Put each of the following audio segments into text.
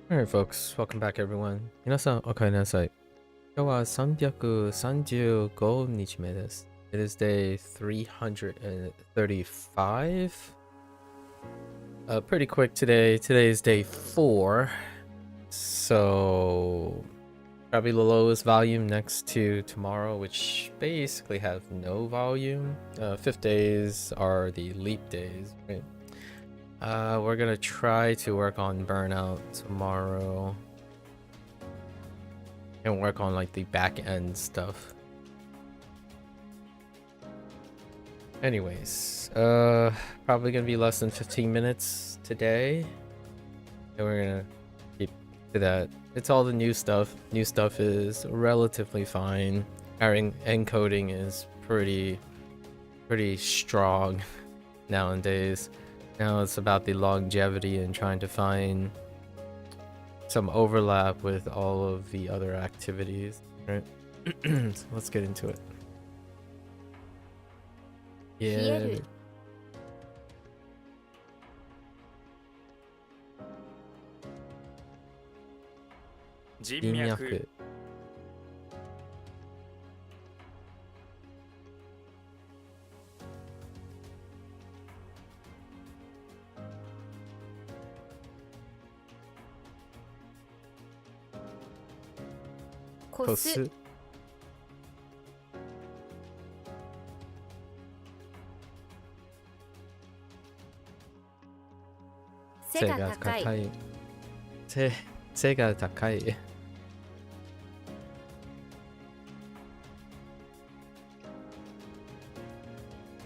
Alright folks, welcome back everyone. 皆さんお帰りなさい。今日は335日目です。It is day 335. Pretty quick today. Today is day 4. So probably the lowest volume next to tomorrow, which basically have no volume. 5th days are the leap days, right? We're gonna try to work on burnout tomorrow and work on like the back end stuff. Anyways, probably gonna be less than 15 minutes today, and we're gonna keep to that. It's all the new stuff. New stuff is relatively fine. Our encoding is pretty strong nowadays. Now it's about the longevity and trying to find some overlap with all of the other activities, right? So let's get into it. Yeah. 人脈脈こす背が高い背が高い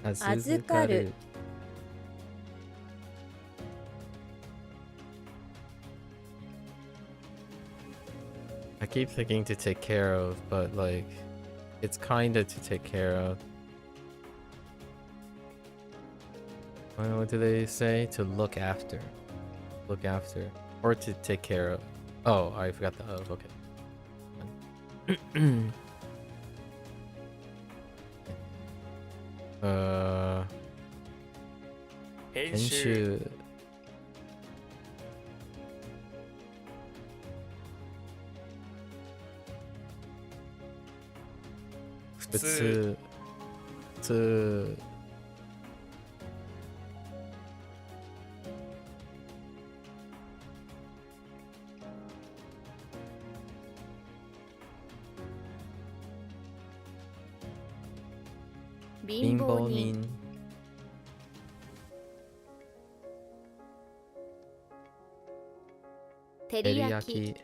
預かる I keep thinking to take care of, but like it's kinda to take care of. What do they say? To look after. Look after. Or to take care of. Oh, I forgot the of, okay. 編編集集普通貧乏人照照りり焼き焼き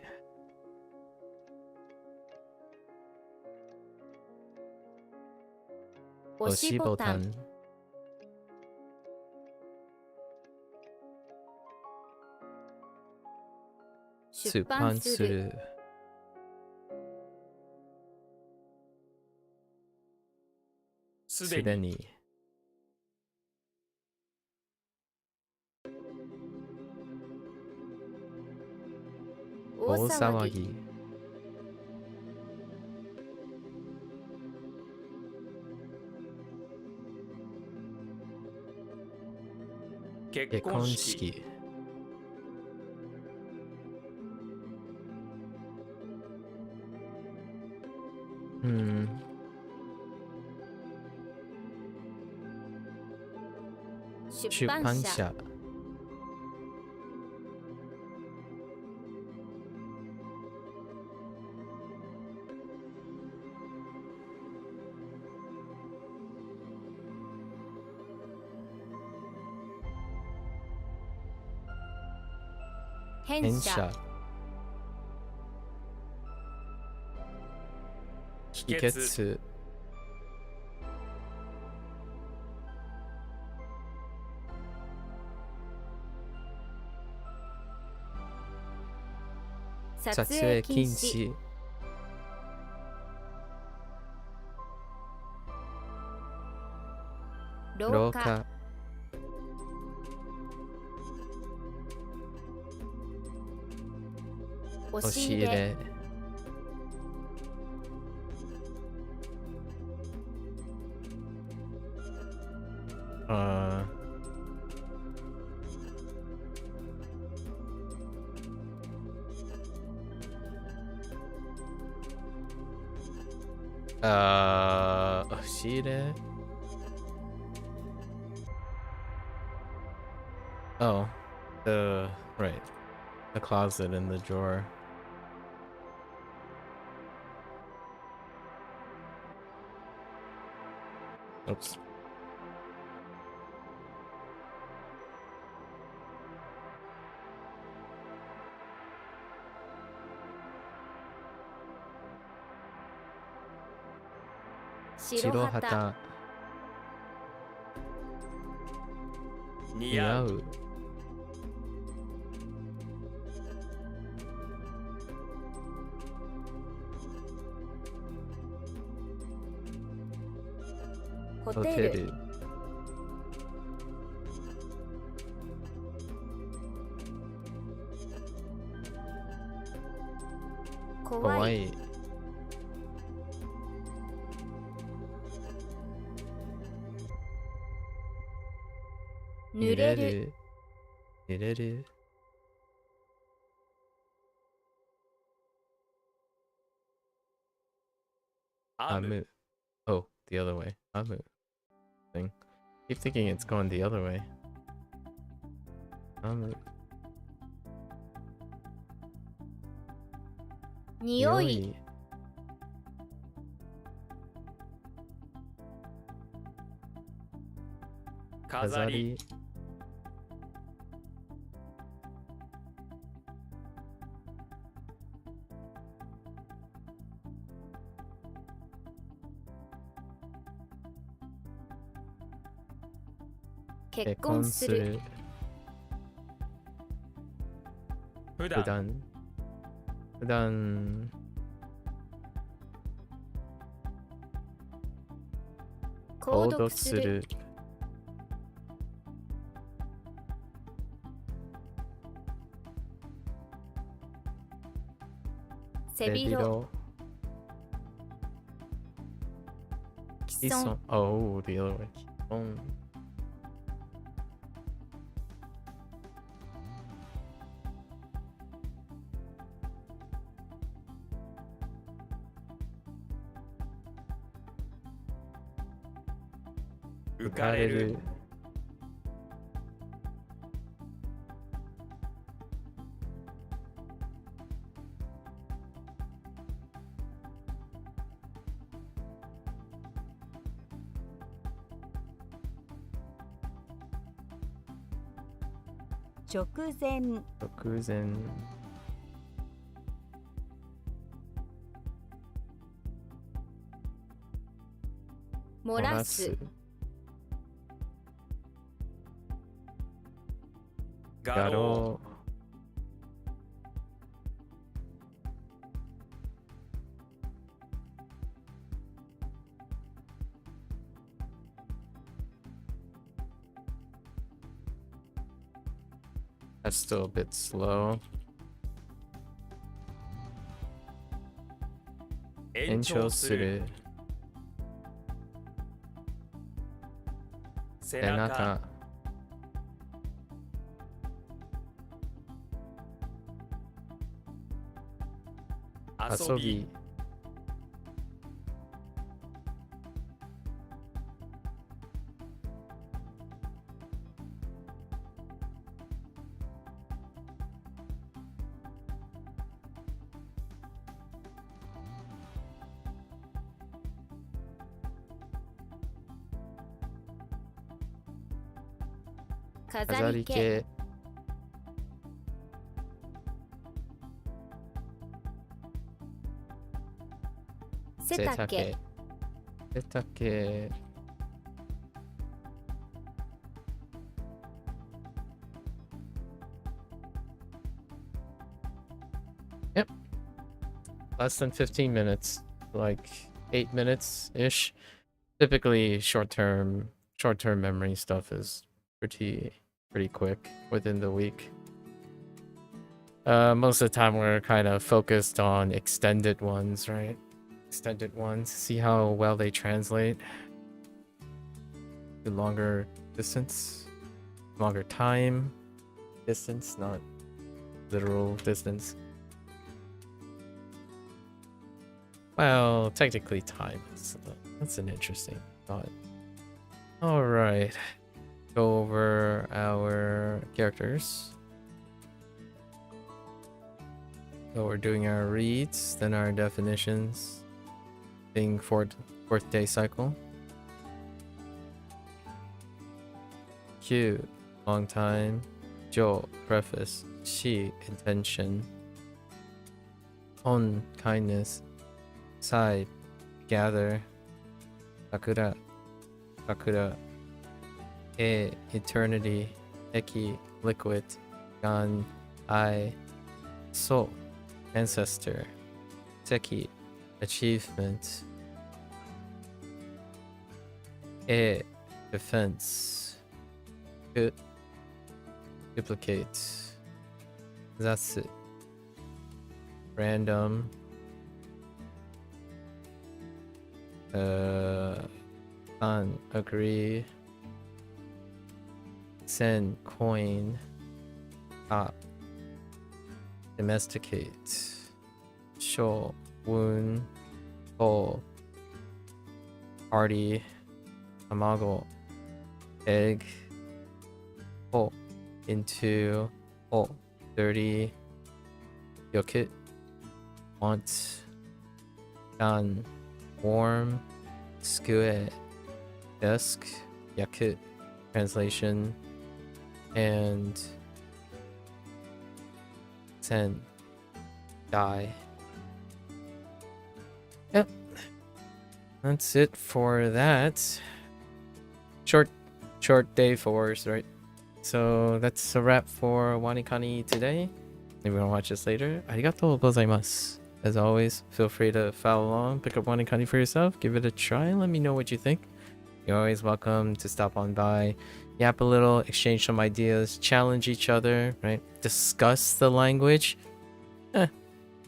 押押ししボタンボタン出出版版するするすでにすでに大大騒ぎ騒ぎ結結婚婚式式出出版社版社編者編者帰議決撮撮影影禁禁止止廊下廊下押押しし入れ入れあ Oshire? Oh, right. The closet in the drawer. Oops. Shirohata. 似合う ホテル 怖い Kawaii. 濡れる Nireru. Amu. Oh, the other way. Amu. Thing. Keep thinking it's going the other way. Amu. 匂い 飾り Kazari. 結婚する 普段 Pudan. 購読する 背広 既存 Oh, the other way. Kison. 浮かれる 直前 Rokuzen. 漏らす 画廊 Garo. That's still a bit slow. 延長する Encho 背 Senaka. 中 遊び Asobi. Kazarike. Kazarike. Setake. Setake. Yep. Less than 15 minutes. Like 8 minutes ish. Typically short-term memory stuff is pretty quick within the week. Most of the time we're kind of focused on extended ones, right? Extended ones, see how well they translate to longer distance, longer time distance, not literal distance. Well, technically timeless. That's an interesting thought. All right. Go over our characters. So we're doing our reads, then our definitions. Being fourth day cycle. Q, long time. Jo, preface. Shi, intention. On, kindness. Sai, gather. Sakura, sakura. E, eternity. Eki, liquid. Gan, I. So, ancestor. Seki, achievement. E, defense. Ku, duplicate. Zatsu, random. San, agree. Sen, coin. Ah, domesticate. Sho, wound. Ho, party. Amago, egg. Ho, into. Ho, dirty. Yokit, want. Gan, warm. Skue, desk. Yakut, translation. And Sen, die. Yep. That's it for that. Short day for us, right? So that's a wrap for WaniKani today. If you want to watch this later, arigatou gozaimasu. As always, feel free to follow along, pick up WaniKani for yourself, give it a try, and let me know what you think. You're always welcome to stop on by, yap a little, exchange some ideas, challenge each other, right? Discuss the language. It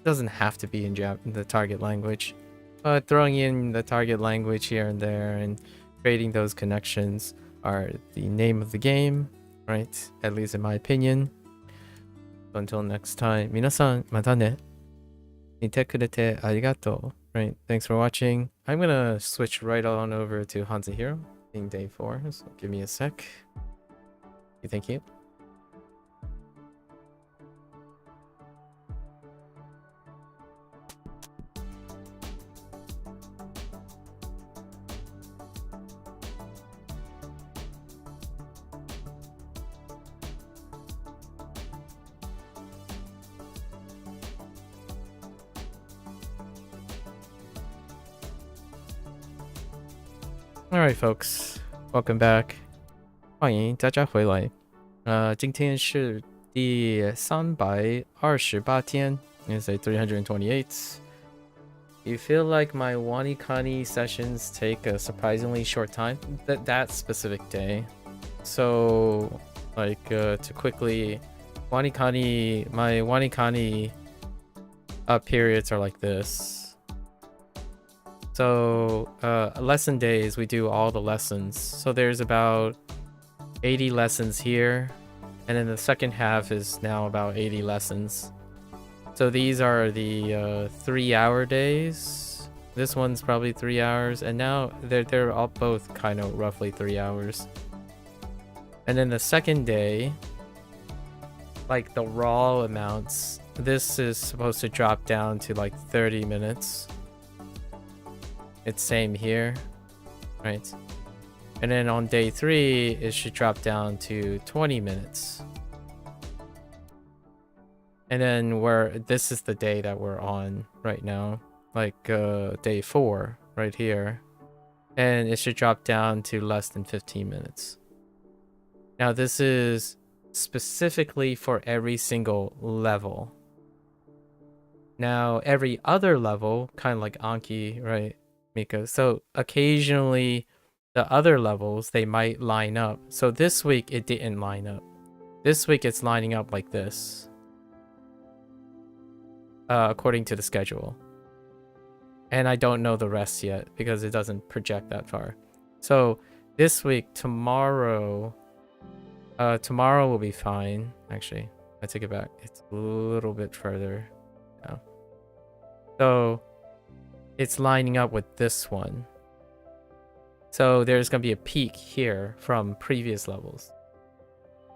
doesn't have to be in the target language, but throwing in the target language here and there and creating those connections are the name of the game, right? At least in my opinion. So until next time, minasan mata ne. Nite kurete arigato. Right, thanks for watching. I'm gonna switch right on over to HanziHero, being day 4, so give me a sec. Thank you. Alright folks, welcome back. 欢迎大家回来。今天是第328天 It's like 328. You feel like my WaniKani sessions take a surprisingly short time? That specific day. So, like, to quickly... my WaniKani periods are like this. So, lesson days, we do all the lessons. So there's about 80 lessons here. And then the second half is now about 80 lessons. So these are the 3-hour days. This one's probably 3 hours. And now they're all both kind of roughly 3 hours. And then the second day, like the raw amounts, this is supposed to drop down to like 30 minutes. It's same here, right? And then on day 3, it should drop down to 20 minutes. And then this is the day that we're on right now, like day 4 right here. And it should drop down to less than 15 minutes. Now this is specifically for every single level. Now every other level, kind of like Anki, right? Mika. So occasionally the other levels, they might line up. So this week it didn't line up. This week it's lining up like this. According to the schedule. And I don't know the rest yet because it doesn't project that far. So this week, tomorrow will be fine. Actually, I take it back. It's a little bit further now. So it's lining up with this one. So there's going to be a peak here from previous levels.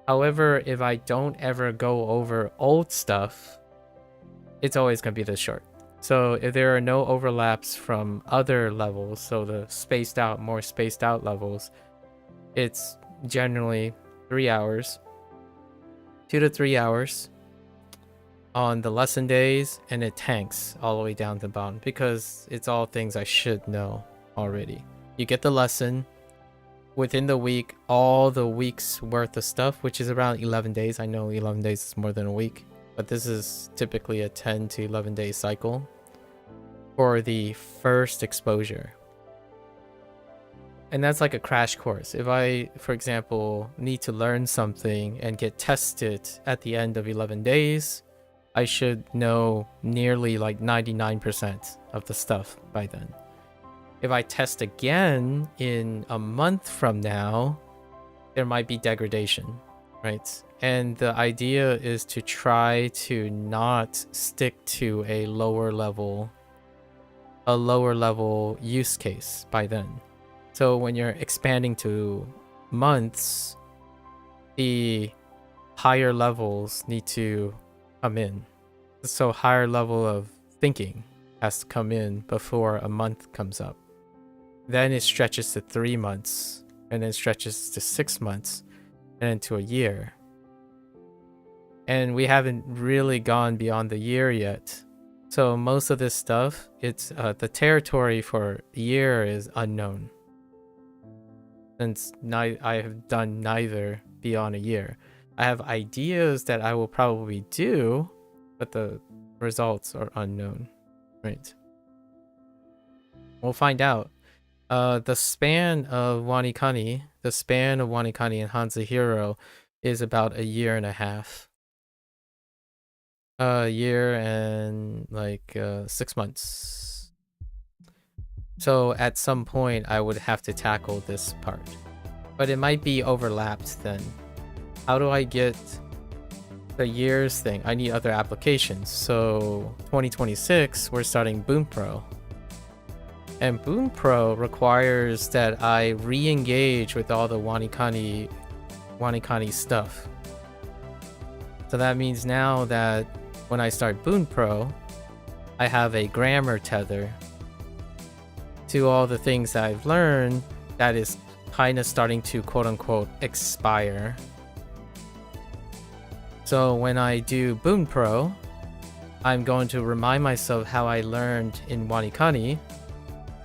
However, if I don't ever go over old stuff, it's always going to be this short. So if there are no overlaps from other levels, so the spaced out, more spaced out levels, it's generally 3 hours, 2 to 3 hours on the lesson days, and it tanks all the way down to the bottom because it's all things I should know already. You get the lesson within the week, all the week's worth of stuff, which is around 11 days. I know 11 days is more than a week, but this is typically a 10 to 11 day cycle for the first exposure. And that's like a crash course. If I, for example, need to learn something and get tested at the end of 11 days, I should know nearly like 99% of the stuff by then. If I test again in a month from now, there might be degradation, right? And the idea is to try to not stick to a lower level use case by then. So when you're expanding to months, the higher levels need to come in. So higher level of thinking has to come in before a month comes up. Then it stretches to 3 months, and then stretches to 6 months, and then to a year. And we haven't really gone beyond the year yet. So most of this stuff, it's the territory for a year is unknown. Since I have done neither beyond a year. I have ideas that I will probably do, but the results are unknown, right? We'll find out. The span of WaniKani and HanziHero is about a year and a half. A year and like 6 months. So at some point I would have to tackle this part. But it might be overlapped then. How do I get the years thing? I need other applications. So 2026, we're starting Boom Pro. And Boom Pro requires that I re-engage with all the WaniKani stuff. So that means now that when I start Boom Pro, I have a grammar tether to all the things that I've learned that is kind of starting to quote-unquote expire. So when I do Boom Pro, I'm going to remind myself how I learned in WaniKani,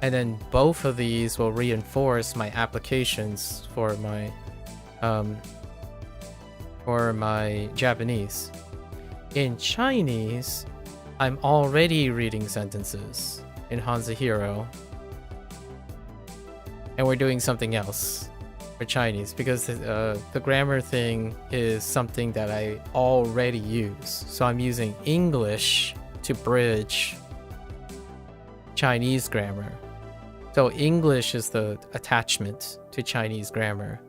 and then both of these will reinforce my applications for my Japanese. In Chinese, I'm already reading sentences in HanziHero, and we're doing something else for Chinese because the grammar thing is something that I already use. So I'm using English to bridge Chinese grammar. So English is the attachment to Chinese grammar.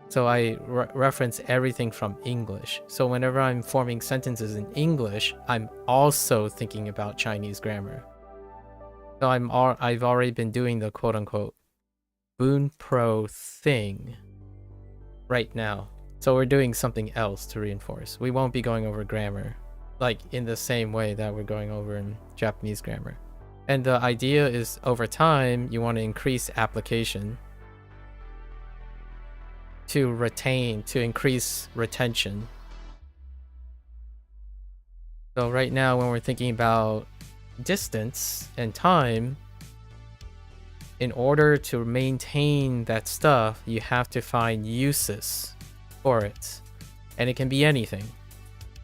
So I reference everything from English. So whenever I'm forming sentences in English, I'm also thinking about Chinese grammar. So I've already been doing the quote-unquote Boom Pro thing right now. So we're doing something else to reinforce. We won't be going over grammar like in the same way that we're going over in Japanese grammar. And the idea is over time, you want to increase application to increase retention. So right now, when we're thinking about distance and time, in order to maintain that stuff, you have to find uses for it. And it can be anything.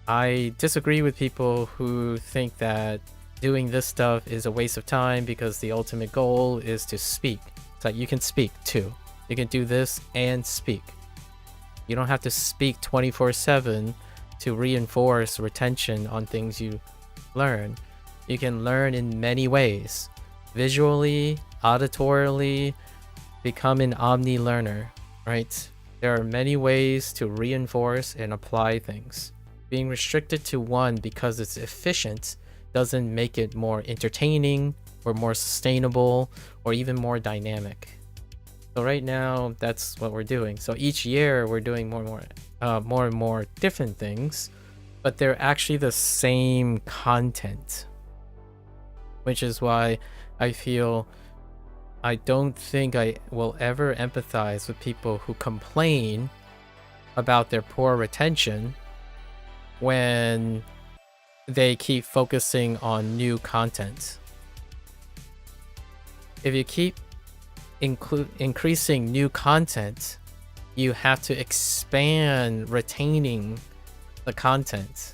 I disagree with people who think that doing this stuff is a waste of time because the ultimate goal is to speak. It's like you can speak too. You can do this and speak. You don't have to speak 24/7 to reinforce retention on things you learn. You can learn in many ways. Visually, auditorily, become an omni-learner, right? There are many ways to reinforce and apply things. Being restricted to one because it's efficient doesn't make it more entertaining or more sustainable or even more dynamic. So right now, that's what we're doing. So each year we're doing more and more different things, but they're actually the same content, which is why I feel I don't think I will ever empathize with people who complain about their poor retention when they keep focusing on new content. If you keep increasing new content, you have to expand retaining the content.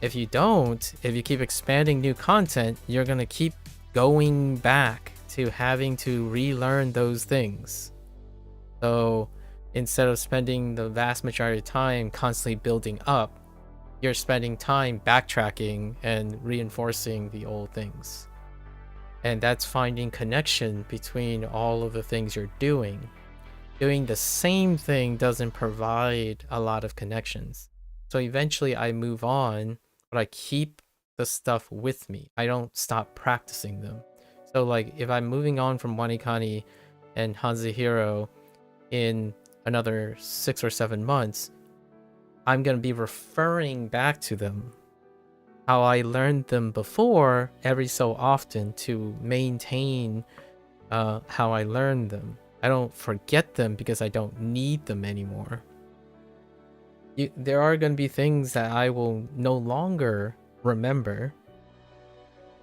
If you don't, if you keep expanding new content, you're going to keep going back to having to relearn those things. So instead of spending the vast majority of time constantly building up, you're spending time backtracking and reinforcing the old things. And that's finding connection between all of the things you're doing. Doing the same thing doesn't provide a lot of connections. So eventually I move on, but I keep the stuff with me. I don't stop practicing them. So like if I'm moving on from WaniKani and HanziHero in another 6 or 7 months, I'm going to be referring back to them, how I learned them before, every so often to maintain how I learned them. I don't forget them because I don't need them anymore. There are going to be things that I will no longer remember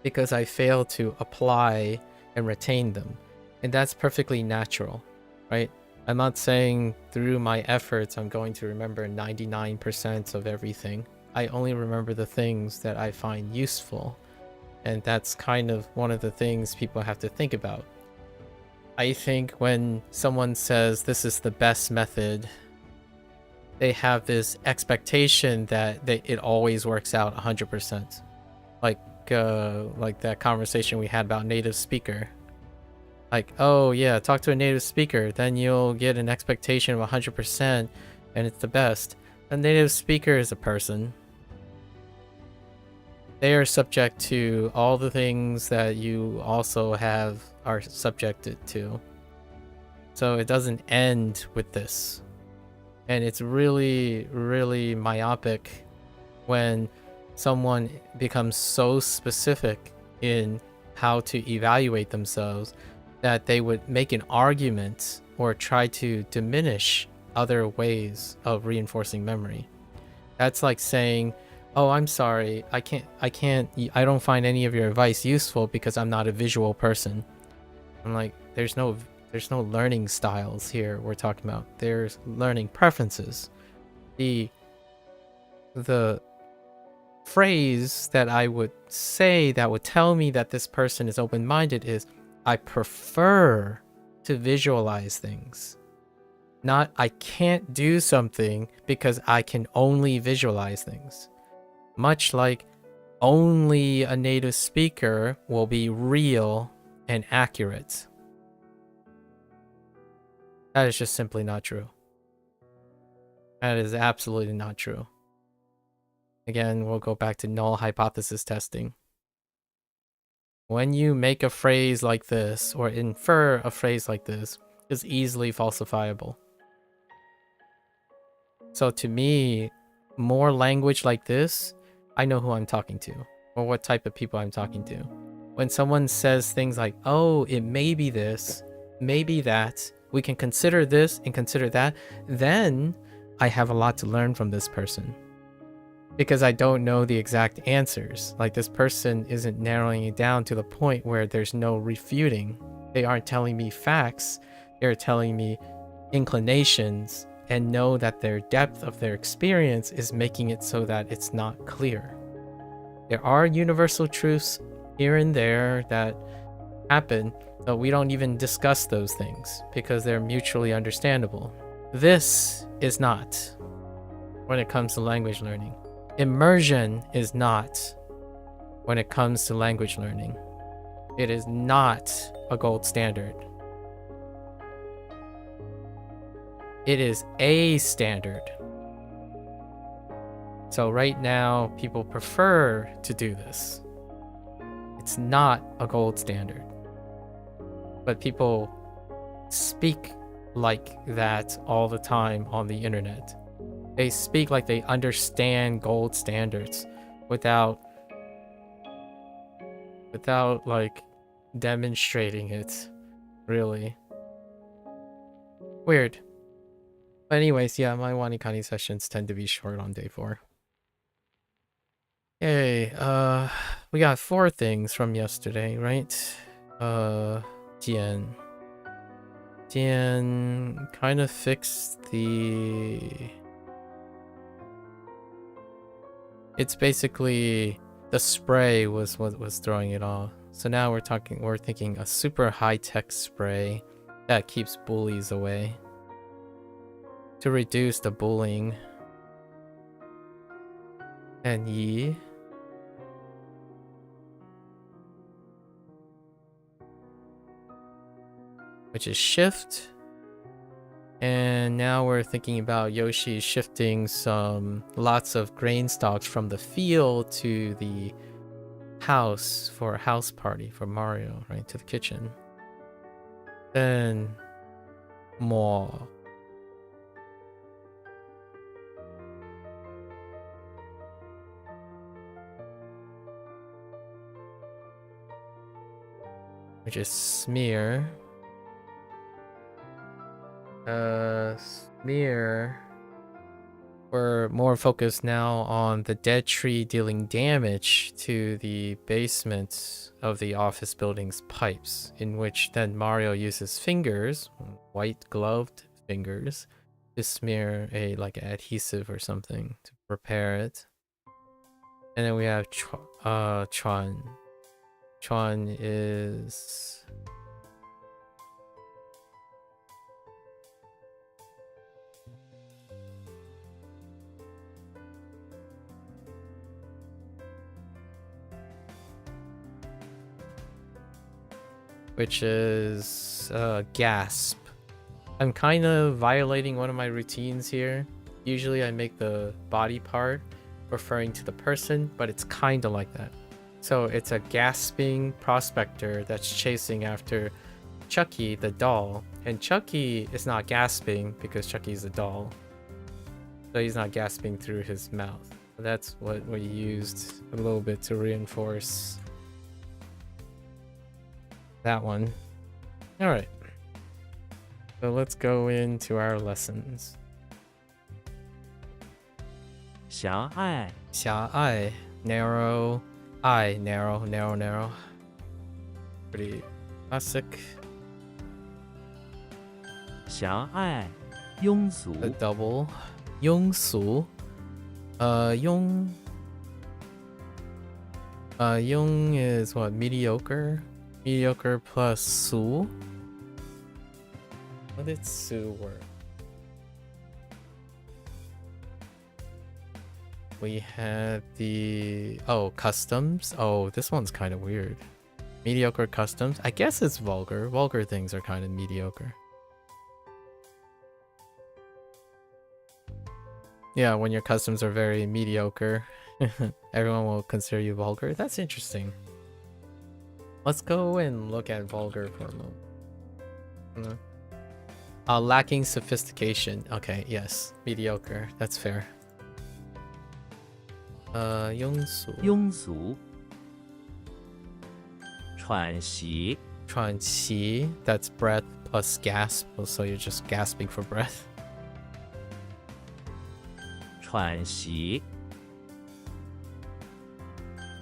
because I fail to apply and retain them. And that's perfectly natural, right? I'm not saying through my efforts I'm going to remember 99% of everything. I only remember the things that I find useful. And that's kind of one of the things people have to think about. I think when someone says this is the best method, they have this expectation that it always works out 100%. Like that conversation we had about native speaker. Like, oh yeah, talk to a native speaker, then you'll get an expectation of 100% and it's the best. A native speaker is a person. They are subject to all the things that you also are subjected to. So it doesn't end with this. And it's really, really myopic when someone becomes so specific in how to evaluate themselves that they would make an argument or try to diminish other ways of reinforcing memory. That's like saying, oh, I'm sorry, I don't find any of your advice useful because I'm not a visual person. I'm like, there's no learning styles here we're talking about. There's learning preferences. The phrase that I would say that would tell me that this person is open-minded is, I prefer to visualize things. Not I can't do something because I can only visualize things. Much like only a native speaker will be real and accurate. That is just simply not true. That is absolutely not true. Again, we'll go back to null hypothesis testing. When you make a phrase like this, or infer a phrase like this, it's easily falsifiable. So to me, more language like this, I know who I'm talking to, or what type of people I'm talking to. When someone says things like, oh, it may be this, maybe that, we can consider this and consider that, then I have a lot to learn from this person. Because I don't know the exact answers. Like, this person isn't narrowing it down to the point where there's no refuting. They aren't telling me facts. They're telling me inclinations, and know that their depth of their experience is making it so that it's not clear. There are universal truths here and there that happen, but we don't even discuss those things because they're mutually understandable. This is not when it comes to language learning. Immersion is not when it comes to language learning. It is not a gold standard. It is a standard. So right now, people prefer to do this. It's not a gold standard. But people speak like that all the time on the internet. They speak like they understand gold standards without like demonstrating it, really. Weird. But anyways, yeah, my WaniKani sessions tend to be short on day 4. Hey, we got 4 things from yesterday, right? Jian kind of fixed the... It's basically the spray was what was throwing it off. So now we're thinking a super high-tech spray that keeps bullies away to reduce the bullying. And Yi, which is shift. And now we're thinking about Yoshi shifting lots of grain stalks from the field to the house for a house party for Mario, right? To the kitchen. Then more. Which is smear. Smear. We're more focused now on the dead tree dealing damage to the basement of the office building's pipes, in which then Mario uses fingers, white gloved fingers, to smear a like adhesive or something to prepare it. And then we have Chuan. Chuan is... which is gasp. I'm kind of violating one of my routines here. Usually I make the body part referring to the person, but it's kind of like that. So it's a gasping prospector that's chasing after Chucky the doll, and Chucky is not gasping because Chucky's a doll, so he's not gasping through his mouth. That's what we used a little bit to reinforce that one. All right, so let's go into our lessons. 狭隘狭隘, narrow, eye, narrow, narrow, narrow. Pretty classic. 狭隘庸俗 The double. 庸俗.庸is what? Mediocre? Mediocre plus su? What did su work? We had the... oh, customs. Oh, this one's kind of weird. Mediocre customs. I guess it's vulgar. Vulgar things are kind of mediocre. Yeah, when your customs are very mediocre, everyone will consider you vulgar. That's interesting. Let's go and look at vulgar for a moment. Lacking sophistication. Okay, yes. Mediocre. That's fair. 庸俗庸俗喘息 喘息, that's breath plus gasp, so you're just gasping for breath. 喘息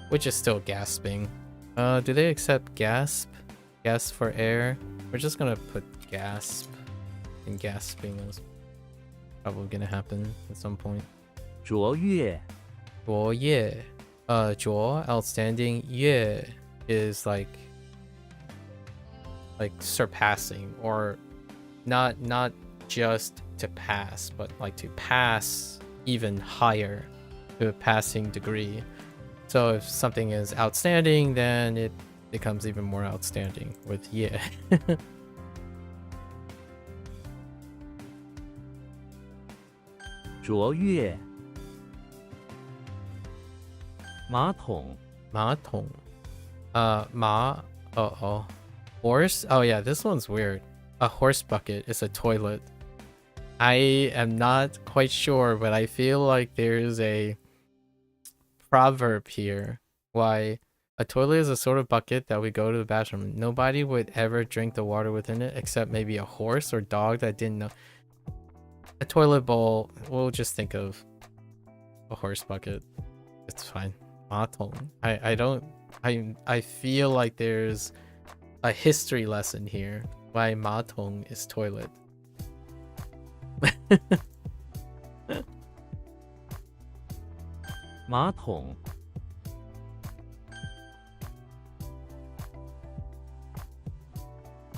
Which is still gasping. Do they accept gasp? Gasp for air? We're just gonna put gasp, and gasping is probably gonna happen at some point. 卓越 卓越. 卓, outstanding. 越 is like surpassing, or not just to pass, but like to pass even higher to a passing degree. So if something is outstanding, then it becomes even more outstanding with 越. 卓越马桶马桶. Ma. Oh. Horse? Oh yeah, this one's weird. A horse bucket is a toilet. I am not quite sure, but I feel like there's a proverb here. Why a toilet is a sort of bucket that we go to the bathroom. Nobody would ever drink the water within it except maybe a horse or dog that didn't know. A toilet bowl, we'll just think of a horse bucket. It's fine. Matong. I feel like there's a history lesson here. Why matong is toilet.马桶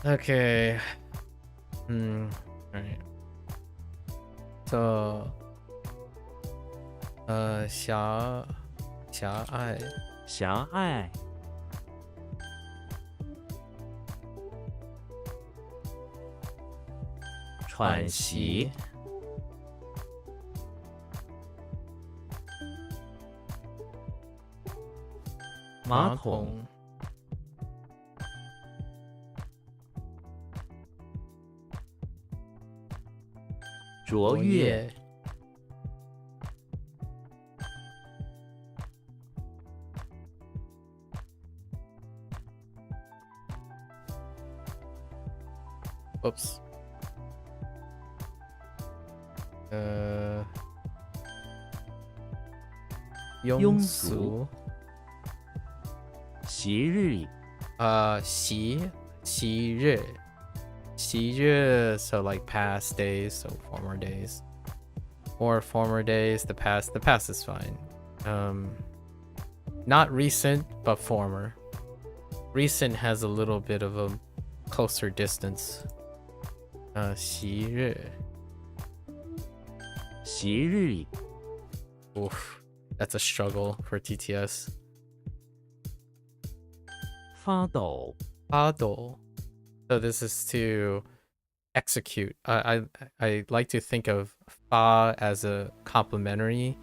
Okay. Alright. So 狭隘狭隘喘息马桶卓越 Oops. 庸俗昔日昔日 so like past days, so former days. Or former days, the past is fine. Not recent, but former. Recent has a little bit of a closer distance. 昔日昔日 Oof, that's a struggle for TTS. 发抖 Fado. So this is to execute. I like to think of fa as a complementary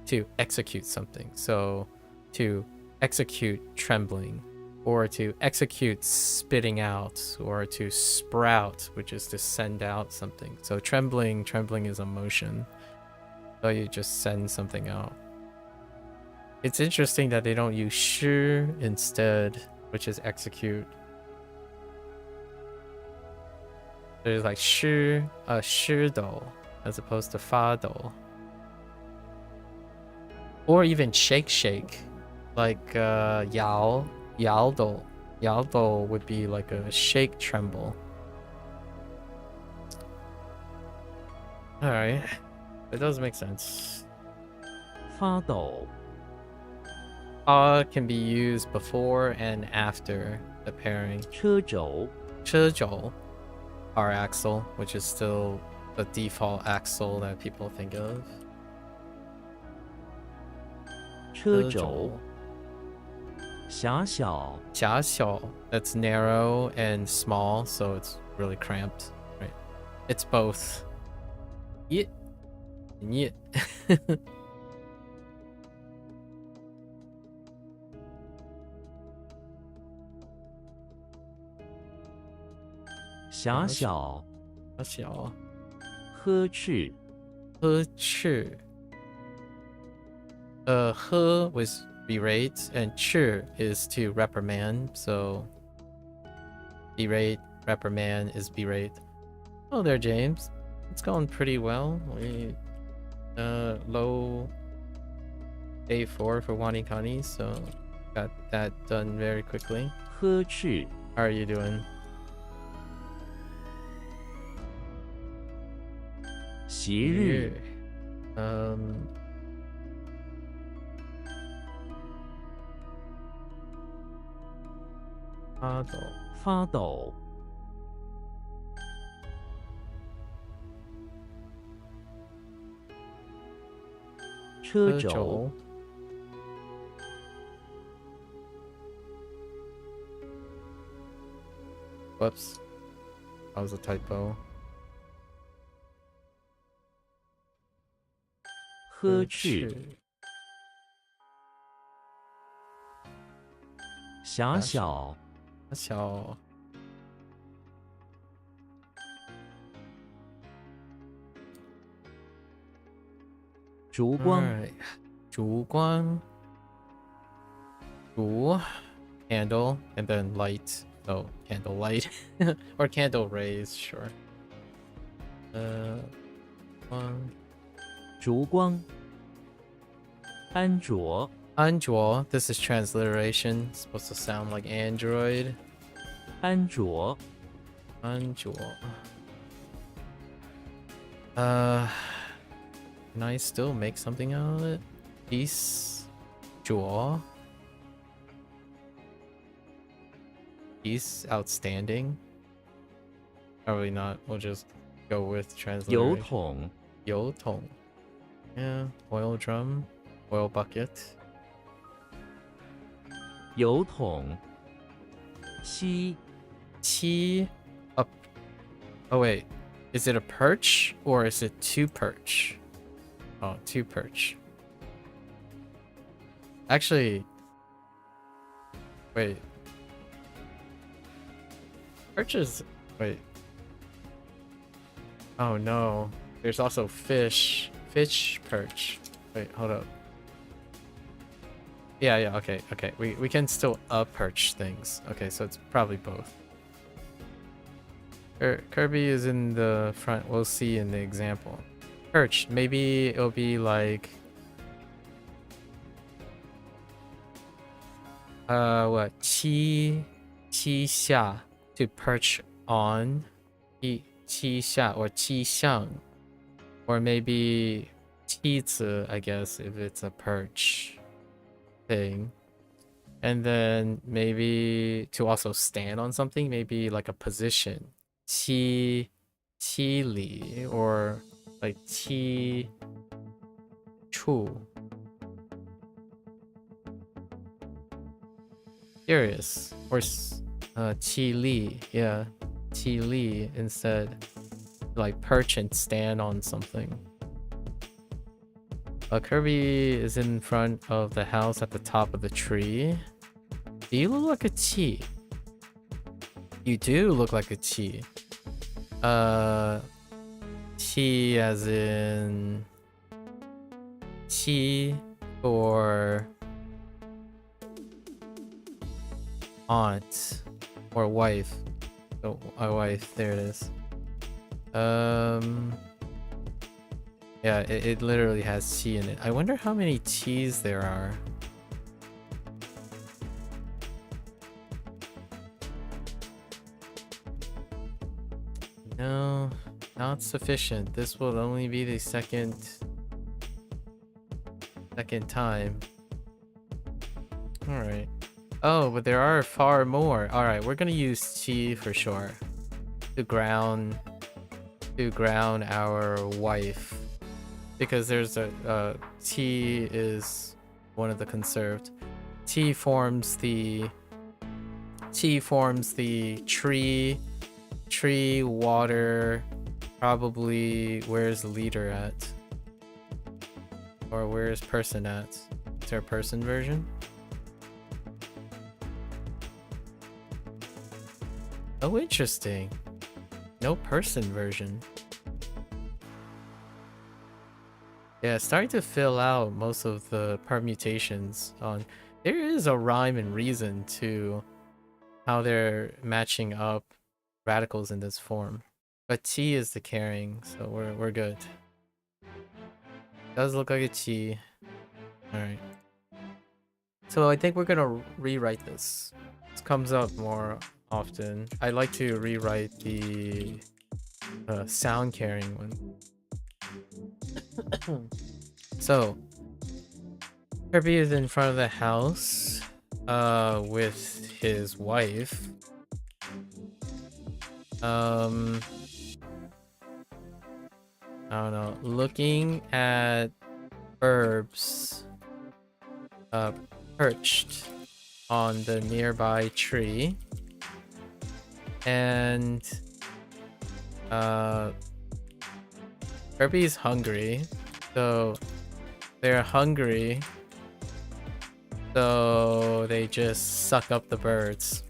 to execute something. So to execute trembling, or to execute spitting out, or to sprout, which is to send out something. So trembling is a motion. So you just send something out. It's interesting that they don't use shi instead, which is execute. There's like shi do as opposed to fa do. Or even shake, like yao do. Yao do would be like a shake tremble. All right, it does make sense. 发抖 Can be used before and after the pairing. 车轴 车轴, our axle, which is still the default axle that people think of. 车轴狭小 狭小, that's narrow and small, so it's really cramped, right? It's both. Yit and yit. 狭小狭小呵斥呵斥 he was berate and chi is to reprimand, so berate, reprimand is berate. Oh there, James. It's going pretty well. We low day 4 for WaniKani, so got that done very quickly. 呵斥 How are you doing? 昔日 发抖 车轴 Whoops. That was a typo. 呵斥狭小，小烛光， Alright. 烛光烛 candle and then light. So candle light or candle rays, sure. 光烛光，安卓，安卓. This is transliteration. It's supposed to sound like Android. 安卓，安卓. Can I still make something out of it? Peace. Jaw. Peace. Outstanding. Probably not. We'll just go with 油 transliteration. 桶， 油桶. Yeah. Oil drum. Oil bucket. 油桶，七， Tea. Up. Oh wait. Is it a perch or is it to perch? Oh, to perch. Actually, wait. Perches. Wait. Oh no. There's also fish. Fish perch. Wait, hold up. Yeah, okay. We can still perch things. Okay, so it's probably both. Kirby is in the front. We'll see in the example. Perch. Maybe it'll be like what? 七下 to perch on. 七下 or 七象. Or maybe 梯子, I guess, if it's a perch thing. And then maybe to also stand on something, maybe like a position. 七里 or like 七处. Curious. Or 七里, yeah. 七里 instead. Like perch and stand on something. Kirby is in front of the house at the top of the tree. Do you look like a T? You do look like a T. T as in T for aunt or wife. Oh, a wife. There it is. Yeah, it literally has T in it. I wonder how many T's there are. No, not sufficient. This will only be the second time. All right. Oh, but there are far more. All right, we're gonna use T for sure to ground our wife, because there's a T is one of the conserved. T forms the tree, water, probably. Where's leader at? Or where's person at? Is there a person version? Oh, interesting. No person version. Yeah, starting to fill out most of the permutations on. There is a rhyme and reason to how they're matching up radicals in this form. But T is the carrying, so we're good. Does look like a T. Alright. So I think we're gonna rewrite this. This comes up more often. I like to rewrite the sound carrying one. So Kirby is in front of the house with his wife. I don't know, looking at herbs perched on the nearby tree, and Kirby's hungry, so they're hungry So they just suck up the birds.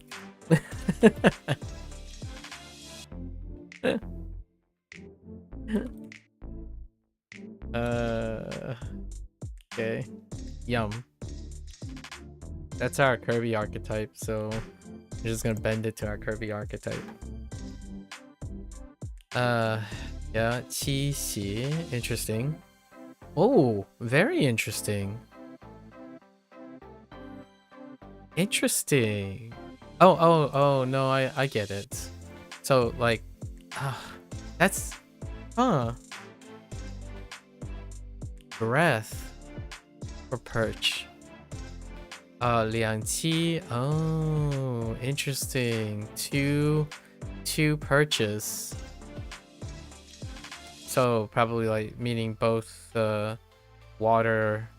Okay. Yum. That's our Kirby archetype, so we're just gonna bend it to our Kirby archetype. Yeah, qi xi, interesting. Oh, very interesting. Interesting. Oh, no, I get it. So, like, that's, breath for perch. Liang qi, oh, interesting. Two perches. So, probably, like, meaning both, water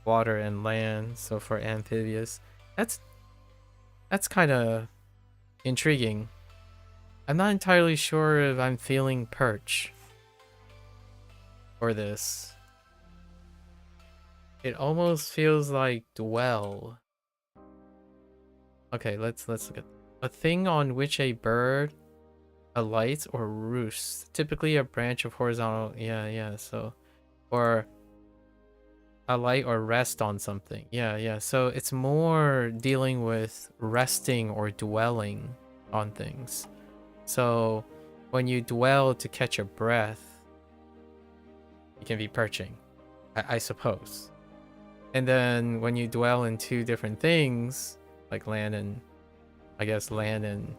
and land, so for amphibious. That's kind of intriguing. I'm not entirely sure if I'm feeling perch for this. It almost feels like dwell. Okay, let's look at a thing on which a bird alights or roosts. Typically a branch of horizontal, yeah, so, or alight or rest on something. Yeah, so it's more dealing with resting or dwelling on things. So when you dwell to catch a breath, you can be perching, I suppose. And then when you dwell in two different things, like land and, I guess, land and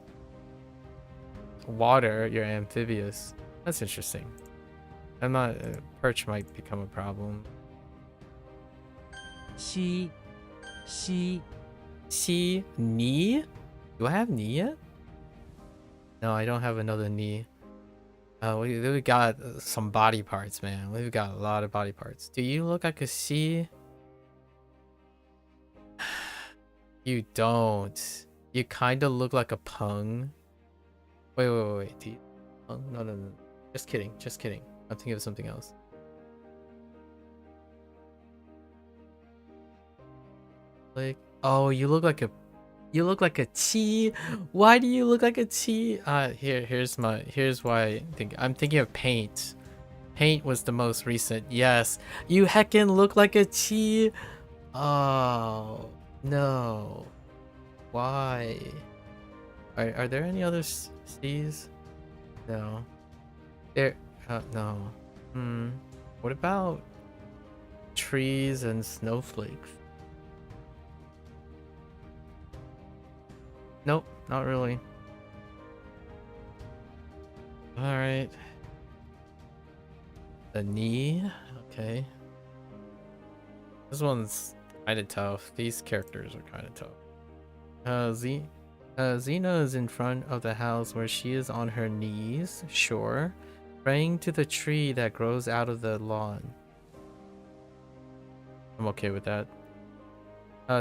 water, you're amphibious. That's interesting. I'm not, perch might become a problem. Xi, knee? Do I have knee yet? No, I don't have another knee. We got some body parts, man. We've got a lot of body parts. Do you look like a C? You don't. You kind of look like a pung. Wait. Do you... Oh, no. Just kidding. I'm thinking of something else. Like, oh, you look like a T. Why do you look like a T? Here's why I'm thinking of paint. Paint was the most recent. Yes, you heckin' look like a T. Oh no, why? Are there any other C's? No. There. No. What about trees and snowflakes? Nope, not really. Alright. The knee? Okay. This one's kinda tough. These characters are kinda tough. Xena is in front of the house where she is on her knees, sure, praying to the tree that grows out of the lawn. I'm okay with that.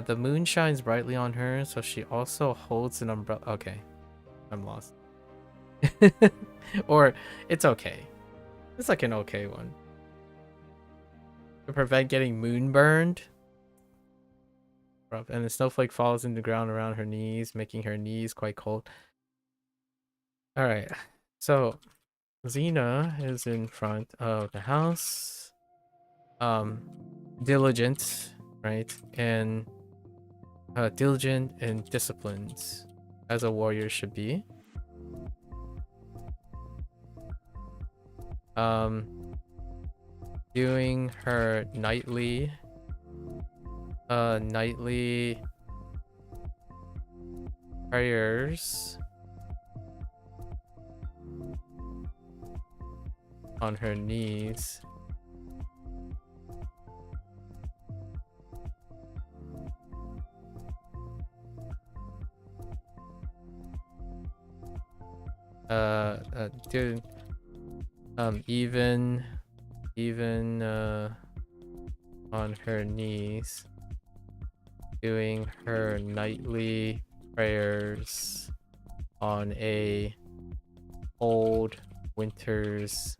The moon shines brightly on her, so she also holds an umbrella. Okay, I'm lost. Or, it's okay. It's like an okay one. To prevent getting moon burned. And the snowflake falls in the ground around her knees, making her knees quite cold. Alright, so Xena is in front of the house. Diligent, right? And diligent and disciplined, as a warrior should be. Doing her nightly prayers on her knees. Dude, even on her knees, doing her nightly prayers on a cold winter's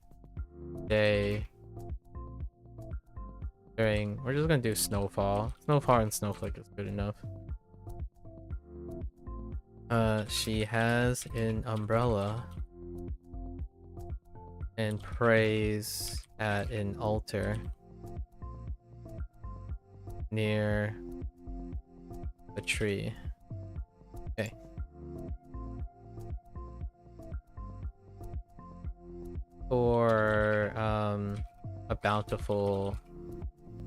day We're just gonna do snowfall. Snowfall and snowflake is good enough. She has an umbrella and prays at an altar near a tree. Okay. Or a bountiful,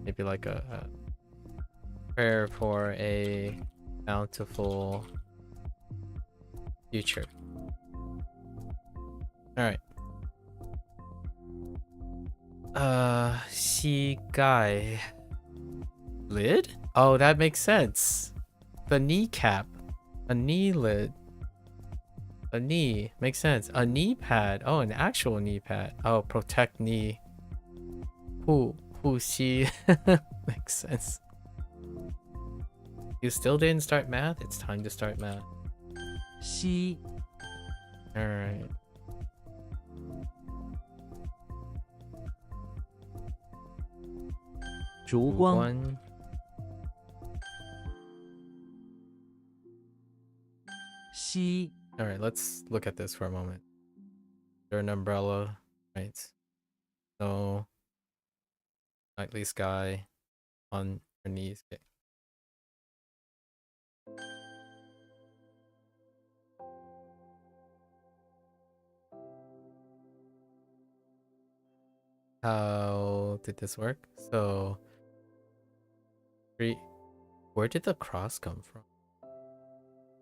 maybe like a prayer for a bountiful future. All right. SEGA lid? Oh, that makes sense. The kneecap. A knee lid. A knee. Makes sense. A knee pad. Oh, an actual knee pad. Oh, protect knee. Who she makes sense. You still didn't start math? It's time to start math. 西 Alright.烛光 One. 西 Alright, let's look at this for a moment. There's an umbrella, right? So, nightly sky on her knees. Okay. How did this work? So, where did the cross come from?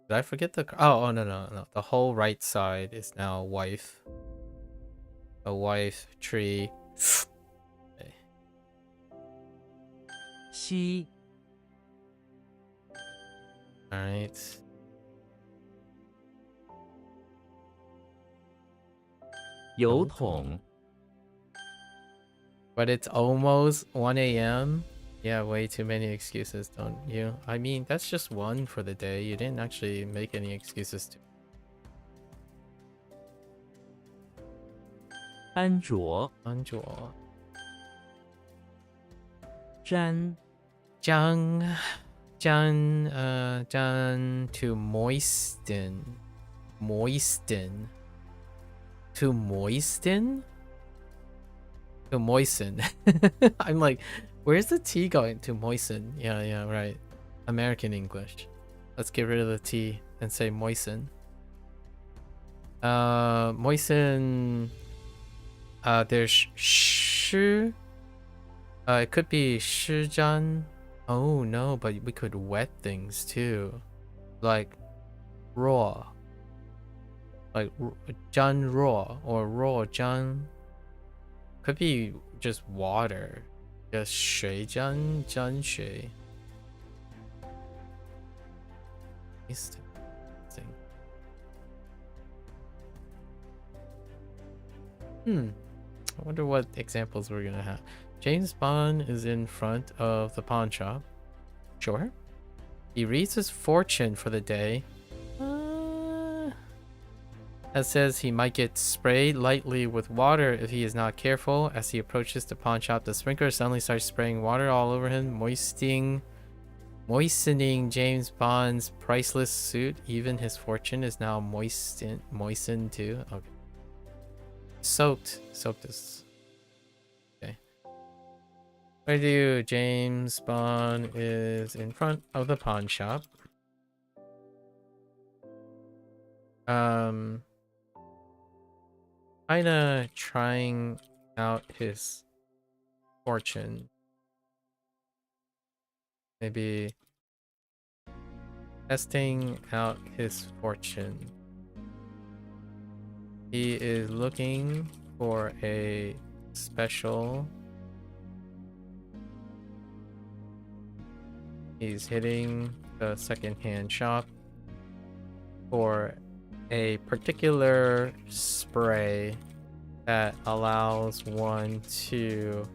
Did I forget the? Oh, no. The whole right side is now wife. A wife tree. Okay. 西 All right. 油桶 But it's almost 1 a.m. Yeah, way too many excuses, don't you? I mean, that's just one for the day. You didn't actually make any excuses to. 安卓 Anjua. 沾 Jan to moisten. Moisten. To moisten? To moisten. I'm like, where's the T going? To moisten. Yeah, right. American English. Let's get rid of the T and say moisten. Moisten. There's shi. It could be shijan. Oh no, but we could wet things too. Like raw. Like jan raw or raw jan. Could be just water. Just shui jan shui. I wonder what examples we're gonna have. James Bond is in front of the pawn shop. Sure. He reads his fortune for the day. That says he might get sprayed lightly with water if he is not careful. As he approaches the pawn shop, the sprinkler suddenly starts spraying water all over him, moistening James Bond's priceless suit. Even his fortune is now moistened too. Okay. Soaked is okay. Where do James Bond is in front of the pawn shop. Kinda trying out his fortune. Maybe testing out his fortune. He is looking for a special. He's hitting the secondhand shop for a particular spray that allows one to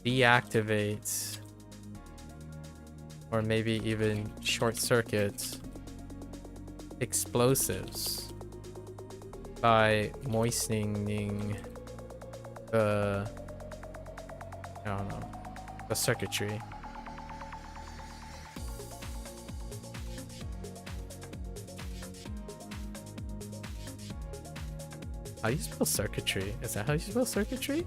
deactivate or maybe even short circuit explosives by moistening the, I don't know, The circuitry. How do you spell circuitry? Is that how you spell circuitry?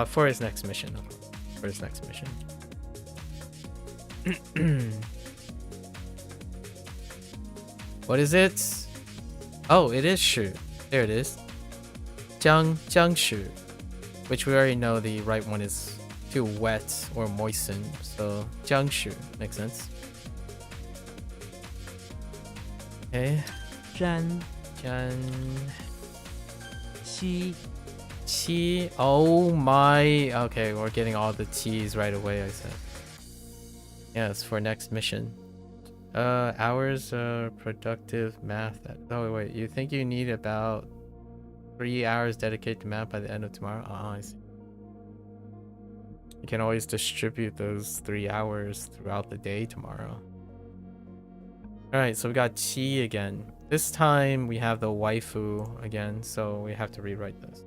For his next mission. For his next mission. What is it? Oh, it is shu. There it is. Jiangshu. Which we already know the right one is too wet or moisten. So Jiangshu makes sense. Okay. 沾 Qi. Oh my. Okay, we're getting all the T's right away, I said. Yes, for next mission. Hours productive math. Oh, wait. You think you need about 3 hours dedicated to math by the end of tomorrow? I see. You can always distribute those 3 hours throughout the day tomorrow. Alright, so we got Chi again. This time we have the waifu again, so we have to rewrite this.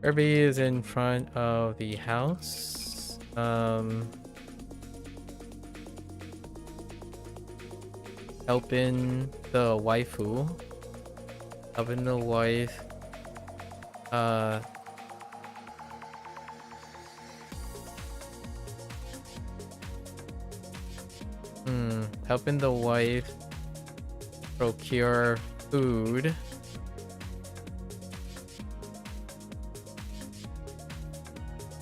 Kirby is in front of the house. Helping the waifu. Helping the wife. Helping the wife procure food.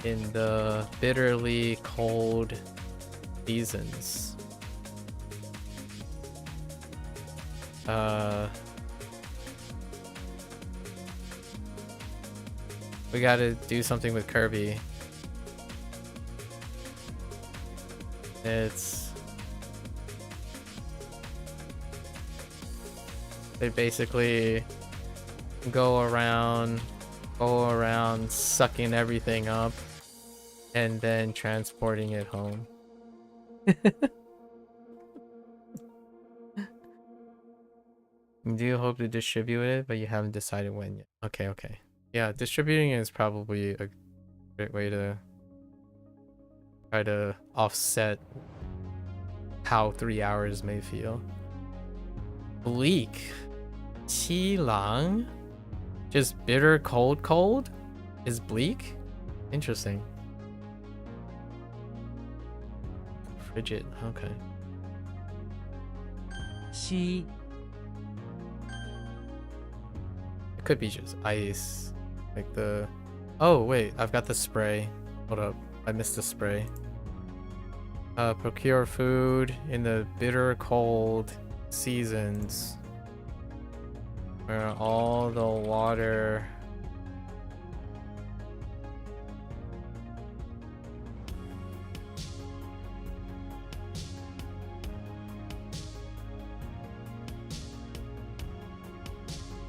In the bitterly cold seasons. We gotta do something with Kirby. They basically go around sucking everything up and then transporting it home. You do hope to distribute it, but you haven't decided when yet. Okay. Yeah, distributing is probably a great way to try to offset how 3 hours may feel. Bleak. Qilang? Just bitter cold is bleak? Interesting. Frigid, okay. 西 It could be just ice. Like the... Oh, wait, I've got the spray. Hold up, I missed the spray. Procure food in the bitter cold seasons. Where all the water...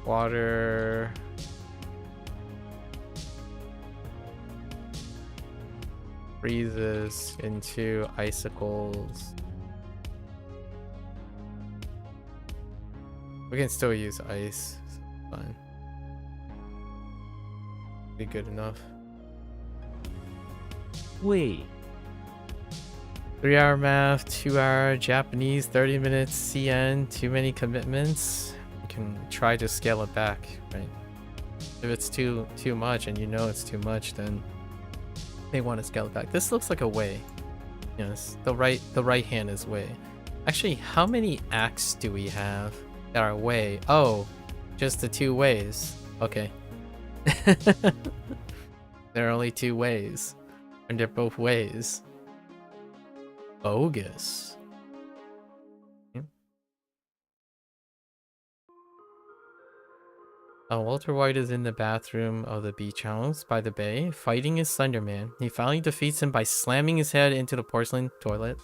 Water... freezes into icicles. We can still use ice. So fine. Be good enough. Wait. 3 hour math, 2 hour Japanese, 30 minutes CN, too many commitments. You can try to scale it back, right? If it's too much and you know it's too much, then they want to scale it back. This looks like a way. Yes, the right hand is way. Actually, how many acts do we have that are way? Oh, just the 2 ways. Okay. There are only 2 ways, and they're both ways. Bogus. Walter White is in the bathroom of the beach house by the bay, fighting his Slenderman. He finally defeats him by slamming his head into the porcelain toilet.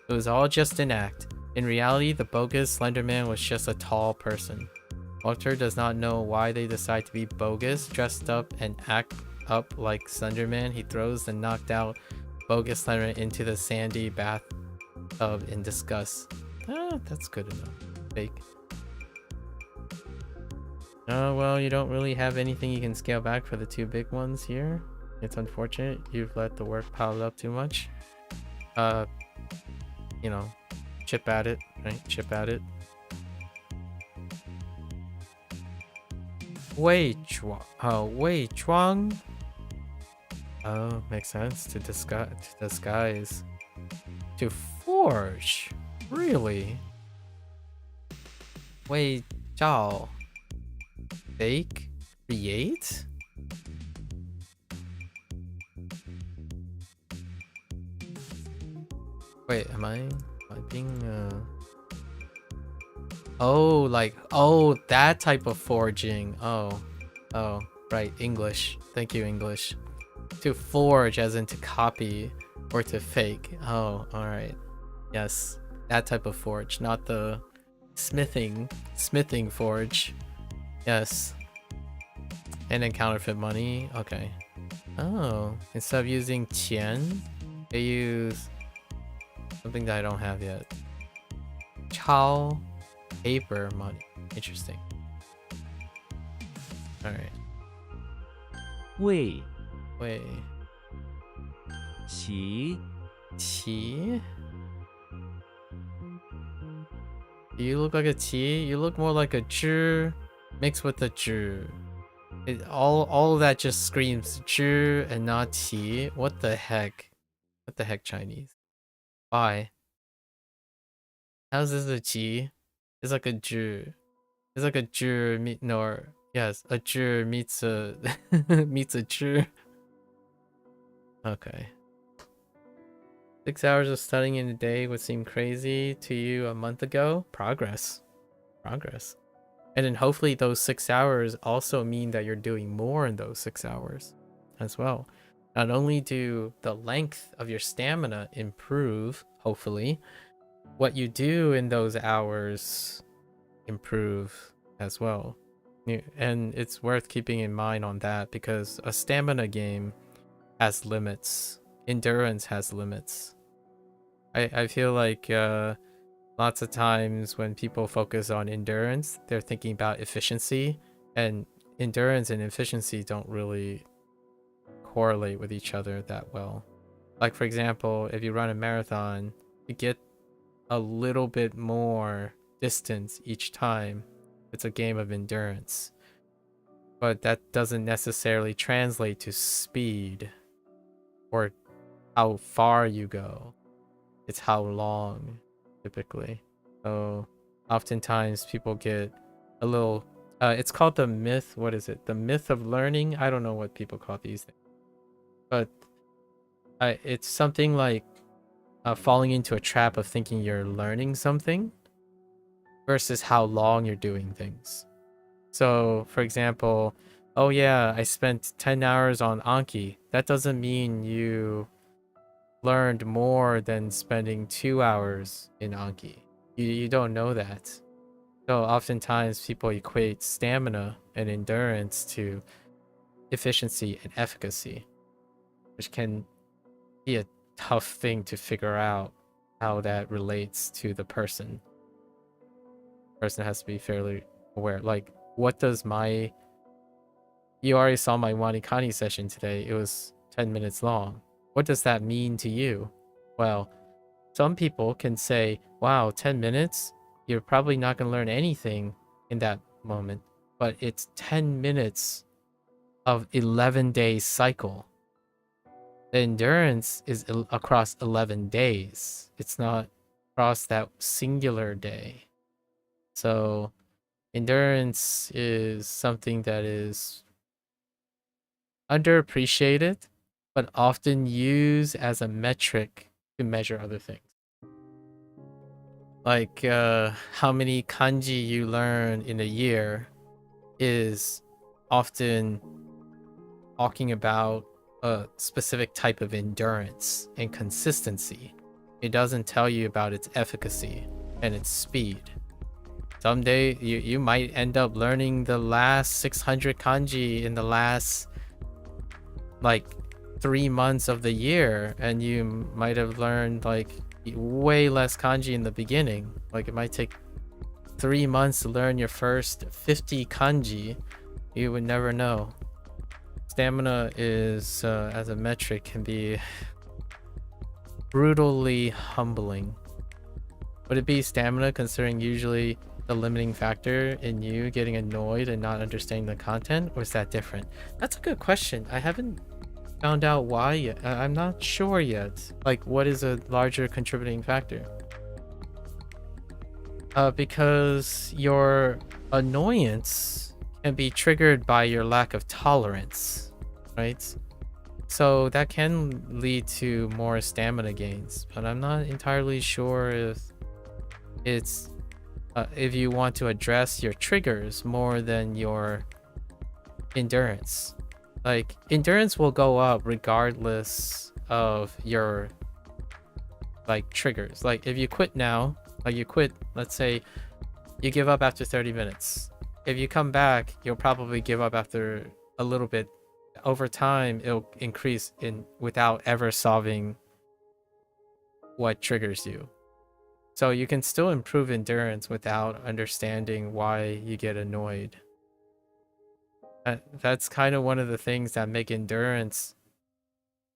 It was all just an act. In reality, the bogus Slenderman was just a tall person. Walter does not know why they decide to be bogus, dressed up and act up like Slenderman. He throws the knocked out bogus Slenderman into the sandy bathtub in disgust. That's good enough. Fake. Oh, well, you don't really have anything you can scale back for the 2 big ones here. It's unfortunate you've let the work pile up too much. You know, chip at it, right? Chip at it. Wei Chuang. Oh, makes sense. To disguise. To forge. Really? Wei Zhao. Fake? Create? Wait, am I being oh, like, oh, that type of forging. Oh, right, English. Thank you, English. To forge as in to copy or to fake. Oh, all right. Yes, that type of forge, not the smithing forge. Yes. And then counterfeit money. Okay. Oh, instead of using qian, they use something that I don't have yet. Chao paper money. Interesting. Alright. 魏 Wait. 齐 Qi? You look like a Qi? You look more like a zhi mixed with a zhi. All of that just screams zhi and not qi. What the heck? What the heck, Chinese? Why? How's this a qi? It's like a zhi. It's like a zhi meet nor yes, a zhi meets a meets a zhi. Okay. 6 hours of studying in a day would seem crazy to you a month ago. Progress. Progress. And then hopefully those 6 hours also mean that you're doing more in those 6 hours as well. Not only do the length of your stamina improve, hopefully, what you do in those hours improve as well. And it's worth keeping in mind on that because a stamina game has limits. Endurance has limits. I feel like lots of times when people focus on endurance, they're thinking about efficiency, and endurance and efficiency don't really correlate with each other that well. Like for example, if you run a marathon, you get a little bit more distance each time. It's a game of endurance. But that doesn't necessarily translate to speed or how far you go. It's how long, typically. So oftentimes people get a little it's called the myth, what is it? The myth of learning? I don't know what people call these things. But it's something like falling into a trap of thinking you're learning something versus how long you're doing things. So, for example, oh yeah, I spent 10 hours on Anki. That doesn't mean you learned more than spending 2 hours in Anki. You don't know that. So oftentimes people equate stamina and endurance to efficiency and efficacy, which can be a tough thing to figure out how that relates to the person. Person has to be fairly aware. Like, what does my... You already saw my WaniKani session today. It was 10 minutes long. What does that mean to you? Well, some people can say, wow, 10 minutes? You're probably not going to learn anything in that moment. But it's 10 minutes of 11-day cycle. The endurance is across 11 days. It's not across that singular day. So endurance is something that is underappreciated, but often used as a metric to measure other things. Like how many kanji you learn in a year is often talking about a specific type of endurance and consistency. It doesn't tell you about its efficacy and its speed. Someday you might end up learning the last 600 kanji in the last like 3 months of the year, and you might have learned like way less kanji in the beginning. Like it might take 3 months to learn your first 50 kanji. You would never know. stamina is as a metric can be brutally humbling. Would it be stamina, considering usually the limiting factor in you getting annoyed and not understanding the content, or is that different? That's a good question. I haven't found out why yet. I'm not sure yet. Like, what is a larger contributing factor? Because your annoyance can be triggered by your lack of tolerance, right? So that can lead to more stamina gains, but I'm not entirely sure if it's if you want to address your triggers more than your endurance. Like, endurance will go up regardless of your like triggers. Like, if you quit now, like you quit, let's say you give up after 30 minutes. If you come back, you'll probably give up after a little bit. Over time, it'll increase in without ever solving what triggers you. So you can still improve endurance without understanding why you get annoyed. That's kind of one of the things that make endurance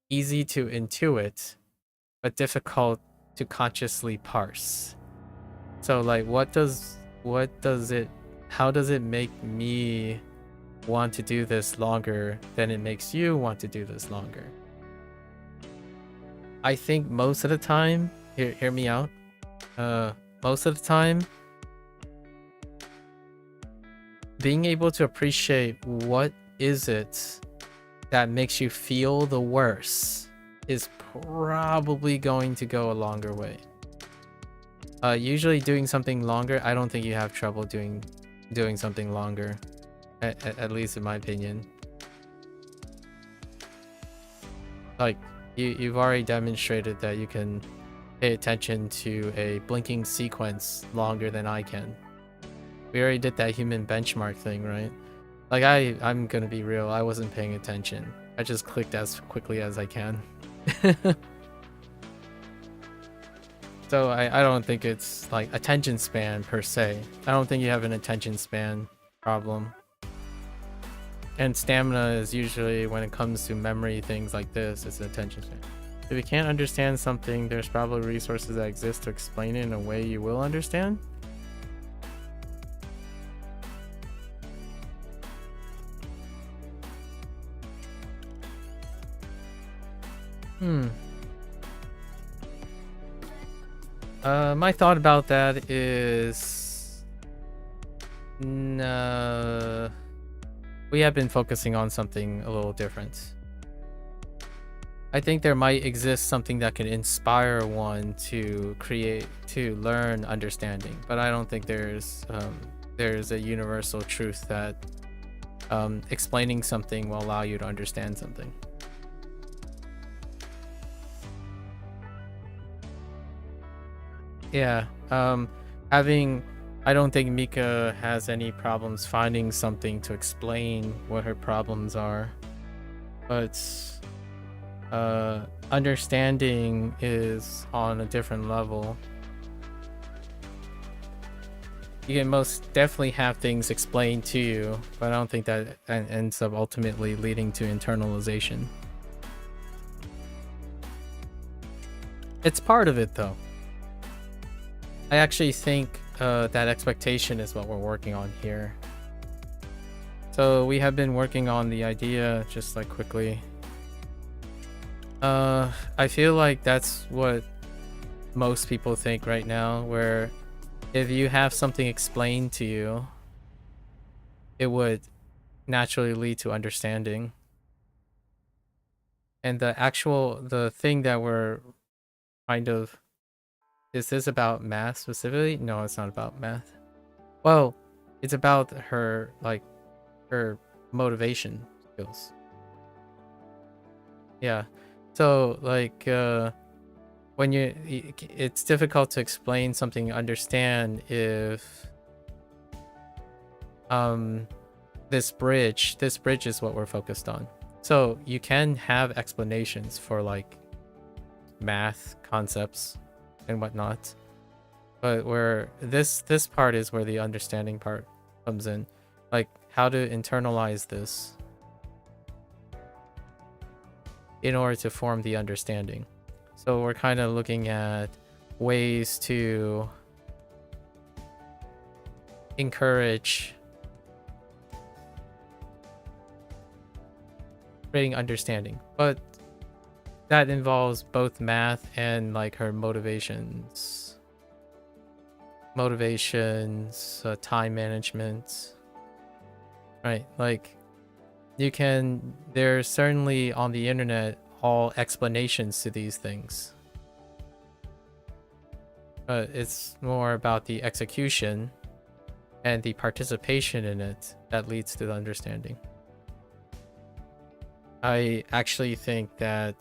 easy to intuit, but difficult to consciously parse. So like, how does it make me want to do this longer than it makes you want to do this longer? I think most of the time, hear me out. Most of the time, being able to appreciate what is it that makes you feel the worst is probably going to go a longer way. Usually doing something longer, I don't think you have trouble doing something longer, at least in my opinion. Like, you've already demonstrated that you can pay attention to a blinking sequence longer than I can. We already did that human benchmark thing, right? Like, I'm gonna be real, I wasn't paying attention. I just clicked as quickly as I can. So I don't think it's like attention span per se. I don't think you have an attention span problem. And stamina is usually, when it comes to memory things like this, it's an attention span. If you can't understand something, there's probably resources that exist to explain it in a way you will understand. My thought about that is, no, we have been focusing on something a little different. I think there might exist something that can inspire one to learn understanding, but I don't think there's a universal truth that explaining something will allow you to understand something. Yeah, I don't think Mika has any problems finding something to explain what her problems are, but understanding is on a different level. You can most definitely have things explained to you, but I don't think that ends up ultimately leading to internalization. It's part of it, though. I actually think that expectation is what we're working on here. So we have been working on the idea, just like quickly. I feel like that's what most people think right now, where if you have something explained to you, it would naturally lead to understanding. And the thing that we're kind of... Is this about math specifically? No, it's not about math. Well, it's about her motivation skills. Yeah. So like when it's difficult to explain something, understand if this bridge is what we're focused on. So you can have explanations for like math concepts and whatnot, but where this part is where the understanding part comes in, like how to internalize this. in order to form the understanding. So we're kind of looking at ways to encourage creating understanding, but that involves both math and like her motivations, time management, right? Like there's certainly on the internet all explanations to these things, but it's more about the execution and the participation in it that leads to the understanding. I actually think that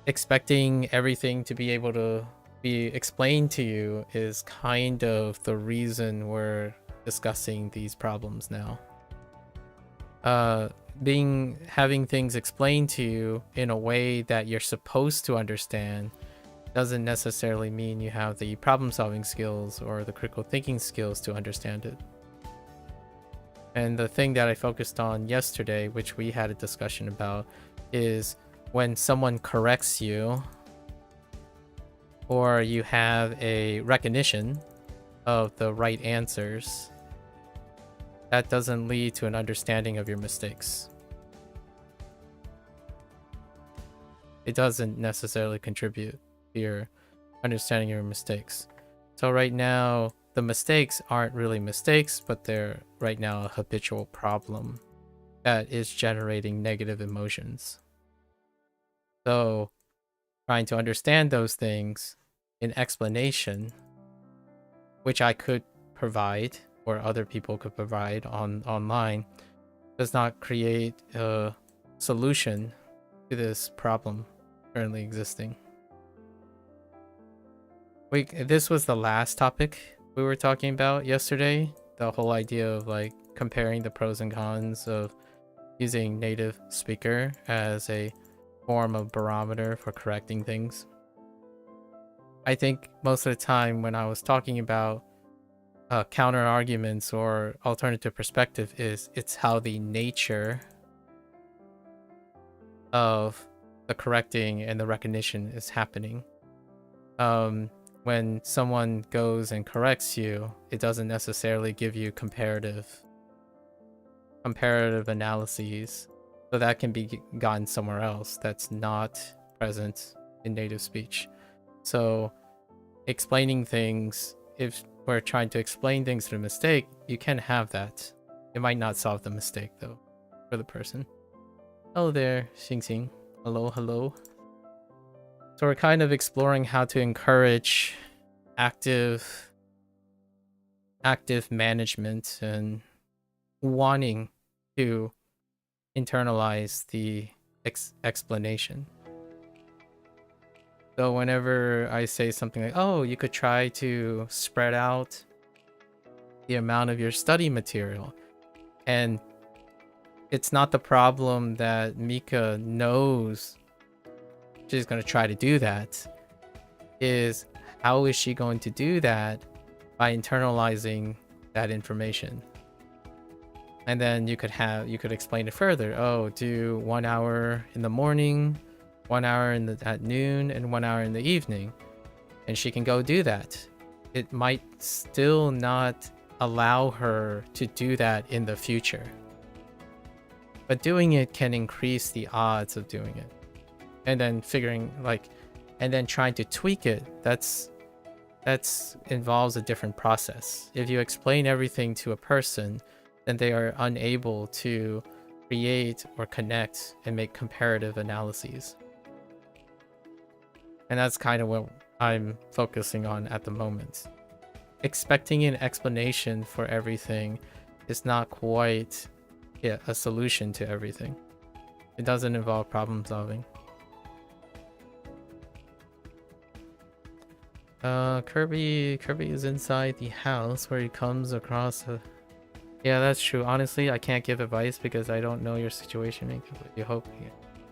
expecting everything to be able to be explained to you is kind of the reason we're discussing these problems now. Having things explained to you in a way that you're supposed to understand doesn't necessarily mean you have the problem-solving skills or the critical thinking skills to understand it. And the thing that I focused on yesterday, which we had a discussion about, is when someone corrects you or you have a recognition of the right answers, that doesn't lead to an understanding of your mistakes. It doesn't necessarily contribute to your understanding of your mistakes. So right now, the mistakes aren't really mistakes, but they're right now a habitual problem that is generating negative emotions. So trying to understand those things in explanation, which I could provide or other people could provide online, does not create a solution to this problem currently existing. This was the last topic we were talking about yesterday, the whole idea of like comparing the pros and cons of using native speaker as a form of barometer for correcting things. I think most of the time when I was talking about counter arguments or alternative perspective, it's how the nature of the correcting and the recognition is happening. When someone goes and corrects you, it doesn't necessarily give you comparative analyses. So that can be gotten somewhere else that's not present in native speech. So explaining things, if we're trying to explain things to a mistake, you can have that. It might not solve the mistake though, for the person. Hello there, Xing Xing. Hello, hello. So we're kind of exploring how to encourage active management and wanting to internalize the explanation. So whenever I say something like, oh, you could try to spread out the amount of your study material, and it's not the problem that Mika knows she's going to try to do that, is how is she going to do that by internalizing that information? And then you could explain it further. Oh, do 1 hour in the morning, 1 hour at noon, and 1 hour in the evening, and she can go do that. It might still not allow her to do that in the future, but doing it can increase the odds of doing it. And then and then trying to tweak it, that's involves a different process. If you explain everything to a person, then they are unable to create or connect and make comparative analyses. And that's kind of what I'm focusing on at the moment. Expecting an explanation for everything is not quite a solution to everything. It doesn't involve problem solving. Kirby is inside the house where he comes across a... Yeah, that's true. Honestly, I can't give advice because I don't know your situation. You hope.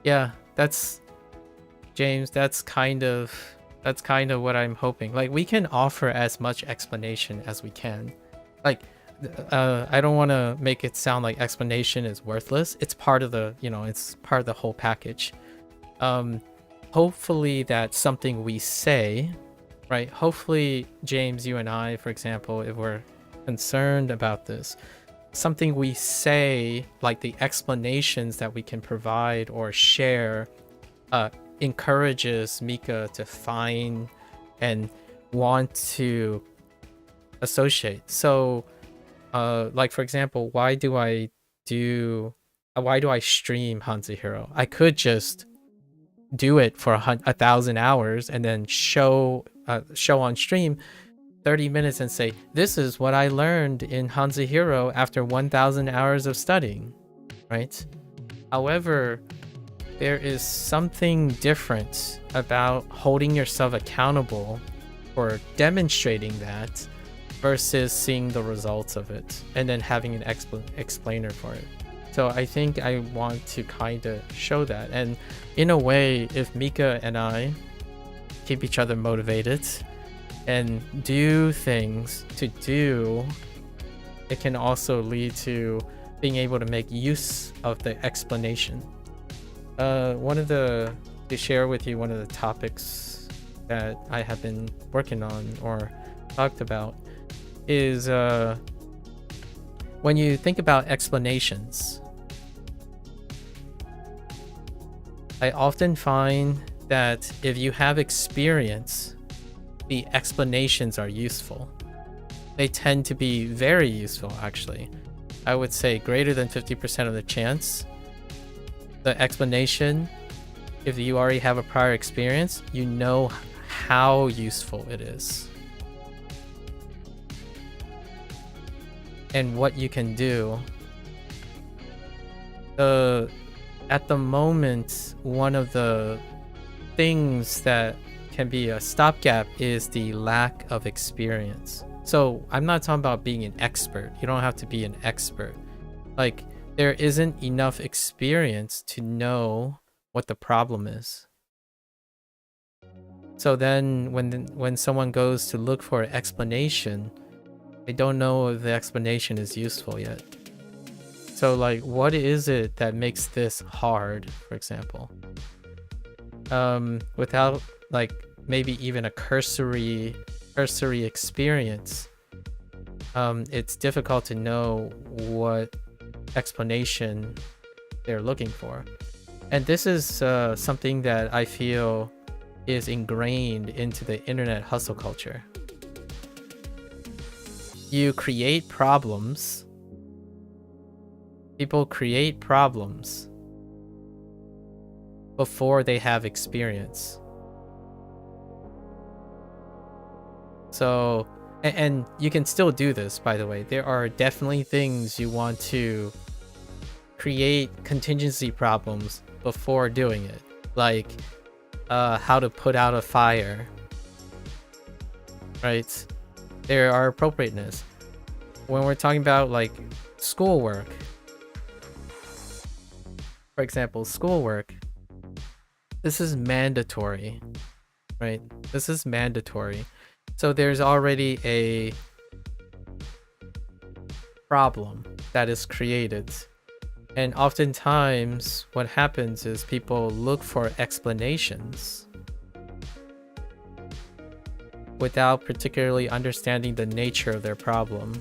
Yeah, that's... James, that's kind of what I'm hoping. Like, we can offer as much explanation as we can. Like, I don't want to make it sound like explanation is worthless. It's part of the, it's part of the whole package. Hopefully that's something we say, right? Hopefully, James, you and I, for example, if we're concerned about this, something we say, like the explanations that we can provide or share, encourages Mika to find and want to associate. So, like for example, why do I stream HanziHero? I could just do it for 1,000 hours and then show on stream 30 minutes and say, this is what I learned in HanziHero after 1,000 hours of studying, right? However, there is something different about holding yourself accountable for demonstrating that versus seeing the results of it and then having an explainer for it. So I think I want to kind of show that. And in a way, if Mika and I keep each other motivated and do things to do, it can also lead to being able to make use of the explanation. To share with you one of the topics that I have been working on or talked about is when you think about explanations, I often find that if you have experience, the explanations are useful. They tend to be very useful, actually. I would say greater than 50% of the chance. The explanation, if you already have a prior experience, you know how useful it is and what you can do. At the moment, one of the things that can be a stopgap is the lack of experience. So I'm not talking about being an expert. You don't have to be an expert. Like, there isn't enough experience to know what the problem is. So then when someone goes to look for an explanation, they don't know if the explanation is useful yet. So like, what is it that makes this hard, for example? Without like maybe even a cursory experience, it's difficult to know what explanation they're looking for. And this is something that I feel is ingrained into the internet hustle culture. You create problems. People create problems before they have experience. So, and you can still do this, by the way. There are definitely things you want to create contingency problems before doing it. Like how to put out a fire, right? There are appropriateness. When we're talking about like schoolwork, for example, schoolwork, this is mandatory, right? This is mandatory. So there's already a problem that is created. And oftentimes what happens is people look for explanations without particularly understanding the nature of their problem.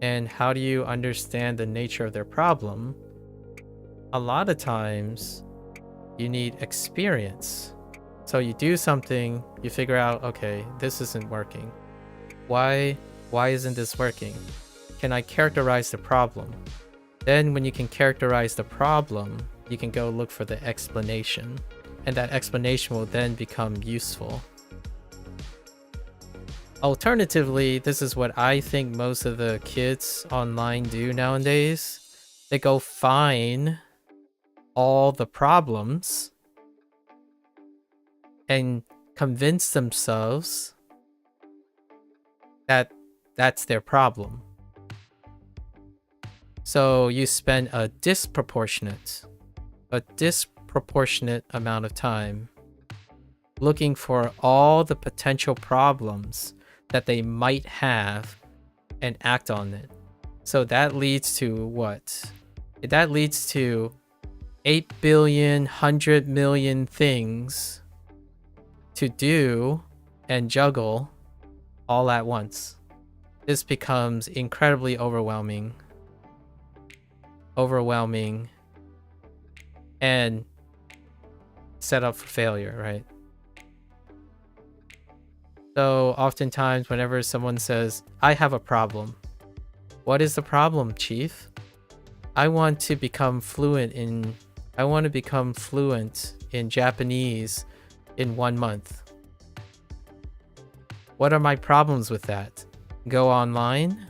And how do you understand the nature of their problem? A lot of times you need experience. So you do something, you figure out, okay, this isn't working. Why isn't this working? Can I characterize the problem? Then when you can characterize the problem, you can go look for the explanation. And that explanation will then become useful. Alternatively, this is what I think most of the kids online do nowadays. They go find all the problems and convince themselves that that's their problem. So you spend a disproportionate amount of time looking for all the potential problems that they might have and act on it. So that leads to what? that leads to 8 billion, 100 million things to do and juggle all at once. This becomes incredibly overwhelming and set up for failure, right? So oftentimes whenever someone says, I have a problem, what is the problem, chief? I want to become fluent in Japanese in 1 month. What are my problems with that? Go online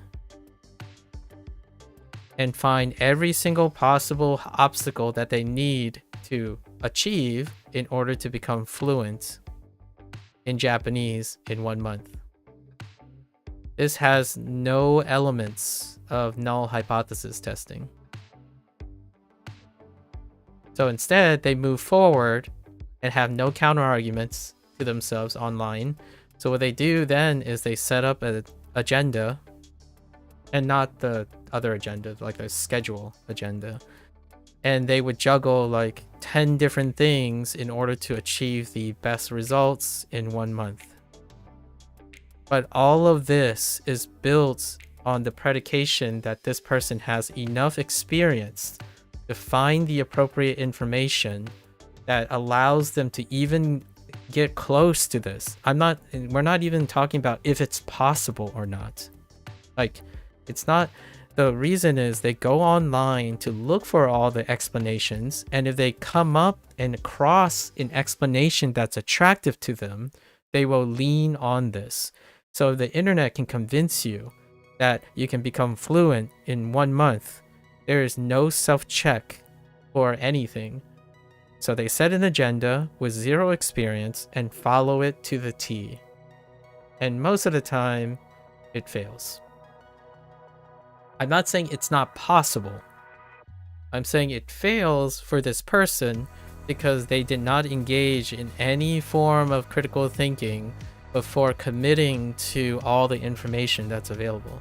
and find every single possible obstacle that they need to achieve in order to become fluent in Japanese in 1 month. This has no elements of null hypothesis testing. So instead, they move forward and have no counter arguments to themselves online. So what they do then is they set up an agenda, and not the other agenda, like a schedule agenda. And they would juggle like 10 different things in order to achieve the best results in 1 month. But all of this is built on the predication that this person has enough experience to find the appropriate information that allows them to even get close to this. We're not even talking about if it's possible or not. Like, it's not. The reason is they go online to look for all the explanations, and if they come up and across an explanation that's attractive to them, they will lean on this. So the internet can convince you that you can become fluent in 1 month. There is no self-check or anything. So they set an agenda with 0 experience and follow it to the T. And most of the time, it fails. I'm not saying it's not possible. I'm saying it fails for this person because they did not engage in any form of critical thinking before committing to all the information that's available.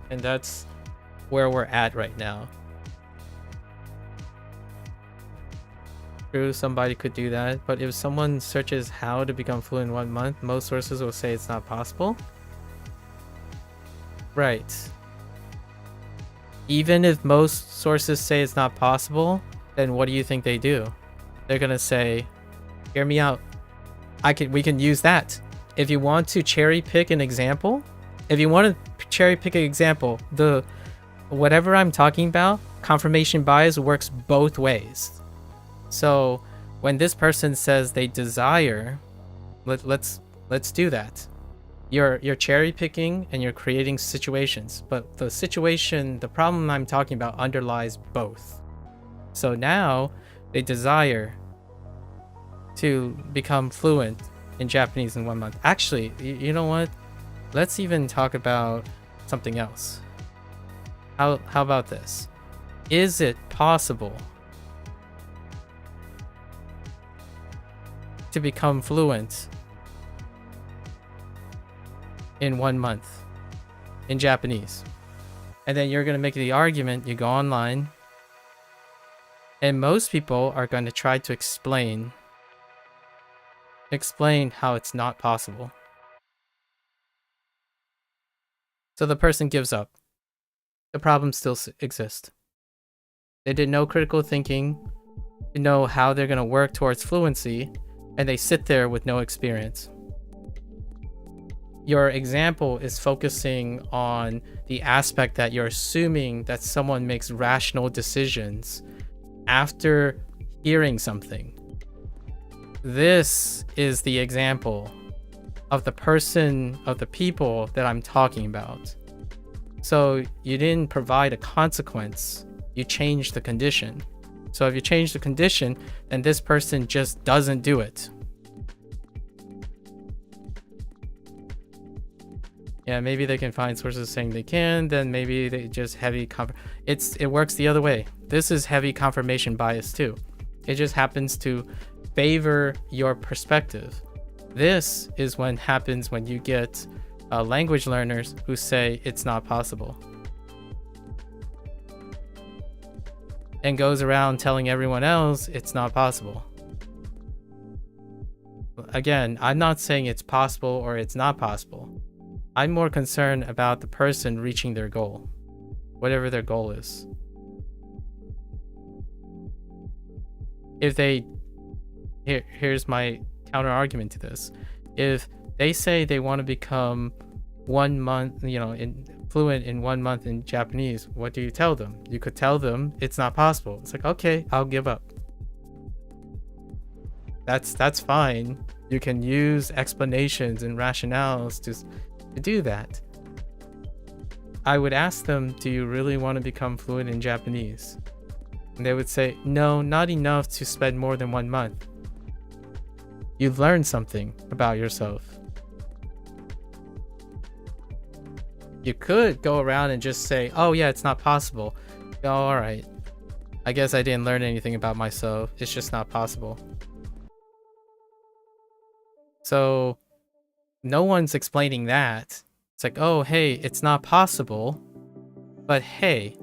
And that's where we're at right now. True, somebody could do that, but if someone searches how to become fluent in 1 month, most sources will say it's not possible. Right. Even if most sources say it's not possible, then what do you think they do? They're gonna say, hear me out. We can use that. If you want to cherry pick an example, whatever I'm talking about, confirmation bias works both ways. So when this person says they desire, let's do that. You're cherry picking and you're creating situations, but the problem I'm talking about underlies both. So now they desire to become fluent in Japanese in 1 month. Actually, you know what? Let's even talk about something else. How about this? Is it possible to become fluent in 1 month in Japanese? And then you're going to make the argument, you go online, and most people are going to try to explain how it's not possible. So the person gives up. The problem still exists. They did no critical thinking to know how they're going to work towards fluency, and they sit there with no experience. Your example is focusing on the aspect that you're assuming that someone makes rational decisions after hearing something. This is the example of the people that I'm talking about. So you didn't provide a consequence, you changed the condition. So if you change the condition, then this person just doesn't do it. Yeah, maybe they can find sources saying they can, then maybe they just it works the other way. This is heavy confirmation bias too. It just happens to favor your perspective. This is what happens when you get language learners who say it's not possible. and goes around telling everyone else it's not possible. Again, I'm not saying it's possible or it's not possible. I'm more concerned about the person reaching their goal, whatever their goal is. If they, here's my counter argument to this. If they say they want to become 1 month, fluent in 1 month in Japanese, what do you tell them? You could tell them it's not possible. It's like, okay, I'll give up. That's fine. You can use explanations and rationales to do that. I would ask them, do you really want to become fluent in Japanese? And they would say, no, not enough to spend more than 1 month. You've learned something about yourself. You could go around and just say, oh yeah, it's not possible. Oh, all right. I guess I didn't learn anything about myself. It's just not possible. So no one's explaining that. It's like, oh, hey, it's not possible. But hey,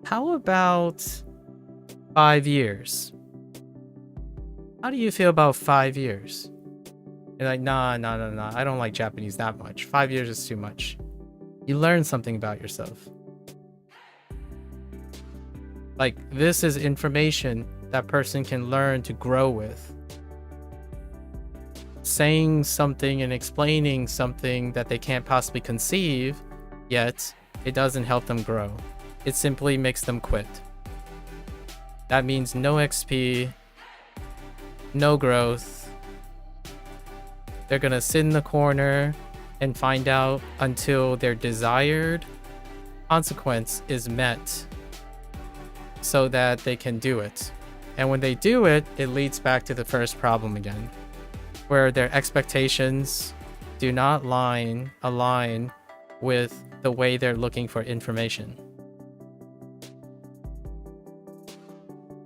how about 5 years? How do you feel about 5 years? You're like, nah, I don't like Japanese that much. 5 years is too much. You learn something about yourself. Like, this is information that person can learn to grow with. Saying something and explaining something that they can't possibly conceive, yet it doesn't help them grow. It simply makes them quit. That means no XP, no growth. They're gonna sit in the corner and find out until their desired consequence is met so that they can do it. And when they do it, it leads back to the first problem again, where their expectations do not align with the way they're looking for information.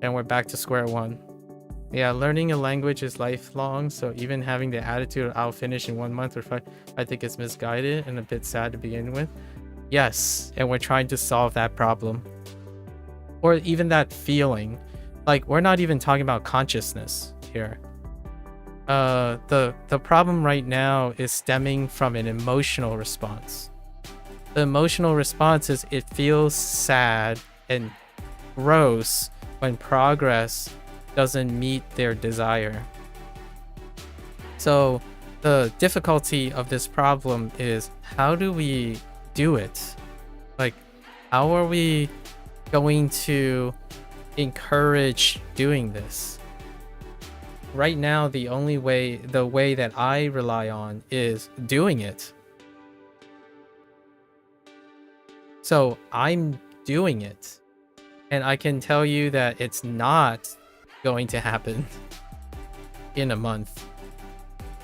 And we're back to square one. Yeah, learning a language is lifelong, so even having the attitude I'll finish in 1 month or 5, I think it's misguided and a bit sad to begin with. Yes, and we're trying to solve that problem. Or even that feeling. Like, we're not even talking about consciousness here. The problem right now is stemming from an emotional response. The emotional response is it feels sad and gross when progress doesn't meet their desire. So the difficulty of this problem is, how do we do it? Like, how are we going to encourage doing this? Right now, the way that I rely on is doing it. So I'm doing it. And I can tell you that it's not going to happen in a month.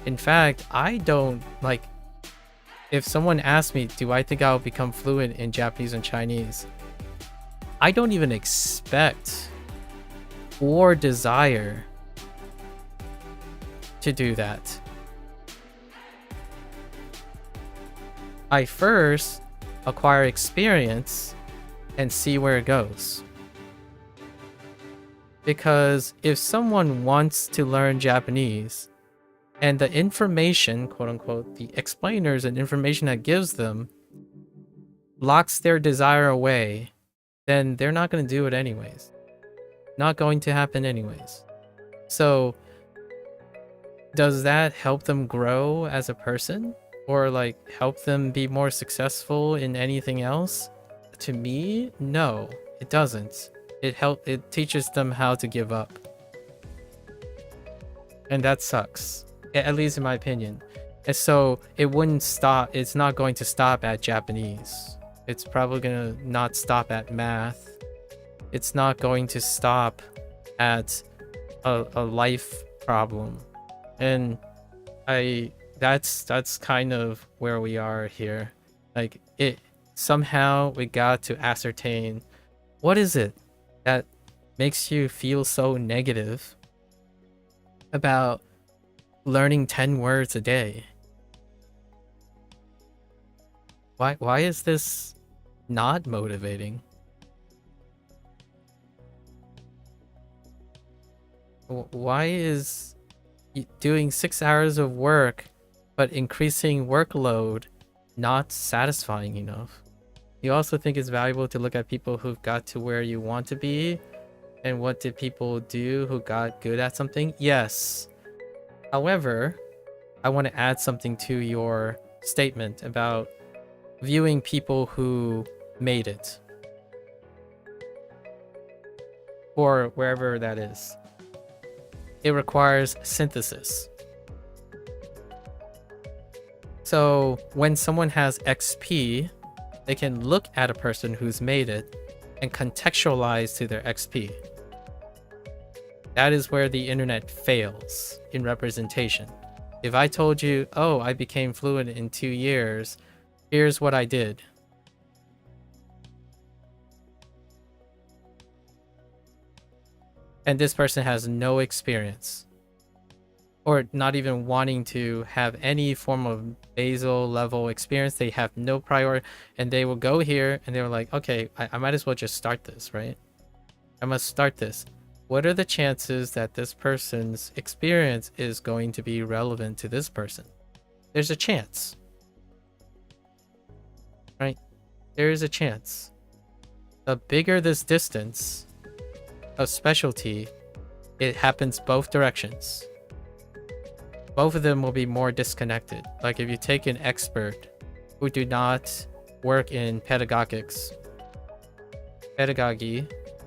In fact, I don't like, if someone asks me, do I think I'll become fluent in Japanese and Chinese? I don't even expect or desire to do that. I first acquire experience and see where it goes. Because if someone wants to learn Japanese and the information, quote unquote, the explainers and information that gives them locks their desire away, then they're not going to do it anyways. Not going to happen anyways. So does that help them grow as a person, or like help them be more successful in anything else? To me, no, it doesn't. It teaches them how to give up. And that sucks, at least in my opinion. And so it wouldn't stop, it's not going to stop at Japanese. It's probably gonna not stop at math. It's not going to stop at a life problem. And that's kind of where we are here. Like, somehow we got to ascertain, what is it that makes you feel so negative about learning 10 words a day? Why is this not motivating? Why is doing 6 hours of work but increasing workload not satisfying enough? You also think it's valuable to look at people who've got to where you want to be, and what did people do who got good at something? Yes. However, I want to add something to your statement about viewing people who made it, or wherever that is. It requires synthesis. So when someone has XP, they can look at a person who's made it and contextualize to their XP. That is where the internet fails in representation. If I told you, oh, I became fluent in 2 years, here's what I did. And this person has no experience, or not even wanting to have any form of basal level experience. They have no priority, and they will go here and they were like, okay, I might as well just start this, right? I must start this. What are the chances that this person's experience is going to be relevant to this person? There's a chance, right? There is a chance. The bigger this distance of specialty, it happens both directions. Both of them will be more disconnected. Like if you take an expert who do not work in pedagogy,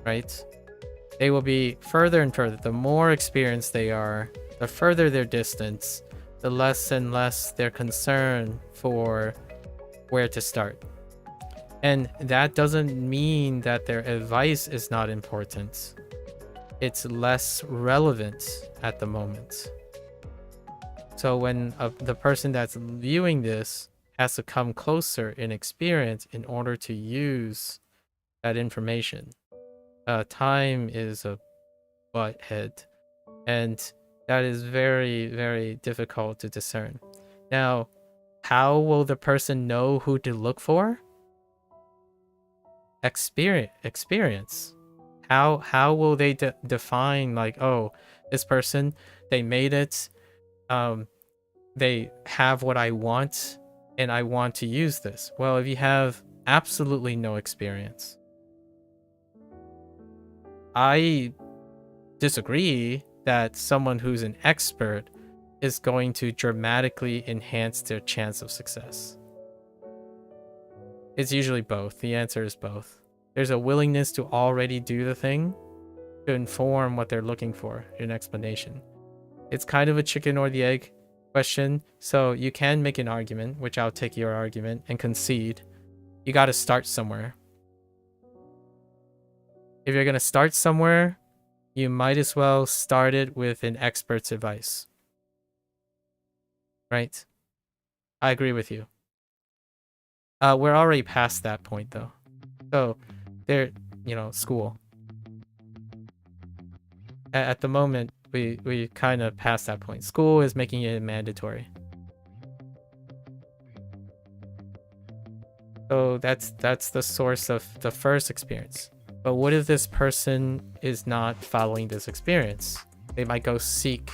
right? They will be further and further. The more experienced they are, the further their distance, the less and less their concern for where to start. And that doesn't mean that their advice is not important. It's less relevant at the moment. So when the person that's viewing this has to come closer in experience in order to use that information, time is a butthead, and that is very, very difficult to discern. Now, how will the person know who to look for? Experience. How will they define, like, oh, this person, they made it, they have what I want, and I want to use this? Well, if you have absolutely no experience, I disagree that someone who's an expert is going to dramatically enhance their chance of success. It's usually both. The answer is both. There's a willingness to already do the thing to inform what they're looking for in an explanation. It's kind of a chicken or the egg question. So you can make an argument, which I'll take your argument and concede. You got to start somewhere. If you're going to start somewhere, you might as well start it with an expert's advice. Right? I agree with you. We're already past that point though. So there, school. At the moment, we kind of passed that point. School is making it mandatory. So that's the source of the first experience. But what if this person is not following this experience? They might go seek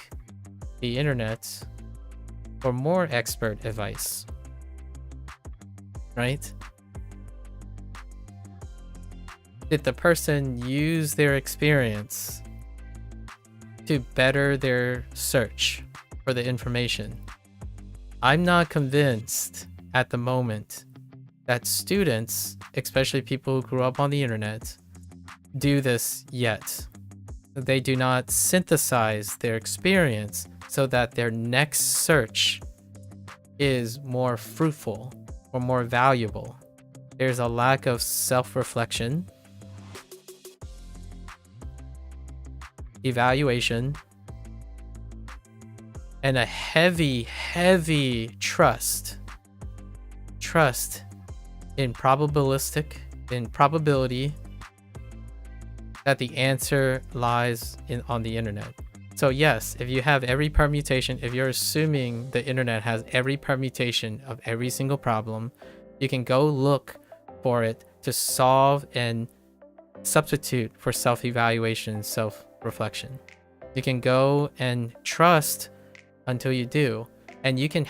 the internet for more expert advice. Right? Did the person use their experience to better their search for the information? I'm not convinced at the moment that students, especially people who grew up on the internet, do this yet. They do not synthesize their experience so that their next search is more fruitful or more valuable. There's a lack of self-reflection, evaluation, and a heavy trust in probability that the answer lies on the internet. So yes, if you have every permutation, if you're assuming the internet has every permutation of every single problem, you can go look for it to solve and substitute for self-evaluation, self-reflection. You can go and trust until you do. And you can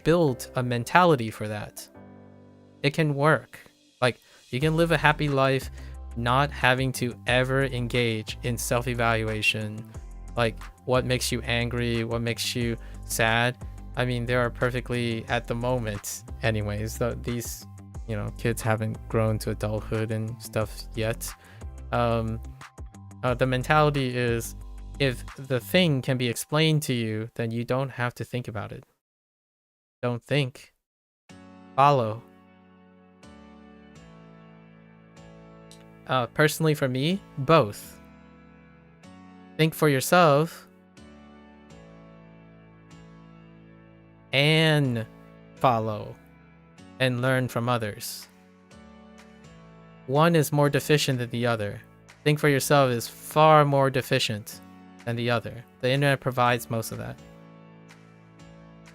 build a mentality for that. It can work. Like, you can live a happy life not having to ever engage in self-evaluation. Like, what makes you angry? What makes you sad? I mean, there are perfectly, at the moment anyways, these, you know, kids haven't grown to adulthood and stuff yet. The mentality is, if the thing can be explained to you, then you don't have to think about it. Don't think. Follow. Personally for me, both. Think for yourself and follow and learn from others. One is more deficient than the other. Think for yourself is far more deficient than the other. The internet provides most of that.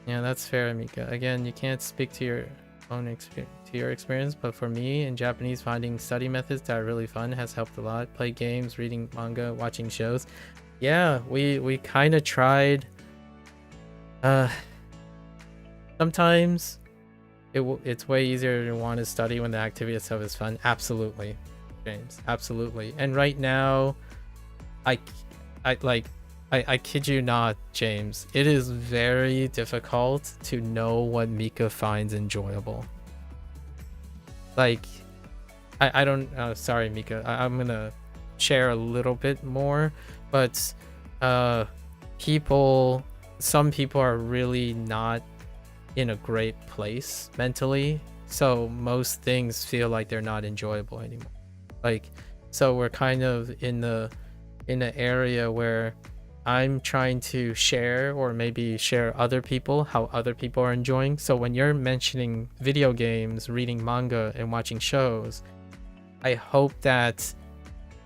Yeah, that's fair, Mika. Again, you can't speak to your own experience, but for me, in Japanese, finding study methods that are really fun has helped a lot. Play games, reading manga, watching shows. Yeah, we kind of tried. Sometimes it's way easier to want to study when the activity itself is fun. Absolutely, James. Absolutely. And right now, I kid you not, James. It is very difficult to know what Mika finds enjoyable. Like, I don't. Sorry, Mika. I'm gonna share a little bit more, but some people are really not in a great place mentally, so most things feel like they're not enjoyable anymore. Like, so we're kind of in the area where I'm trying to share, or maybe share other people, how other people are enjoying. So when you're mentioning video games, reading manga, and watching shows, I hope that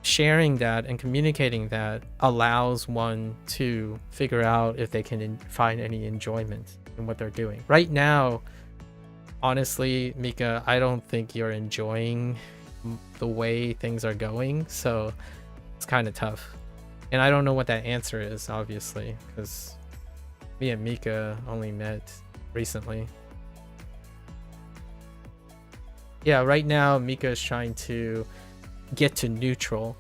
sharing that and communicating that allows one to figure out if they can find any enjoyment in what they're doing. Right now, honestly, Mika, I don't think you're enjoying the way things are going, so it's kind of tough. And I don't know what that answer is, obviously, because me and Mika only met recently. Yeah, right now Mika is trying to get to neutral.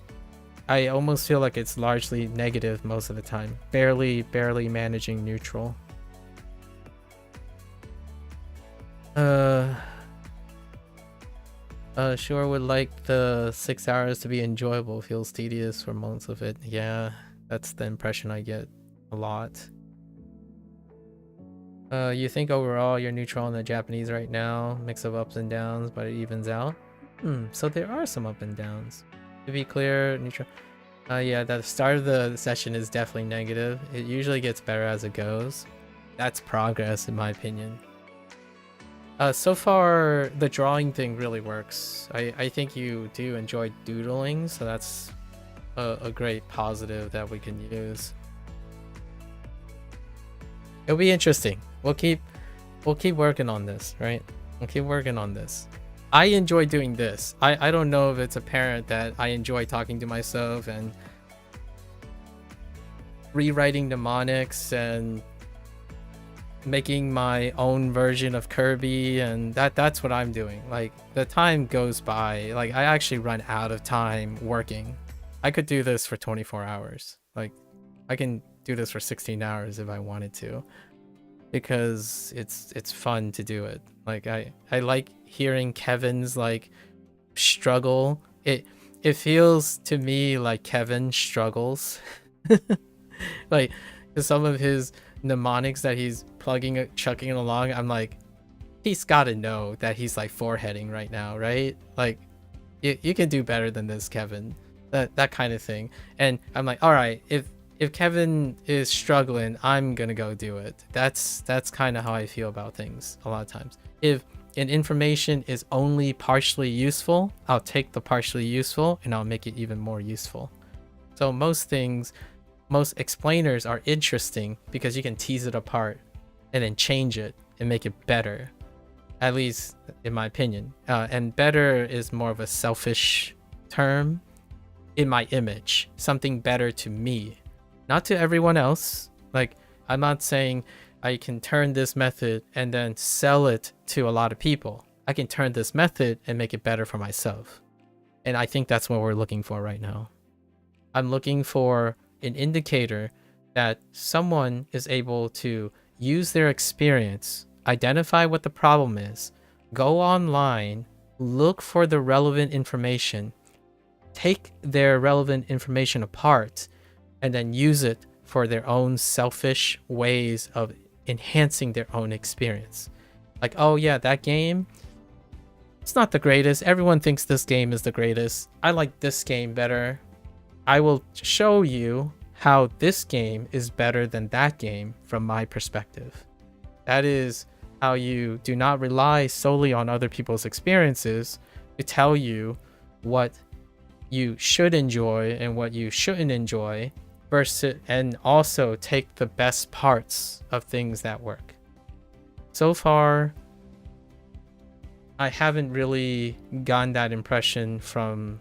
I almost feel like it's largely negative most of the time. Barely managing neutral. Sure would like the 6 hours to be enjoyable. Feels tedious for months of it. Yeah, that's the impression I get a lot. You think overall you're neutral in the Japanese right now? Mix of ups and downs, but it evens out? So there are some up and downs. To be clear, neutral. Yeah, the start of the session is definitely negative. It usually gets better as it goes. That's progress, in my opinion. So far, the drawing thing really works. I think you do enjoy doodling, so that's a great positive that we can use. It'll be interesting. We'll keep working on this, right? We'll keep working on this. I enjoy doing this. I don't know if it's apparent that I enjoy talking to myself and rewriting mnemonics and making my own version of Kirby, and that's what I'm doing. Like, the time goes by. Like, I actually run out of time working. I could do this for 24 hours. Like, I can do this for 16 hours if I wanted to, because it's fun to do it. Like, I like hearing Kevin's like struggle. It feels to me like Kevin struggles. Like, some of his mnemonics that he's chucking along, I'm like, he's got to know that he's like foreheading right now, right? Like, you can do better than this, Kevin. That kind of thing. And I'm like, all right, if Kevin is struggling, I'm gonna go do it. That's kind of how I feel about things a lot of times. If an information is only partially useful, I'll take the partially useful and I'll make it even more useful. So most explainers are interesting because you can tease it apart and then change it and make it better, at least in my opinion. And better is more of a selfish term in my image, something better to me. Not to everyone else. Like, I'm not saying I can turn this method and then sell it to a lot of people. I can turn this method and make it better for myself. And I think that's what we're looking for right now. I'm looking for an indicator that someone is able to use their experience, identify what the problem is, go online, look for the relevant information, take their relevant information apart, and then use it for their own selfish ways of enhancing their own experience. Like, oh yeah, that game, it's not the greatest. Everyone thinks this game is the greatest. I like this game better. I will show you how this game is better than that game from my perspective. That is how you do not rely solely on other people's experiences to tell you what you should enjoy and what you shouldn't enjoy, versus, and also take the best parts of things that work. So far, I haven't really gotten that impression from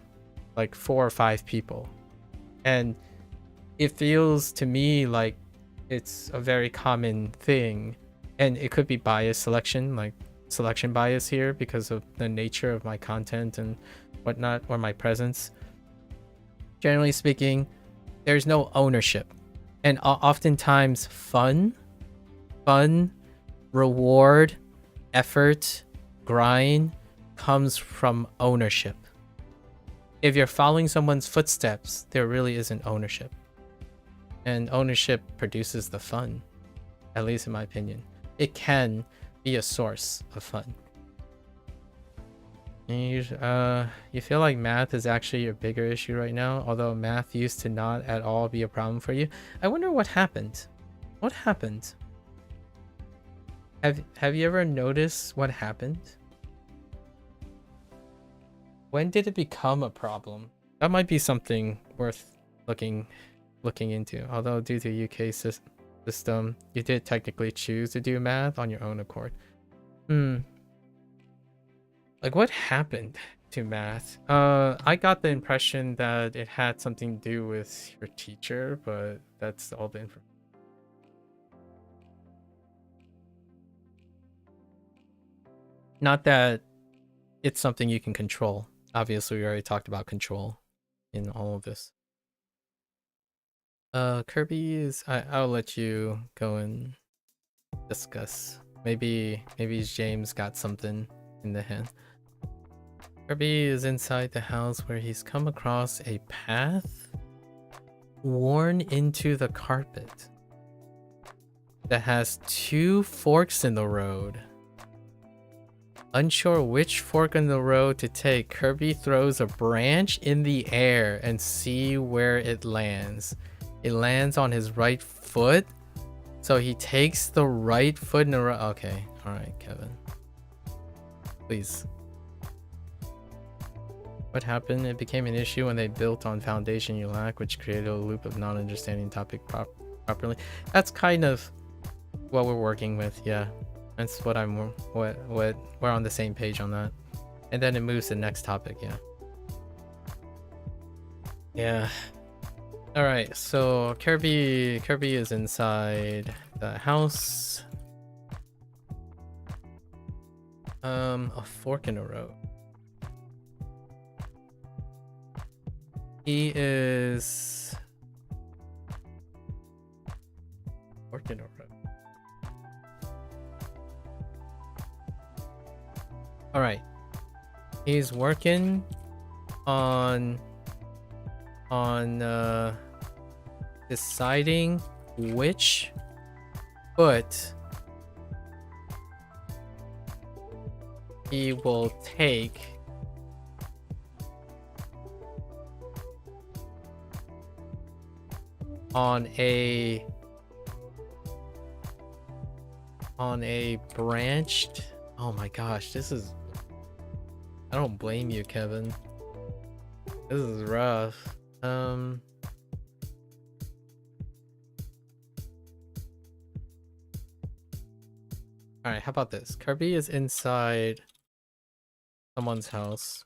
like 4 or 5 people. And it feels to me like it's a very common thing. And it could be bias selection, like selection bias here because of the nature of my content and whatnot, or my presence. Generally speaking, there's no ownership. And oftentimes fun, reward, effort, grind comes from ownership. If you're following someone's footsteps, there really isn't ownership. And ownership produces the fun, at least in my opinion. It can be a source of fun. And you feel like math is actually a bigger issue right now, although math used to not at all be a problem for you. I wonder what happened. What happened? Have you ever noticed what happened? When did it become a problem? That might be something worth looking into. Although due to UK system, you did technically choose to do math on your own accord. Like, what happened to math? I got the impression that it had something to do with your teacher, but that's all the information. Not that it's something you can control. Obviously, we already talked about control in all of this. Kirby is... I'll let you go and discuss. Maybe James got something in the hand. Kirby is inside the house where he's come across a path worn into the carpet that has 2 forks in the road. Unsure which fork in the road to take, Kirby throws a branch in the air and see where it lands. It lands on his right foot, so he takes the right foot in the road. Okay, alright, Kevin. Please. What happened? It became an issue when they built on foundation you lack, which created a loop of not understanding topic properly. That's kind of what we're working with, yeah. That's what we're on the same page on that. And then it moves to the next topic, yeah. Yeah. Alright, so Kirby is inside the house. A fork in the road. He is working over it. All right, he's working on deciding which foot he will take on a branched... Oh my gosh, this is... I don't blame you, Kevin. This is rough. Alright, how about this? Kirby is inside someone's house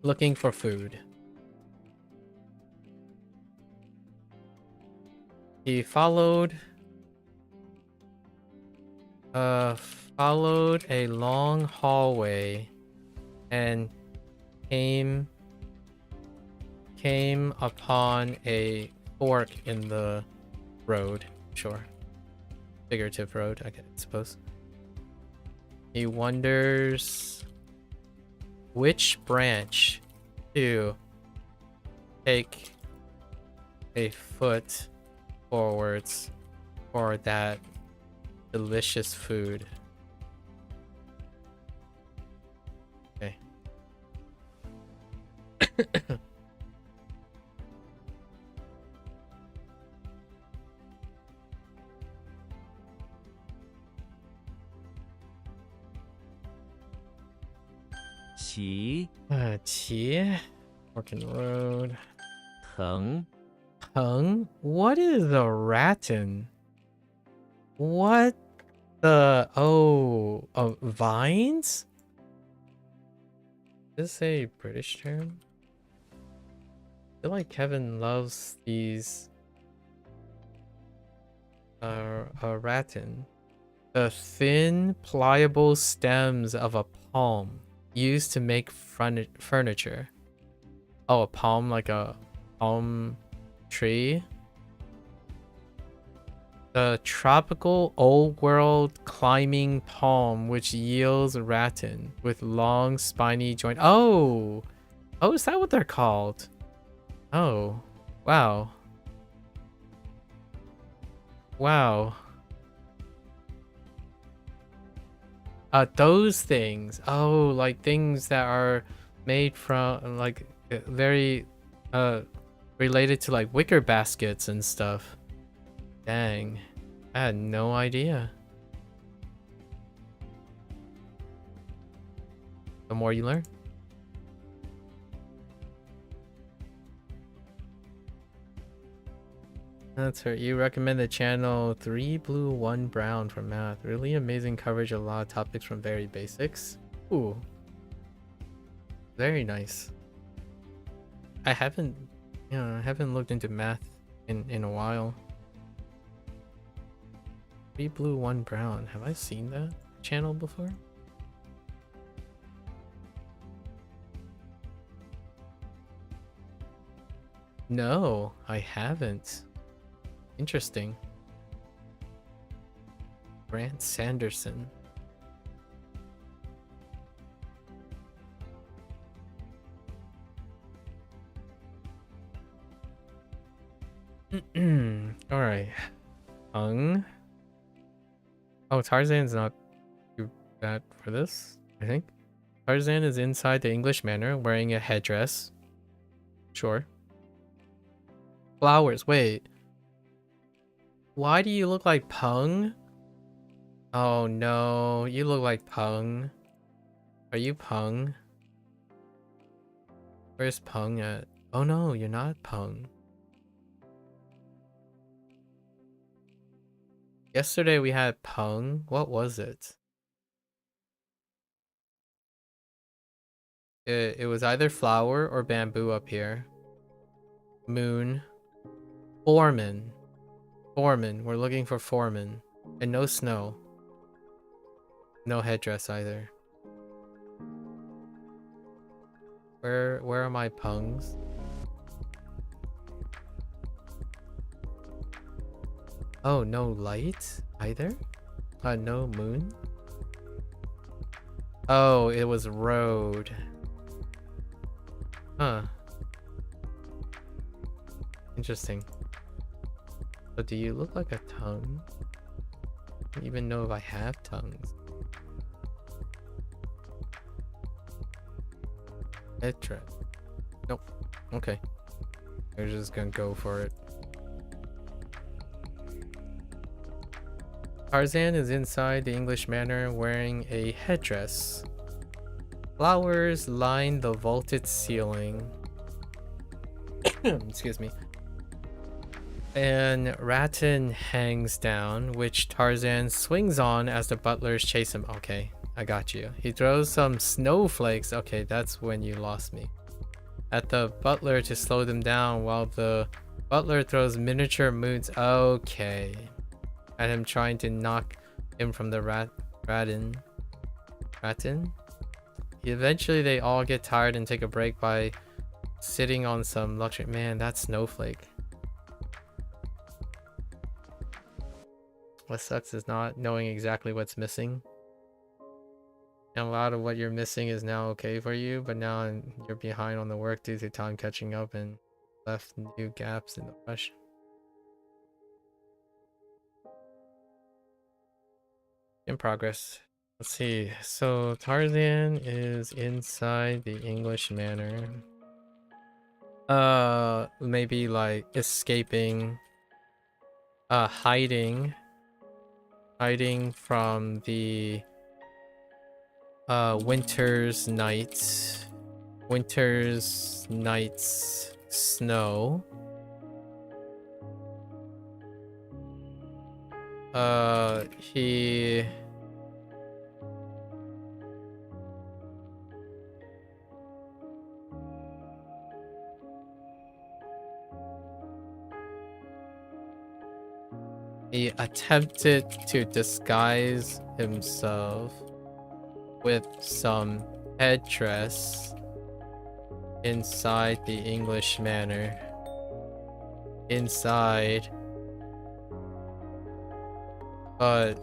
looking for food. He followed a long hallway and came upon a fork in the road. Sure. Figurative road, I suppose. He wonders which branch to take a foot forwards for that delicious food. Okay. Qi Qi. Forking road. Teng Hoang? What is a rattan? What the... Oh, vines? Is this a British term? I feel like Kevin loves these... rattan. The thin, pliable stems of a palm used to make furniture. Oh, a palm, like a palm tree. The tropical old world climbing palm which yields rattan with long spiny joint. Oh, is that what they're called? Oh, wow. Those things. Oh, like things that are made from like very related to like wicker baskets and stuff. Dang, I had no idea. The more you learn. That's right. You recommend the channel 3 Blue 1 Brown for math. Really amazing coverage of a lot of topics from very basics. Ooh. Very nice. I haven't looked into math in a while. 3 Blue 1 Brown. Have I seen that channel before? No, I haven't. Interesting. Grant Sanderson. Alright. Hoang. Oh, Tarzan's not too bad for this, I think. Tarzan is inside the English manor wearing a headdress. Sure. Flowers, wait. Why do you look like Peng? Oh no, you look like Peng. Are you Peng? Where's Peng at? Oh no, you're not Peng. Yesterday we had Peng. What was it? It was either flower or bamboo up here. Moon. Foreman. Foreman. We're looking for Foreman. And no snow. No headdress either. Where are my Pengs? Oh, no light either? No moon? Oh, it was road. Huh. Interesting. But do you look like a tongue? I don't even know if I have tongues. Headdress. Nope. Okay. We're just gonna go for it. Tarzan is inside the English manor wearing a headdress. Flowers line the vaulted ceiling. Excuse me. And rattan hangs down, which Tarzan swings on as the butlers chase him. Okay, I got you. He throws some snowflakes. Okay, that's when you lost me. At the butler to slow them down while the Butler throws miniature moons. Okay. At him trying to knock him from the Ratten. Eventually they all get tired and take a break by sitting on some luxury. Man, that snowflake. What sucks is not knowing exactly what's missing. And a lot of what you're missing is now okay for you, but now you're behind on the work due to time catching up and left new gaps in the rush. In progress. Let's see. So Tarzan is inside the English manor. Maybe like escaping, hiding from the winter's nights snow. He attempted to disguise himself with some headdress inside the English manor. But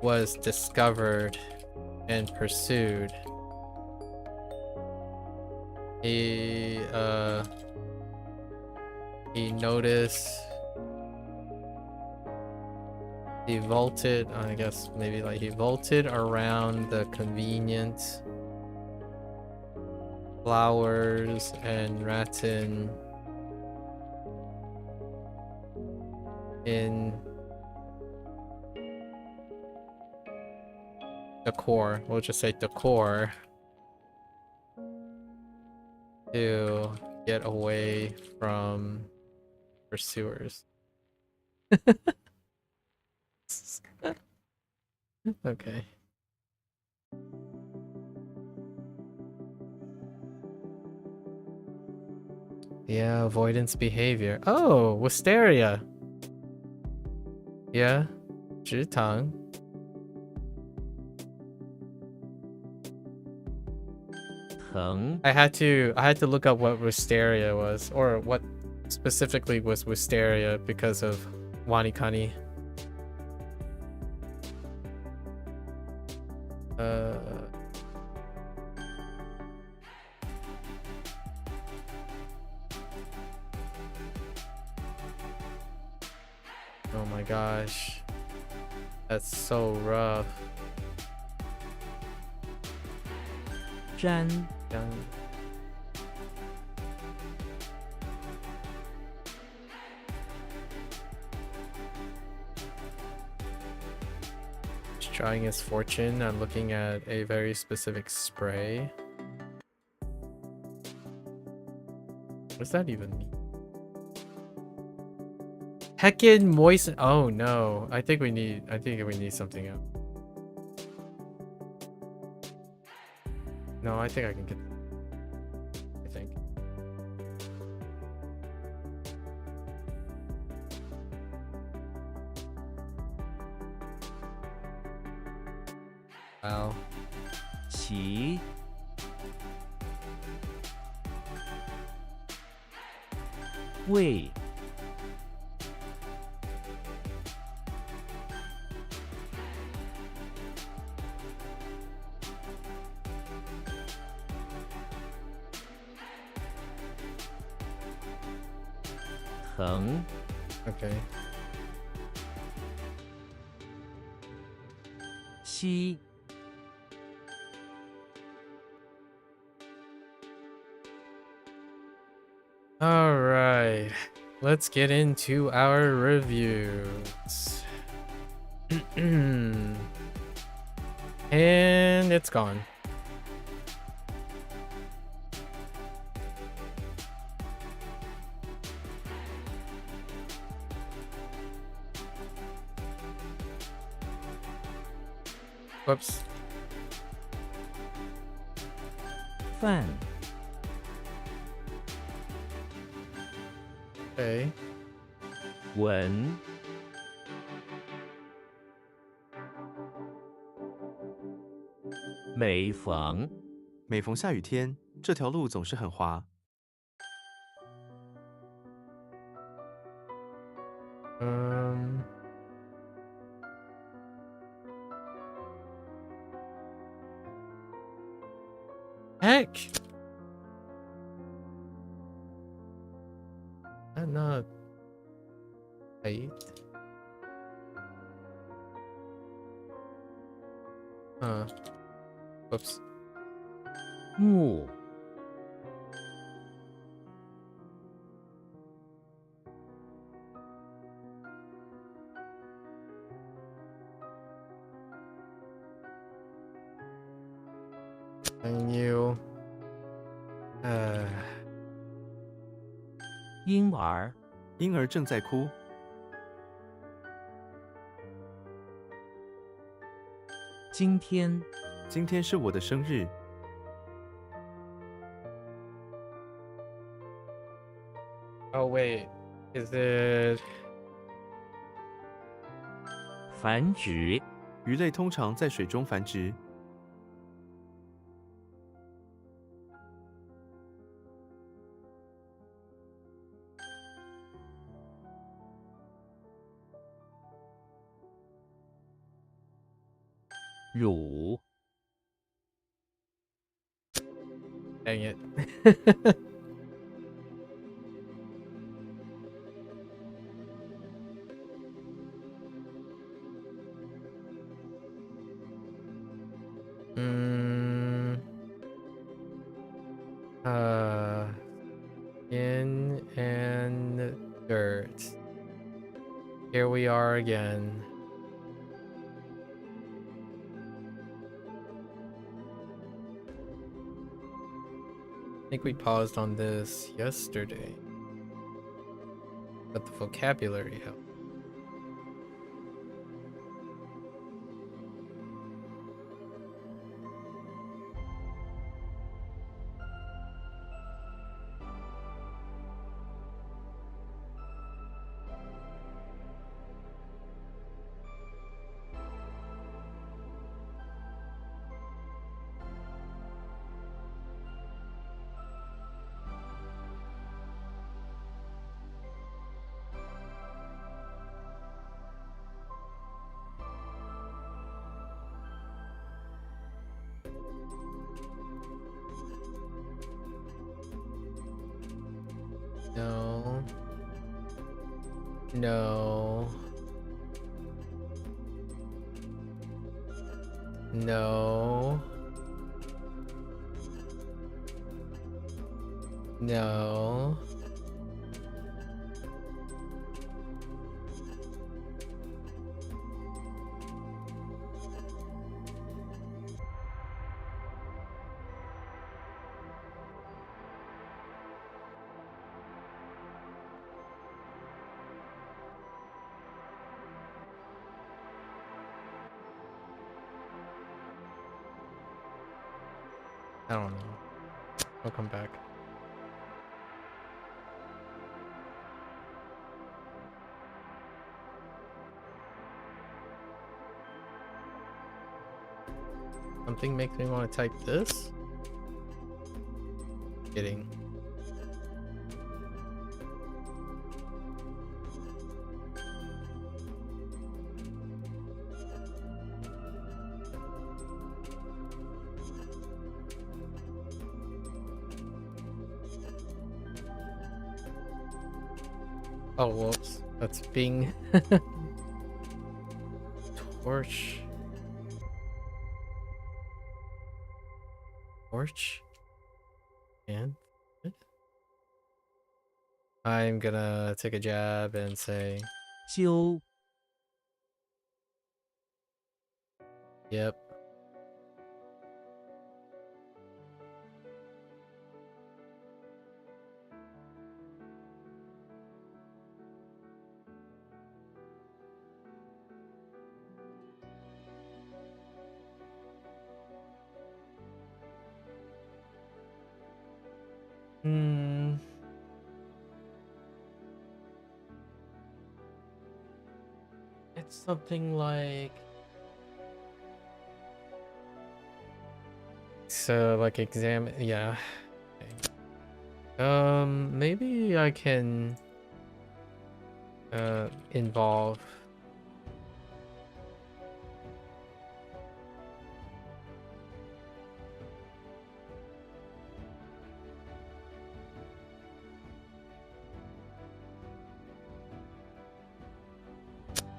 was discovered and pursued. He noticed. He vaulted, I guess maybe like he vaulted around the convenient flowers and rattan in decor. We'll just say decor to get away from pursuers. Okay. Yeah, avoidance behavior. Oh, Wisteria. Yeah, 食堂. I had to look up what Wisteria was, or what specifically was Wisteria because of WaniKani. Oh my gosh. That's so rough. Zhan. Trying his fortune. I'm looking at a very specific spray. What does that even mean? Heckin' moisten. Oh no. I think we need something else. No, I think I can get that. I think. Wow. 齐 魏 横 Okay. 西 All right. Let's get into our reviews. And it's gone. Whoops. 饭 Okay. 文 每逢 每逢下雨天，这条路总是很滑。 Heck. I'm not right. Whoops. 木 And you. 婴儿婴儿正在哭。 今天 今天是我的生日。 Oh wait, is it? 繁殖 鱼类通常在水中繁殖。 乳 Dang it. In and dirt. Here we are again. I think we paused on this yesterday, but the vocabulary helped. No. No. No. No. I don't know. I'll come back. Something makes me want to type this? Kidding. Oh, whoops. That's Bing. Torch. Torch. And I'm gonna take a jab and say, 揪 yep. something like. So like examine, yeah. Okay. Maybe I can involve.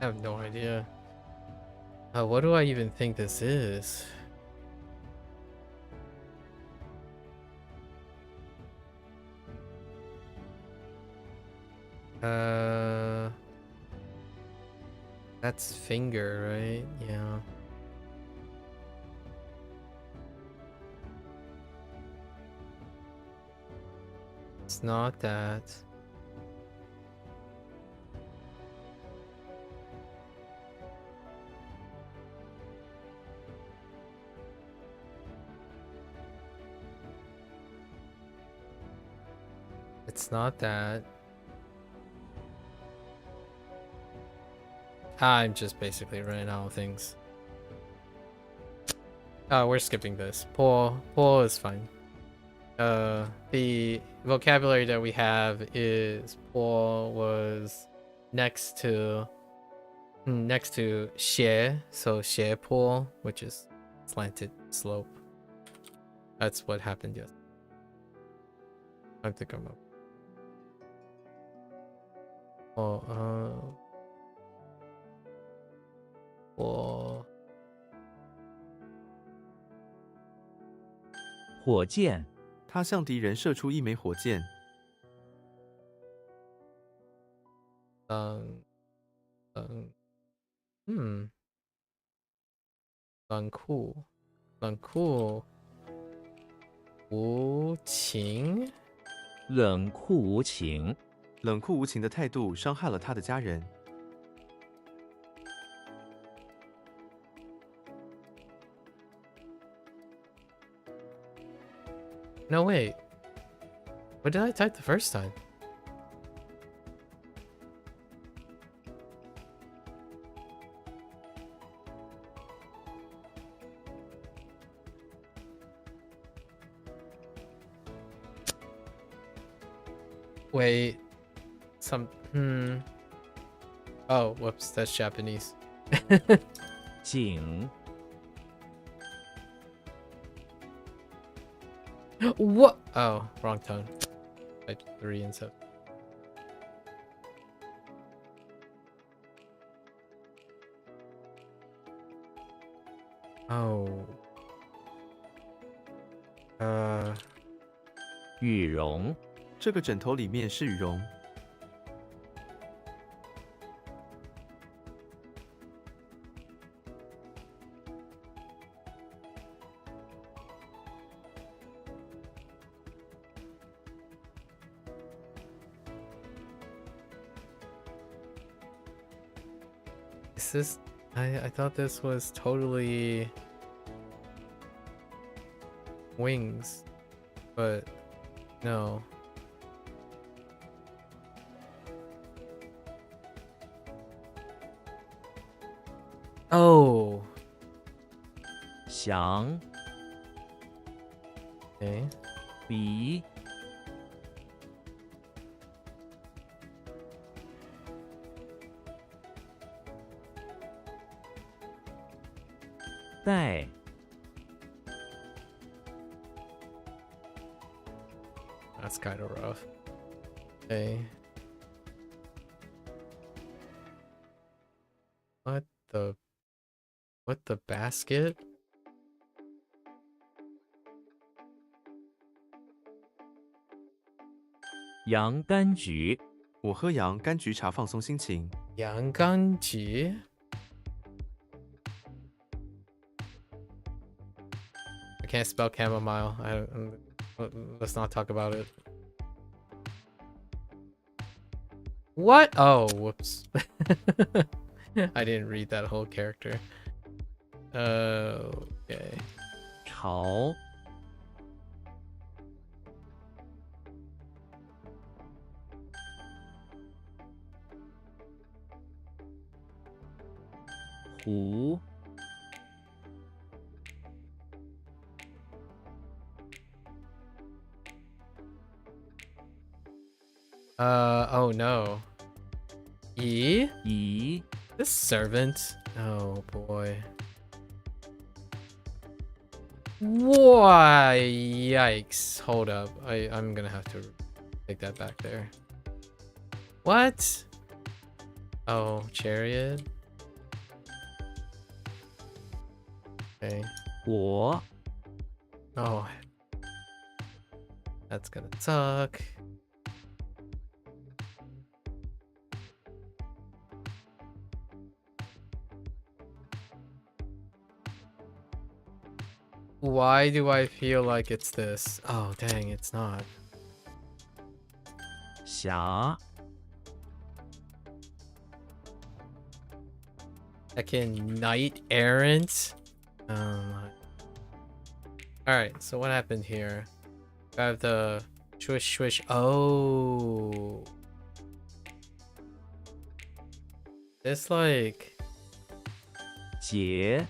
I have no idea. What do I even think this is? That's finger, right? Yeah. It's not that. It's not that. I'm just basically running out of things. Oh, we're skipping this. Pull is fine. The vocabulary that we have is pull was next to xie, so xie pull, which is slanted slope. That's what happened yesterday. I think I'm up. Pull. 火箭，他向敌人射出一枚火箭。冷酷无情。冷酷无情，冷酷无情的态度伤害了他的家人。No, wait. What did I type the first time? Wait. Oh, whoops, that's Japanese. 景， What? Oh, wrong tone. Type 3 and 7. Oh. 羽绒，这个枕头里面是羽绒。Is this? I thought this was totally wings, but no. Oh. 翔， Okay. 鼻，带， That's kind of rough. Okay. What the basket? 洋甘菊，我喝洋甘菊茶放松心情。洋甘菊? I can't spell chamomile. Let's not talk about it. What? Oh, whoops. I didn't read that whole character. Okay. 潮，无 Oh no. E? 以 This servant? Oh boy. Why? Yikes. Hold up. I'm gonna have to take that back there. What? Oh, chariot? Okay. 我 Oh. That's gonna suck. Why do I feel like it's this? Oh, dang, it's not. 侠 Second knight errant? Oh my. Alright, so what happened here? I have the swish swish. Oh. It's like 劫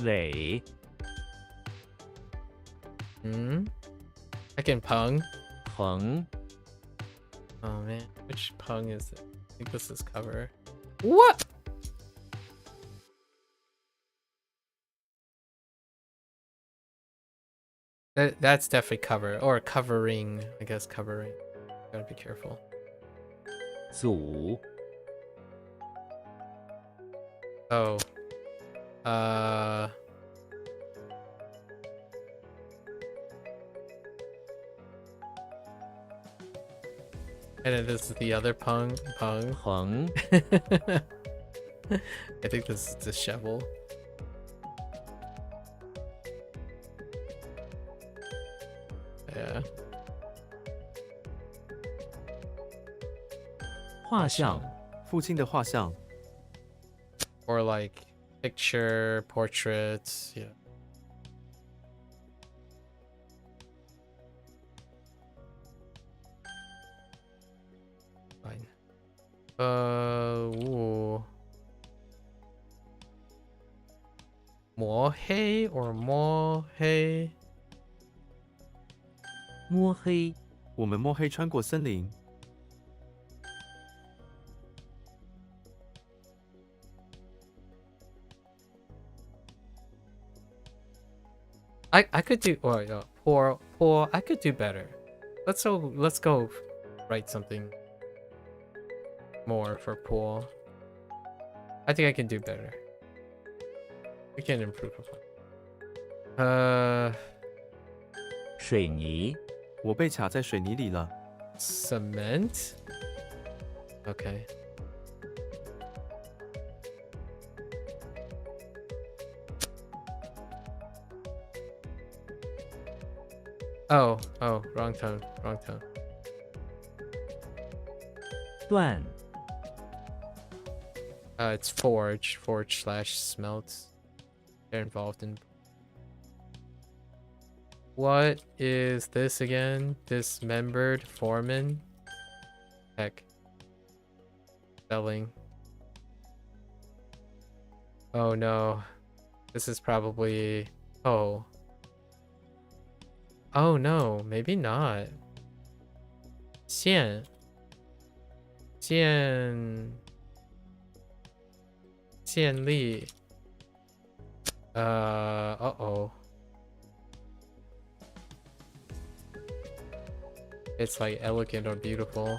尾 second pung. 横 Oh man, which pung is it? I think this is cover. What? That's definitely cover or covering. I guess covering. Gotta be careful. 祖 Oh. And then this is the other pung. 横 I think this is the shovel. Yeah. 画像父亲的画像， Or like picture, portraits. Yeah. Fine. Ooh. 摸黑 or 摸黑? 摸黑我们摸黑穿过森林。 I could do poor. I could do better. Let's go write something more for poor. I think I can do better. We can improve upon. 水泥 我被卡在水泥里了。 Cement. Okay. Oh, wrong tone. 锻 It's forge slash smelt. They're involved in. What is this again? Dismembered foreman? Heck. Selling. Oh no. This is probably. Oh. Oh no, maybe not. 线 力 uh-oh. It's like elegant or beautiful.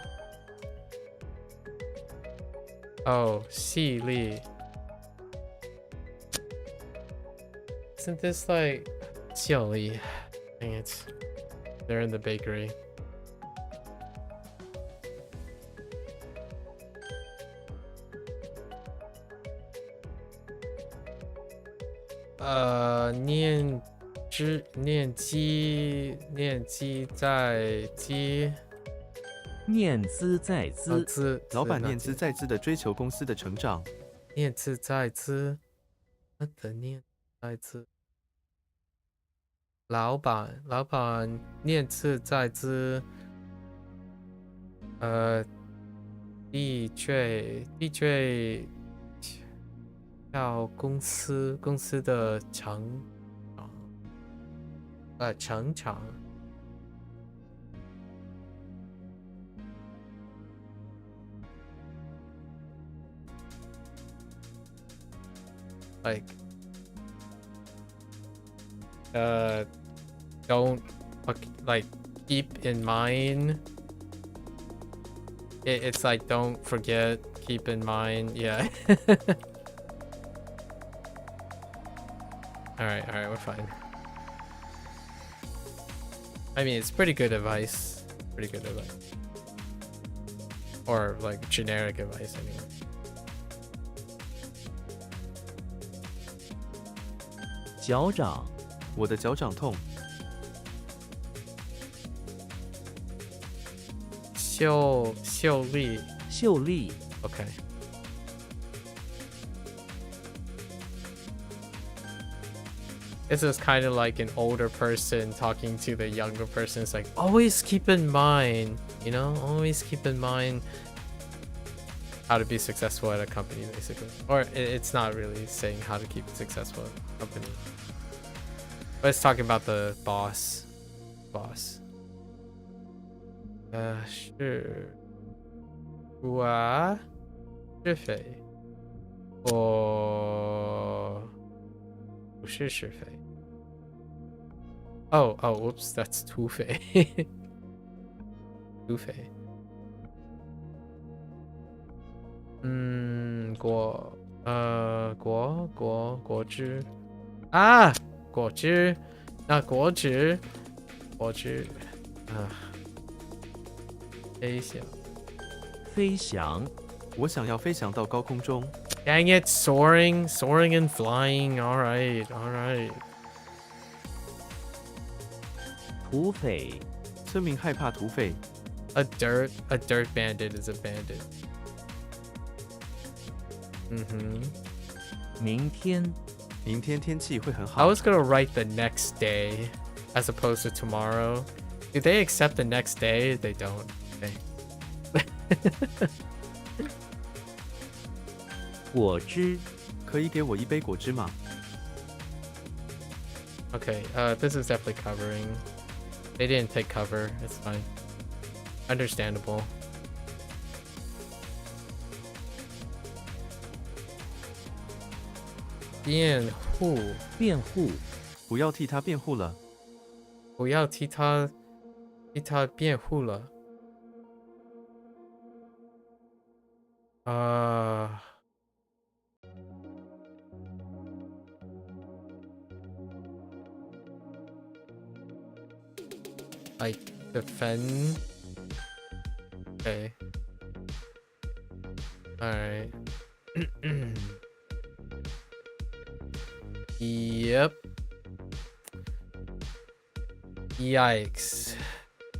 Oh, 细力 Isn't this like 效力 Dang it. They're in the bakery. Uh, 念机在机念兹在兹老板念兹在兹的追求公司的成长。念兹在兹 What the 念在兹老板念兹在兹地税要公司的成长。Like, don't like keep in mind. It's like don't forget, keep in mind. Yeah. All right, we're fine. I mean, it's pretty good advice. Or like generic advice anyway. 脚掌，我的脚掌痛。秀丽。秀丽， Okay. This is kind of like an older person talking to the younger person. It's like, always keep in mind, always keep in mind how to be successful at a company, basically. Or it's not really saying how to keep successful at a company. But it's talking about the boss. Sure. 我是肥，我不是肥。Oh, whoops, that's 土肥。土肥。果汁啊，果汁啊，飞翔，我想要飞翔到高空中。 Dang it, soaring and flying. All right. 土匪，村民害怕土匪。 A dirt bandit is a bandit. 明天，明天天气会很 I 好。 was gonna write the next day as opposed to tomorrow. Do they accept the next day? They don't. Okay. 果汁，可以给我一杯果汁吗？ Okay, this is definitely covering. They didn't take cover. It's fine. Understandable. 辩护，辩护，不要替他辩护了。不要替他辩护了。Like defend. Okay. All right. Yep. Yikes.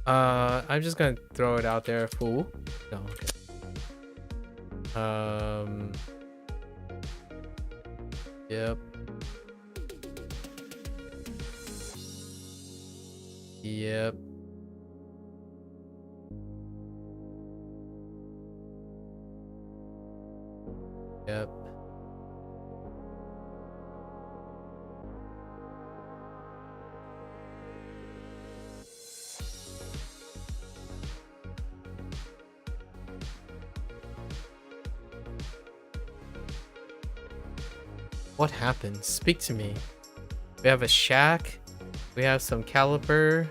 I'm just gonna throw it out there. Fool. No. Okay. Yep. Yep. Yep. What happened? Speak to me. We have a shack. We have some caliper.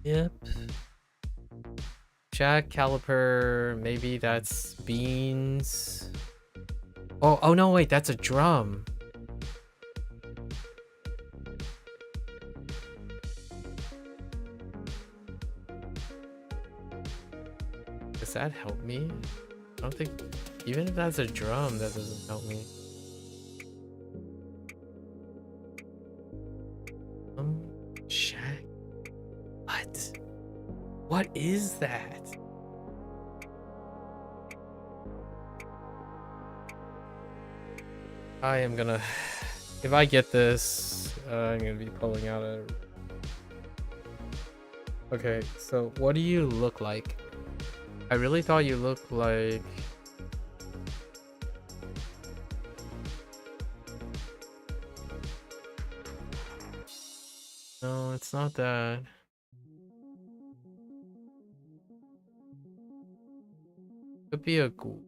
Yep. Shack, caliper, maybe that's beans. Oh no, wait, that's a drum. Does that help me? I don't think, even if that's a drum, that doesn't help me. Shack. What is that? I am gonna If I get this, I'm gonna be pulling out a... Okay, so what do you look like? I really thought you looked like... No, it's not that. Could be a gu.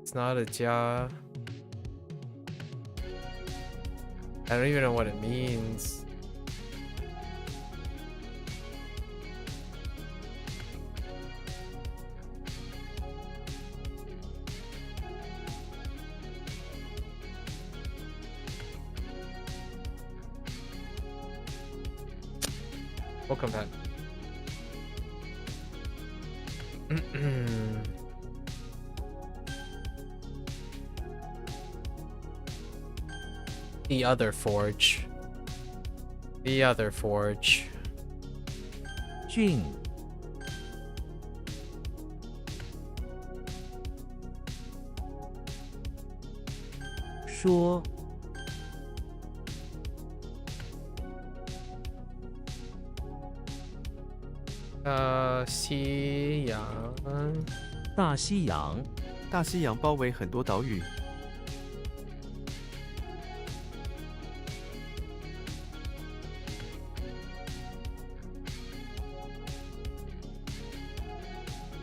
It's not a jia. I don't even know what it means. We'll come back. The other forge. The other forge. 俊 说 西洋。大西洋 大西洋包围很多岛屿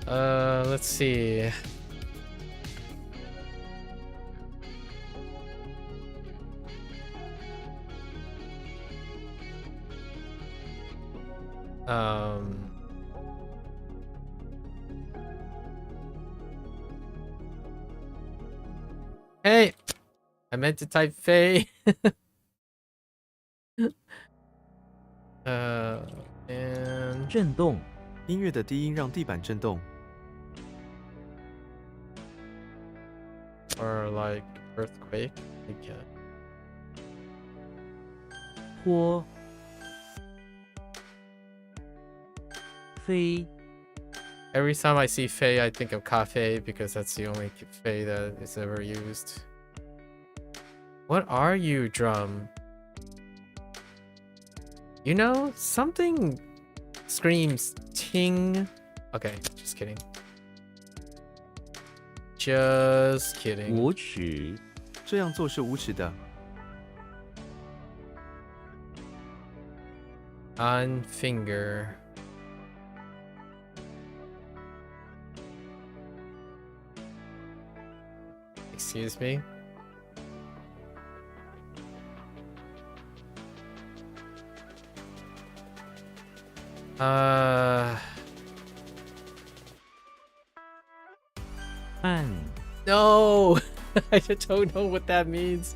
，Let's see. Hey, I meant to type Faye. And 震动 音乐的低音让地板震动， or like earthquake. Okay. 坡飞 Every time I see Faye, I think of cafe because that's the only Faye that is ever used. What are you, drum? You know, something screams ting. Okay, just kidding. Just kidding. 无耻这样做是无耻的。 On finger. Excuse me.按 No! I just don't know what that means.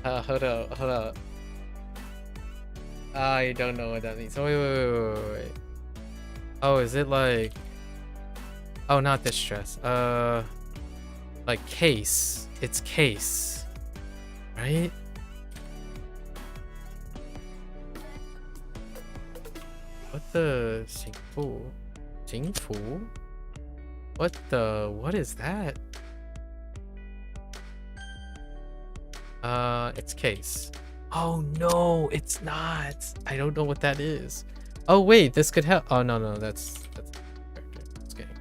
Hold up. I don't know what that means. Wait. Oh, is it like... Oh, not distress. Like case. It's case. Right? What the... 警府? What is that? It's case. Oh no, it's not. I don't know what that is. Oh wait, this could help. Oh no, that's It's kidding.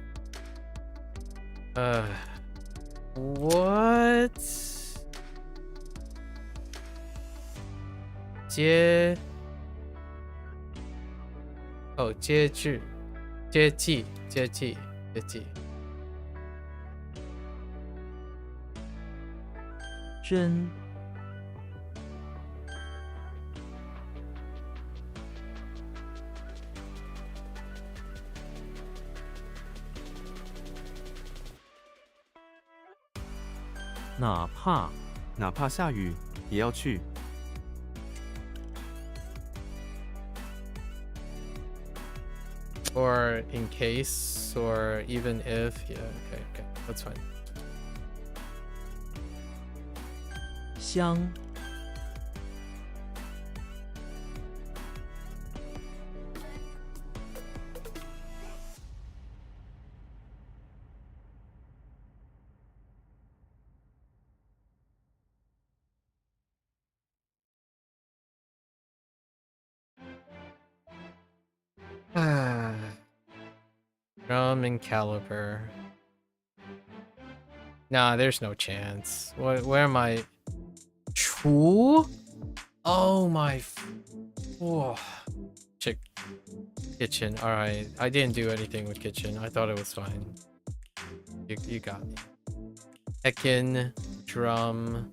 What? 接 Oh, 接句 接济 真 哪怕下雨也要去。 Or in case, or even if. Yeah, okay, that's fine. 香 Drum and caliper. Nah, there's no chance. Where am I? Chu? Oh my. Oh. Chick. Kitchen. Alright. I didn't do anything with kitchen. I thought it was fine. You got me. Heckin. Drum.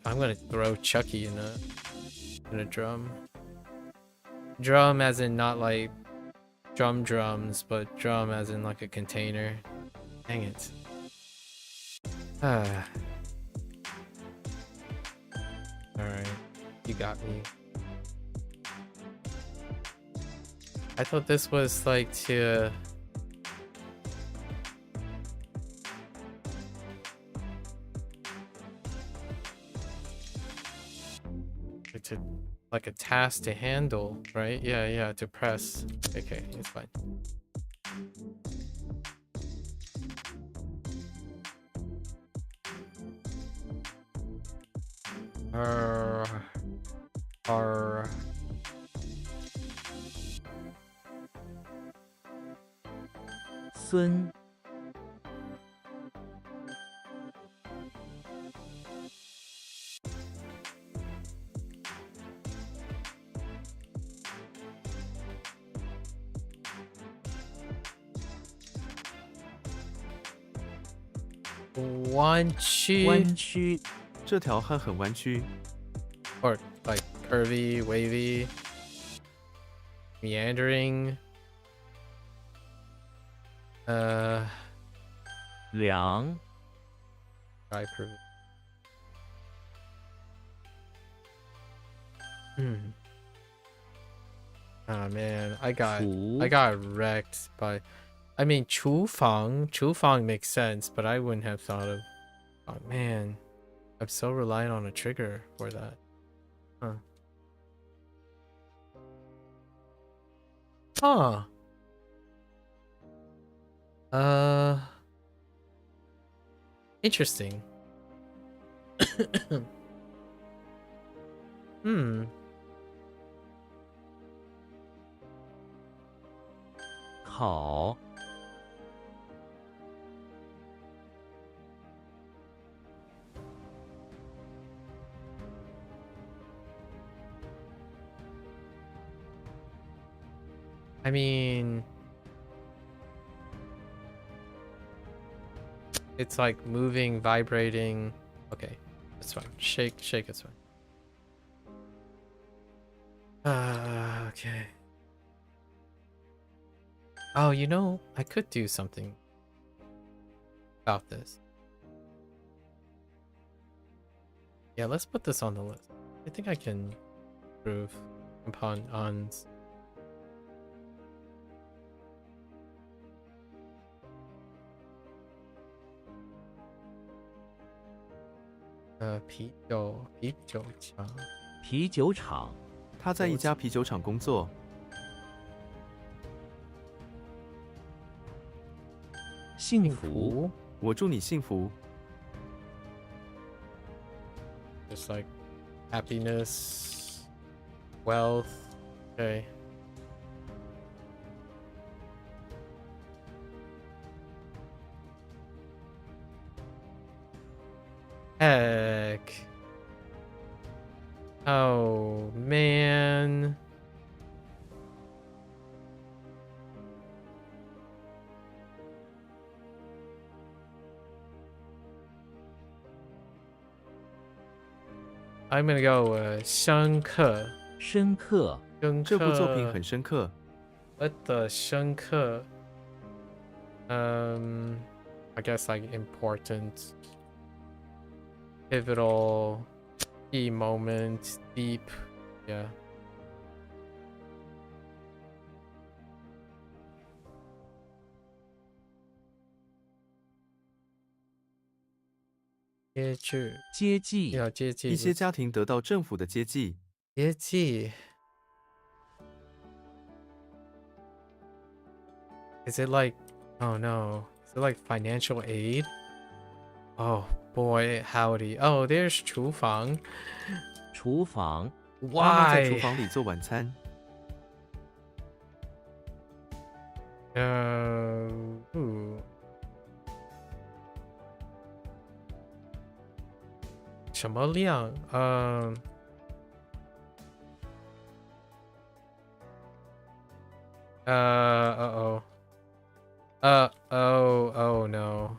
I'm gonna throw Chucky in a drum. Drum as in not like drums, but drum as in like a container. Dang it. Ah. Alright. You got me. I thought this was like to like a task to handle, right? Yeah, to press. Okay, it's fine. Sun. One区 这条汉很弯曲， or like curvy, wavy, meandering. 两 Try prove. Oh man, I got wrecked by. I mean, 厨房 makes sense, but I wouldn't have thought of. Oh man, I'm so reliant on a trigger for that. Huh. Interesting. Hmm. 烤 I mean, it's like moving, vibrating. Okay, that's fine. Shake is fine. Okay. Oh, you know, I could do something about this. Yeah, let's put this on the list. I think I can improve upon ons.啤酒厂。他在一家啤酒厂工作。幸福，我祝你幸福。 Just like happiness, wealth. Okay. Heck. Oh, man. I'm gonna go 深刻。深刻，这部作品很深刻。 What the 深刻? I guess like important, pivotal, key moment, deep, yeah.接济，要接济一些家庭得到政府的接济。接济 Is it like, oh no, is it like financial aid? Oh boy, howdy. Oh, there's 厨房。厨房，妈妈在 Why? 厨房里做晚餐。ooh. 什么量？uh-oh. Oh no.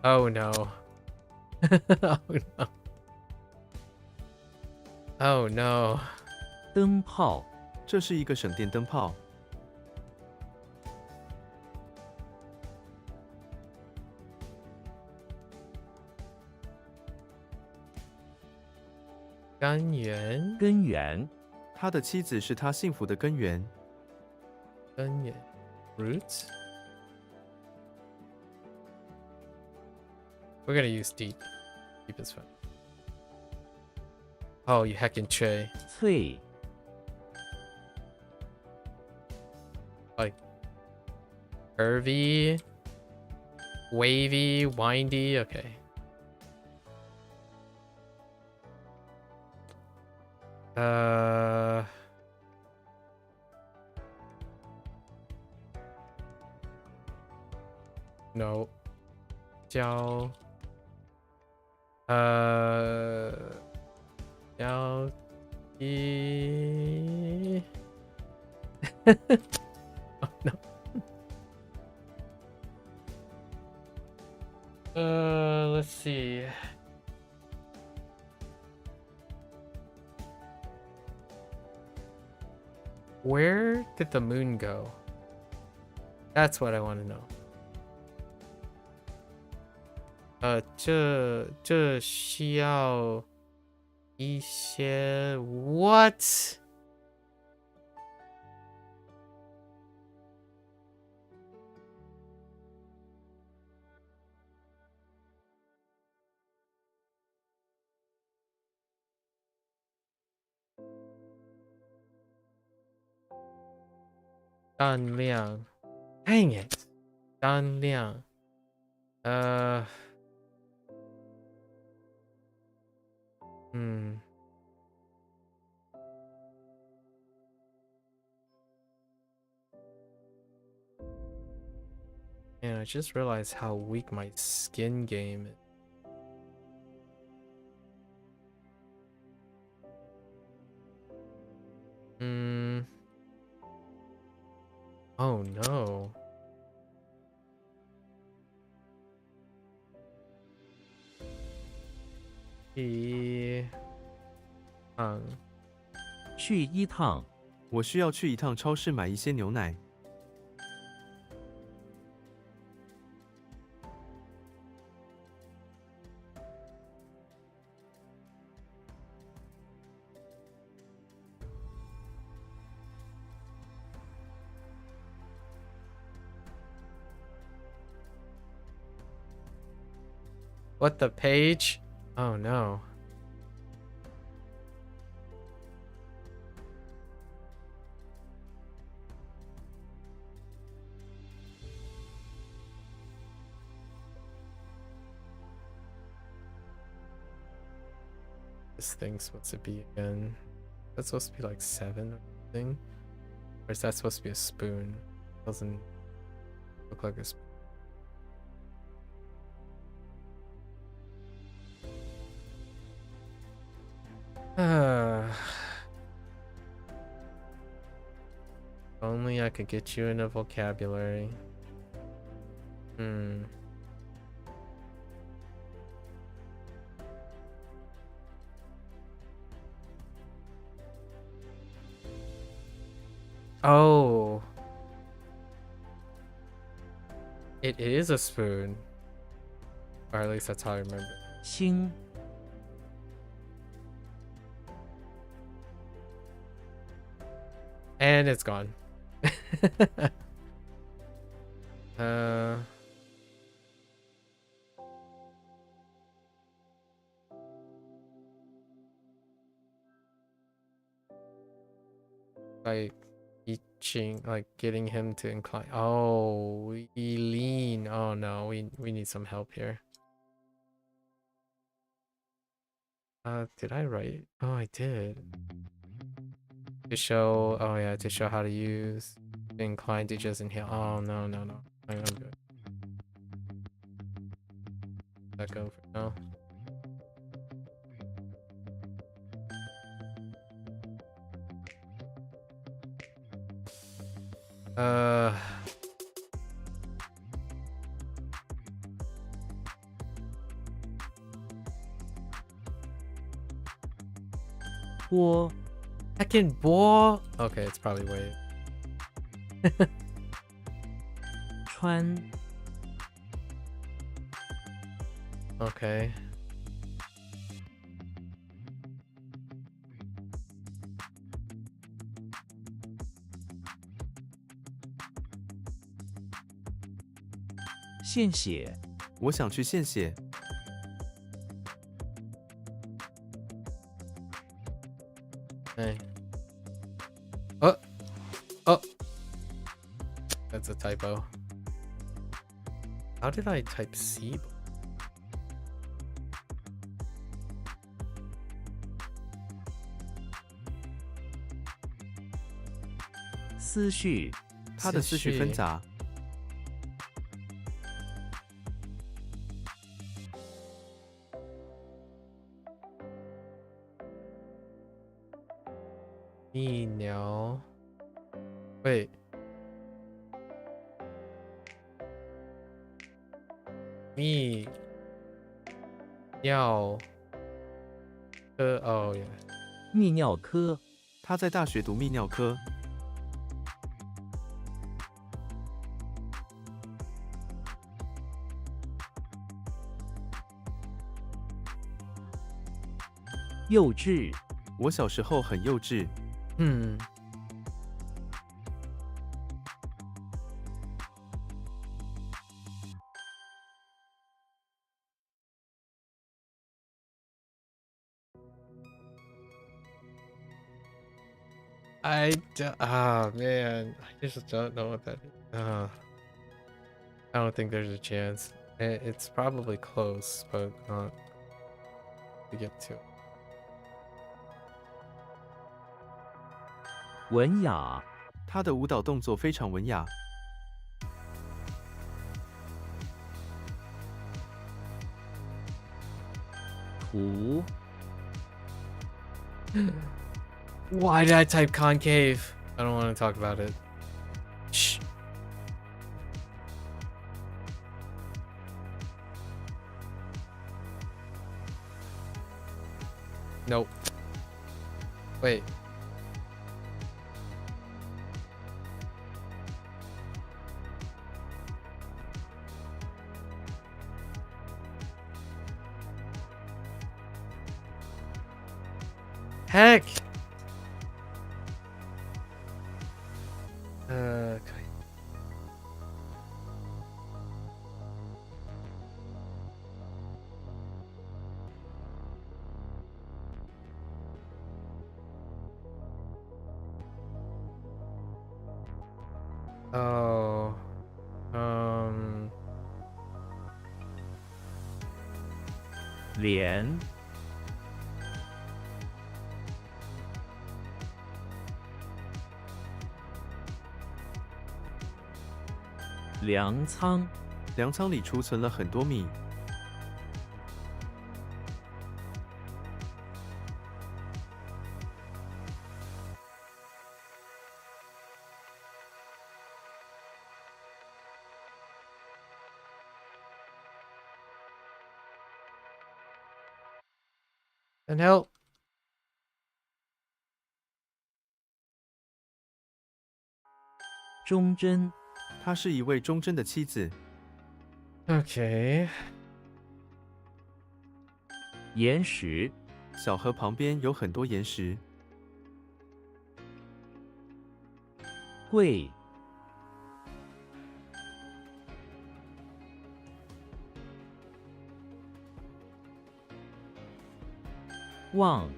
Oh no. Oh no. Oh no. 灯泡，这是一个省电灯泡。根源，根源，他的妻子是他幸福的根源。根源 ，roots. We're gonna use deep. Deep is fine. Oh, you heckin' Che. 脆， Like curvy, wavy, windy. Okay. No. 交易 Oh no. Let's see. Where did the moon go? That's what I want to know. 这需要一些 what? Dang it. 单量 Man, I just realized how weak my skin game is. Oh no. Hoang. 去一趟，我需要去一趟超市买一些牛奶。What the page? Oh no. This thing's supposed to be again. That's supposed to be like 7 or something. Or is that supposed to be a spoon? Doesn't look like a spoon. Only I could get you in a vocabulary. Oh. It is a spoon. Or at least that's how I remember. 星， And it's gone. Like teaching, like getting him to incline. Oh, Eileen. Oh no, we need some help here. Did I write? Oh, I did. To show, oh yeah, to show how to use. inclined to just inhale. Oh no. I'm good. Let go for now.波 Heckin' ball. Okay, it's probably wave. 川 Okay. 献血 我想去献血。 Hey. Oh. That's a typo. How did I type C? 思绪 他的思绪纷杂。 泌尿 Wait. 泌尿 Oh yeah. 泌尿科 他在大学读泌尿科。 幼稚 我小时候很幼稚。 Man, I just don't know what that is. I don't think there's a chance. It's probably close, but not to get to. 文雅 他的舞蹈动作非常文雅。 图 Why did I type concave? I don't want to talk about it. Shh. Nope. Wait. Heck. Okay. Oh. 脸 粮仓 粮仓里储存了很多米。 And help. 忠贞 她是一位忠贞的妻子。 Okay. 岩石 小河旁边有很多岩石。 贵 望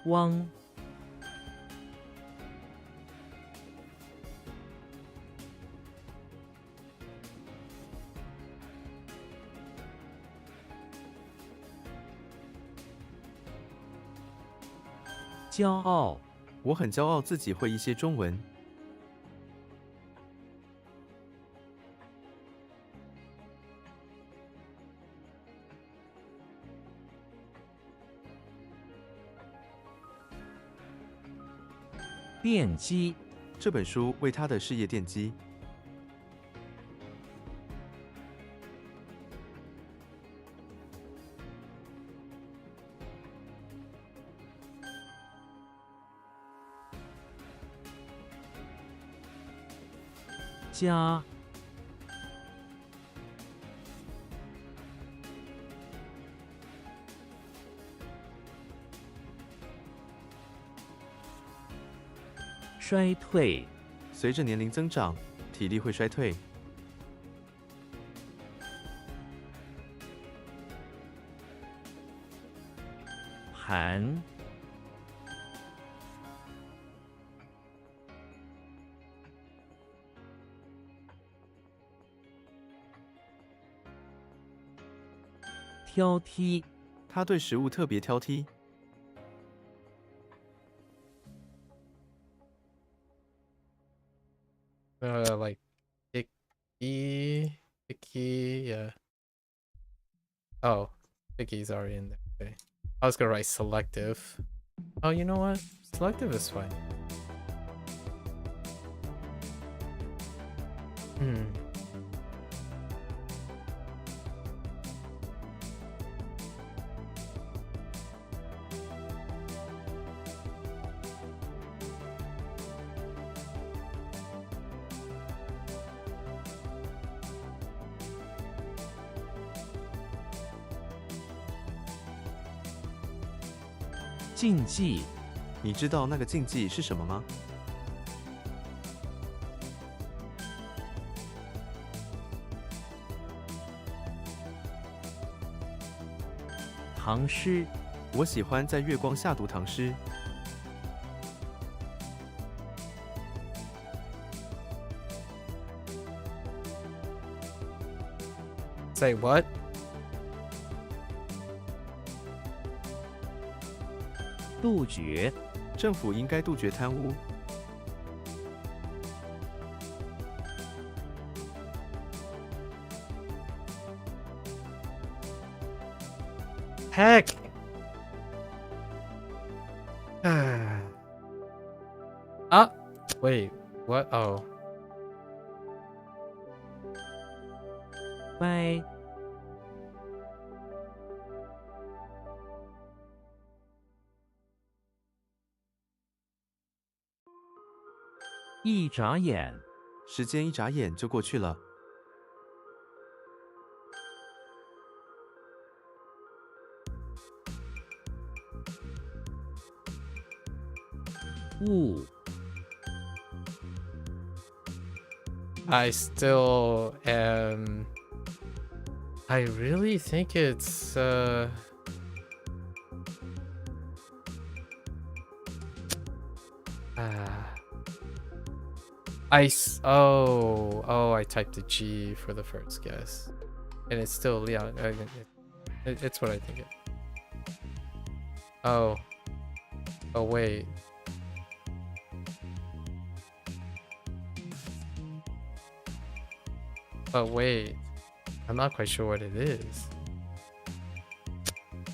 汪 Wait. 骄傲，我很骄傲自己会一些中文。奠基，这本书为他的事业奠基。家，衰退，随着年龄增长，体力会衰退。寒，挑剔，他对食物特别挑剔。Like picky, yeah. Oh, picky's already in there. Okay. I was gonna write selective. Oh, you know what? Selective is fine. Hmm. “禁忌”，你知道那个禁忌是什么吗？唐诗，我喜欢在月光下读唐诗。Say what? 杜绝，政府应该杜绝贪污。Heck! Wait, what? Oh. 掰，一眨眼，时间一眨眼就过去了。误， I still am. I really think it's I typed a G for the first guess, and it's still it's what I think it. Oh wait. But wait, I'm not quite sure what it is.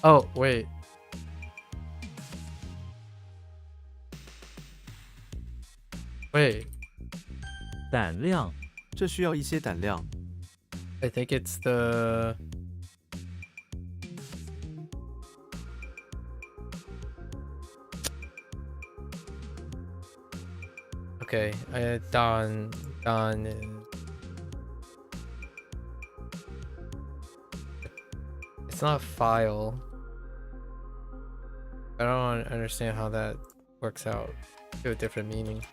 Oh wait. Wait. 胆量，这需要一些胆量。 I think it's the okay. Don. It's not file. I don't understand how that works out to a different meaning.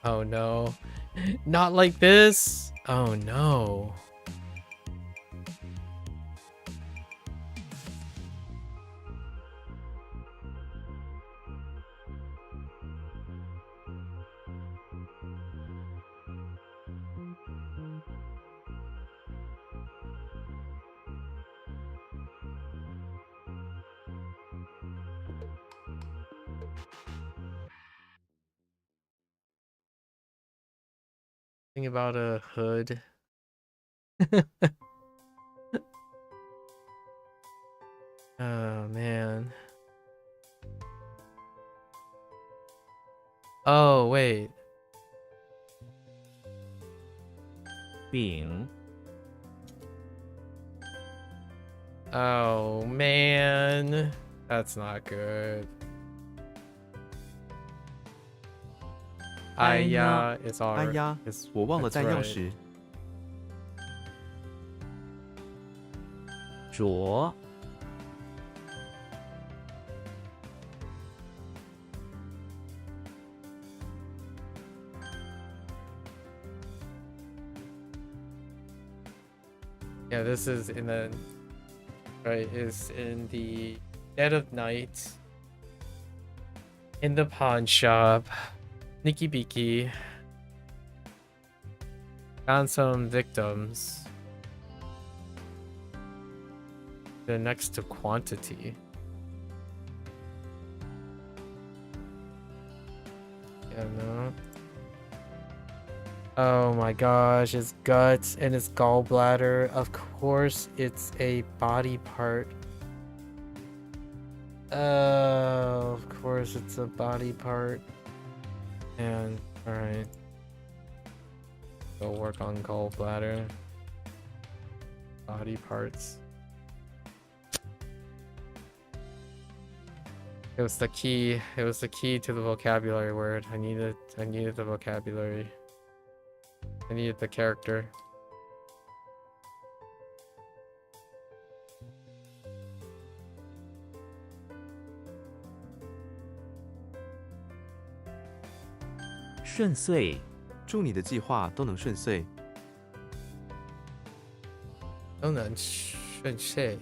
Oh no. Not like this. Oh no. Think about a hood. Oh man. Oh wait. 丙 Oh man. That's not good. 哎呀 is 哎 alright. 呀 Is 我忘了 that's 带钥 right. 匙。浊 Yeah, this is in the right is in the dead of night in the pawn shop. Nikki Beaky found some victims. They're next to quantity. Yeah, no. Oh my gosh, his guts and his gallbladder. Of course, it's a body part. Oh, of course, it's a body part. And, alright. Go work on gallbladder. Body parts. It was the key. It was the key to the vocabulary word. I needed the vocabulary. I needed the character. "顺遂祝你的计划都能顺遂。都能顺遂。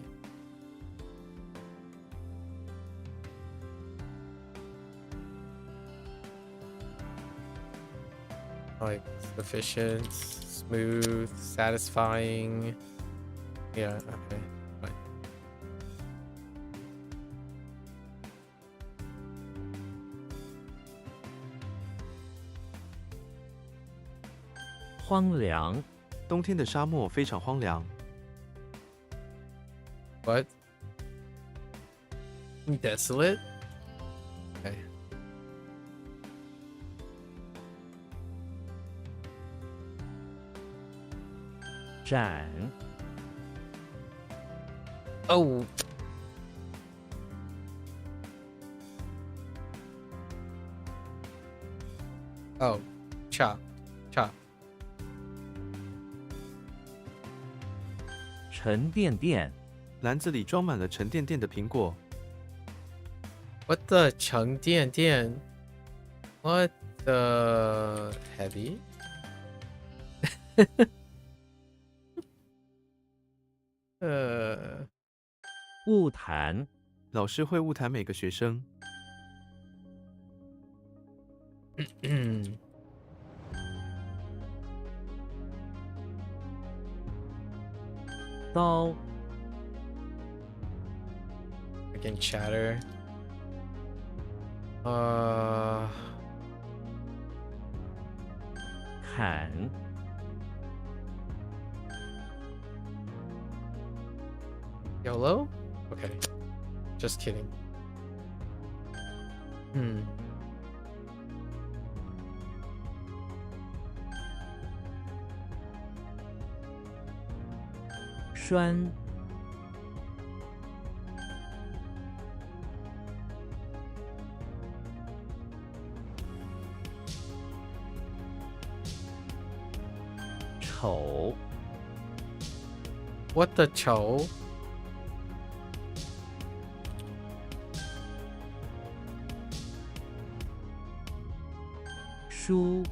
Like sufficient, smooth, satisfying. Yeah, okay. Fine. 荒凉冬天的沙漠非常荒凉。 What? Desolate? Okay. 斩 Oh. Oh. Chop. Chop. 沉甸甸篮子里装满了沉甸甸的苹果。 What the 沉甸甸? What the heavy? 物谈老师会误谈每个学生。刀 Freaking chatter. 砍 YOLO? Okay. Just kidding. Hmm. 栓 丑 What the 丑? 书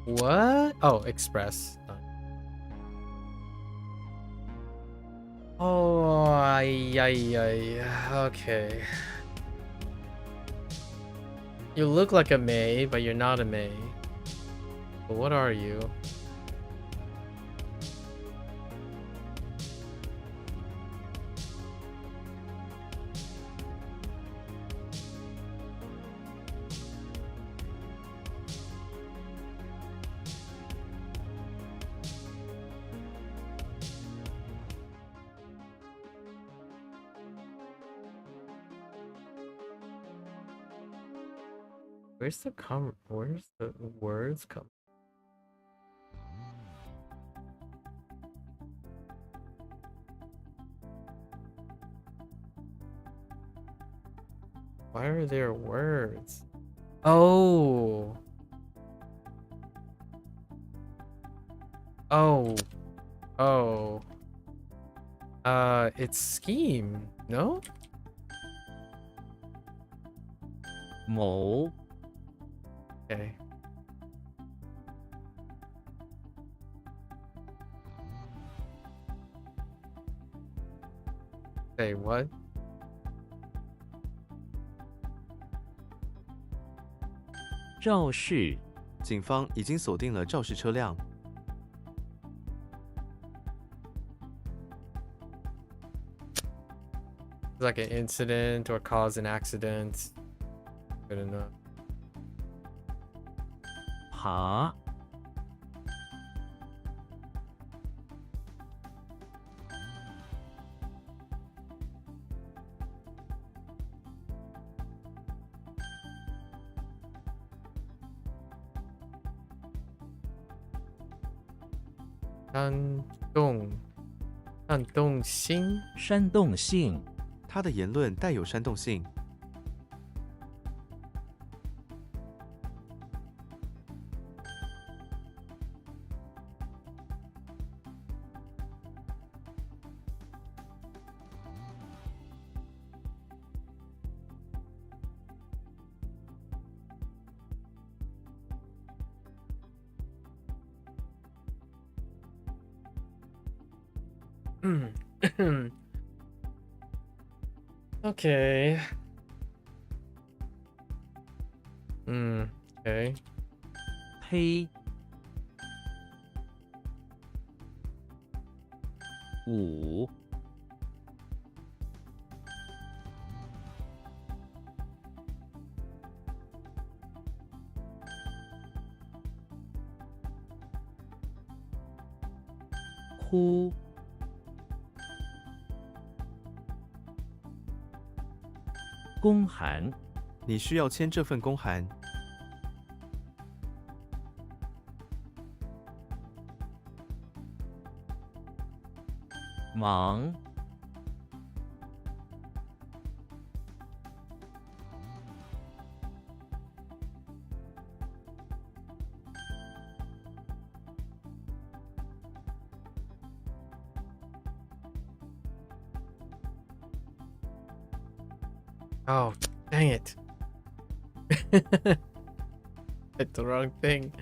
What? Oh, express. Oh, okay. You look like a May, but you're not a May. But what are you? Where's the words come? Why are there words? Oh. Oh. Oh. It's scheme, no? 谋 Okay. Say what? 肇事 警方已经锁定了肇事车辆。 Like an incident or cause an accident. Good enough. 爬 煽动性煽动性 他的言论带有煽动性。 Okay. Okay. 胚 舞 哭 公函 你需要签这份公函。 忙 Oh, dang it. Hit the wrong thing.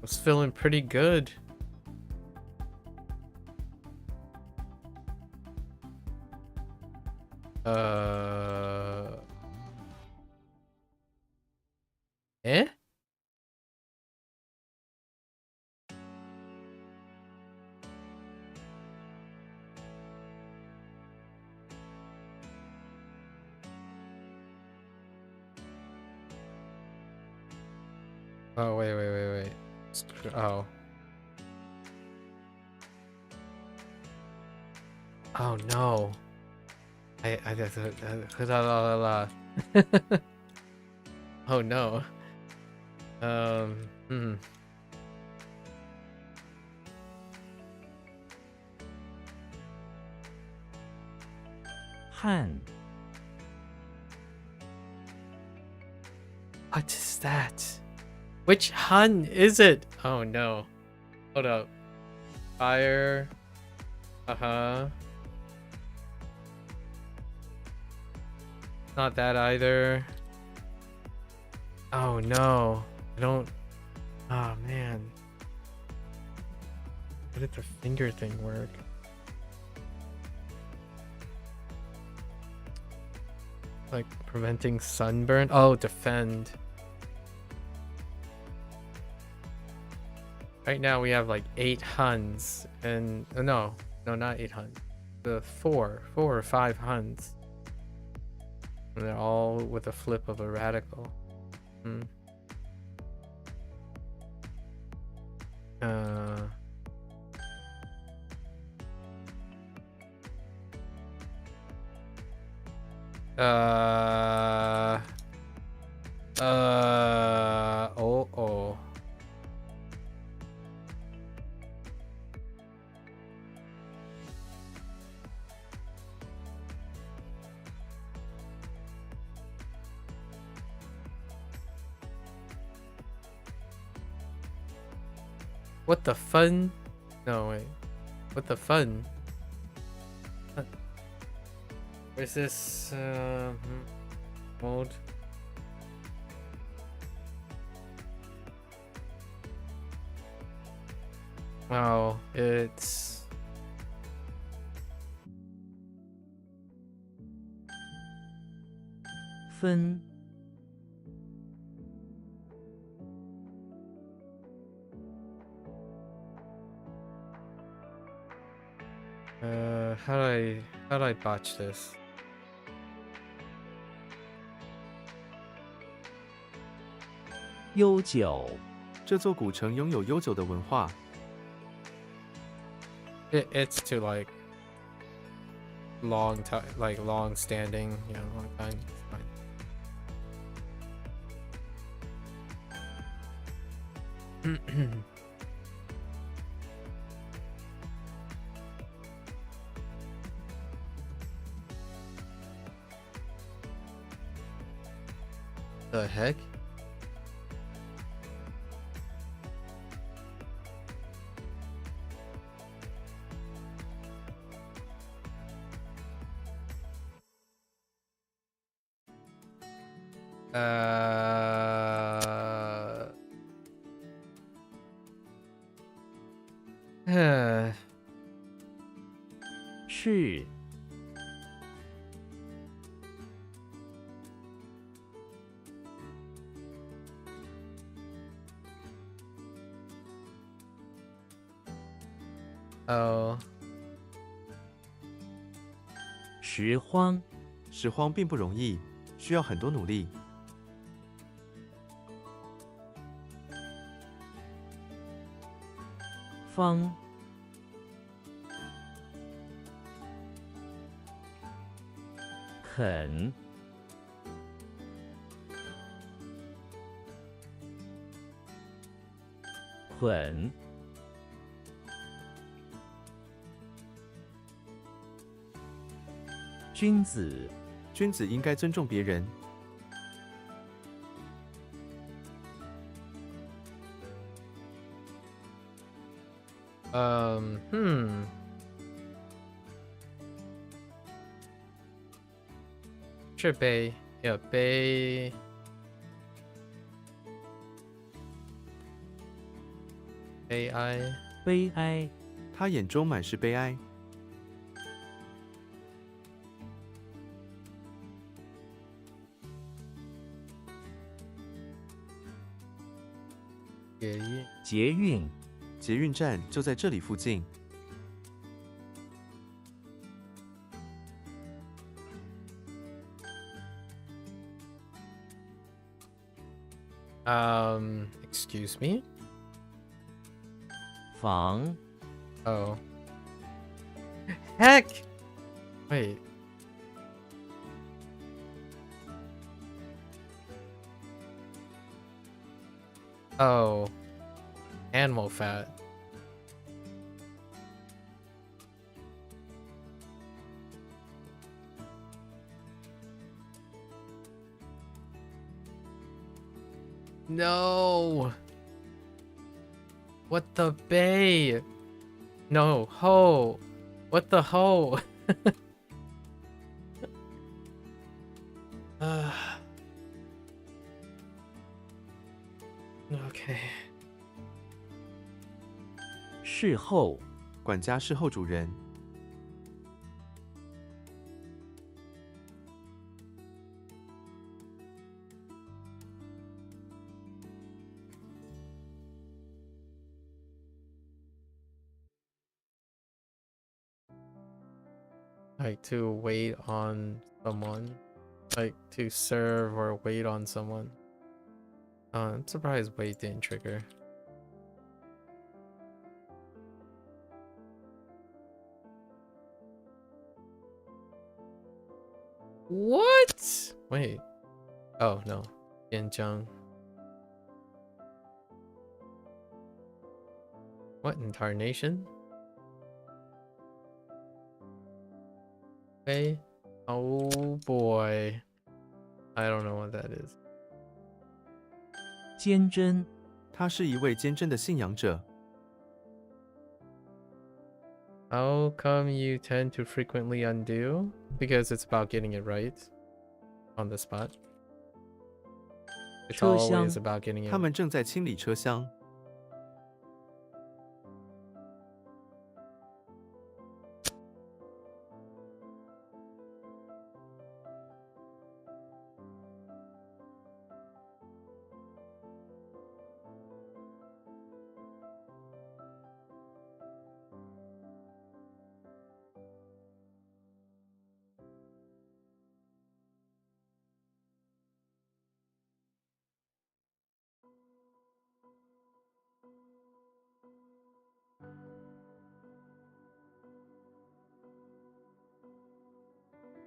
Was feeling pretty good. Eh? Oh, wait. Oh. Oh no. Oh no. Hmm. Han What is that? Which Hun is it? Oh no. Hold up. Fire. Not that either. Oh no. I don't. Oh man. How did the finger thing work? Like preventing sunburn? Oh, defend. Right now we have like 8 Huns and no, not 8 Huns. The 4 or 5 Huns. And they're all with a flip of a radical. What the fun? No, wait. What the fun? Where's this mode? Wow, it's Fun. how do I botch this? 悠久。这座古城拥有悠久的文化。 It's to like long time, like long standing, you know, long time. It's fine. The heck? Uh, 是 oh, 拾荒。拾荒并不容易，需要很多努力。方。肯。捆。君子。君子应该尊重别人。 是悲 yeah 悲 悲哀悲哀。他眼中满是悲哀。捷运捷运。捷运站就在这里附近。 excuse me? 房。 Oh. Heck! Wait. Oh. Animal fat. No. What the bay? No, ho. What the ho? Okay. 事后。管家是后主人。 Like to wait on someone. Like to serve or wait on someone. I'm surprised wait didn't trigger. What? Wait. Oh no. Yanjiang. What in tarnation? Hey. Oh boy. I don't know what that is. 坚贞。他是一位坚贞的信仰者。How come you tend to frequently undo? Because it's about getting it right on the spot. It's 车厢 always about getting it 他们正在清理车厢。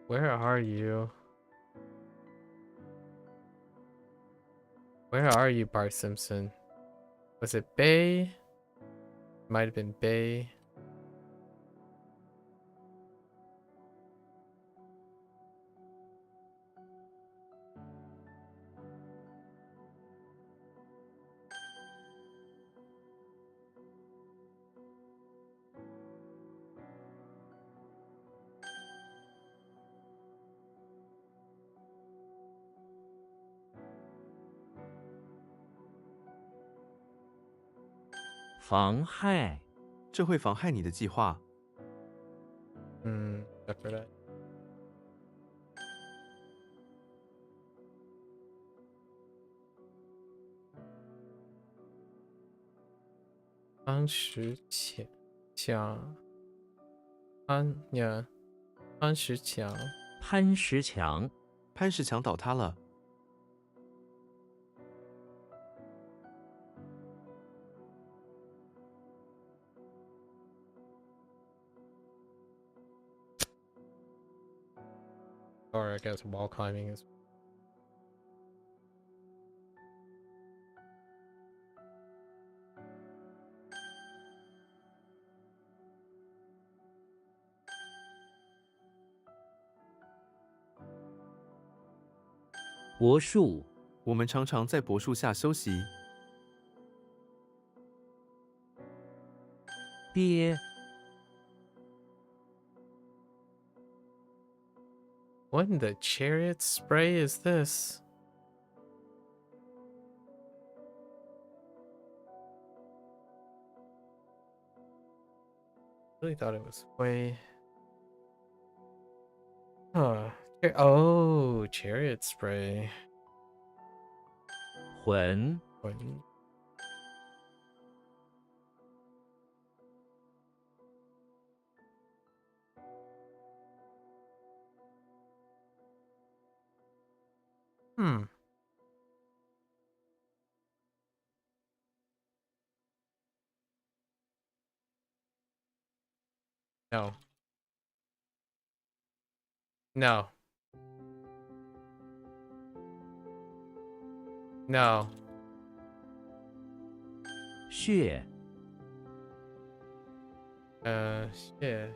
Where are you? Where are you, Bart Simpson? Was it Bay? Might have been Bay. "妨害 这会妨害你的计划。 Except for that. Yeah. 安石强。潘石强 潘石强倒塌了。 Or I guess wall climbing is. "柏树 我们常常在柏树下休息。 鳖 What in the chariot spray is this? Really thought it was way. Huh. Oh, chariot spray. 魂 When- Hmm. No. No. No. 血 Shit.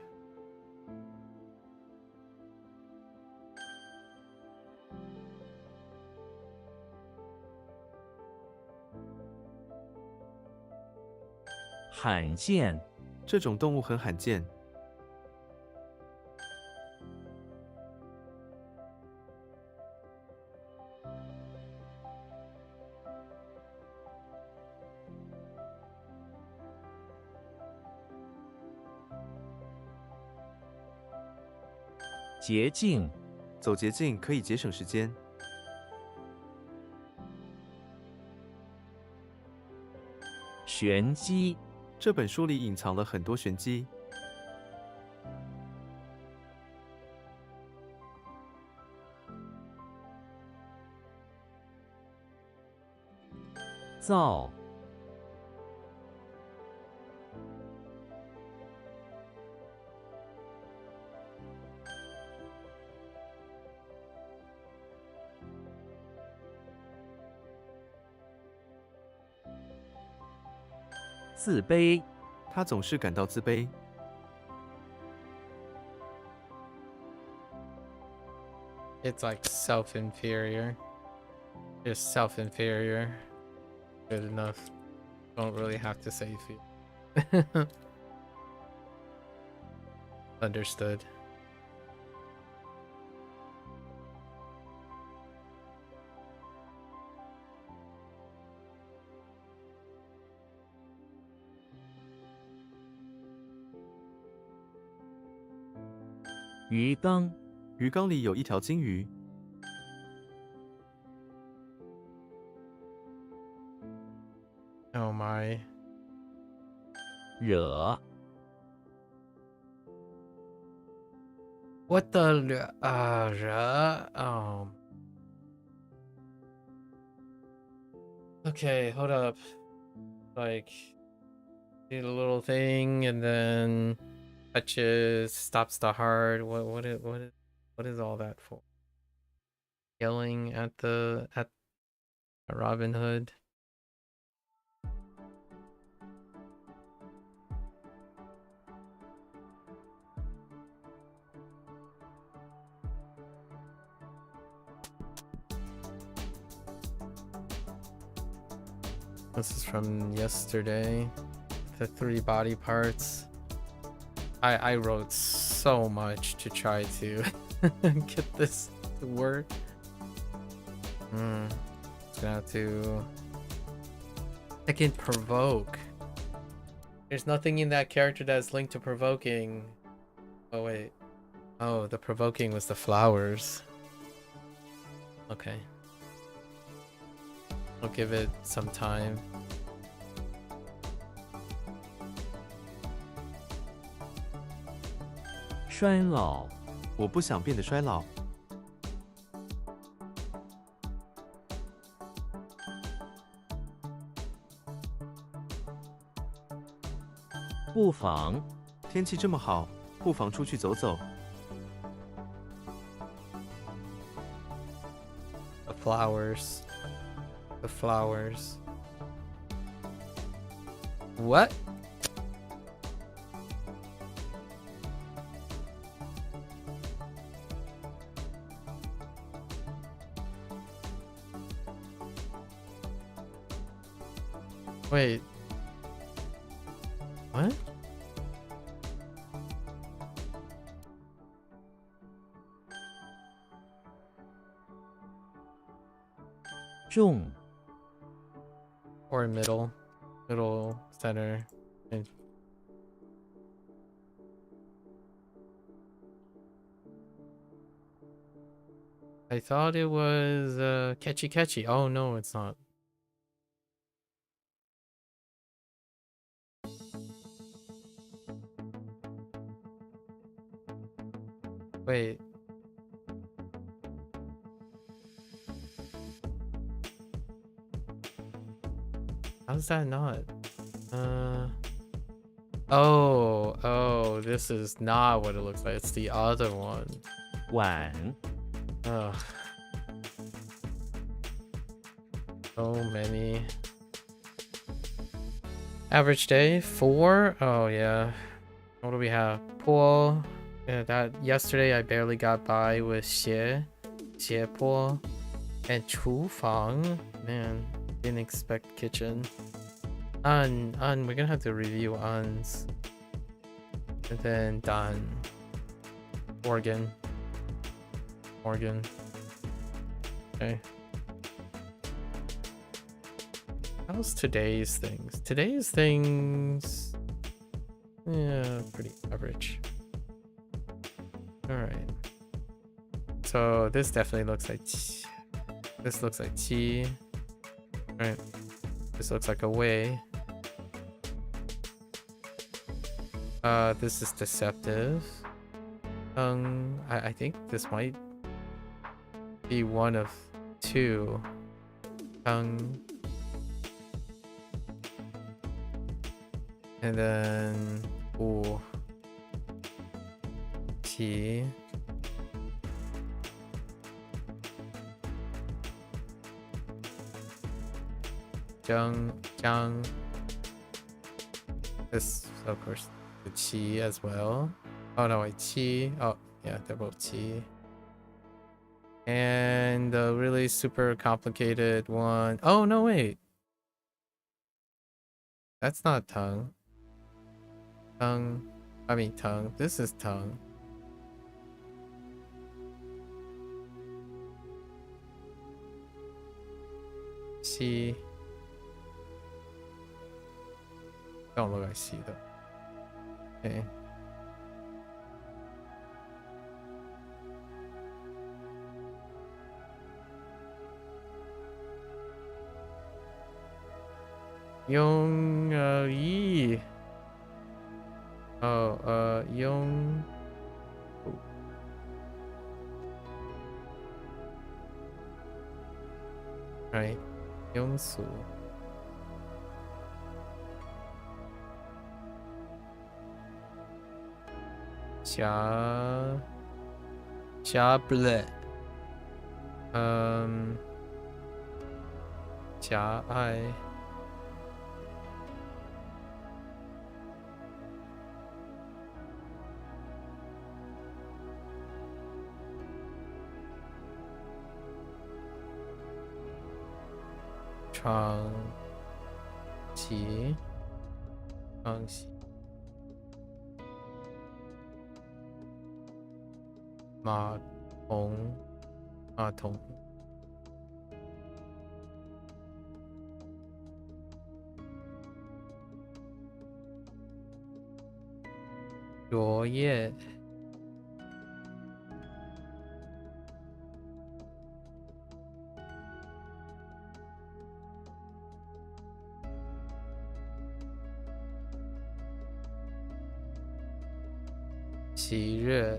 罕见 这种动物很罕见。 捷径 走捷径可以节省时间。 玄机 这本书里隐藏了很多玄机。 造 自卑 他总是感到自卑。 It's like self-inferior. Just self-inferior. Good enough. Don't really have to say feel. Understood. "鱼缸鱼缸里有一条金鱼， Oh my. 惹 What the Okay, hold up. Like, do the little thing and then touches, stops the heart. What is all that for? Yelling at Robin Hood. This is from yesterday. The 3 body parts. I wrote so much to try to get this to work. Just gonna have to. I can provoke. There's nothing in that character that's linked to provoking. Oh wait. Oh, the provoking was the flowers. Okay. I'll give it some time. 衰老我不想变得衰老。不妨天气这么好，不妨出去走走。 The flowers. The flowers. What? Wait. What? "重 Or middle center. And I thought it was catchy. Oh no, it's not. Wait. How's that not? Oh, this is not what it looks like. It's the other one. 碗 Ugh. So many. Average day 4. Oh yeah. What do we have? Pool. Yeah, that yesterday I barely got by with 斜坡 and 厨房. Man, didn't expect kitchen. We're gonna have to review uns. And then done. Organ. Okay. How's today's things? Today's things, yeah, pretty average. All right. So this definitely looks like this looks like chi. Right. This looks like a way. This is deceptive. I think this might be one of 2. And then T. Jiang. This, of course, the Qi as well. Oh no, wait, Qi. Oh yeah, they're both Qi. And the really super complicated one. Oh no, wait. That's not tongue. I mean tongue. This is tongue. See. Don't look like C though. Okay. Young Yi. Oh, Young. Right. Youngsu. Ble. I. Changxi. Ma Tong. Duo Ye. Qi Re.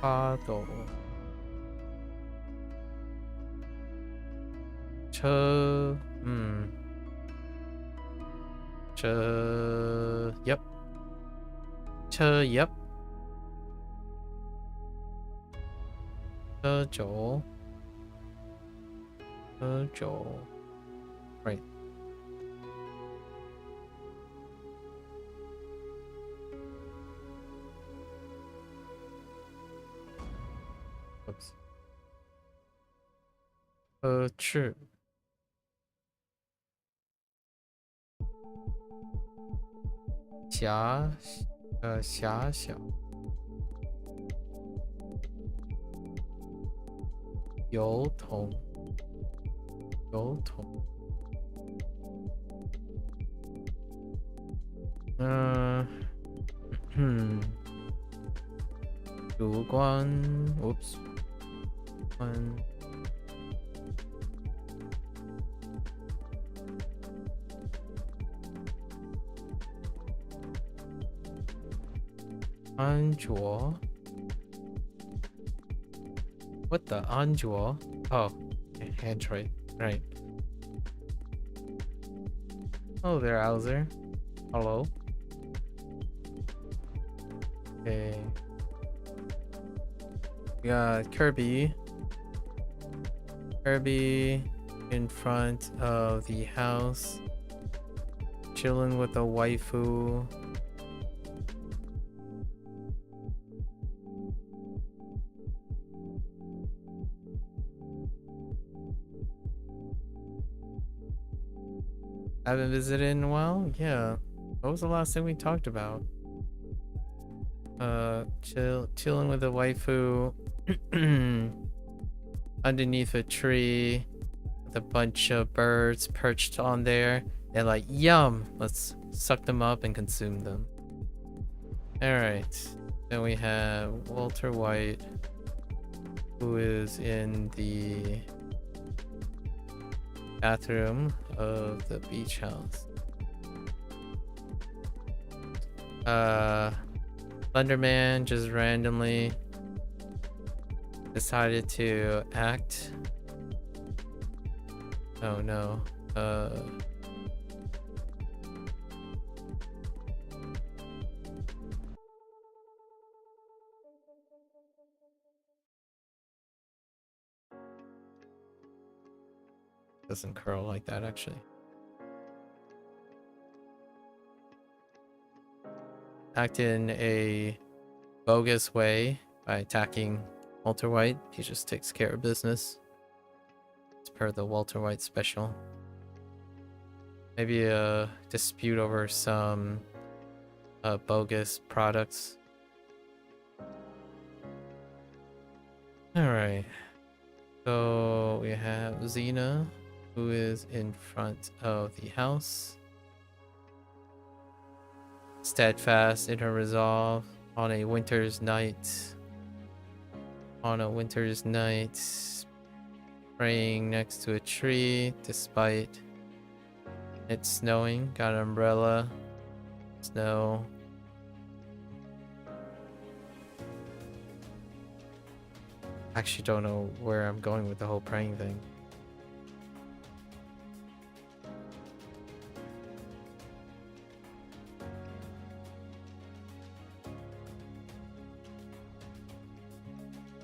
Fa Dou. Che. Yep. Yep. Zhou. Right. Oops. True. Xia xiao. You tong. Du Guan. Oops. Anjuo. What the Anjuo? Oh, Android. Right. Oh there, Alzer. Hello. Okay. We got Kirby. In front of the house, chilling with a waifu. Haven't visited in a while? Yeah. What was the last thing we talked about? Chilling with a waifu underneath a tree with a bunch of birds perched on there. They're like, yum! Let's suck them up and consume them. Alright. Then we have Walter White, who is in the bathroom of the beach house. Slenderman just randomly decided to act. Oh no. Doesn't curl like that actually. Act in a bogus way by attacking Walter White. He just takes care of business. It's per the Walter White special. Maybe a dispute over some bogus products. Alright. So we have Xena, who is in front of the house. Steadfast in her resolve on a winter's night. On a winter's night, praying next to a tree despite it snowing. Got an umbrella. Snow. Actually don't know where I'm going with the whole praying thing.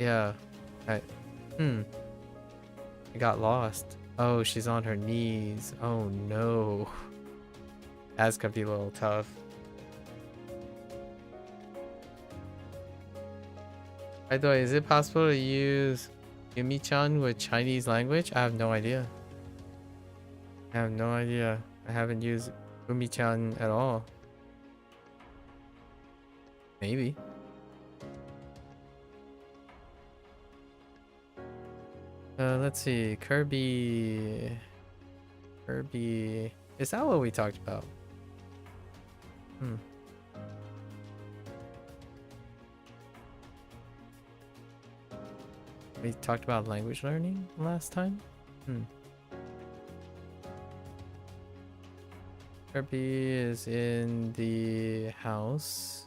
Yeah. I got lost. Oh, she's on her knees. Oh no. That's gonna be a little tough. By the way, is it possible to use Yumi-chan with Chinese language? I have no idea. I have no idea. I haven't used Yumi-chan at all. Maybe. Let's see. Kirby. Is that what we talked about? We talked about language learning last time? Kirby is in the house.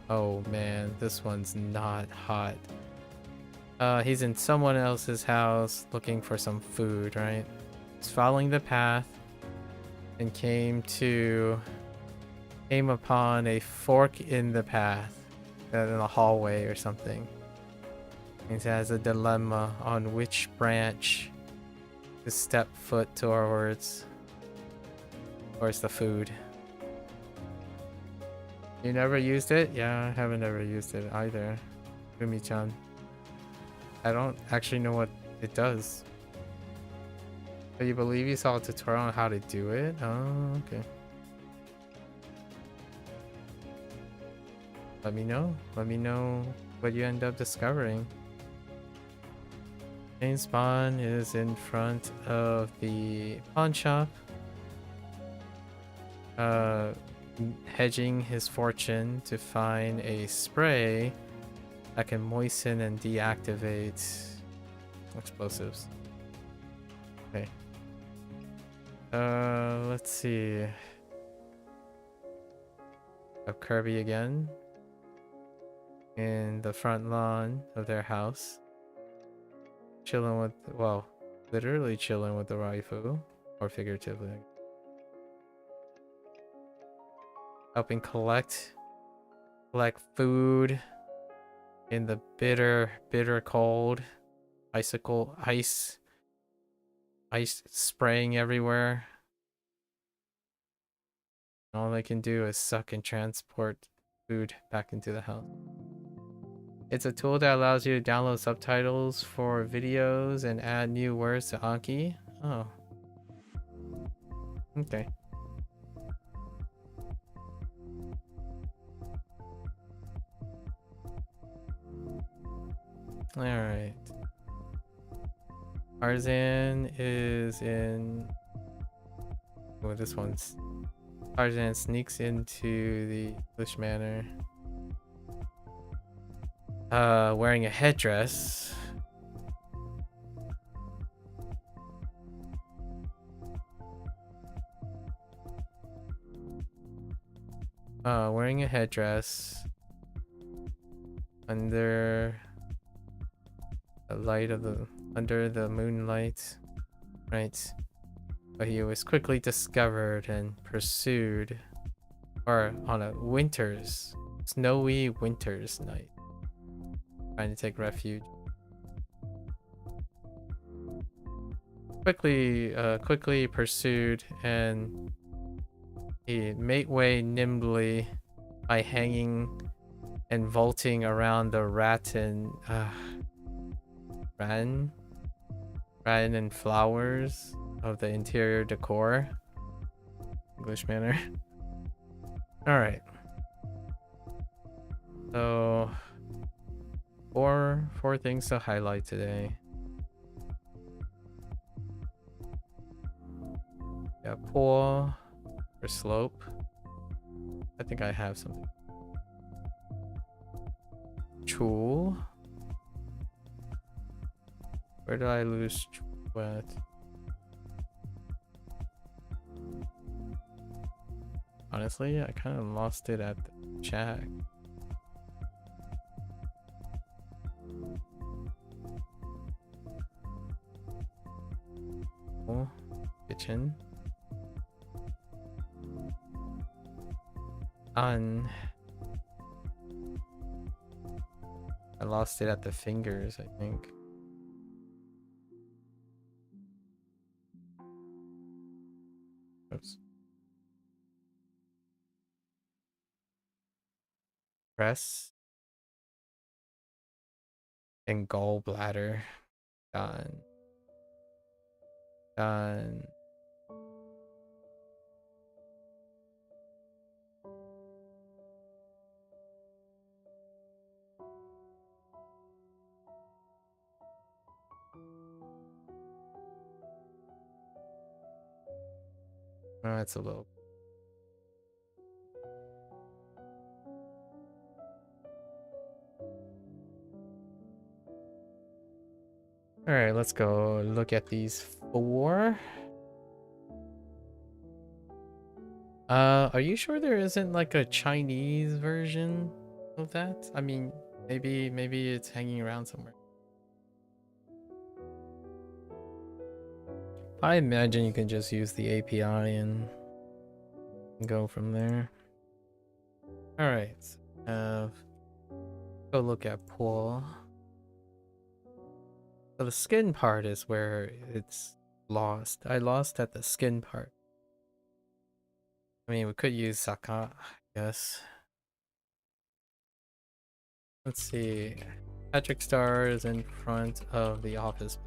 Oh man, this one's not hot. He's in someone else's house looking for some food, right? He's following the path and came upon a fork in the path. In a hallway or something. He has a dilemma on which branch to step foot towards the food. You never used it? Yeah, I haven't ever used it either. Yumi-chan. I don't actually know what it does. But you believe you saw a tutorial on how to do it? Oh, okay. Let me know. Let me know what you end up discovering. Main spawn is in front of the pawn shop. Hedging his fortune to find a spray that can moisten and deactivate explosives. Okay. Let's see. Have Kirby again. In the front lawn of their house, chilling with, well, literally chilling with the waifu, or figuratively, helping collect food in the bitter cold, ice spraying everywhere. All they can do is suck and transport food back into the house. It's a tool that allows you to download subtitles for videos and add new words to Anki. Oh. Okay. Alright. Tarzan is in... Oh, this one's... Tarzan sneaks into the English manor. Wearing a headdress. Wearing a headdress under the light of under the moonlight, right? But he was quickly discovered and pursued, or on a snowy winter's night, trying to take refuge. Quickly pursued, and he made way nimbly by hanging and vaulting around the rattan and flowers of the interior decor. English manner. All right. So four things to highlight today. Yeah, pool or slope. I think I have something. Chul. Where did I lose chul at? Honestly, I kind of lost it at the chat. Oh, kitchen. On. I lost it at the fingers, I think. Oops. Press. And gallbladder. Done. Done. Oh, that's a little. All right, let's go look at these four. Are you sure there isn't like a Chinese version of that? I mean, maybe it's hanging around somewhere. I imagine you can just use the API and go from there. All right, go look at pool. So the skin part is where it's lost. I lost at the skin part. I mean, we could use Saka, I guess. Let's see. Patrick Star is in front of the office.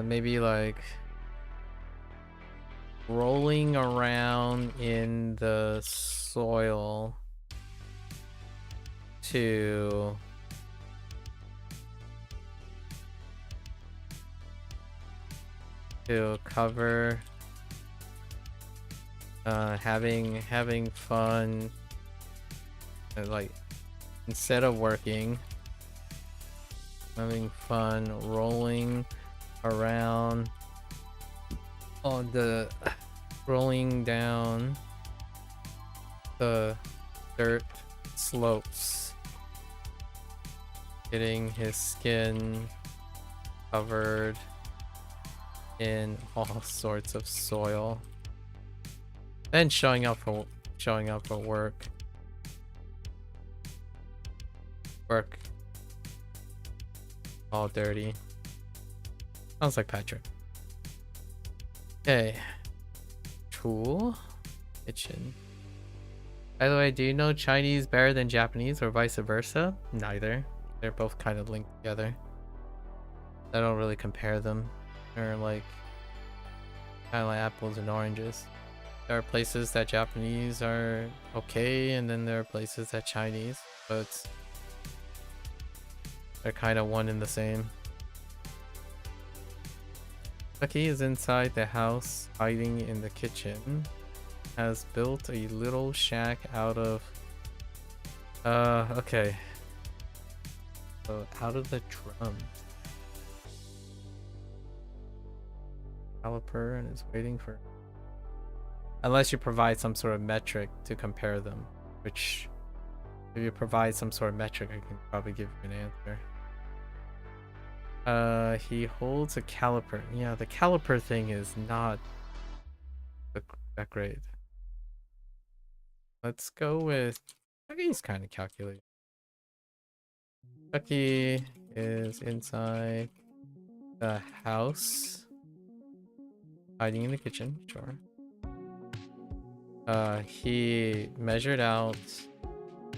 Maybe like rolling around in the soil to cover, having fun, like instead of working, having fun rolling around on the rolling down the dirt slopes, getting his skin covered in all sorts of soil, and showing up for work all dirty. Sounds like Patrick. Okay. Tool. Kitchen. By the way, do you know Chinese better than Japanese or vice versa? Neither. They're both kind of linked together. I don't really compare them. They're like kind of like apples and oranges. There are places that Japanese are okay, and then there are places that Chinese, but they're kind of one and the same. Lucky is inside the house, hiding in the kitchen. Has built a little shack out of... okay. So, out of the drums. Caliper and is waiting for... Unless you provide some sort of metric to compare them. Which, if you provide some sort of metric, I can probably give you an answer. He holds a caliper. Yeah, the caliper thing is not that great. Let's go with... Chucky's kind of calculating. Chucky is inside the house. Hiding in the kitchen, sure. He measured out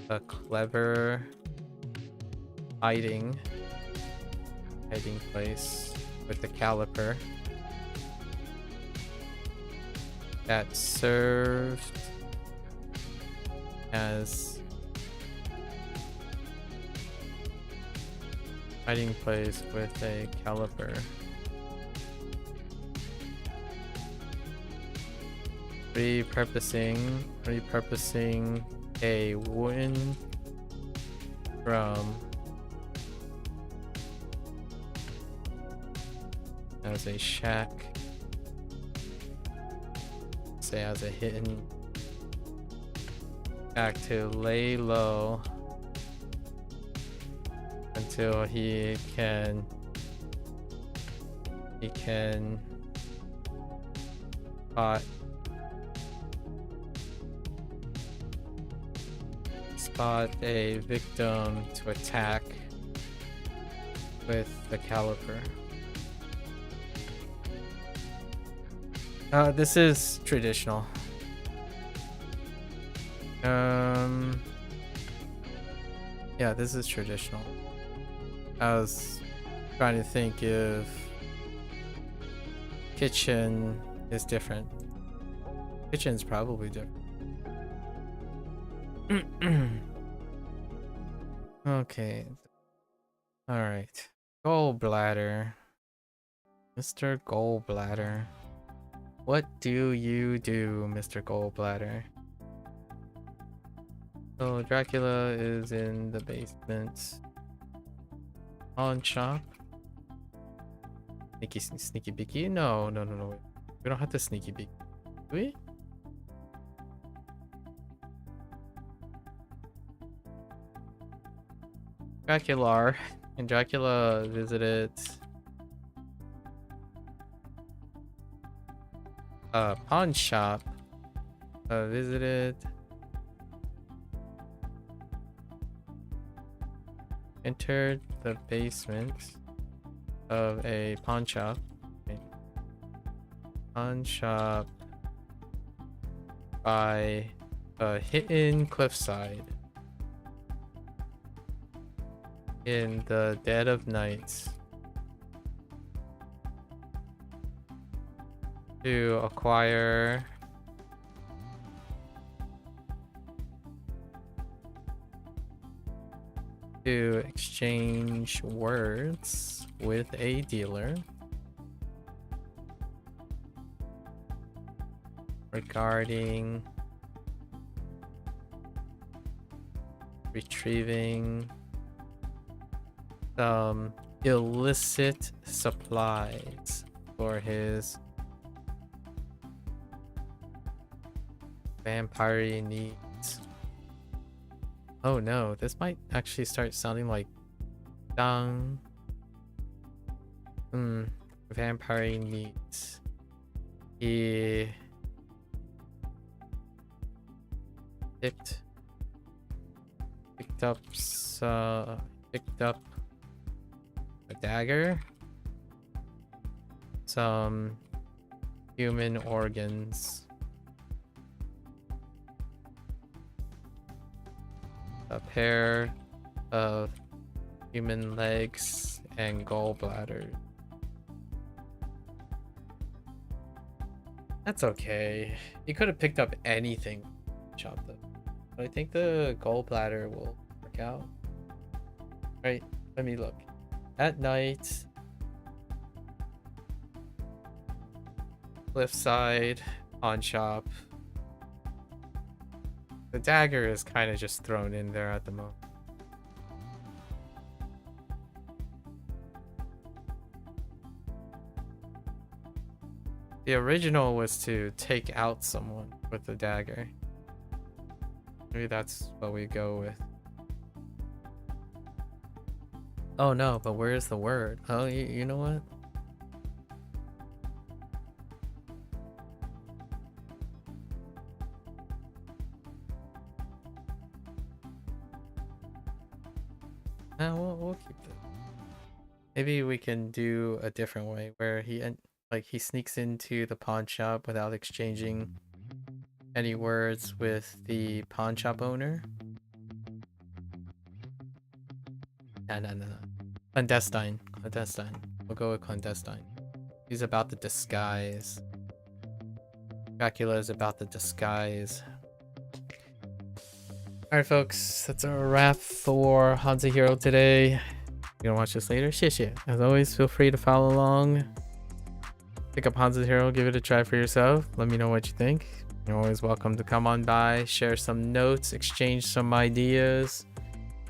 a clever hiding place with the caliper that served as hiding place with a caliper. Repurposing a wooden drum as a shack, say as a hidden shack to lay low until he can spot a victim to attack with the caliper. This is traditional. Yeah, this is traditional. I was trying to think if kitchen is different. Kitchen's probably different. Okay. Alright. Gallbladder. Mr. Gallbladder. What do you do, Mr. Gallbladder? So Dracula is in the basement. Pawn shop. Sneaky beaky? No. We don't have to sneaky beak. Do we? Dracula. And Dracula visited pawn shop. Entered the basement of a pawn shop. Okay. Pawn shop by a hidden cliffside in the dead of night to acquire to exchange words with a dealer regarding retrieving some illicit supplies for his vampire needs. Oh no, this might actually start sounding like dang. Vampire needs. He picked up a dagger, some human organs, a pair of human legs, and gallbladder. That's okay. You could have picked up anything, chopped them. But I think the gallbladder will work out. Right, let me look. At night, cliffside, pawn shop. The dagger is kind of just thrown in there at the moment. The original was to take out someone with the dagger. Maybe that's what we go with. Oh no, but where's the word? Oh, you know what? We'll keep it. Maybe we can do a different way where he sneaks into the pawn shop without exchanging any words with the pawn shop owner. No. Clandestine. Clandestine. We'll go with clandestine. He's about the disguise. Dracula is about the disguise. Alright, folks. That's a wrap for HanziHero today. You're gonna watch this later? Shit. As always, feel free to follow along. Pick up HanziHero, give it a try for yourself. Let me know what you think. You're always welcome to come on by, share some notes, exchange some ideas.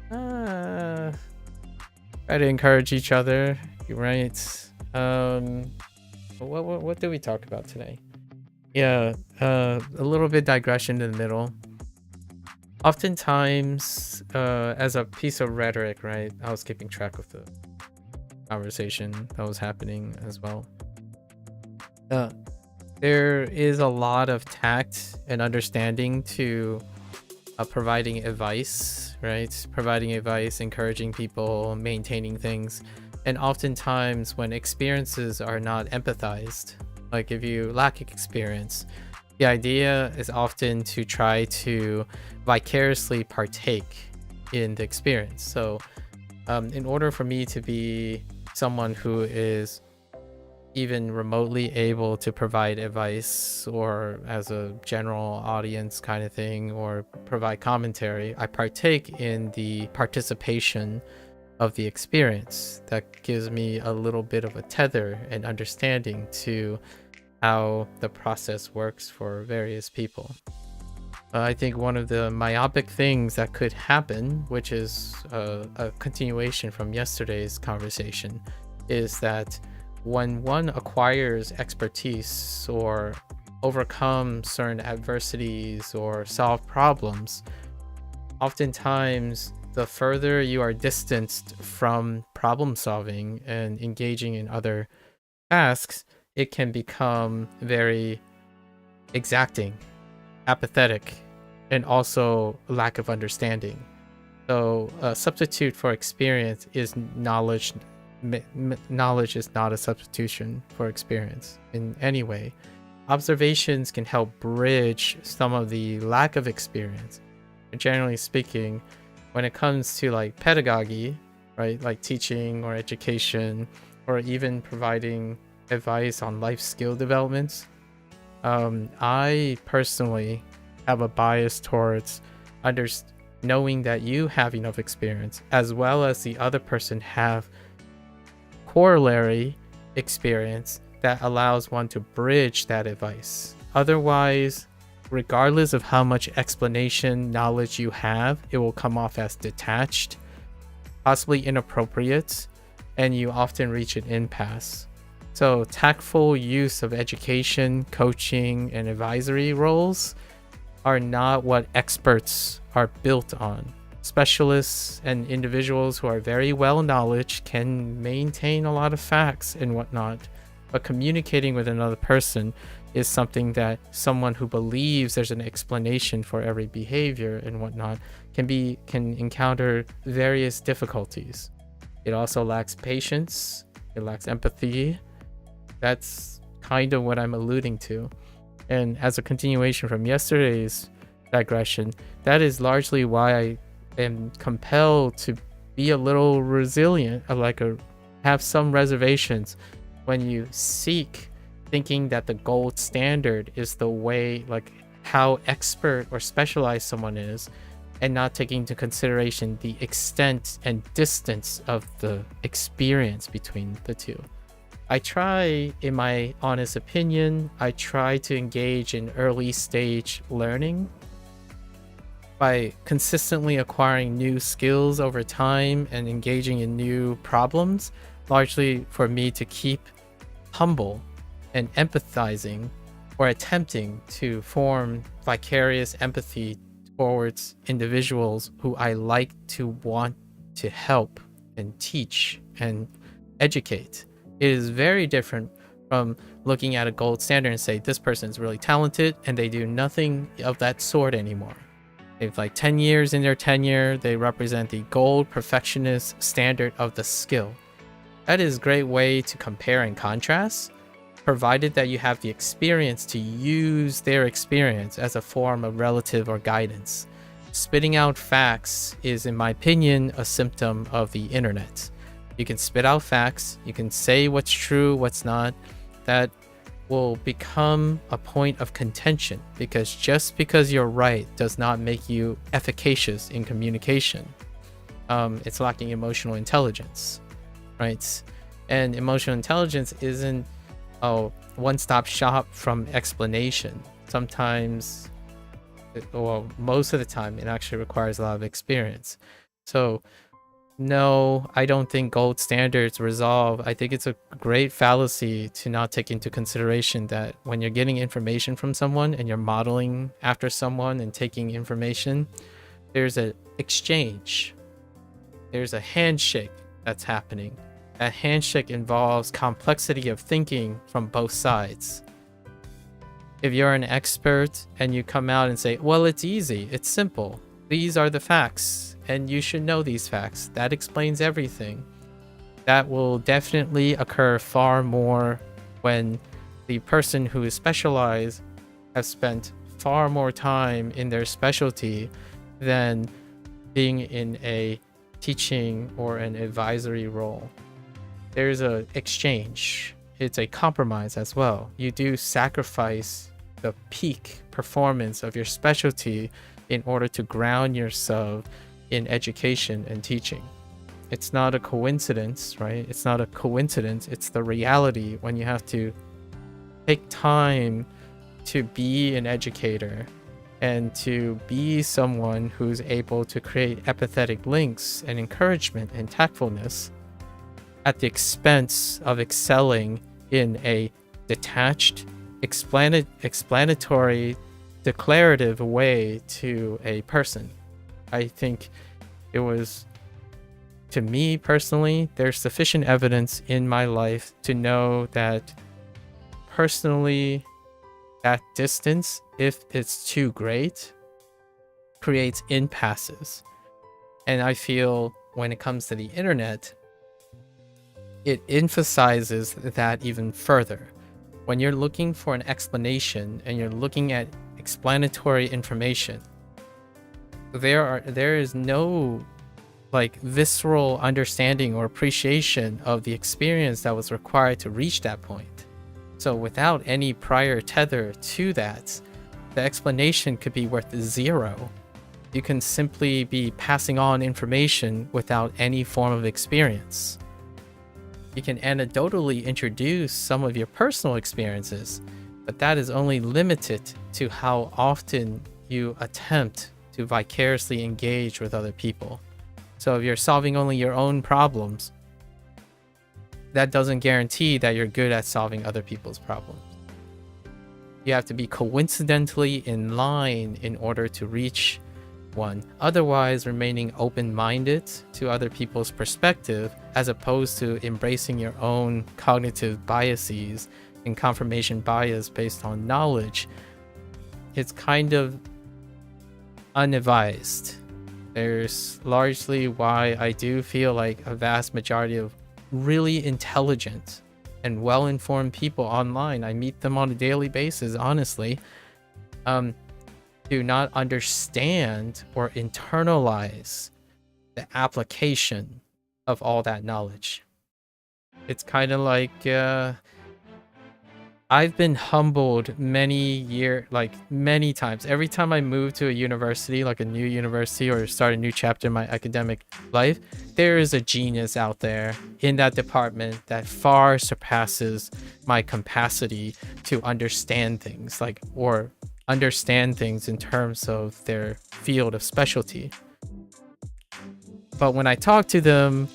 Try to encourage each other. You're right. What did we talk about today? Yeah, a little bit digression in the middle. Oftentimes, as a piece of rhetoric, right? I was keeping track of the conversation that was happening as well. There is a lot of tact and understanding to providing advice, right? Providing advice, encouraging people, maintaining things. And oftentimes when experiences are not empathized, like if you lack experience, the idea is often to try to vicariously partake in the experience. So in order for me to be someone who is even remotely able to provide advice or as a general audience kind of thing, or provide commentary, I partake in the participation of the experience. That gives me a little bit of a tether and understanding to how the process works for various people. I think one of the myopic things that could happen, which is a continuation from yesterday's conversation, is that when one acquires expertise or overcome certain adversities or solve problems, oftentimes the further you are distanced from problem solving and engaging in other tasks, it can become very exacting, apathetic, and also lack of understanding. So a substitute for experience is knowledge. Knowledge is not a substitution for experience in any way. Observations can help bridge some of the lack of experience. Generally speaking, when it comes to like pedagogy, right, like teaching or education, or even providing advice on life skill developments, I personally have a bias towards knowing that you have enough experience as well as the other person have corollary experience that allows one to bridge that advice. Otherwise, regardless of how much explanation knowledge you have, it will come off as detached, possibly inappropriate, and you often reach an impasse. So tactful use of education, coaching, and advisory roles are not what experts are built on. Specialists and individuals who are very well knowledge can maintain a lot of facts and whatnot, but communicating with another person is something that someone who believes there's an explanation for every behavior and whatnot can encounter various difficulties. It also lacks patience, it lacks empathy. That's kind of what I'm alluding to. And as a continuation from yesterday's digression, that is largely why I am compelled to be a little resilient, have some reservations when you seek thinking that the gold standard is the way, like how expert or specialized someone is, and not taking into consideration the extent and distance of the experience between the two. I try, in my honest opinion, I try to engage in early stage learning by consistently acquiring new skills over time and engaging in new problems, largely for me to keep humble and empathizing, or attempting to form vicarious empathy towards individuals who I like to want to help and teach and educate. It is very different from looking at a gold standard and say this person is really talented and they do nothing of that sort anymore. They've like 10 years in their tenure, they represent the gold perfectionist standard of the skill. That is a great way to compare and contrast, provided that you have the experience to use their experience as a form of relative or guidance. spitting out facts is, in my opinion, a symptom of the internet. You can spit out facts, you can say what's true, what's not. That will become a point of contention, because just because you're right does not make you efficacious in communication. It's lacking emotional intelligence, right? And emotional intelligence isn't a one-stop shop from explanation. Sometimes, well, most of the time, it actually requires a lot of experience. So no, I don't think gold standards resolve. I think it's a great fallacy to not take into consideration that when you're getting information from someone and you're modeling after someone and taking information, there's an exchange. There's a handshake that's happening. That handshake involves complexity of thinking from both sides. If you're an expert and you come out and say, well, it's easy, it's simple, these are the facts, and you should know these facts, that explains everything, that will definitely occur far more when the person who is specialized has spent far more time in their specialty than being in a teaching or an advisory role. There's an exchange. It's a compromise as well. You do sacrifice the peak performance of your specialty in order to ground yourself in education and teaching. It's not a coincidence, right? It's not a coincidence. It's the reality when you have to take time to be an educator and to be someone who's able to create empathetic links and encouragement and tactfulness at the expense of excelling in a detached, explanatory, declarative way to a person. I think it was, to me personally, there's sufficient evidence in my life to know that personally, that distance, if it's too great, creates impasses. And I feel when it comes to the internet, it emphasizes that even further. When you're looking for an explanation and you're looking at explanatory information, there is no like visceral understanding or appreciation of the experience that was required to reach that point. So without any prior tether to that, the explanation could be worth zero. You can simply be passing on information without any form of experience. You can anecdotally introduce some of your personal experiences, but that is only limited to how often you attempt to vicariously engage with other people. So if you're solving only your own problems, that doesn't guarantee that you're good at solving other people's problems. You have to be coincidentally in line in order to reach one. Otherwise, remaining open-minded to other people's perspective as opposed to embracing your own cognitive biases and confirmation bias based on knowledge, it's kind of unadvised. There's largely why I do feel like a vast majority of really intelligent and well-informed people online, I meet them on a daily basis, honestly, do not understand or internalize the application of all that knowledge. It's kind of like I've been humbled many times. Every time I move to a university, like a new university, or start a new chapter in my academic life, there is a genius out there in that department that far surpasses my capacity to understand things, or understand things in terms of their field of specialty. But when I talk to them,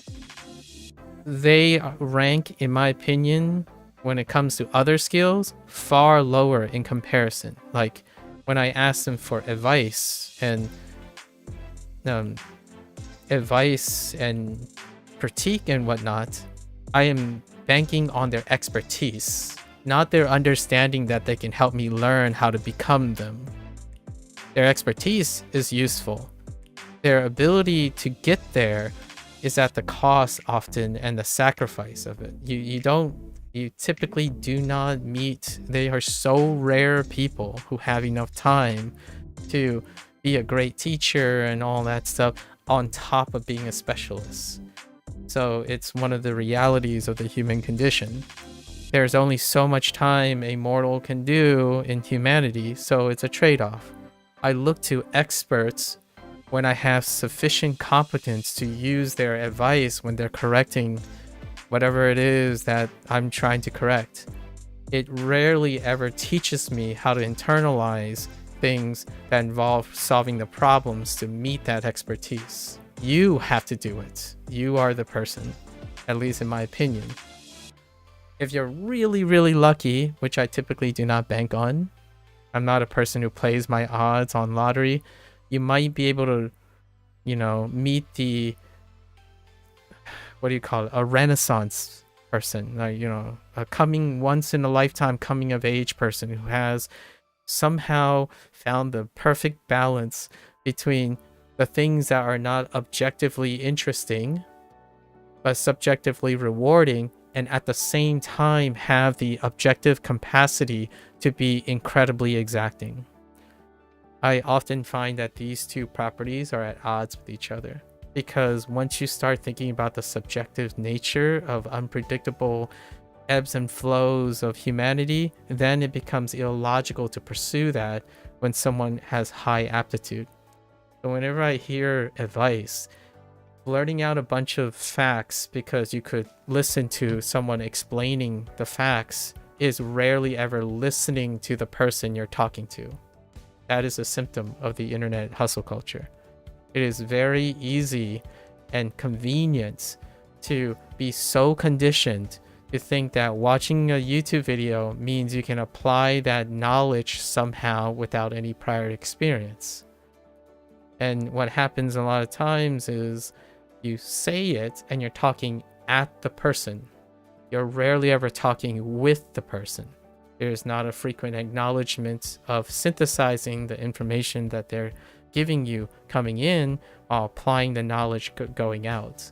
they rank, in my opinion, when it comes to other skills, far lower in comparison. Like when I ask them for advice and critique and whatnot, I am banking on their expertise, not their understanding that they can help me learn how to become them. Their expertise is useful. Their ability to get there is at the cost often and the sacrifice of it. You typically do not meet, they are so rare people who have enough time to be a great teacher and all that stuff on top of being a specialist. So it's one of the realities of the human condition. There's only so much time a mortal can do in humanity, so it's a trade-off. I look to experts when I have sufficient competence to use their advice when they're correcting whatever it is that I'm trying to correct. It rarely ever teaches me how to internalize things that involve solving the problems to meet that expertise. You have to do it. You are the person, at least in my opinion. If you're really, really lucky, which I typically do not bank on, I'm not a person who plays my odds on lottery, you might be able to, meet the, what do you call it, a renaissance person, a coming once in a lifetime coming of age person who has somehow found the perfect balance between the things that are not objectively interesting but subjectively rewarding, and at the same time have the objective capacity to be incredibly exacting. I often find that these two properties are at odds with each other, because once you start thinking about the subjective nature of unpredictable ebbs and flows of humanity, then it becomes illogical to pursue that when someone has high aptitude. So whenever I hear advice, blurting out a bunch of facts because you could listen to someone explaining the facts is rarely ever listening to the person you're talking to. That is a symptom of the internet hustle culture. It is very easy and convenient to be so conditioned to think that watching a YouTube video means you can apply that knowledge somehow without any prior experience. And what happens a lot of times is you say it and you're talking at the person. You're rarely ever talking with the person. There's not a frequent acknowledgement of synthesizing the information that they're giving you coming in while applying the knowledge going out.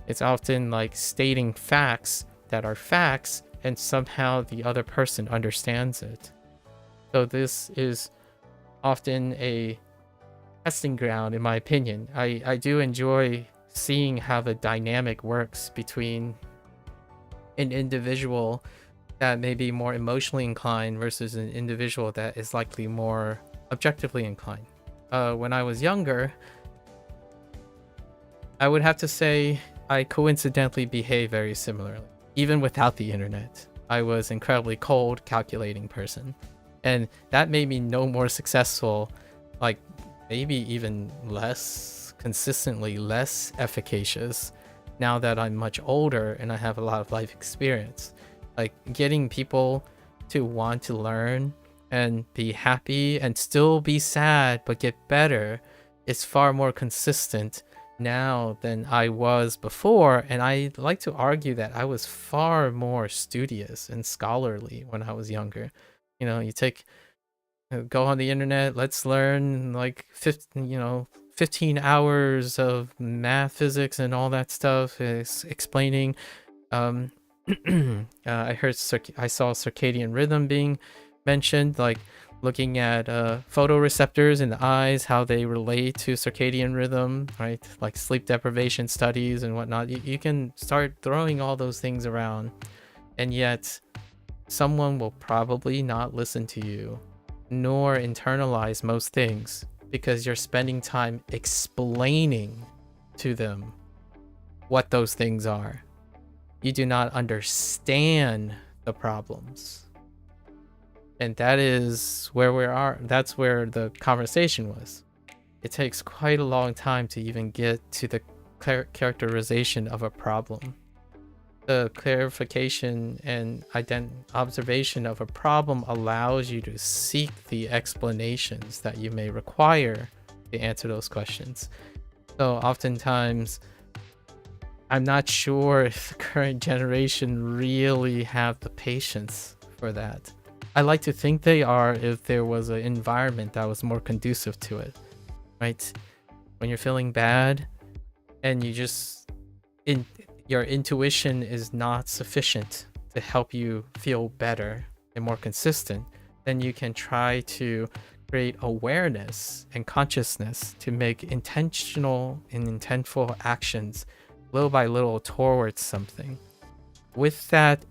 It's often like stating facts that are facts and somehow the other person understands it. So this is often a testing ground, in my opinion. I do enjoy seeing how the dynamic works between an individual that may be more emotionally inclined versus an individual that is likely more objectively inclined. When I was younger, I would have to say I coincidentally behave very similarly. Even without the internet, I was incredibly cold, calculating person. And that made me no more successful, like maybe even less consistently less efficacious now that I'm much older and I have a lot of life experience. Like getting people to want to learn and be happy and still be sad but get better is far more consistent now than I was before. And I like to argue that I was far more studious and scholarly when I was younger. You go on the internet, let's learn like 15 hours of math, physics, and all that stuff is explaining. I saw circadian rhythm being mentioned, like looking at photoreceptors in the eyes, how they relate to circadian rhythm, right? Like sleep deprivation studies and whatnot. You can start throwing all those things around, and yet someone will probably not listen to you, nor internalize most things, because you're spending time explaining to them what those things are. You do not understand the problems. And that is where we are. That's where the conversation was. It takes quite a long time to even get to the characterization of a problem. The clarification and observation of a problem allows you to seek the explanations that you may require to answer those questions. So oftentimes, I'm not sure if the current generation really have the patience for that. I like to think they are if there was an environment that was more conducive to it, right? When you're feeling bad and your intuition is not sufficient to help you feel better and more consistent, then you can try to create awareness and consciousness to make intentional and intentful actions little by little towards something. With that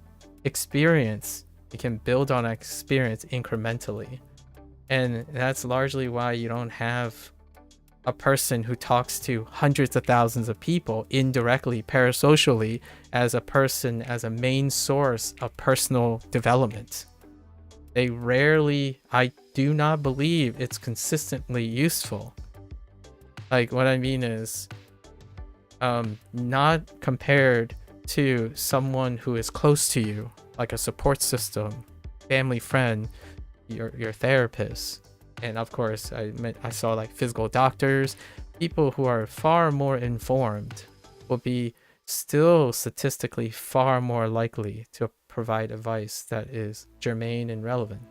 experience, you can build on experience incrementally. And that's largely why you don't have a person who talks to hundreds of thousands of people indirectly, parasocially, as a person, as a main source of personal development. They rarely, I do not believe it's consistently useful. Like, what I mean is, not compared to someone who is close to you, like a support system, family friend, your therapist. And of course, I saw like physical doctors, people who are far more informed will be still statistically far more likely to provide advice that is germane and relevant.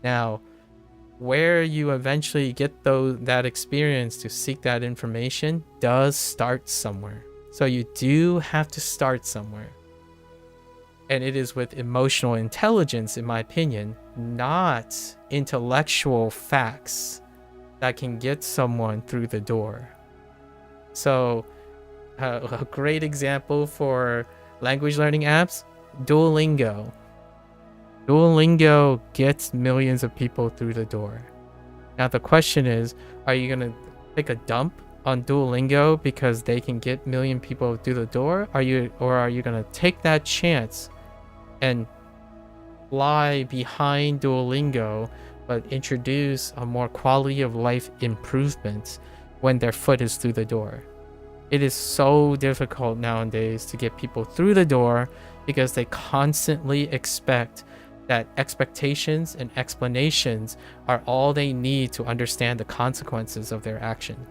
Now, where you eventually get that experience to seek that information does start somewhere. So you do have to start somewhere. And it is with emotional intelligence, in my opinion, not intellectual facts, that can get someone through the door. So a great example for language learning apps, Duolingo. Duolingo gets millions of people through the door. Now the question is, are you going to take a dump on Duolingo because they can get million people through the door? Or are you going to take that chance and fly behind Duolingo but introduce a more quality of life improvement when their foot is through the door? It is so difficult nowadays to get people through the door because they constantly expect that expectations and explanations are all they need to understand the consequences of their action.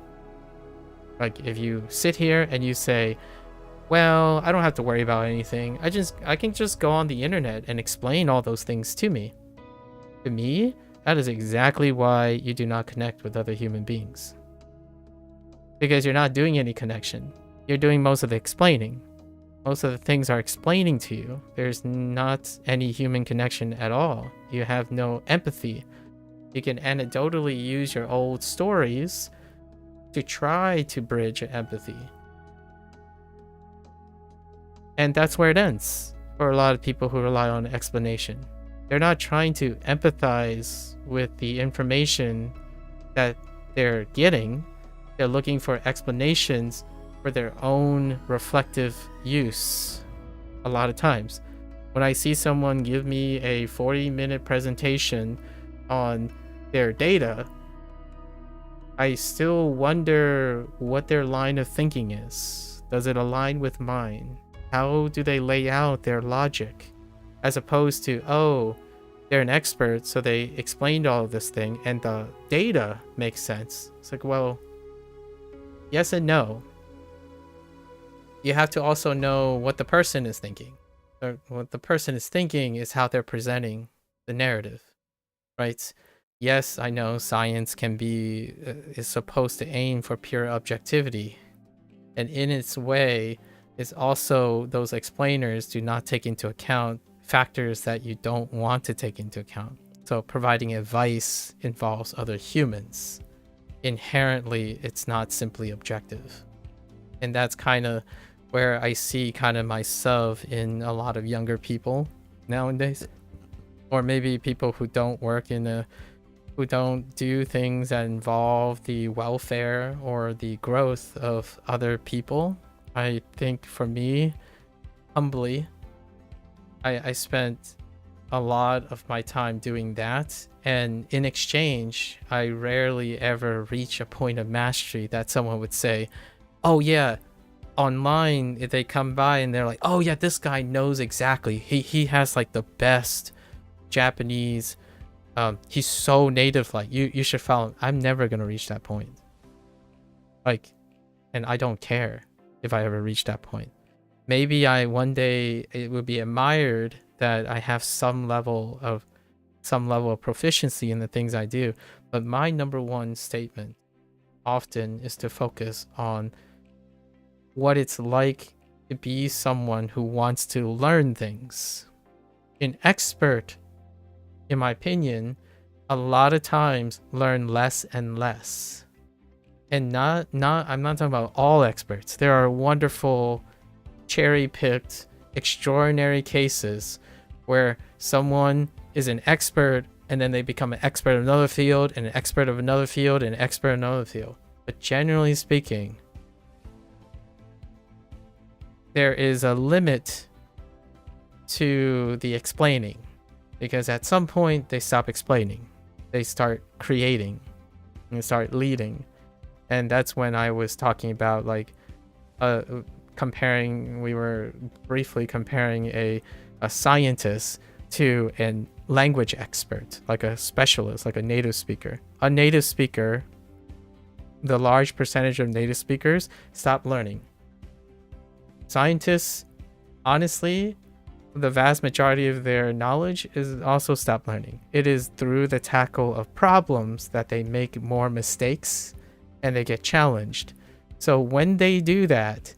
Like, if you sit here and you say, well, I don't have to worry about anything, I can just go on the internet and explain all those things to me. To me, that is exactly why you do not connect with other human beings. Because you're not doing any connection. You're doing most of the explaining. Most of the things are explaining to you. There's not any human connection at all. You have no empathy. You can anecdotally use your old stories to try to bridge empathy. And that's where it ends for a lot of people who rely on explanation. They're not trying to empathize with the information that they're getting. They're looking for explanations for their own reflective use. A lot of times when I see someone give me a 40-minute presentation on their data, I still wonder what their line of thinking is. Does it align with mine? How do they lay out their logic? As opposed to, oh, they're an expert, so they explained all of this thing and the data makes sense. It's like, well, yes and no. You have to also know what the person is thinking. Or what the person is thinking is how they're presenting the narrative, right? Yes, I know science is supposed to aim for pure objectivity. And in its way, it's also, those explainers do not take into account factors that you don't want to take into account. So providing advice involves other humans. Inherently, it's not simply objective. And that's kind of where I see kind of myself in a lot of younger people nowadays. Or maybe people who don't work who don't do things that involve the welfare or the growth of other people. I think for me, humbly, I spent a lot of my time doing that, and in exchange, I rarely ever reach a point of mastery that someone would say, oh yeah, online, if they come by and they're like, oh yeah, this guy knows exactly, he has like the best Japanese, he's so native, like you should follow him. I'm never gonna reach that point. Like, and I don't care if I ever reach that point. Maybe one day it would be admired that I have some level of proficiency in the things I do. But my number one statement often is to focus on what it's like to be someone who wants to learn things. An expert, in my opinion, a lot of times learn less and less. And I'm not talking about all experts. There are wonderful cherry-picked extraordinary cases where someone is an expert and then they become an expert of another field and an expert of another field and an expert of another field. But generally speaking, there is a limit to the explaining, because at some point they stop explaining. They start creating and start leading. And that's when I was talking about like we were briefly comparing a scientist to a language expert, like a specialist, like a native speaker. A native speaker, the large percentage of native speakers stop learning. Scientists, honestly, the vast majority of their knowledge is also stop learning. It is through the tackle of problems that they make more mistakes and they get challenged. So when they do that,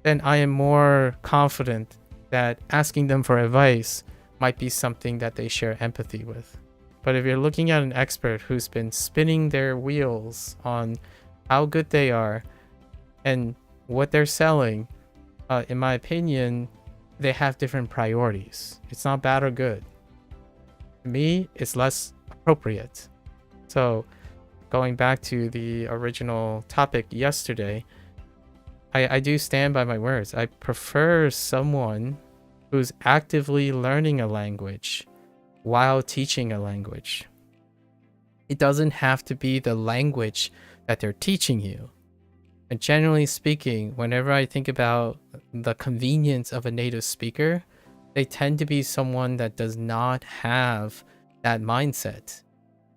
then I am more confident that asking them for advice might be something that they share empathy with. But if you're looking at an expert who's been spinning their wheels on how good they are and what they're selling, in my opinion, they have different priorities. It's not bad or good. To me, it's less appropriate. So going back to the original topic yesterday, I do stand by my words. I prefer someone who's actively learning a language while teaching a language. It doesn't have to be the language that they're teaching you. And generally speaking, whenever I think about the convenience of a native speaker, they tend to be someone that does not have that mindset.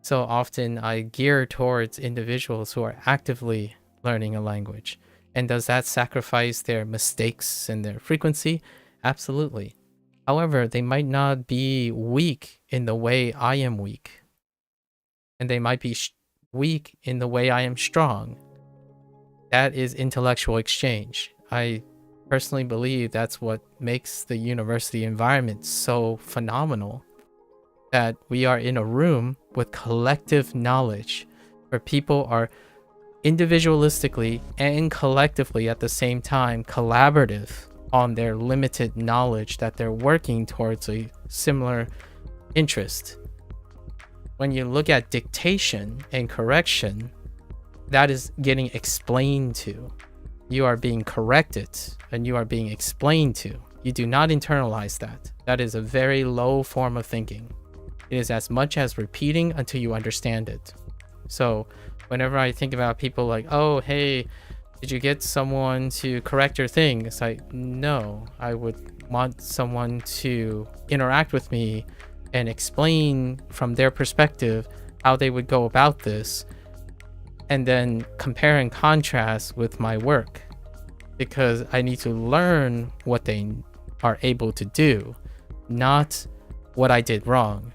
So often I gear towards individuals who are actively learning a language. And does that sacrifice their mistakes and their frequency? Absolutely. However, they might not be weak in the way I am weak. And they might be weak in the way I am strong. That is intellectual exchange. I personally believe that's what makes the university environment so phenomenal. That we are in a room with collective knowledge where people are individualistically and collectively at the same time collaborative on their limited knowledge that they're working towards a similar interest. When you look at dictation and correction, that is getting explained to. You are being corrected and you are being explained to. You do not internalize that. That is a very low form of thinking. It is as much as repeating until you understand it. So whenever I think about people like, oh, hey, did you get someone to correct your thing? It's like, no, I would want someone to interact with me and explain from their perspective how they would go about this, and then compare and contrast with my work, because I need to learn what they are able to do, not what I did wrong.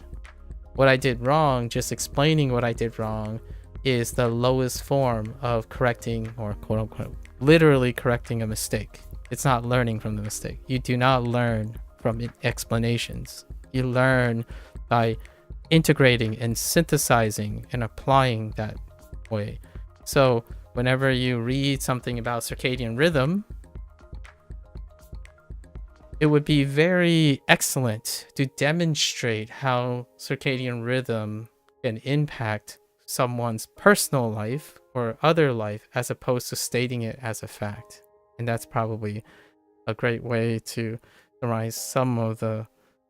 What I did wrong, just explaining what I did wrong, is the lowest form of correcting, or quote unquote literally correcting a mistake. It's not learning from the mistake. You do not learn from explanations. You learn by integrating and synthesizing and applying that way. So whenever you read something about circadian rhythm, it would be very excellent to demonstrate how circadian rhythm can impact someone's personal life or other life, as opposed to stating it as a fact. And that's probably a great way to summarize some of the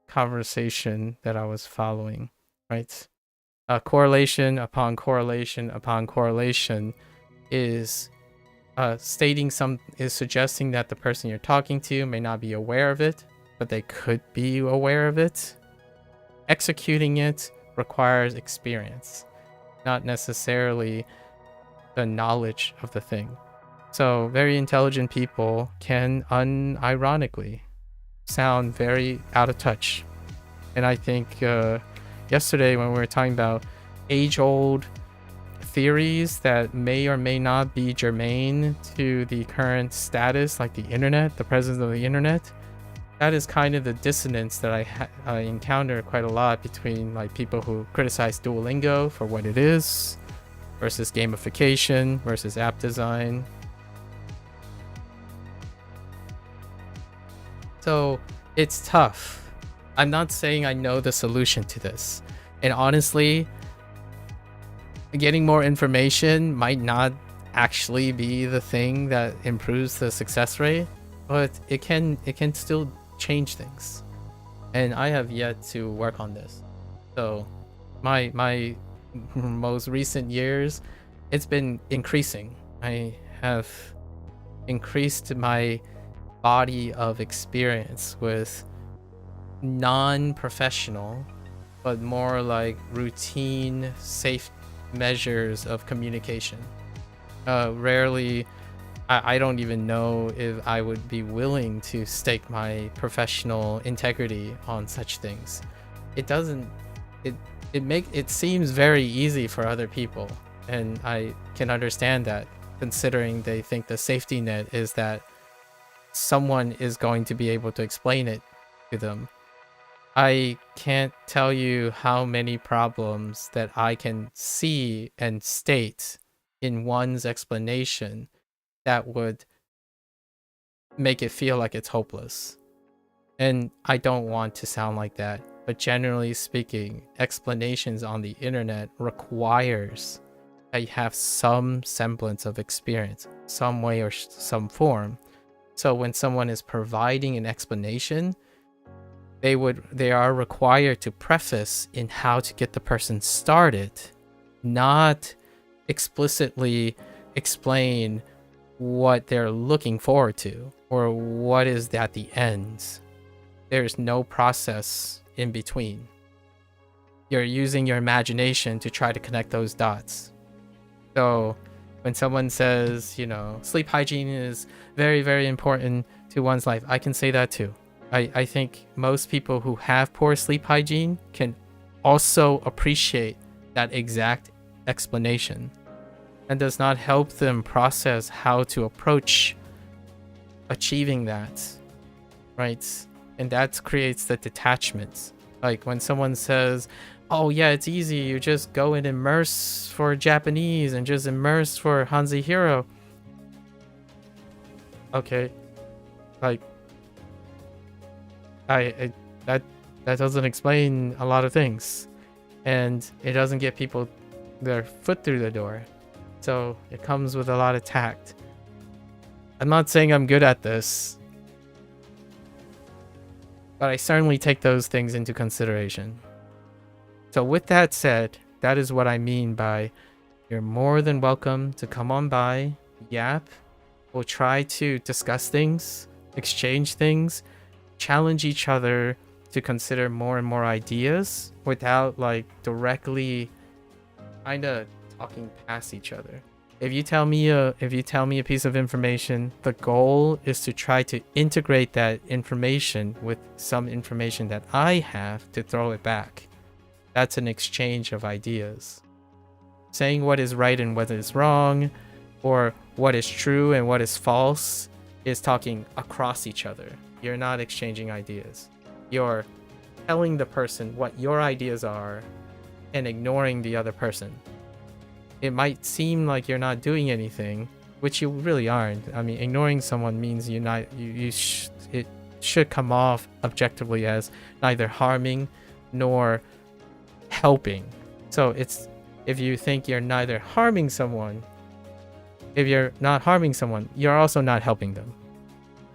conversation that I was following, right? Correlation upon correlation upon correlation is suggesting that the person you're talking to may not be aware of it, but they could be aware of it. Executing it requires experience, not necessarily the knowledge of the thing. So very intelligent people can unironically sound very out of touch. And I think yesterday when we were talking about age-old theories that may or may not be germane to the current status, like the internet, the presence of the internet, that is kind of the dissonance that I encounter quite a lot between like people who criticize Duolingo for what it is versus gamification versus app design. So it's tough. I'm not saying I know the solution to this. And honestly, getting more information might not actually be the thing that improves the success rate, but it can still change things. And I have yet to work on this. So my most recent years, it's been increasing. I have increased my body of experience with non-professional but more like routine safe measures of communication. Rarely, I don't even know if I would be willing to stake my professional integrity on such things. It seems very easy for other people, and I can understand that, considering they think the safety net is that someone is going to be able to explain it to them. I can't tell you how many problems that I can see and state in one's explanation that would make it feel like it's hopeless. And I don't want to sound like that, but generally speaking, explanations on the internet requires that you have some semblance of experience, some way or some form. So when someone is providing an explanation, they are required to preface in how to get the person started, not explicitly explain what they're looking forward to or what is at the end. There's no process in between. You're using your imagination to try to connect those dots. So when someone says, you know, sleep hygiene is very, very important to one's life, I can say that too. I think most people who have poor sleep hygiene can also appreciate that exact explanation, and does not help them process how to approach achieving that, right? And that creates the detachment. Like when someone says, oh yeah, it's easy, you just go and immerse for Japanese and just immerse for HanziHero. Okay, like that doesn't explain a lot of things, and it doesn't get people their foot through the door. So it comes with a lot of tact. I'm not saying I'm good at this, but I certainly take those things into consideration. So with that said, that is what I mean by you're more than welcome to come on by, yap. We'll try to discuss things, exchange things, challenge each other to consider more and more ideas without like directly kind of talking past each other. If you tell me a piece of information, the goal is to try to integrate that information with some information that I have to throw it back. That's an exchange of ideas. Saying what is right and what is wrong, or what is true and what is false, is talking across each other. You're not exchanging ideas. You're telling the person what your ideas are and ignoring the other person. It might seem like you're not doing anything, which you really aren't. I mean, ignoring someone means it should come off objectively as neither harming nor helping. So if you think you're neither harming someone, if you're not harming someone, you're also not helping them.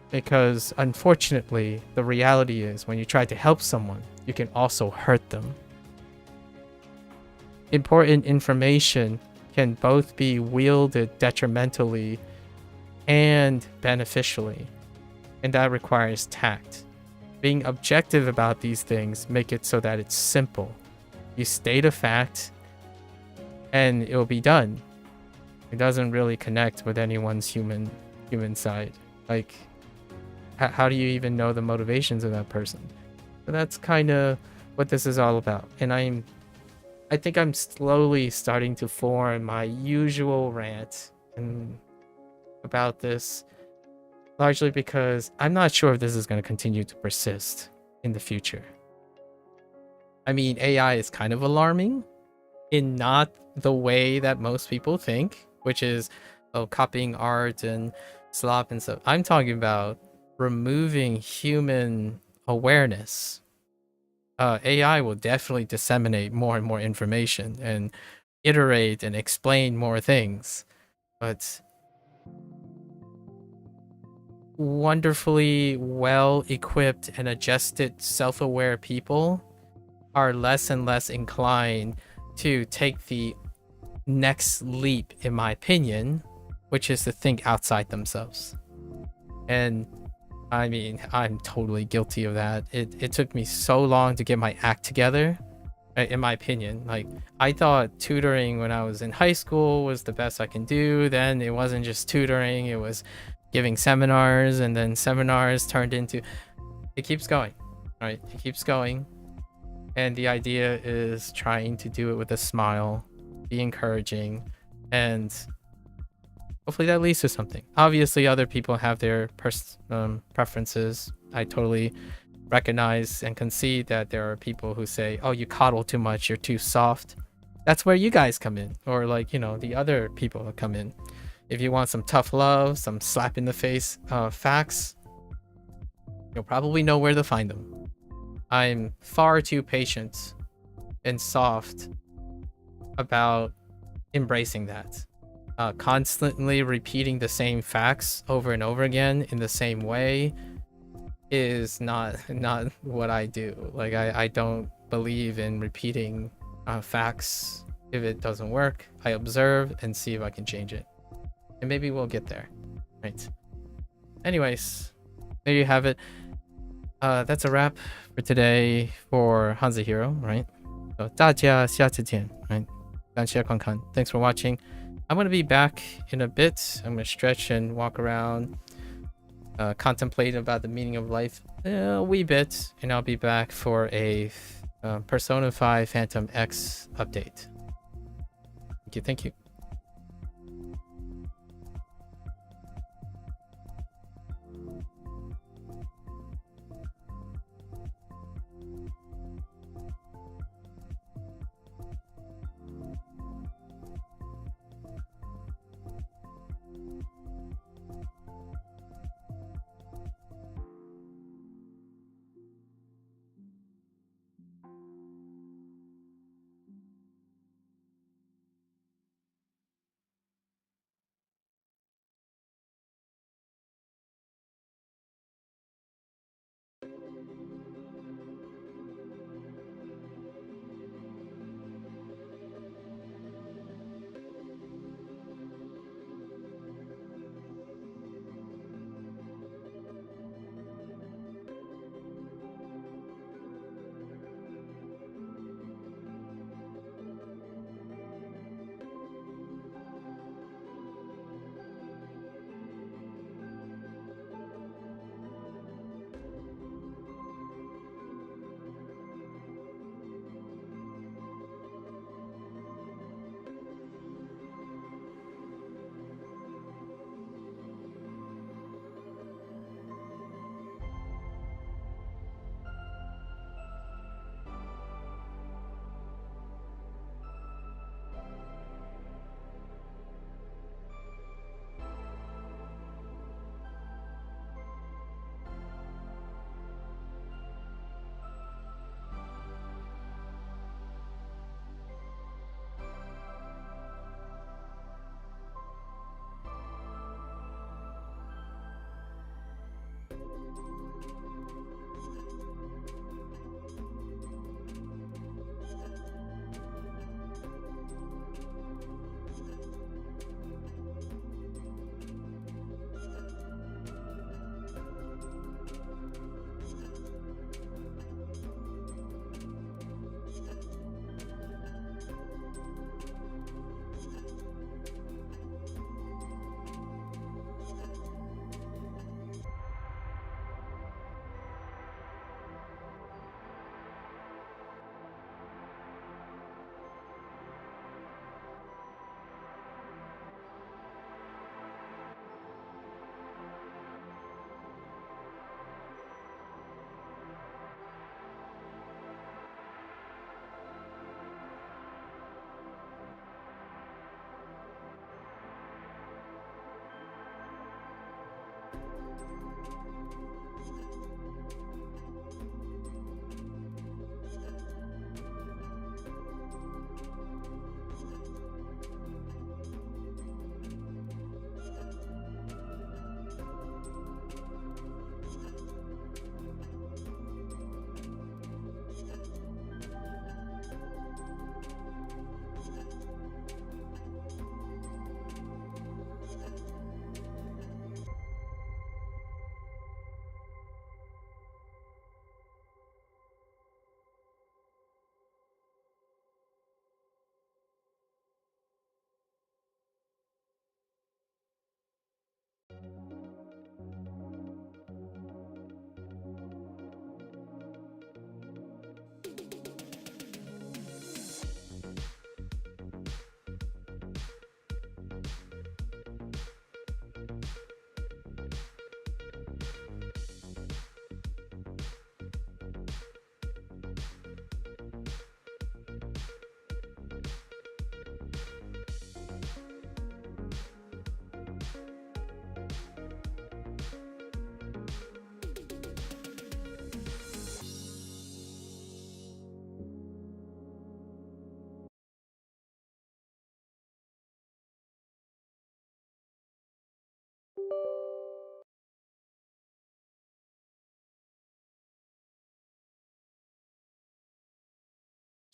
Because unfortunately, the reality is when you try to help someone, you can also hurt them. Important information can both be wielded detrimentally and beneficially, and that requires tact. Being objective about these things make it so that it's simple. You state a fact and it will be done. It doesn't really connect with anyone's human side. Like, how do you even know the motivations of that person? So that's kind of what this is all about. And I think I'm slowly starting to form my usual rant about this. largely because I'm not sure if this is going to continue to persist in the future. I mean, AI is kind of alarming in not the way that most people think, which is, oh, copying art and slop and stuff. I'm talking about removing human awareness. AI will definitely disseminate more and more information and iterate and explain more things, but wonderfully well equipped and adjusted self-aware people are less and less inclined to take the next leap, in my opinion, which is to think outside themselves. And I mean, I'm totally guilty of that. It took me so long to get my act together, in my opinion. Like, I thought tutoring when I was in high school was the best I can do. Then it wasn't just tutoring, it was giving seminars, and then seminars turned into, it keeps going, right? It keeps going. And the idea is trying to do it with a smile, be encouraging, and hopefully that leads to something. Obviously, other people have their preferences. I totally recognize and concede that there are people who say, oh, you coddle too much, you're too soft. That's where you guys come in. Or like, you know, the other people that come in. If you want some tough love, some slap in the face facts, you'll probably know where to find them. I'm far too patient and soft about embracing that. Constantly repeating the same facts over and over again in the same way is not what I do. Like, I don't believe in repeating facts. If it doesn't work, I observe and see if I can change it. And maybe we'll get there. Right. Anyways, there you have it. That's a wrap for today for HanziHero, right? So 大家下次见, right? 感谢观看. Thanks for watching. I'm going to be back in a bit. I'm going to stretch and walk around, contemplate about the meaning of life a wee bit, and I'll be back for a Persona 5 Phantom X update. Thank you.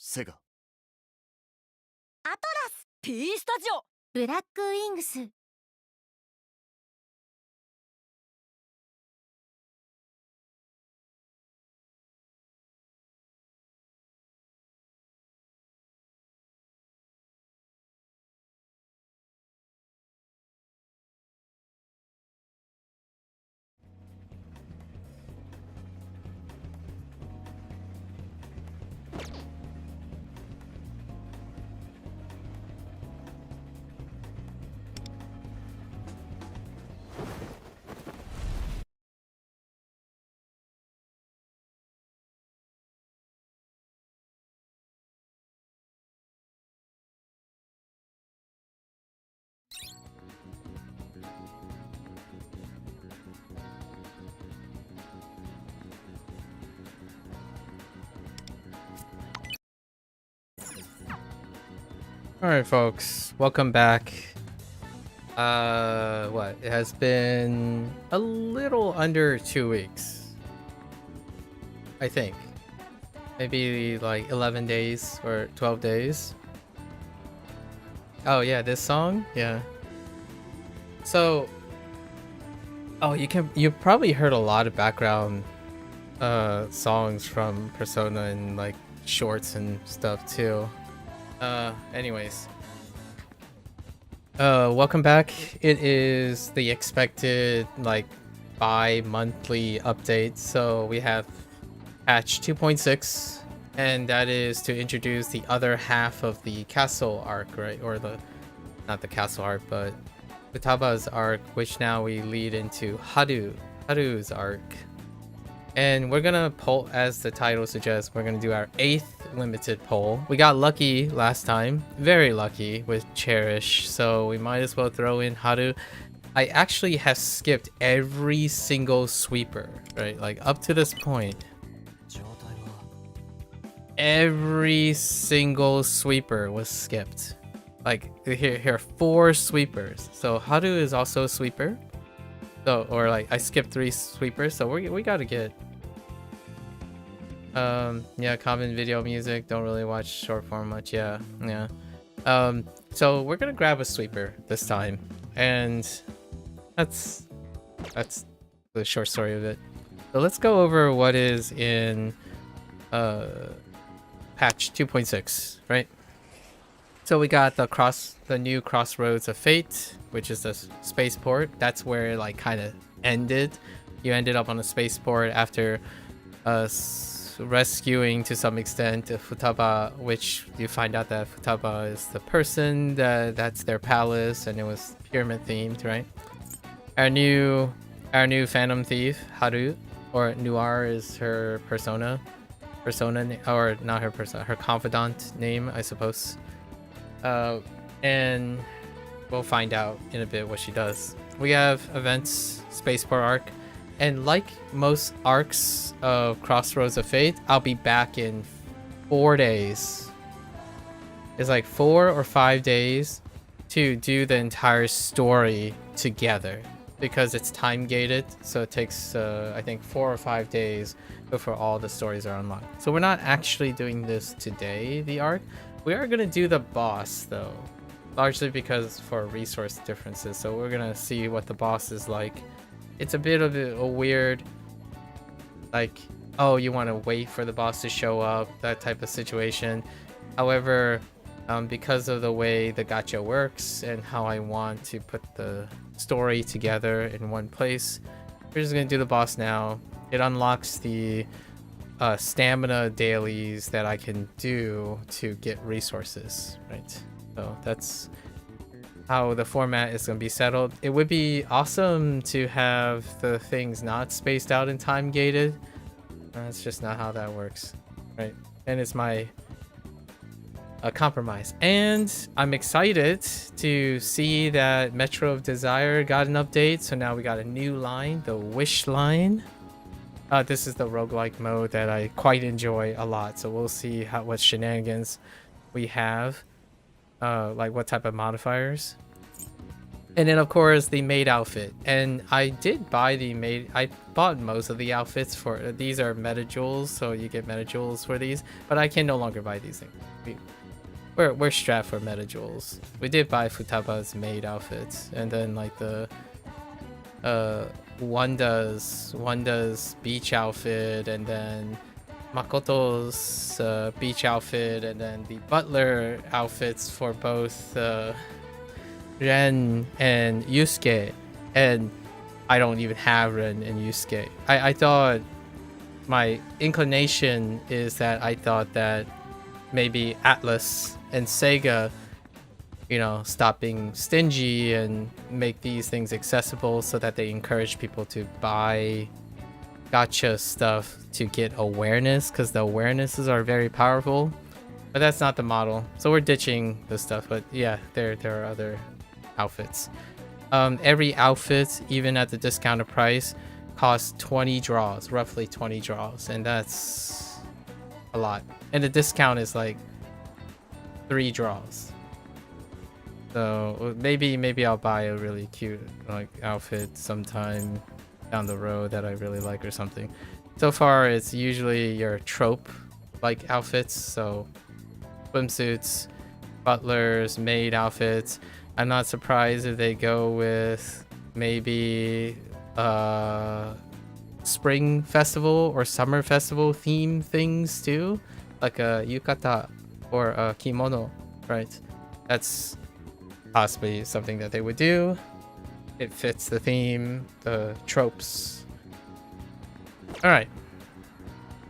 セガ。アトラス P スタジオブラックウィングスAlright, folks, welcome back. What? It has been a little under 2 weeks. I think. Maybe like 11 days or 12 days. Oh yeah, this song? Yeah. So, you probably heard a lot of background songs from Persona and like shorts and stuff too. Anyways. Welcome back. It is the expected like bi-monthly update. So we have patch 2.6 and that is to introduce the other half of the castle arc, right? Or not the castle arc, but Futaba's arc, which now we lead into Haru's arc. And we're gonna poll, as the title suggests, we're gonna do our 8th limited poll. We got lucky last time, very lucky with Cherish, so we might as well throw in Haru. I actually have skipped every single sweeper, right? Like up to this point. Every single sweeper was skipped. Like here are 4 sweepers. So Haru is also a sweeper. So, or like I skipped 3 sweepers, so we gotta get yeah, common video music, don't really watch short form much. Yeah. So we're gonna grab a sweeper this time, and that's the short story of it. So let's go over what is in patch 2.6, right? So we got the new Crossroads of Fate, which is the spaceport. That's where it like kind of ended. You ended up on a spaceport after rescuing to some extent Futaba, which you find out that Futaba is the person that's their palace, and it was pyramid themed, right? Our new Phantom Thief, Haru, or Noir is her persona, or not her persona, her confidant name, I suppose. And we'll find out in a bit what she does. we have events, Spaceport arc, and like most arcs of Crossroads of Fate, I'll be back in 4 days. It's like 4 or 5 days to do the entire story together because it's time gated, so it takes I think 4 or 5 days before all the stories are unlocked. So we're not actually doing this today, the arc. We are gonna do the boss though, largely because for resource differences. So we're gonna see what the boss is like. It's a bit of a weird, like, oh, you want to wait for the boss to show up, that type of situation. However, because of the way the gacha works and how I want to put the story together in one place, we're just gonna do the boss now. It unlocks the stamina dailies that I can do to get resources, right? So that's how the format is going to be settled. It would be awesome to have the things not spaced out and time gated. That's just not how that works, right? And it's my compromise. And I'm excited to see that Metro of Desire got an update. So now we got a new line, the Wish line. This is the roguelike mode that I quite enjoy a lot. So we'll see what shenanigans we have. Like what type of modifiers. And then of course the maid outfit. And I did buy the maid. I bought most of the outfits for these are meta jewels, so you get meta jewels for these, but I can no longer buy these things. We're strapped for meta jewels. We did buy Futaba's maid outfits, and then like the Wanda's beach outfit, and then Makoto's beach outfit, and then the butler outfits for both Ren and Yusuke. And I don't even have Ren and Yusuke. I thought, my inclination is that I thought that maybe ATLUS and SEGA, you know, stop being stingy and make these things accessible so that they encourage people to buy gacha stuff to get awareness, because the awarenesses are very powerful. But that's not the model, so we're ditching this stuff. But yeah, there are other outfits. Every outfit, even at the discounted price, costs 20 draws, roughly 20 draws, and that's a lot. And the discount is like 3 draws. So maybe I'll buy a really cute like outfit sometime down the road that I really like or something. So far it's usually your trope like outfits, so swimsuits, butlers, maid outfits. I'm not surprised if they go with maybe spring festival or summer festival theme things too, like a yukata or a kimono, right? That's possibly something that they would do. It fits the theme, the tropes. All right,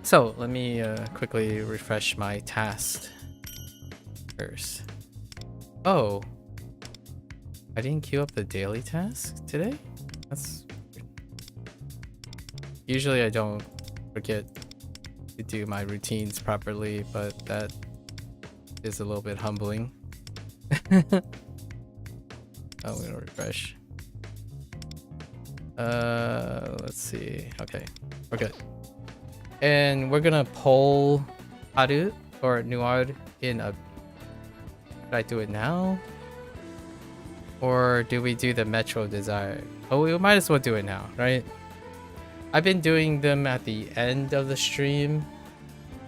so let me quickly refresh my task first. Oh, I didn't queue up the daily task today? That's weird. Usually I don't forget to do my routines properly, but that is a little bit humbling. I'm gonna refresh. Let's see. Okay, we're good. And we're gonna poll Haru or Noir in a... Should I do it now? Or do we do the Metro Desire? Oh, we might as well do it now, right? I've been doing them at the end of the stream,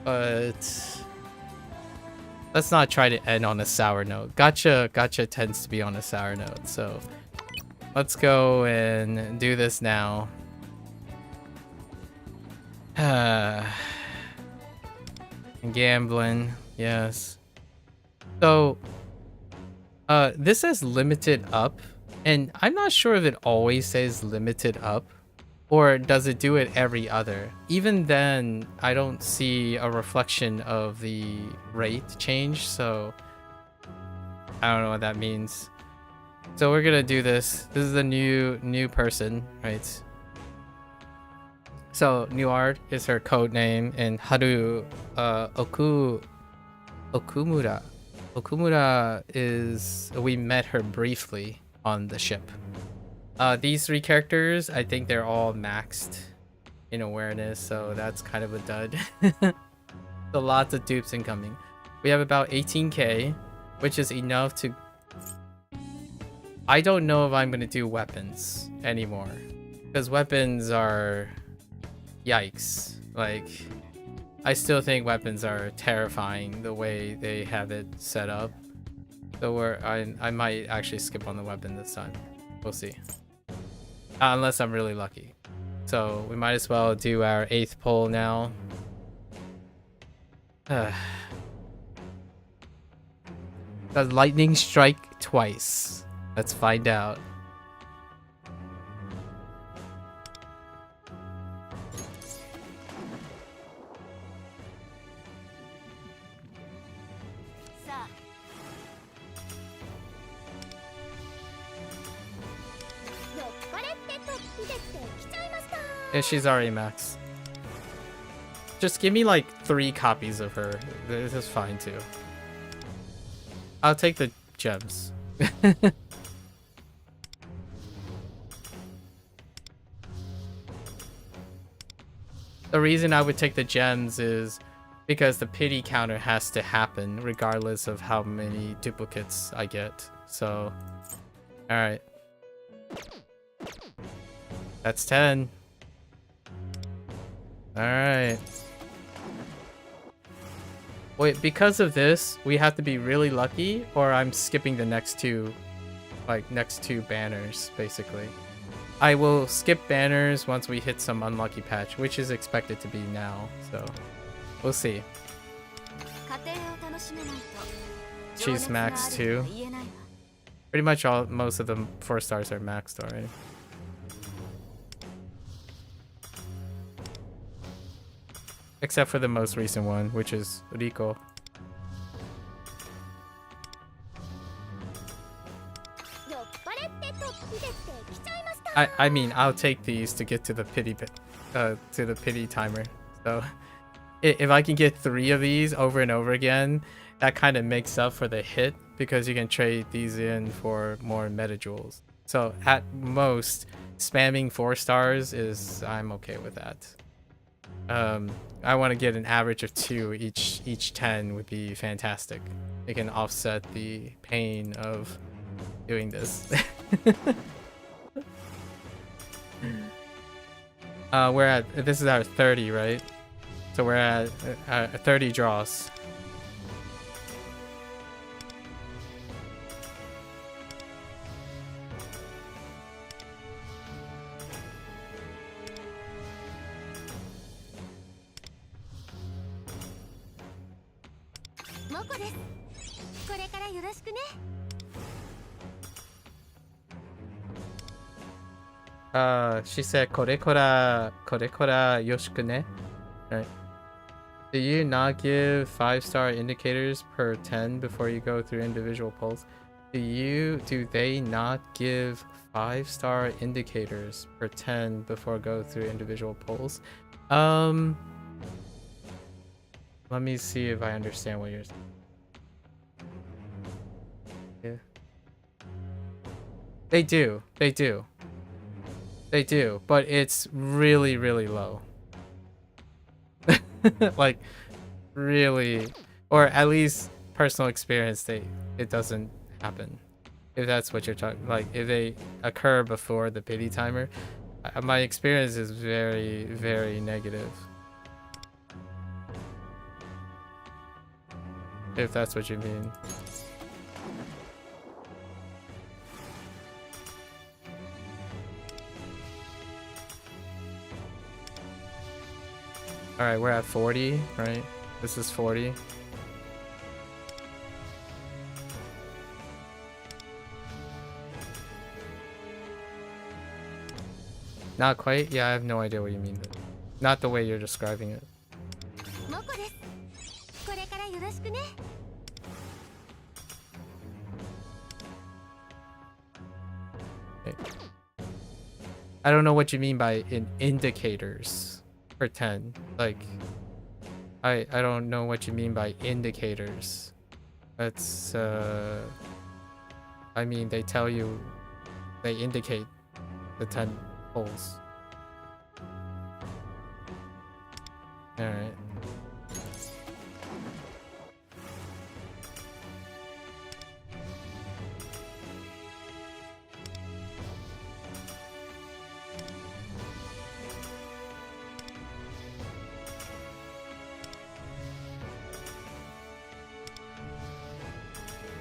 but let's not try to end on a sour note. Gacha tends to be on a sour note, so let's go and do this now. Gambling, yes. So this says limited up, and I'm not sure if it always says limited up, or does it do it every other? Even then, I don't see a reflection of the rate change, so I don't know what that means. So we're gonna do this. This is a new person, right? So Noir is her code name, and Haru Okumura. Okumura is, we met her briefly on the ship. These 3 characters, I think they're all maxed in awareness, so that's kind of a dud. So lots of dupes incoming. We have about 18k, which is enough to... I don't know if I'm gonna do weapons anymore, because weapons are... Yikes. Like, I still think weapons are terrifying the way they have it set up. So I might actually skip on the weapon this time. We'll see. Unless I'm really lucky. So we might as well do our 8th poll now. Does lightning strike twice? Let's find out. Yeah, she's already max. Just give me like 3 copies of her. This is fine too. I'll take the gems. The reason I would take the gems is because the pity counter has to happen regardless of how many duplicates I get. So, alright. That's 10. Alright. Wait, because of this, we have to be really lucky, or I'm skipping the next 2, like, next 2 banners, basically. I will skip banners once we hit some unlucky patch, which is expected to be now, so we'll see. She's maxed too. Pretty much most of the 4 stars are maxed already. Except for the most recent one, which is Rico. I mean, I'll take these to get to the pity timer. So if I can get 3 of these over and over again, that kind of makes up for the hit because you can trade these in for more meta jewels. So at most, spamming 4 stars is I'm okay with that. I want to get an average of 2 each 10 would be fantastic. It can offset the pain of doing this. We're at, this is our 30, right? So we're at 30 draws. She said, korekora yoshikune. Right. Do you not give 5-star indicators per 10 before you go through individual polls? Do they not give 5-star indicators per 10 before go through individual polls? Let me see if I understand what you're saying. Yeah. They do, but it's really, really low. Like, really, or at least personal experience, it doesn't happen. If that's what you're talking, like if they occur before the pity timer, my experience is very, very negative. If that's what you mean. Alright, we're at 40, right? This is 40. Not quite? Yeah, I have no idea what you mean. Not the way you're describing it. Okay. I don't know what you mean by indicators. 10, like I don't know what you mean by indicators. That's I mean, they tell you, they indicate the 10 polls. All right.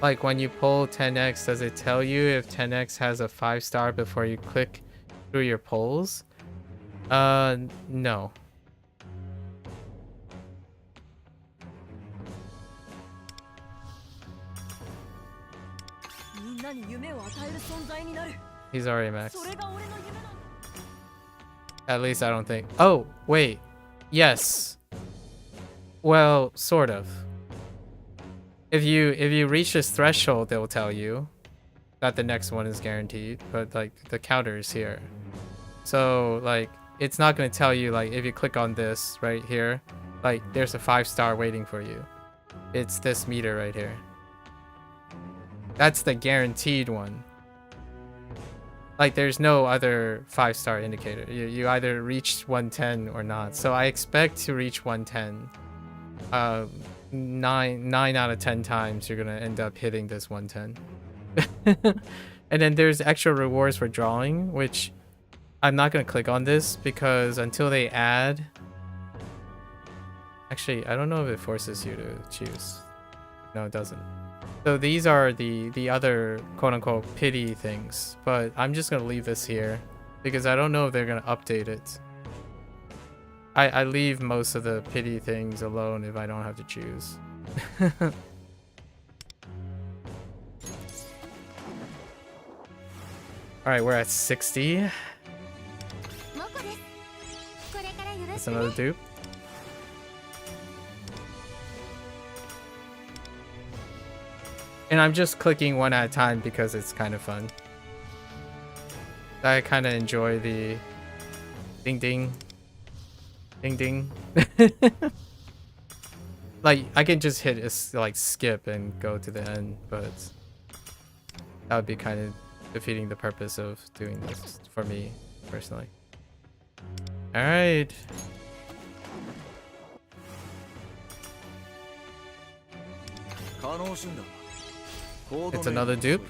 Like when you pull 10x, does it tell you if 10x has a 5-star before you click through your polls? No. He's already maxed. At least I don't think. Oh, wait. Yes. Well, sort of. If you reach this threshold, they'll tell you that the next one is guaranteed, but like the counter is here. So like it's not going to tell you like if you click on this right here, like there's a 5-star waiting for you. It's this meter right here. That's the guaranteed one. Like there's no other 5-star indicator. You either reached 110 or not. So I expect to reach 110. 9 out of 10 times you're gonna end up hitting this 110. And then there's extra rewards for drawing, which I'm not gonna click on this because until they add, actually I don't know if it forces you to choose. No, it doesn't. So these are the other quote-unquote pity things, but I'm just gonna leave this here because I don't know if they're gonna update it. I leave most of the pity things alone if I don't have to choose. Alright, we're at 60. That's another dupe. And I'm just clicking one at a time because it's kind of fun. I kind of enjoy the ding ding. Ding ding. Like I can just hit like skip and go to the end, but that would be kind of defeating the purpose of doing this for me personally. All right. It's another dupe.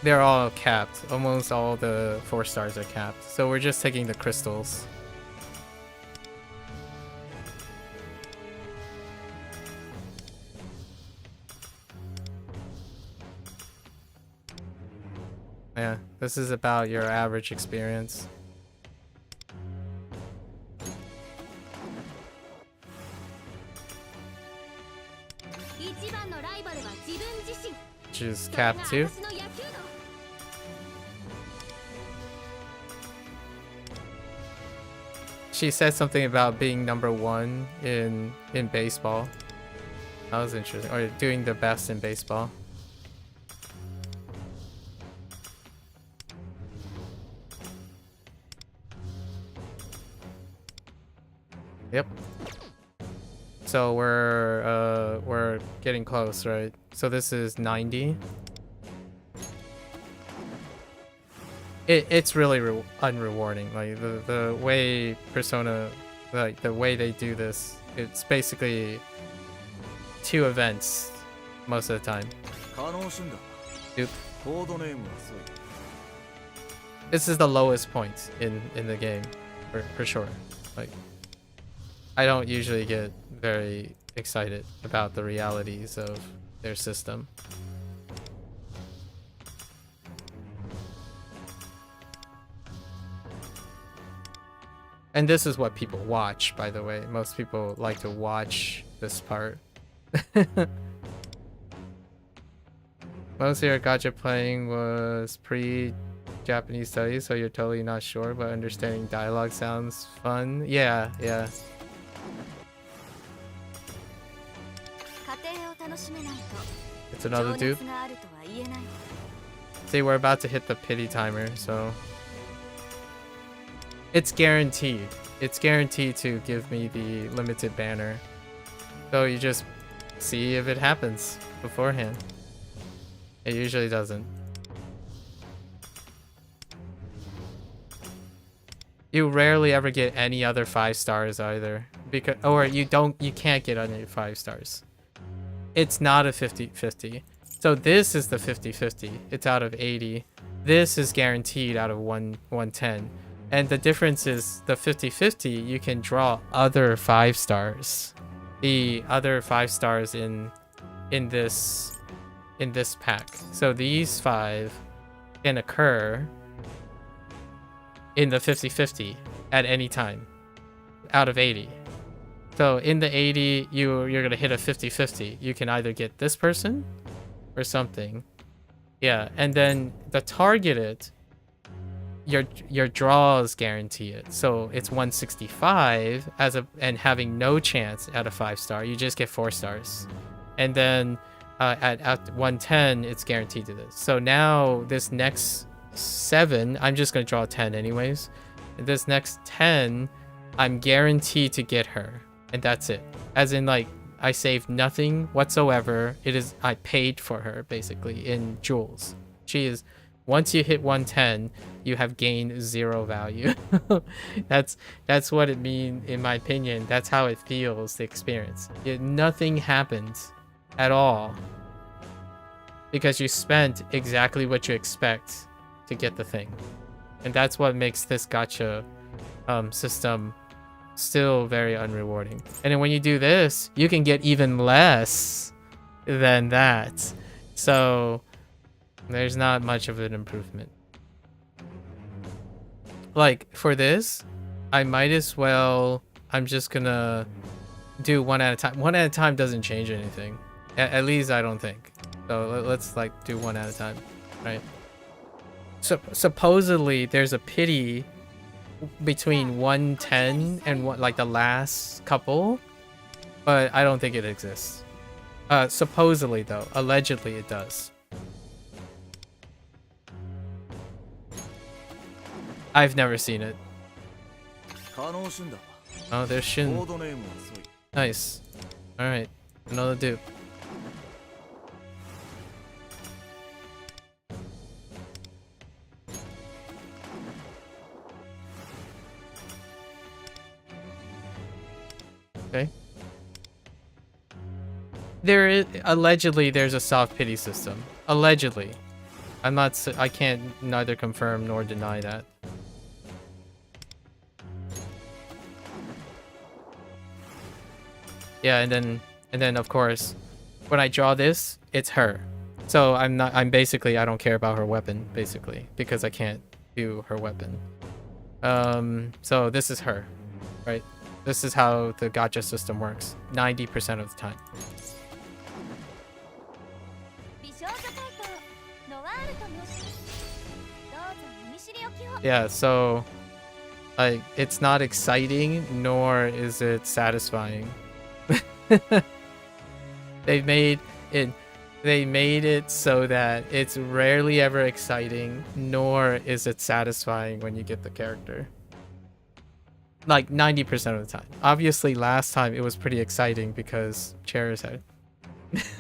They're all capped. Almost all the 4 stars are capped. So we're just taking the crystals. Yeah, this is about your average experience. Which is capped too. She said something about being #1 in baseball. That was interesting. Or doing the best in baseball. Yep. So we're getting close, right? So this is 90. It's really unrewarding. Like the way Persona, like the way they do this, it's basically 2 events most of the time. Dupe. This is the lowest point in the game, for sure. Like I don't usually get very excited about the realities of their system. And this is what people watch, by the way. Most people like to watch this part. Most of your gacha playing was pre-Japanese studies, so you're totally not sure, but understanding dialogue sounds fun. Yeah. It's another dupe. See, we're about to hit the pity timer, so... It's guaranteed. It's guaranteed to give me the limited banner. So you just see if it happens beforehand. It usually doesn't. You rarely ever get any other 5 stars either, because you can't get any 5 stars. It's not a 50-50. So this is the 50-50. It's out of 80. This is guaranteed out of 110. And the difference is the 50-50, you can draw other 5 stars. The other 5 stars in this pack. So these 5 can occur in the 50-50 at any time out of 80. So in the 80, you're gonna hit a 50-50. You can either get this person or something. Yeah, and then the targeted, your draws guarantee it. So it's 165 and having no chance at a 5 star. You just get 4 stars. And then at 110, it's guaranteed to this. So now this next 7, I'm just gonna draw 10 anyways. This next 10, I'm guaranteed to get her, and that's it. As in, like, I saved nothing whatsoever. I paid for her basically in jewels. She is, once you hit 110, you have gained 0 value. That's what it means, in my opinion. That's how it feels, the experience. Nothing happens at all because you spent exactly what you expect to get the thing. And that's what makes this gacha system still very unrewarding. And then when you do this, you can get even less than that. So there's not much of an improvement. Like for this, I might as well, I'm just gonna do 1 at a time. 1 at a time doesn't change anything. At least I don't think. So let's like do 1 at a time, right? So supposedly there's a pity between 110 and like the last couple, but I don't think it exists. Supposedly though, allegedly it does. I've never seen it. Oh, there's Shin. Nice. Alright, another dupe. Okay. Allegedly there's a soft pity system. Allegedly. I can't neither confirm nor deny that. Yeah, and then of course, when I draw this, it's her. So I'm basically, I don't care about her weapon, basically, because I can't do her weapon. So this is her, right? This is how the gacha system works 90% of the time. Yeah, so like it's not exciting nor is it satisfying. They made it so that it's rarely ever exciting nor is it satisfying when you get the character. Like 90% of the time. Obviously last time it was pretty exciting because Charizard.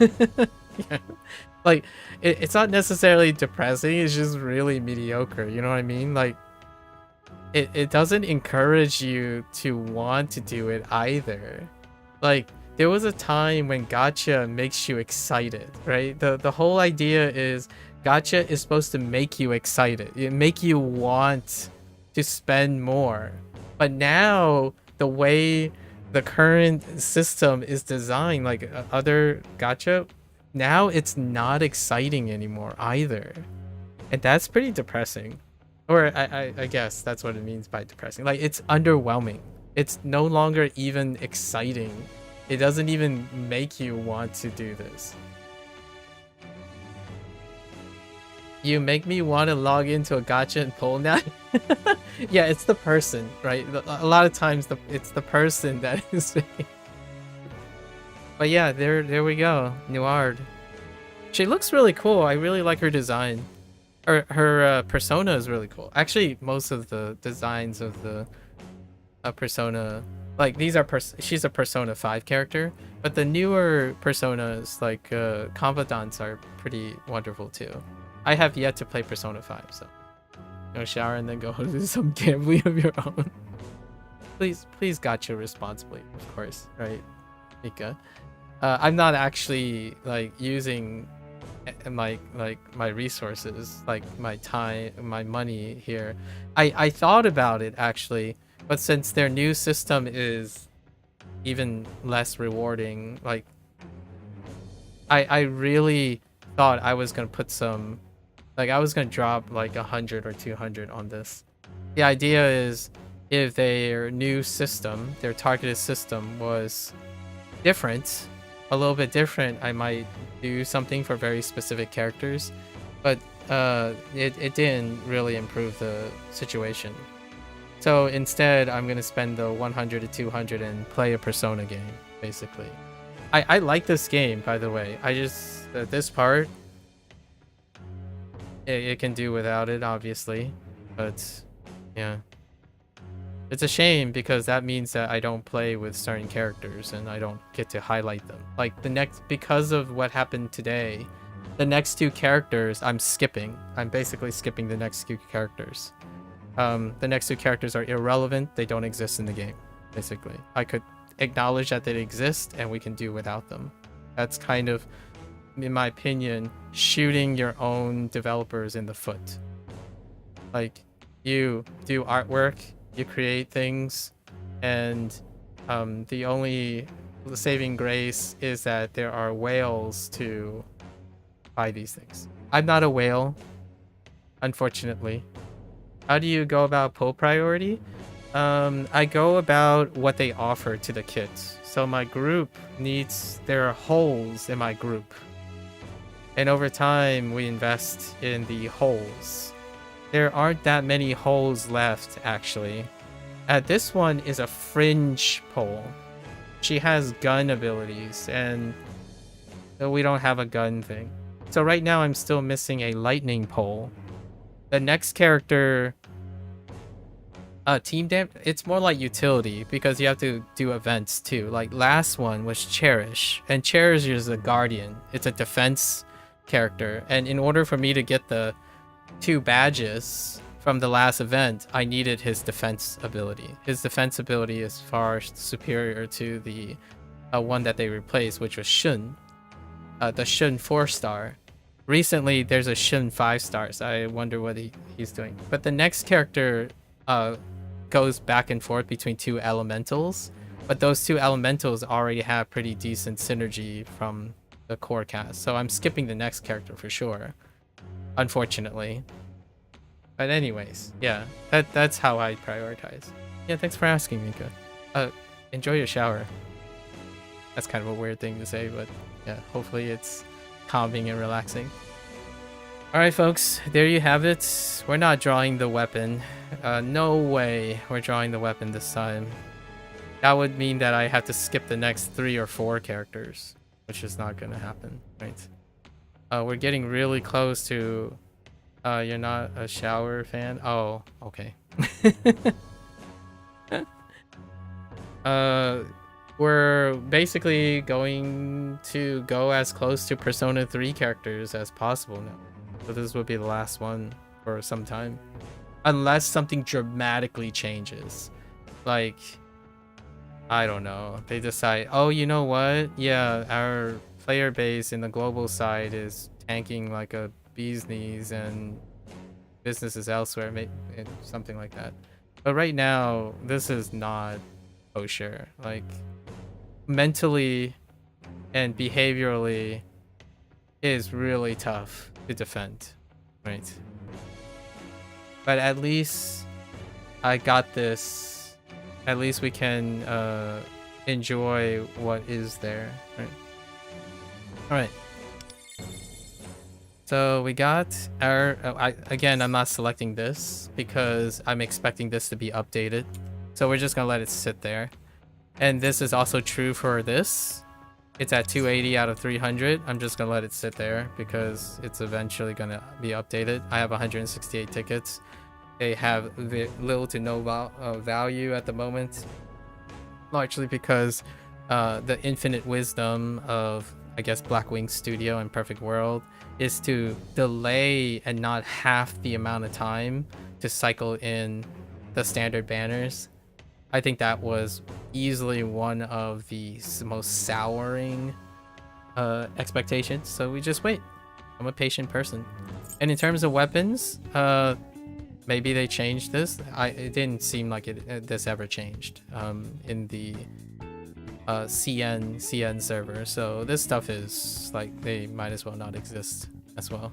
Yeah. Like it's not necessarily depressing, it's just really mediocre, you know what I mean? Like it doesn't encourage you to want to do it either. Like there was a time when gacha makes you excited, right? The whole idea is gacha is supposed to make you excited. It make you want to spend more. But now the way the current system is designed, like other gacha, now it's not exciting anymore either. And that's pretty depressing. Or I guess that's what it means by depressing. Like it's underwhelming. It's no longer even exciting. It doesn't even make you want to do this. You make me want to log into a gacha and pull now. Yeah, it's the person, right? A lot of times it's the person that is. But yeah, there we go. Nuard. She looks really cool. I really like her design. Her persona is really cool. Actually, most of the designs of the persona, like these are she's a Persona 5 character, but the newer personas like confidants are pretty wonderful too. I have yet to play Persona 5, so Go shower and then go do some gambling of your own. Please gacha responsibly, of course, right, Mika? I'm not actually like using my resources, like my time, my money here. I thought about it actually, but since their new system is even less rewarding, like I really thought I was gonna put some, like I was gonna drop like 100 or 200 on this. The idea is if their new system, their targeted system was different, a little bit different, I might do something for very specific characters, but it didn't really improve the situation. So instead, I'm gonna spend the 100 to 200 and play a Persona game, basically. I like this game, by the way. I just this part, it can do without it, obviously, but yeah. It's a shame because that means that I don't play with certain characters and I don't get to highlight them. Like because of what happened today, the next two characters I'm skipping. I'm basically skipping the next two characters. The next two characters are irrelevant. They don't exist in the game, basically. I could acknowledge that they exist and we can do without them. That's kind of, in my opinion, shooting your own developers in the foot. Like, you do artwork, you create things, and the only saving grace is that there are whales to buy these things. I'm not a whale, unfortunately. How do you go about pull priority? I go about what they offer to the kids. So my group there are holes in my group. And over time, we invest in the holes. There aren't that many holes left, actually. This one is a fringe pole. She has gun abilities, and we don't have a gun thing. So right now, I'm still missing a lightning pole. The next character, team damage, it's more like utility because you have to do events too. Like last one was Cherish, and Cherish is a guardian. It's a defense character, and in order for me to get the 2 badges from the last event, I needed his defense ability. His defense ability is far superior to the one that they replaced, which was Shun, the Shun 4-star. Recently, there's a Shun 5 stars. I wonder what he's doing. But the next character goes back and forth between 2 elementals, but those 2 elementals already have pretty decent synergy from the core cast. So I'm skipping the next character for sure, unfortunately. But anyways, yeah, that's how I prioritize. Yeah, thanks for asking, Mika. Enjoy your shower. That's kind of a weird thing to say, but yeah, hopefully it's calming and relaxing. Alright folks, there you have it. We're not drawing the weapon. No way we're drawing the weapon this time. That would mean that I have to skip the next 3 or 4 characters, which is not gonna happen, right? We're getting really close to... you're not a shower fan? Oh, okay. We're basically going to go as close to Persona 3 characters as possible now. So this will be the last one for some time. Unless something dramatically changes. Like, I don't know. They decide, oh, you know what? Yeah, our player base in the global side is tanking like a bee's knees and businesses elsewhere, maybe something like that. But right now, this is not kosher. Like, mentally and behaviorally is really tough to defend, right? But at least I got this. At least we can enjoy what is there, right? All right. So we got our... again, I'm not selecting this because I'm expecting this to be updated. So we're just going to let it sit there. And this is also true for this. It's at 280 out of 300. I'm just going to let it sit there because it's eventually going to be updated. I have 168 tickets. They have little to no value at the moment. Largely because the infinite wisdom of, I guess, Blackwing Studio and Perfect World is to delay and not half the amount of time to cycle in the standard banners. I think that was easily one of the most souring expectations. So we just wait. I'm a patient person. And in terms of weapons, maybe they changed this. It didn't seem like this ever changed in the CN server. So this stuff is like they might as well not exist as well.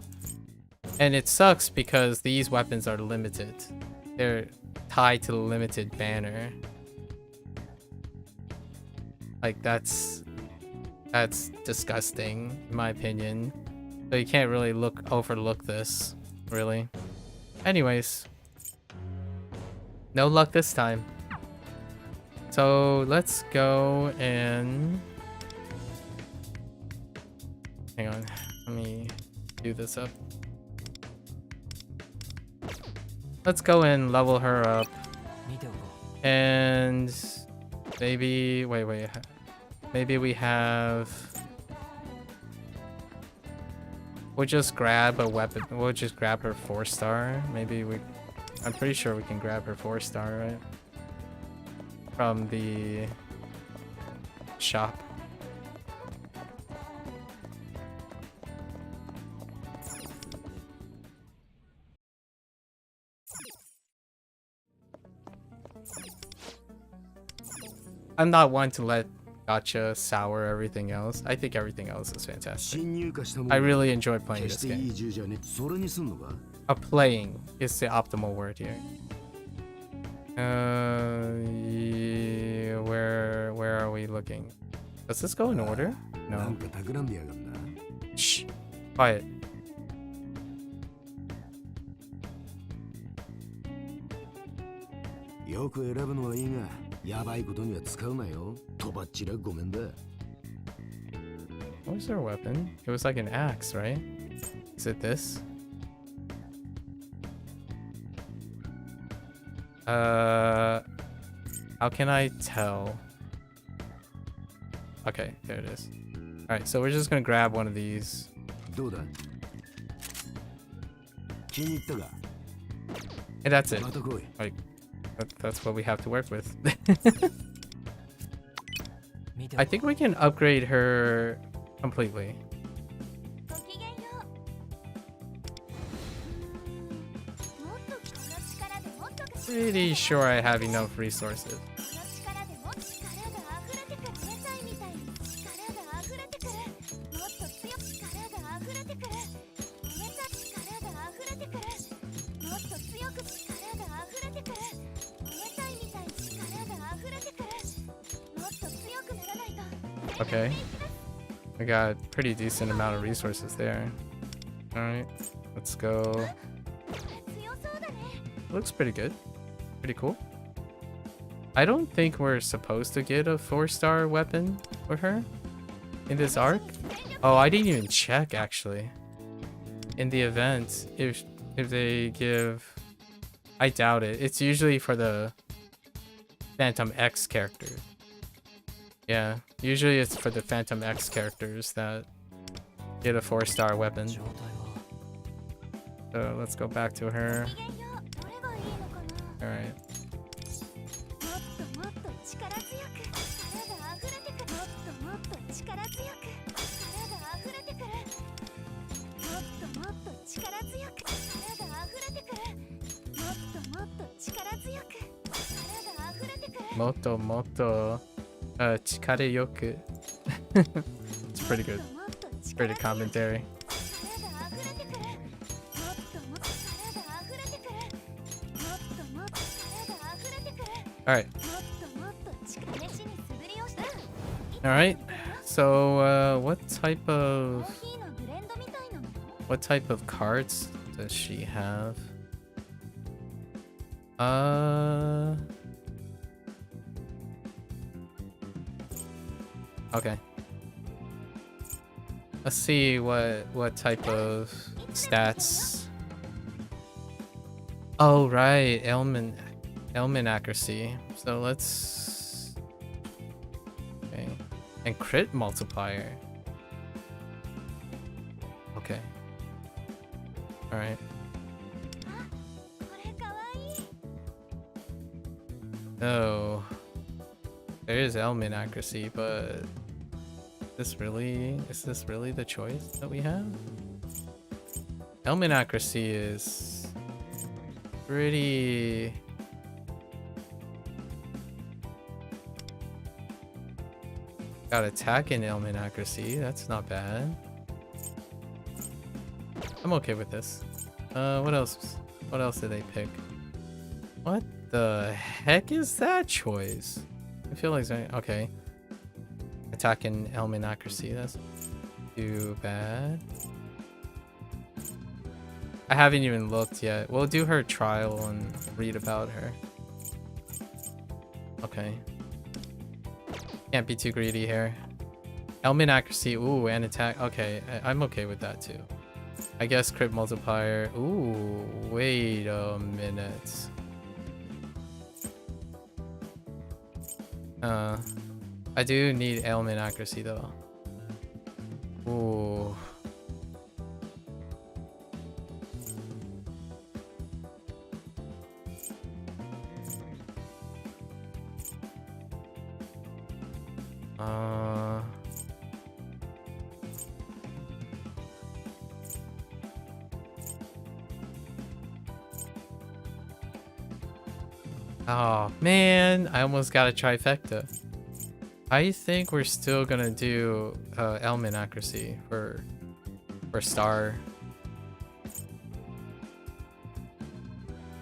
And it sucks because these weapons are limited. They're tied to the limited banner. Like that's disgusting in my opinion. So you can't really overlook this, really. Anyways, no luck this time. So let's go and hang on. Let me do this up. Let's go and level her up. And maybe wait. Maybe we have. We'll just grab a weapon. We'll just grab her 4-star. Maybe we. I'm pretty sure we can grab her 4-star, right? From the shop. I'm not one to let gacha sour everything else. I think everything else is fantastic. I really enjoy playing this game. Playing is the optimal word here. Yeah, where are we looking? Does this go in order? No. Shh. Quiet. What was their weapon? It was like an axe, right? Is it this? How can I tell? Okay, there it is. Alright, so we're just gonna grab one of these. And that's it. Like, that's what we have to work with. I think we can upgrade her completely. Pretty sure I have enough resources. Okay. We got a pretty decent amount of resources there. Alright, let's go. Looks pretty good. Pretty cool. I don't think we're supposed to get a 4-star weapon for her in this arc. Oh, I didn't even check actually. In the event, if they give, I doubt it. It's usually for the Phantom X character. Yeah, usually it's for the Phantom X characters that get a 4-star weapon. So let's go back to her. Alright. Moto chikare yoku. It's pretty good. Pretty commentary. Alright. Alright. So what type of cards does she have? Okay. Let's see what type of stats. Oh right, ailment accuracy. So let's okay. And crit multiplier. Okay. Alright. Oh, there is element accuracy, but is this really the choice that we have? Element accuracy is pretty. Got attack and element accuracy. That's not bad. I'm okay with this. What else? What else did they pick? What the heck is that choice? I feel like okay. Attack and element accuracy. That's too bad. I haven't even looked yet. We'll do her trial and read about her. Okay. Can't be too greedy here. Element accuracy. Ooh, and attack. Okay, I'm okay with that too. I guess crit multiplier. Ooh, wait a minute. I do need element accuracy though. Ooh. Oh man, I almost got a trifecta. I think we're still gonna do element accuracy for star.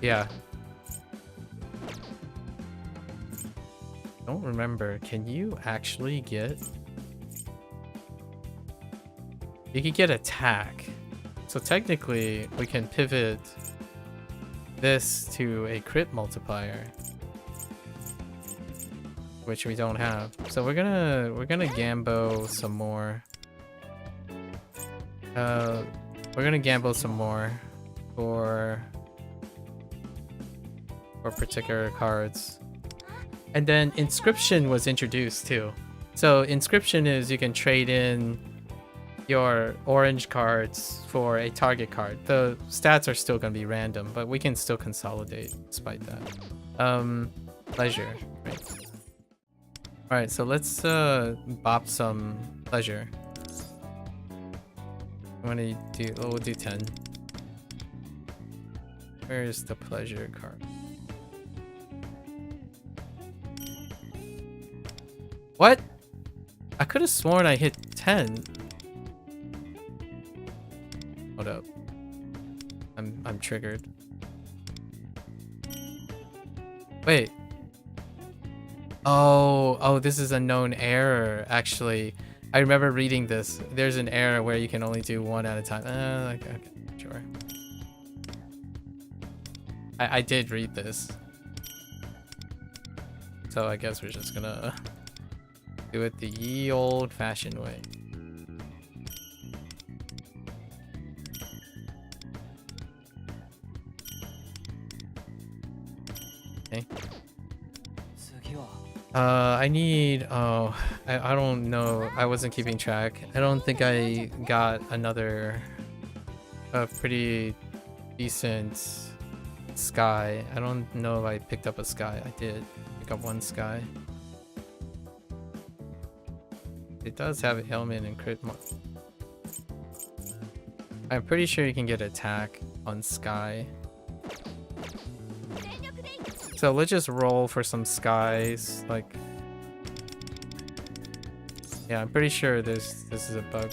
Yeah. Don't remember. Can you actually get? You can get attack. So technically, we can pivot this to a crit multiplier, which we don't have. So we're gonna gambo some more. We're gonna gamble some more for particular cards. And then inscription was introduced too. So inscription is you can trade in your orange cards for a target card. The stats are still gonna be random, but we can still consolidate despite that. Pleasure, right? All right, so let's bop some pleasure. We'll do 10. Where's the pleasure card? What? I could have sworn I hit 10. Hold up. I'm triggered. Wait. Oh, this is a known error, actually. I remember reading this. There's an error where you can only do one at a time. Okay, sure. I did read this. So I guess we're just gonna do it the ye old-fashioned way. Okay. I need, I don't know. I wasn't keeping track. I don't think I got another pretty decent sky. I don't know if I picked up a sky. I did pick up one sky. It does have element and crit. I'm pretty sure you can get attack on sky. So let's just roll for some skies. Like, yeah, I'm pretty sure this is a bug.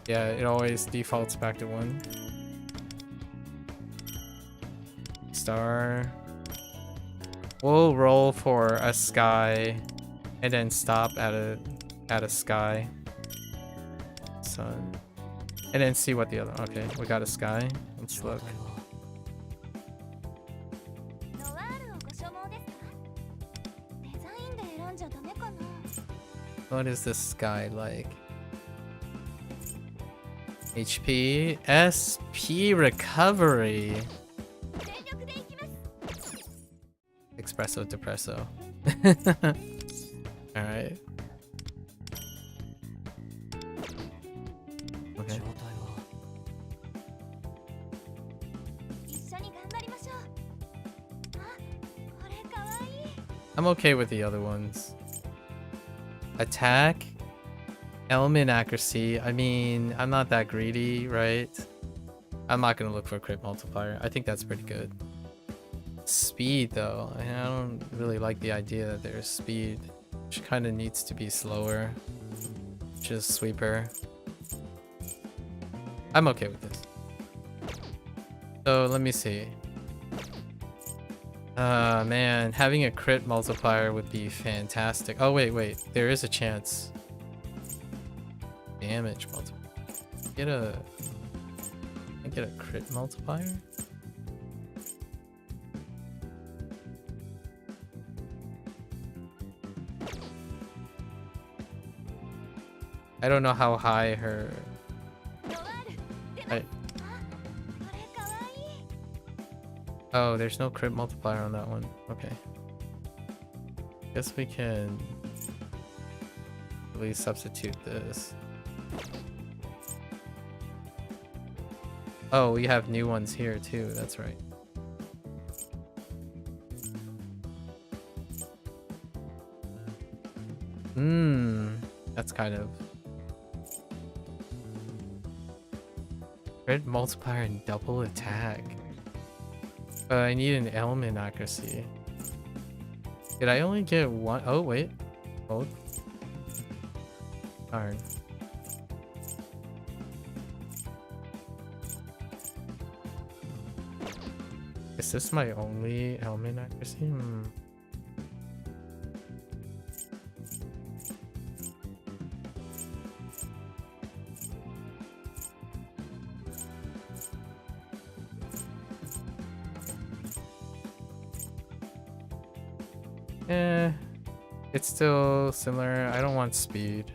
Yeah, it always defaults back to 1. Star. We'll roll for a sky and then stop at a sky. Sun. And then see what the other. Okay, we got a sky. Let's look. What is this sky like? HP, SP recovery. Espresso depresso. Alright. Okay. I'm okay with the other ones. Attack, element accuracy. I mean, I'm not that greedy, right? I'm not gonna look for a crit multiplier. I think that's pretty good. Speed though, I don't really like the idea that there's speed. Which kind of needs to be slower. Just sweeper. I'm okay with this. So let me see. Man, having a crit multiplier would be fantastic. Oh wait, there is a chance. Damage multiplier. Get a crit multiplier? I don't know how high her... Oh, there's no crit multiplier on that one. Okay. Guess we can at least substitute this. Oh, we have new ones here too. That's right. That's kind of... Crit multiplier and double attack. I need an element accuracy. Did I only get one? Oh, wait. Hold. Darn. Is this my only element accuracy? It's still similar. I don't want speed.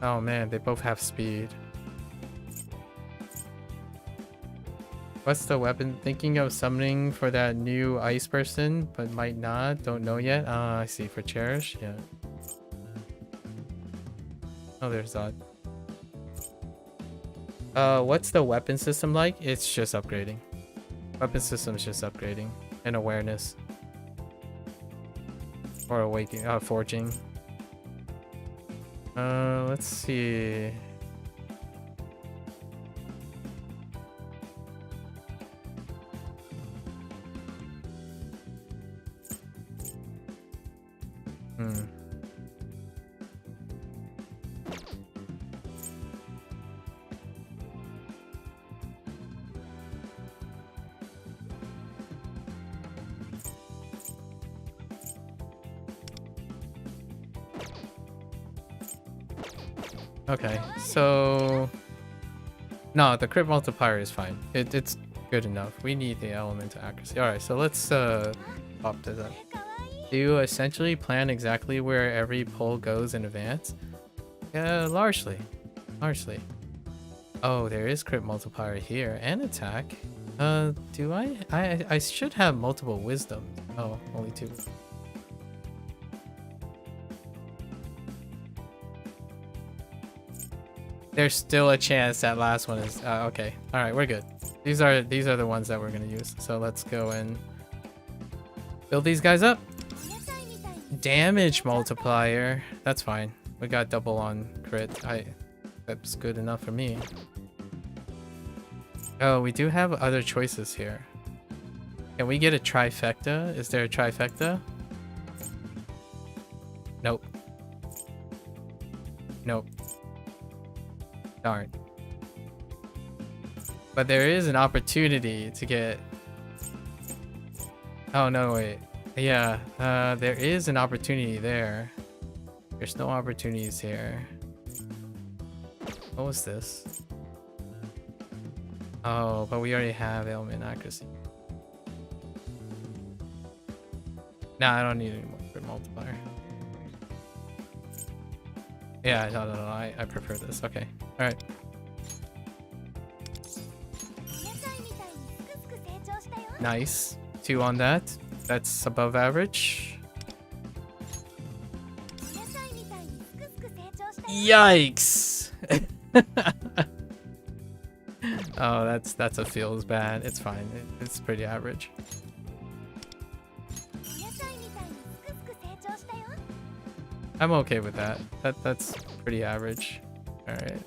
Oh man, they both have speed. What's the weapon? Thinking of summoning for that new ice person, but might not. Don't know yet. I see. For Cherish, yeah. Oh, there's that. What's the weapon system like? It's just upgrading. Weapon system is just upgrading. And awareness. Or awakening, forging. Let's see. Okay, so no, the crit multiplier is fine. It's good enough. We need the element of accuracy. All right, so let's pop this up. Do you essentially plan exactly where every pull goes in advance? Yeah, largely. Oh, there is crit multiplier here and attack. Do I should have multiple wisdom. Oh, only 2. There's still a chance that last one is okay. All right, we're good. These are the ones that we're gonna use. So let's go and build these guys up. Damage multiplier. That's fine. We got double on crit. That's good enough for me. Oh, we do have other choices here. Can we get a trifecta? Is there a trifecta? Nope. Nope. Darn. But there is an opportunity to get... Oh, no, wait. Yeah, there is an opportunity there. There's no opportunities here. What was this? Oh, but we already have element accuracy. Nah, I don't need any more crit multiplier. Yeah, no, I prefer this. Okay, alright. Nice. 2 on that. That's above average. Yikes! Oh, that's a feels bad. It's fine. It's pretty average. I'm okay with that. That's pretty average. All right.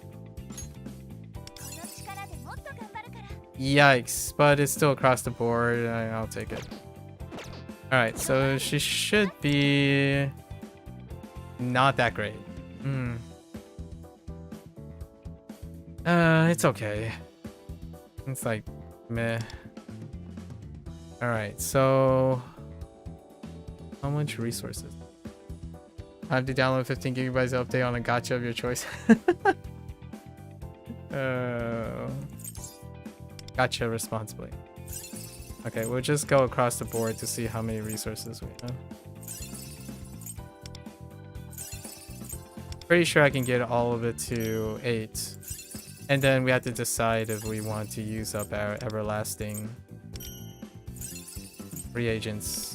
Yikes, but it's still across the board. I'll take it. All right, so she should be not that great. It's okay. It's like meh. All right, so how much resources? I have to download 15 gigabytes update on a gacha of your choice. Gacha responsibly. Okay, we'll just go across the board to see how many resources we have. Pretty sure I can get all of it to 8. And then we have to decide if we want to use up our everlasting reagents.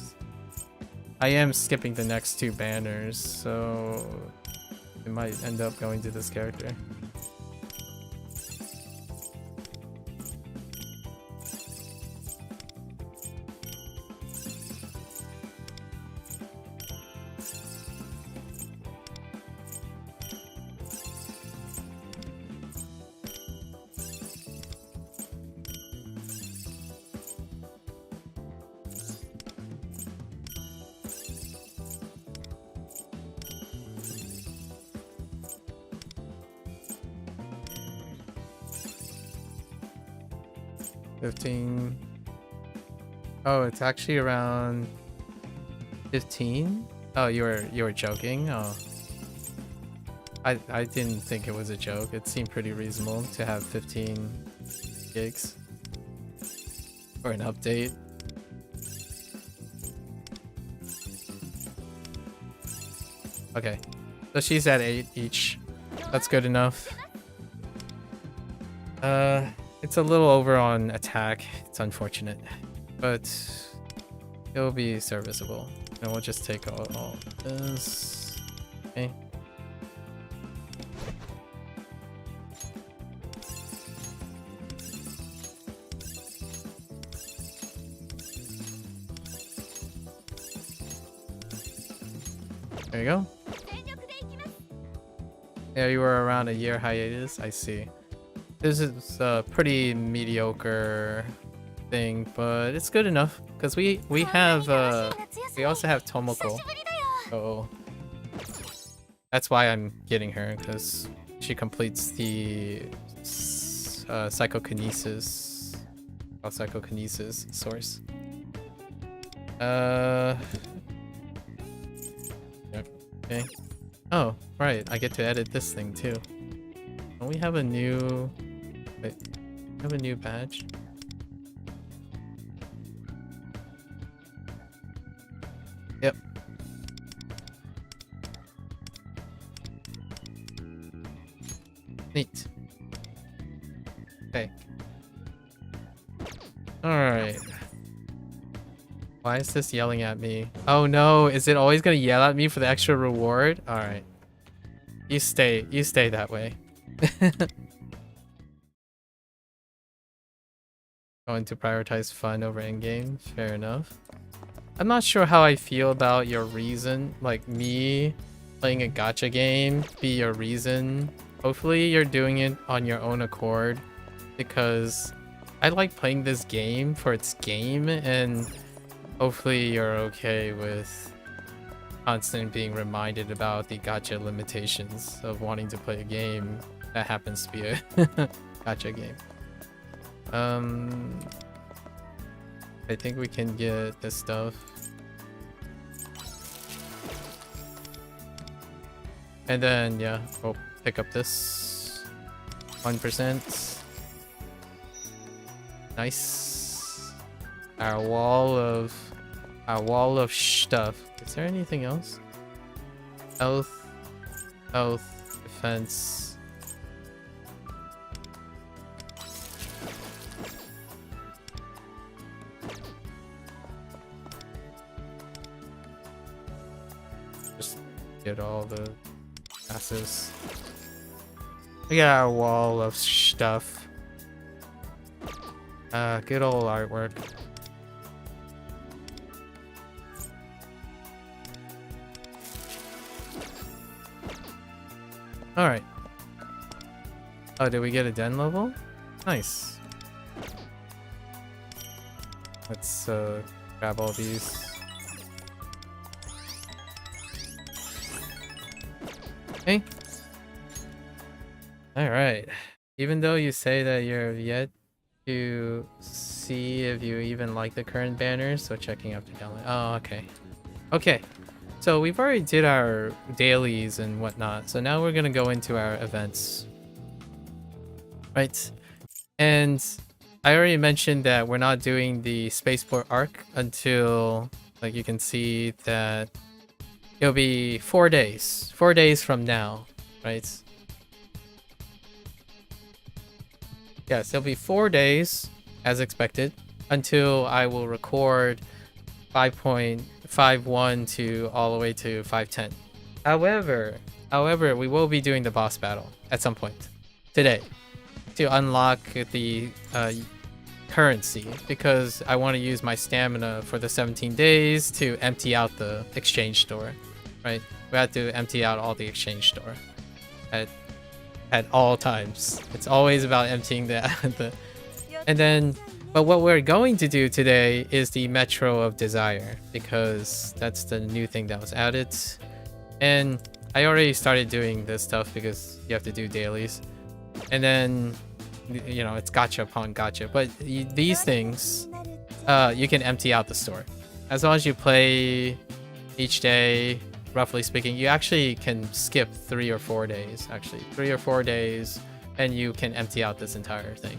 I am skipping the next 2 banners, so it might end up going to this character. Oh, it's actually around 15? Oh, you were joking? Oh. I didn't think it was a joke. It seemed pretty reasonable to have 15 gigs for an update. Okay. So she's at 8 each. That's good enough. It's a little over on attack. It's unfortunate, but it'll be serviceable. And we'll just take all this. Okay. There you go. Yeah, you were around a year hiatus. I see. This is a pretty mediocre thing, but it's good enough because we have we also have Tomoko, so that's why I'm getting her, because she completes the psychokinesis source. Okay. Oh, right. I get to edit this thing too. Don't we have a new... Wait. We have a new badge? Yep. Neat. Okay. Alright. Why is this yelling at me? Oh no, is it always gonna yell at me for the extra reward? Alright. You stay that way. Going to prioritize fun over endgame. Fair enough. I'm not sure how I feel about your reason. Like me playing a gacha game be your reason. Hopefully you're doing it on your own accord, because I like playing this game for its game, and hopefully you're okay with constant being reminded about the gacha limitations of wanting to play a game that happens to be a gacha game. I think we can get this stuff. And then, yeah, we'll pick up this 1%. Nice. Our wall of stuff. Is there anything else? Health, defense. Just get all the passes. We got our wall of stuff. Good old artwork. Alright. Oh, did we get a den level? Nice. Let's grab all these. Okay. Alright. Even though you say that you're yet to see if you even like the current banners, so checking out the download. Oh, okay. Okay. So we've already did our dailies and whatnot. So now we're gonna go into our events. Right. And I already mentioned that we're not doing the spaceport arc until, like, you can see that it'll be 4 days. 4 days from now, right? Yes, it'll be 4 days, as expected, until I will record 5.51 to all the way to 5.10. However, we will be doing the boss battle at some point today to unlock the currency, because I want to use my stamina for the 17 days to empty out the exchange store, right? We have to empty out all the exchange store at all times. It's always about emptying the and then, but what we're going to do today is the Metro of Desire, because that's the new thing that was added. And I already started doing this stuff because you have to do dailies. And then, you know, it's gacha upon gacha. But these things, you can empty out the store. As long as you play each day, roughly speaking, you actually can skip 3 or 4 days, actually. 3 or 4 days, and you can empty out this entire thing.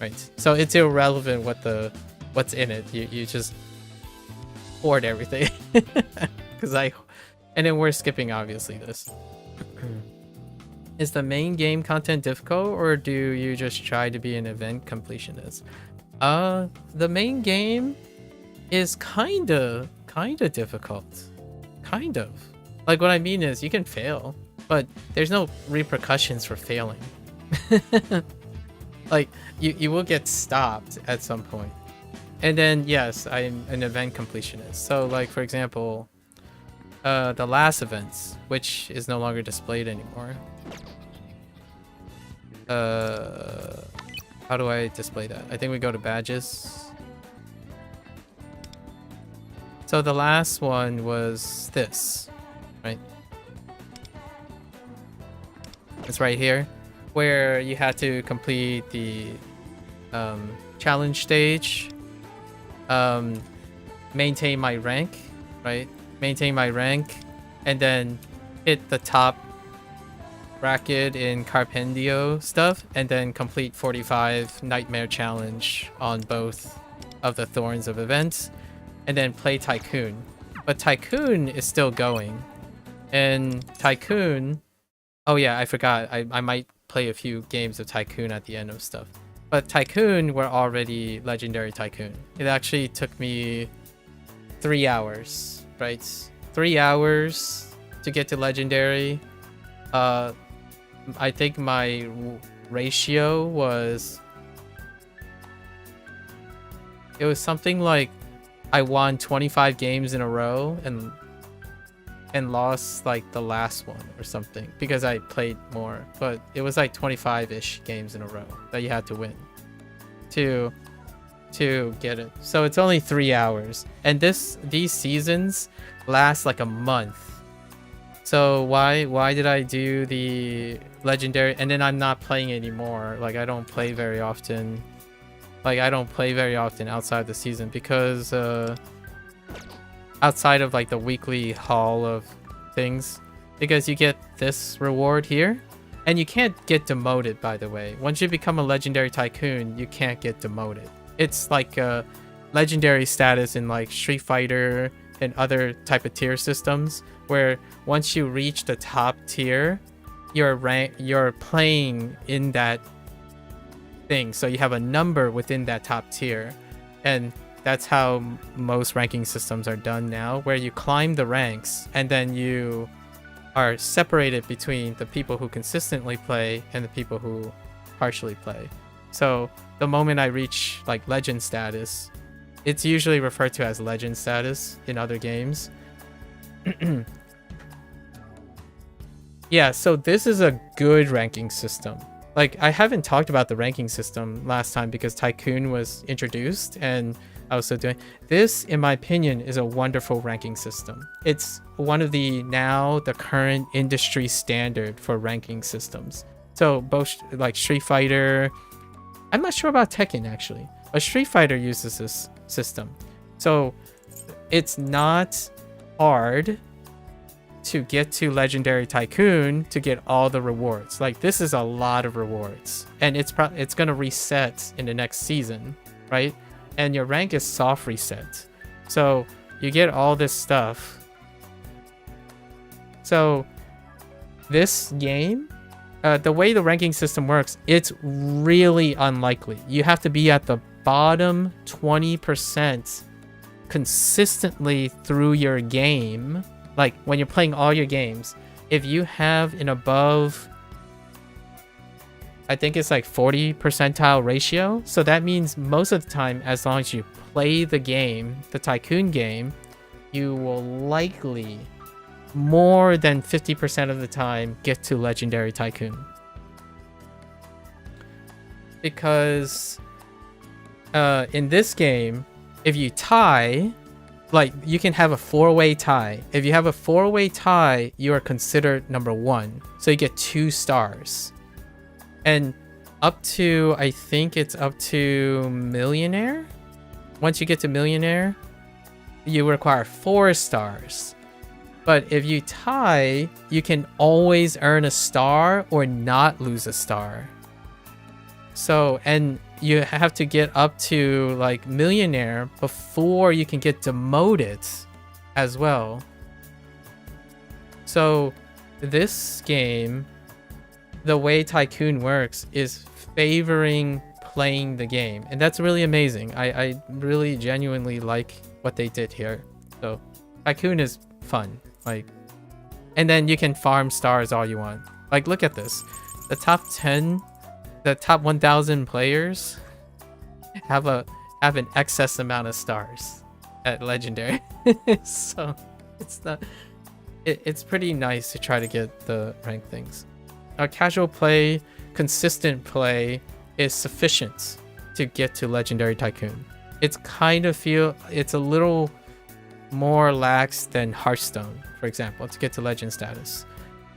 Right, so it's irrelevant what's in it. You just hoard everything. And then we're skipping obviously this. Is the main game content difficult, or do you just try to be an event completionist? The main game is kinda difficult. Kind of. Like, what I mean is you can fail, but there's no repercussions for failing. Like, you will get stopped at some point. And then, yes, I'm an event completionist. So, like, for example, the last events, which is no longer displayed anymore. How do I display that? I think we go to badges. So the last one was this, right? It's right here, where you had to complete the challenge stage, maintain my rank, right? Maintain my rank, and then hit the top bracket in Carpendio stuff, and then complete 45 Nightmare Challenge on both of the Thorns of Events, and then play Tycoon. But Tycoon is still going. And Tycoon... Oh yeah, I forgot. I might play a few games of Tycoon at the end of stuff. But Tycoon were already Legendary Tycoon. It actually took me 3 hours, right? 3 hours to get to Legendary. I think my ratio was... It was something like I won 25 games in a row and lost like the last one or something because I played more, but it was like 25-ish games in a row that you had to win to get it. So it's only 3 hours, and these seasons last like a month. So why did I do the legendary, and then I'm not playing anymore? Like, I don't play very often. Like, I don't play very often outside the season because outside of like the weekly haul of things, because you get this reward here, and you can't get demoted, by the way. Once you become a legendary tycoon, you can't get demoted. It's like a legendary status in like Street Fighter and other type of tier systems, where once you reach the top tier, you're playing in that thing, so you have a number within that top tier. And that's how most ranking systems are done now, where you climb the ranks and then you are separated between the people who consistently play and the people who partially play. So the moment I reach like legend status, it's usually referred to as legend status in other games. Yeah, so this is a good ranking system. Like, I haven't talked about the ranking system last time because Tycoon was introduced and I was still doing this. In my opinion, is a wonderful ranking system. It's one of the current industry standard for ranking systems. So both like Street Fighter, I'm not sure about Tekken actually, but Street Fighter uses this system. So it's not hard to get to Legendary Tycoon to get all the rewards. Like, this is a lot of rewards, and it's gonna reset in the next season, right? And your rank is soft reset, so you get all this stuff. So this game, the way the ranking system works, it's really unlikely. You have to be at the bottom 20% consistently through your game. Like, when you're playing all your games, if you have an above, I think it's like 40 percentile ratio. So that means most of the time, as long as you play the game, the Tycoon game, you will likely more than 50% of the time get to Legendary Tycoon. Because in this game, if you tie, like, you can have a 4-way tie. If you have a 4-way tie, you are considered number 1. So you get 2 stars. And up to, I think it's up to Millionaire. Once you get to Millionaire, you require 4 stars. But if you tie, you can always earn a star or not lose a star. So, and you have to get up to like Millionaire before you can get demoted as well. So this game, the way Tycoon works is favoring playing the game, and that's really amazing. I really genuinely like what they did here. So Tycoon is fun, like, and then you can farm stars all you want. Like, look at this, the top 10, the top 1,000 players have an excess amount of stars at Legendary. So it's pretty nice to try to get the rank things. Casual play, consistent play is sufficient to get to Legendary Tycoon. It's a little more lax than Hearthstone, for example, to get to legend status.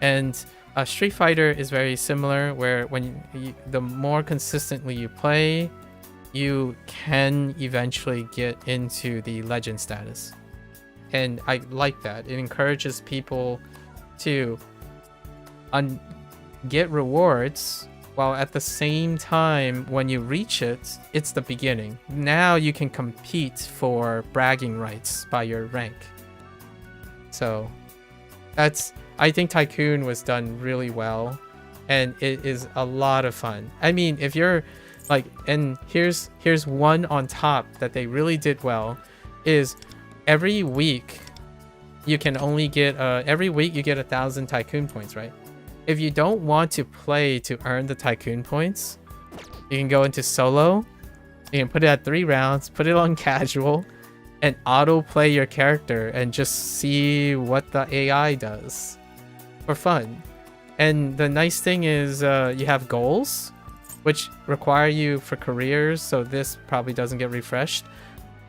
And Street Fighter is very similar, where the more consistently you play, you can eventually get into the legend status. And I like that. It encourages people to get rewards, while at the same time, when you reach it, it's the beginning. Now you can compete for bragging rights by your rank. So I think Tycoon was done really well, and it is a lot of fun. I mean, if you're like, and here's one on top that they really did well, is every week you can only get every week you get 1,000 Tycoon points, right? If you don't want to play to earn the Tycoon points, you can go into solo. You can put it at 3 rounds, put it on casual, and auto play your character and just see what the AI does for fun. And the nice thing is you have goals, which require you for careers, so this probably doesn't get refreshed.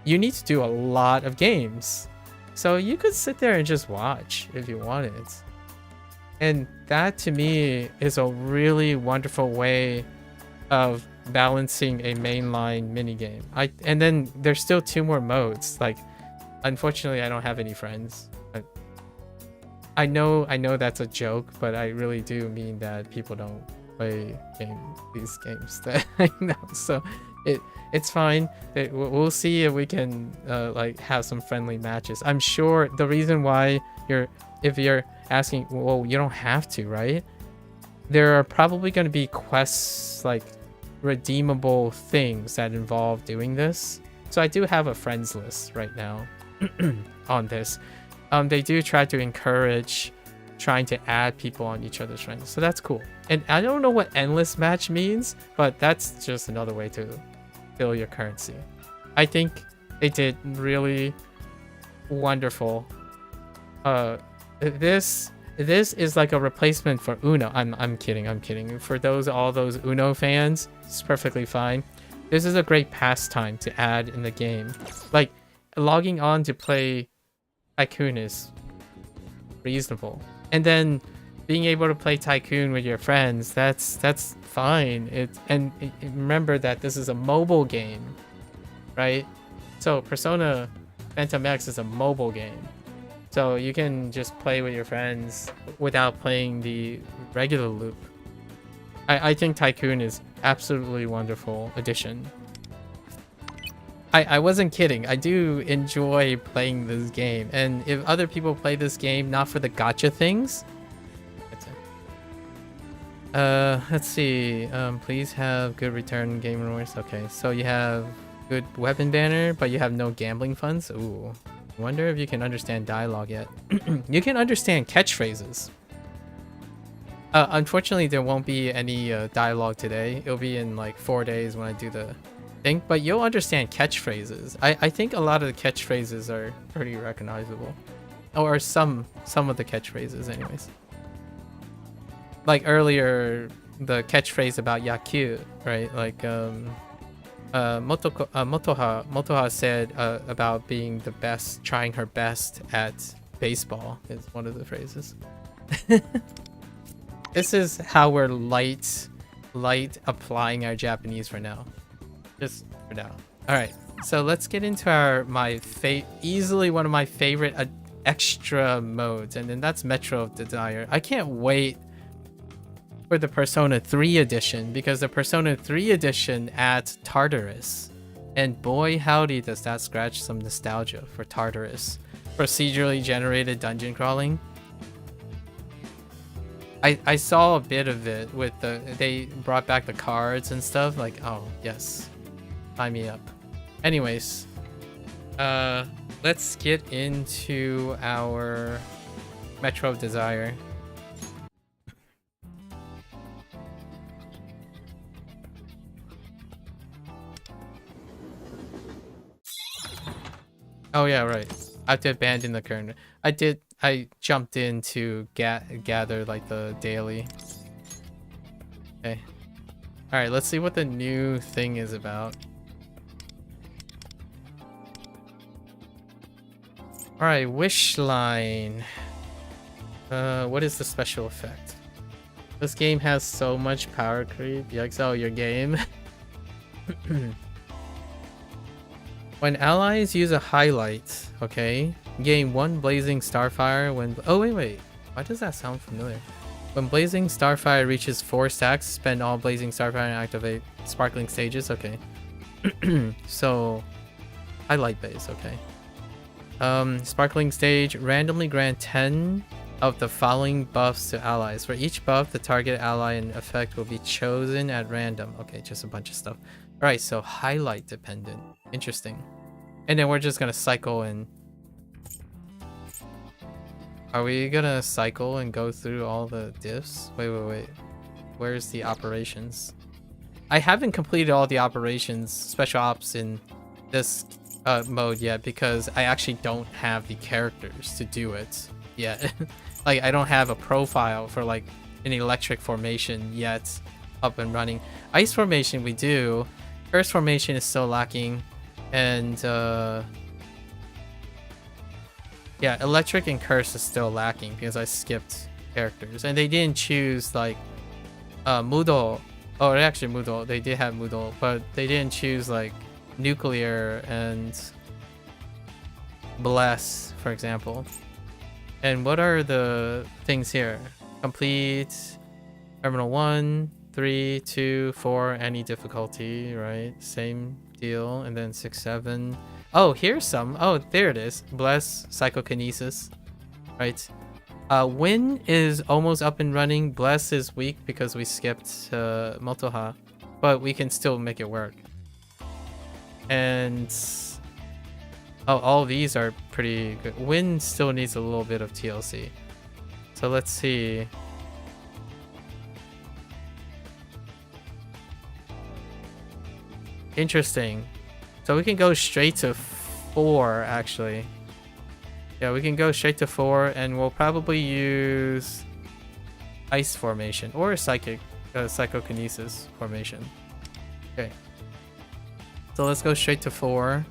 You need to do a lot of games, so you could sit there and just watch if you wanted. And that, to me, is a really wonderful way of balancing a mainline minigame. And then there's still 2 more modes. Like, unfortunately, I don't have any friends. I know that's a joke, but I really do mean that people don't play these games that I know. So it's fine. We'll see if we can like have some friendly matches. I'm sure the reason why if you're asking, well, you don't have to, right? There are probably going to be quests, like redeemable things that involve doing this. So I do have a friends list right now on this. They do try to encourage trying to add people on each other's friends, so that's cool. And I don't know what endless match means, but that's just another way to fill your currency. I think they did really wonderful. This this is like a replacement for Uno. I'm kidding. I'm kidding. For all those Uno fans, it's perfectly fine. This is a great pastime to add in the game. Like logging on to play Tycoon is reasonable, and then being able to play Tycoon with your friends, that's fine. Remember that this is a mobile game, right? So Persona Phantom X is a mobile game. So you can just play with your friends without playing the regular loop. I think Tycoon is absolutely wonderful addition. I wasn't kidding. I do enjoy playing this game. And if other people play this game not for the gacha things... let's see. Please have good return game rewards. Okay, so you have good weapon banner, but you have no gambling funds. Ooh. Wonder if you can understand dialogue yet. You can understand catchphrases. Unfortunately, there won't be any dialogue today. It'll be in like 4 days when I do the thing. But you'll understand catchphrases. I think a lot of the catchphrases are pretty recognizable. Or some of the catchphrases anyways. Like earlier, the catchphrase about Yakyu, right? Like, Motoha said about being the best, trying her best at baseball is one of the phrases. This is how we're light applying our Japanese for now. Just for now. All right, so let's get into easily one of my favorite extra modes, and then that's Metro of Desire. I can't wait for the Persona 3 edition, because the Persona 3 edition adds Tartarus, and boy howdy does that scratch some nostalgia for Tartarus. Procedurally generated dungeon crawling. I saw a bit of it with they brought back the cards and stuff, like, oh yes, sign me up. Anyways, let's get into our Metro of Desire. Oh yeah, right. I have to abandon the current. I jumped in to gather like the daily. Okay. All right, let's see what the new thing is about. All right, wish line. What is the special effect? This game has so much power creep. Yikes! Oh, your game. When allies use a highlight, okay, gain 1 blazing starfire when... Oh, wait. Why does that sound familiar? When blazing starfire reaches 4 stacks, spend all blazing starfire and activate sparkling stages. Okay. So, highlight base, okay. Sparkling stage, randomly grant 10 of the following buffs to allies. For each buff, the target ally and effect will be chosen at random. Okay, just a bunch of stuff. Alright, so highlight dependent. Interesting. And then we're just gonna cycle and... Are we gonna cycle and go through all the diffs? Wait. Where's the operations? I haven't completed all the operations, special ops in this mode yet, because I actually don't have the characters to do it yet. Like, I don't have a profile for like an electric formation yet up and running. Ice formation we do. Curse formation is still lacking, and yeah, electric and curse is still lacking because I skipped characters, and they didn't choose like Mudo. Oh, actually Mudo, they did have Mudo, but they didn't choose like nuclear and bless, for example. And what are the things here? Complete terminal 1, 3, 2, 4, any difficulty, right? Same deal. And then 6, 7. Oh, here's some. Oh, there it is. Bless, psychokinesis, right? Win is almost up and running. Bless is weak because we skipped Motoha, but we can still make it work. And oh, all these are pretty good. Win still needs a little bit of TLC. So let's see. Interesting. So we can go straight to 4 actually. Yeah, we can go straight to 4, and we'll probably use ice formation or psychokinesis formation. Okay. So let's go straight to 4.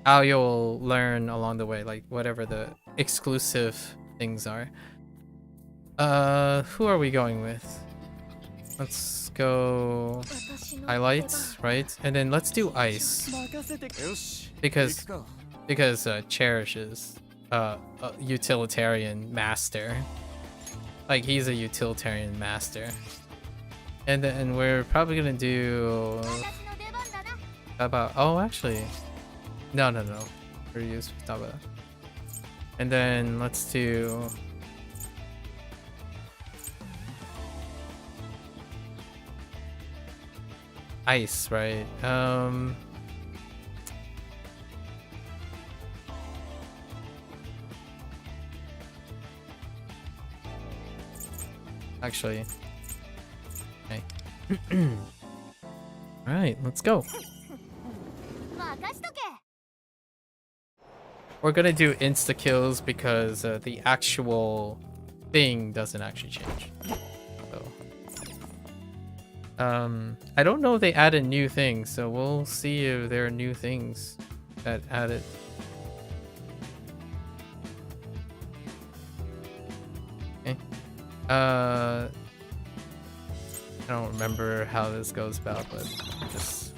How you'll learn along the way, like whatever the exclusive things are. Who are we going with? Let's go highlights, right? And then let's do ice because Cherish is a utilitarian master. Like he's a utilitarian master. And then we're probably gonna do about actually no. We're use Taba. And then let's do ice, right? Actually, okay. All right, let's go. We're gonna do insta kills because the actual thing doesn't actually change. So, I don't know if they added new things, so we'll see if there are new things that added. Okay. I don't remember how this goes about, but just.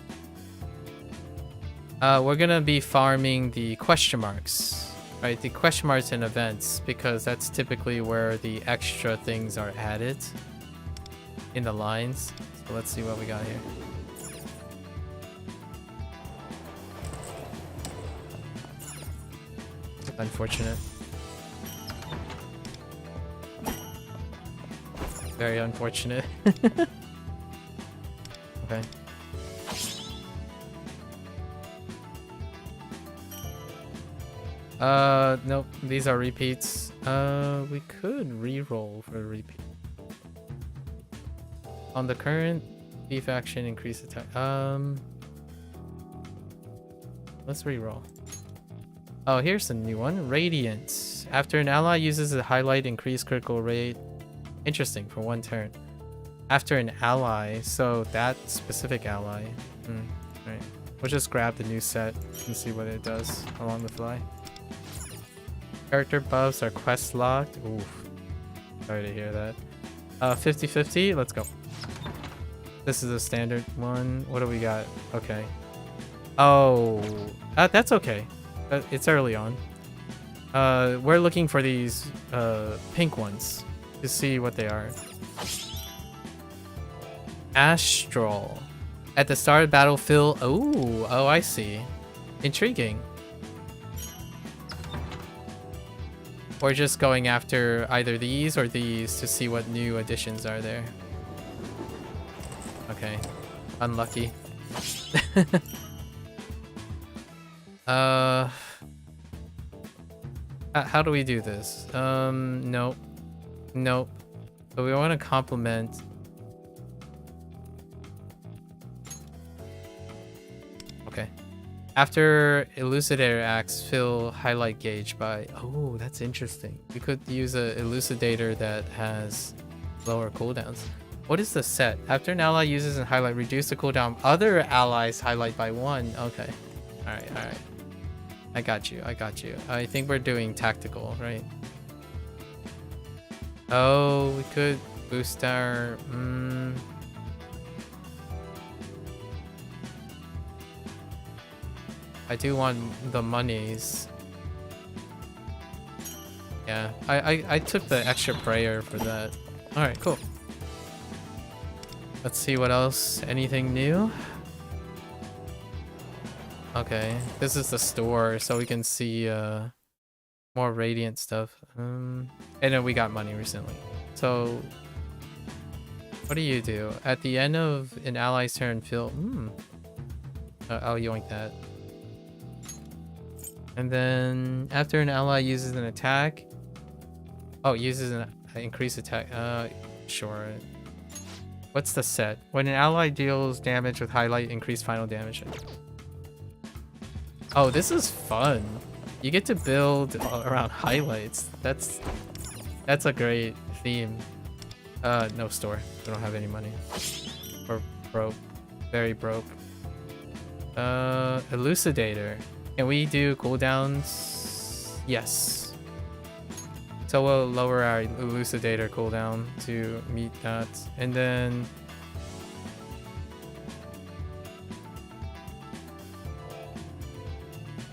We're gonna be farming the question marks, right? The question marks and events, because that's typically where the extra things are added in the lines. So let's see what we got here. Unfortunate. Very unfortunate. Okay. Nope, these are repeats. We could re-roll for a repeat. On the current thief action, increase attack. Let's re-roll. Oh, here's a new one. Radiance. After an ally uses a highlight, increase critical rate. Interesting, for 1 turn. After an ally, so that specific ally. Right. We'll just grab the new set and see what it does along the fly. Character buffs are quest locked. Oof. Sorry to hear that. 50-50. Let's go. This is a standard one. What do we got? Okay. Oh, that's okay. It's early on. We're looking for these pink ones to see what they are. Astral. At the start of battlefield. Oh, I see. Intriguing. We're just going after either these or these to see what new additions are there. Okay. Unlucky. How do we do this? Nope. Nope. But we want to complement. Okay. After Elucidator acts, fill highlight gauge by... Oh, that's interesting. We could use a Elucidator that has lower cooldowns. What is the set? After an ally uses a highlight, reduce the cooldown. Other allies highlight by 1. Okay. Alright, alright. I got you, I got you. I think we're doing tactical, right? Oh, we could boost our... I do want the monies. Yeah, I took the extra prayer for that. Alright, cool. Let's see what else. Anything new? Okay, this is the store, so we can see more Radiant stuff. And then we got money recently. So, what do you do? At the end of an ally's turn, fill... I'll yoink that. And then after an ally uses an attack... Oh, uses an increased attack. Sure. What's the set? When an ally deals damage with highlight, increase final damage. Oh, this is fun. You get to build around highlights. That's a great theme. No store. We don't have any money. We're broke. Very broke. Elucidator. Can we do cooldowns? Yes. So we'll lower our elucidator cooldown to meet that. And then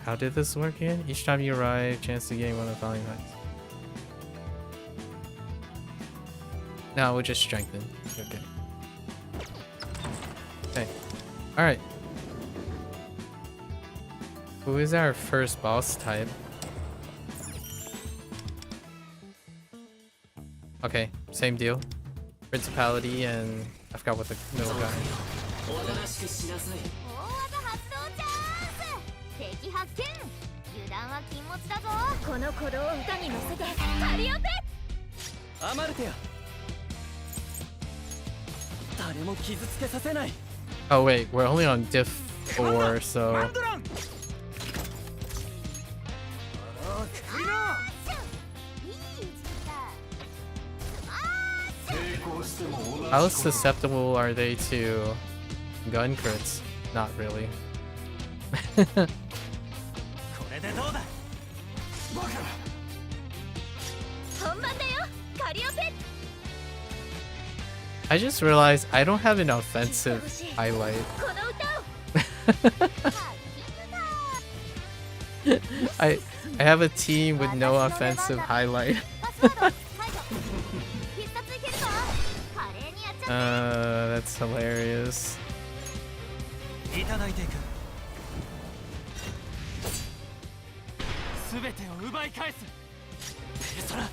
how did this work again? Each time you arrive, chance to gain one of the following heights. No, we'll just strengthen. Okay. Okay. Alright. Who is our first boss type? Okay, same deal. Principality and I forgot what the middle guy. 大技発動チャンス。敵発見。油断は禁物だぞ。この鼓動を歌に乗せてカリオペ。アマルテア。誰も傷つけさせない。 Oh wait, we're only on diff 4, so how susceptible are they to gun crits? Not really. これでどうだ。 本番だよ。カリオペ。 I just realized I don't have an offensive highlight. この歌を。 I have a team with no offensive highlight. パスワード解除。必殺いけるぞ。華麗にやっちゃって。 That's hilarious. いただいていく。すべてを奪い返す。ペルソナ。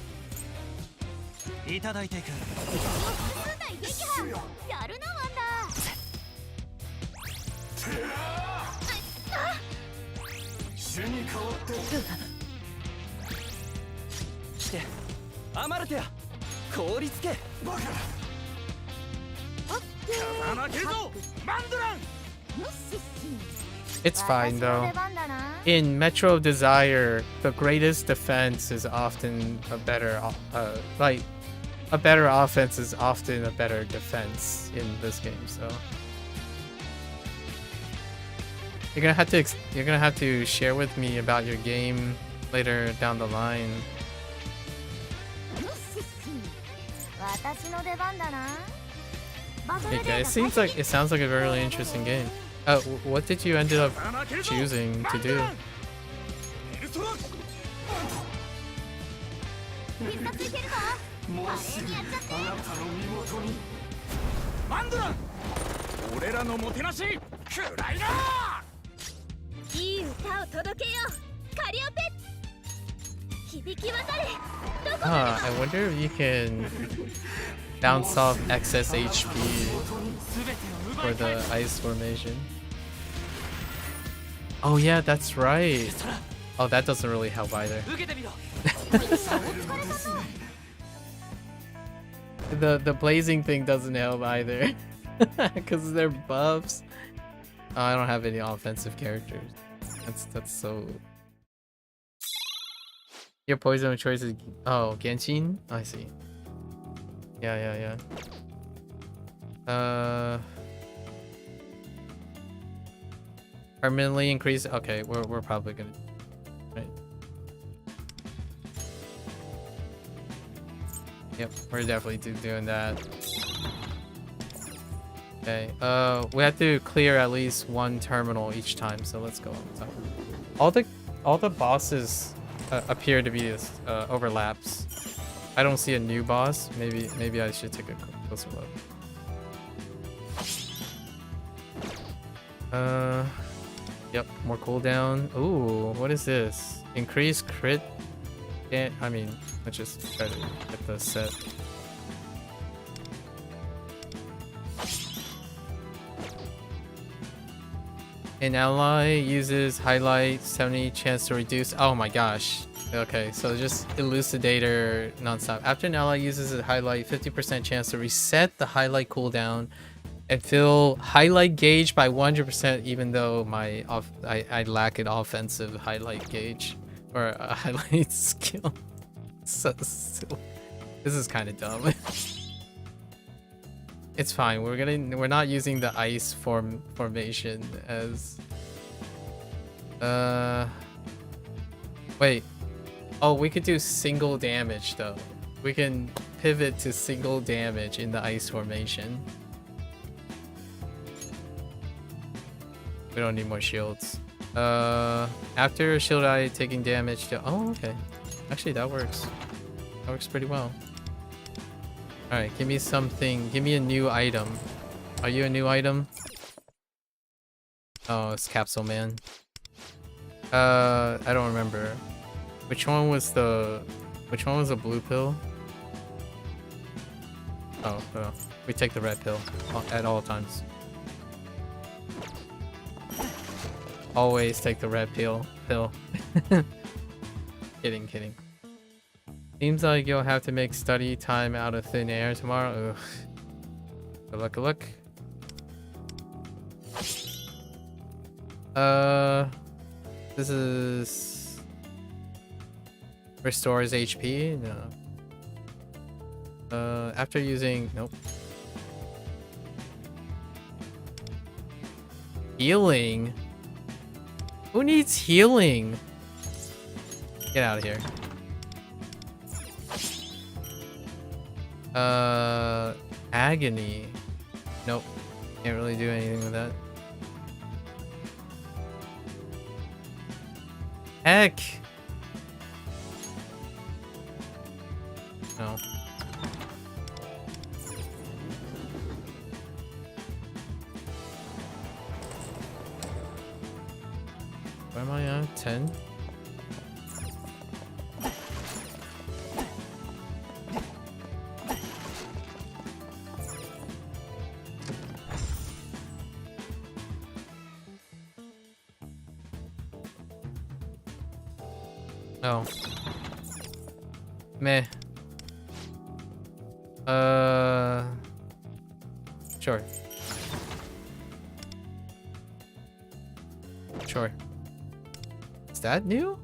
いただいていく。複数対撃破。やるなワンダー。してアマルテア凍りつけ。バカ。風間けぞマンドラン。 It's fine though. In Metro Desire, the greatest defense is often a better, a better offense is often a better defense in this game. So you're gonna have to share with me about your game later down the line. Hey guys, it sounds like a really interesting game. What did you end up choosing to do? 必殺いけるぞ。華麗にやっちゃって。マンドラン。俺らのもてなしくらいな。いい歌を届けよう。カリオペ。響き渡れ。どこまで I wonder if you can bounce off excess HP for the ice formation. Oh yeah, that's right. Oh, that doesn't really help either. The blazing thing doesn't help either. Because they're buffs. Oh, I don't have any offensive characters. That's so... Your poison of choice is... Oh, Genshin? I see. Yeah. Permanently increase. Okay, we're probably gonna. Right. Yep, we're definitely doing that. Okay. We have to clear at least one terminal each time. So let's go on top. All the bosses appear to be overlaps. I don't see a new boss. Maybe I should take a closer look. Yep, more cooldown. Ooh, what is this? Increase crit. Yeah, I mean, let's just try to get the set. An ally uses highlight 70 chance to reduce. Oh my gosh. Okay, so just Elucidator nonstop. After an ally uses a highlight, 50% chance to reset the highlight cooldown and fill highlight gauge by 100% even though I lack an offensive highlight gauge or a highlight skill. So silly. This is kind of dumb. It's fine. We're not using the ice formation as wait. Oh, we could do single damage though. We can pivot to single damage in the ice formation. We don't need more shields. After shield eye taking damage to oh okay. Actually that works. That works pretty well. Alright, give me something. Give me a new item. Are you a new item? Oh, it's Capsule Man. I don't remember. Which one was the blue pill? Oh, we take the red pill at all times. Always take the red pill. Kidding. Seems like you'll have to make study time out of thin air tomorrow. Ugh. Good luck. This is restores HP. No. After using nope. Healing. Who needs healing? Get out of here. Agony. Nope. Can't really do anything with that. Heck. No. Where am I at? 10? Oh. Meh. Sure. Sure. Is that new?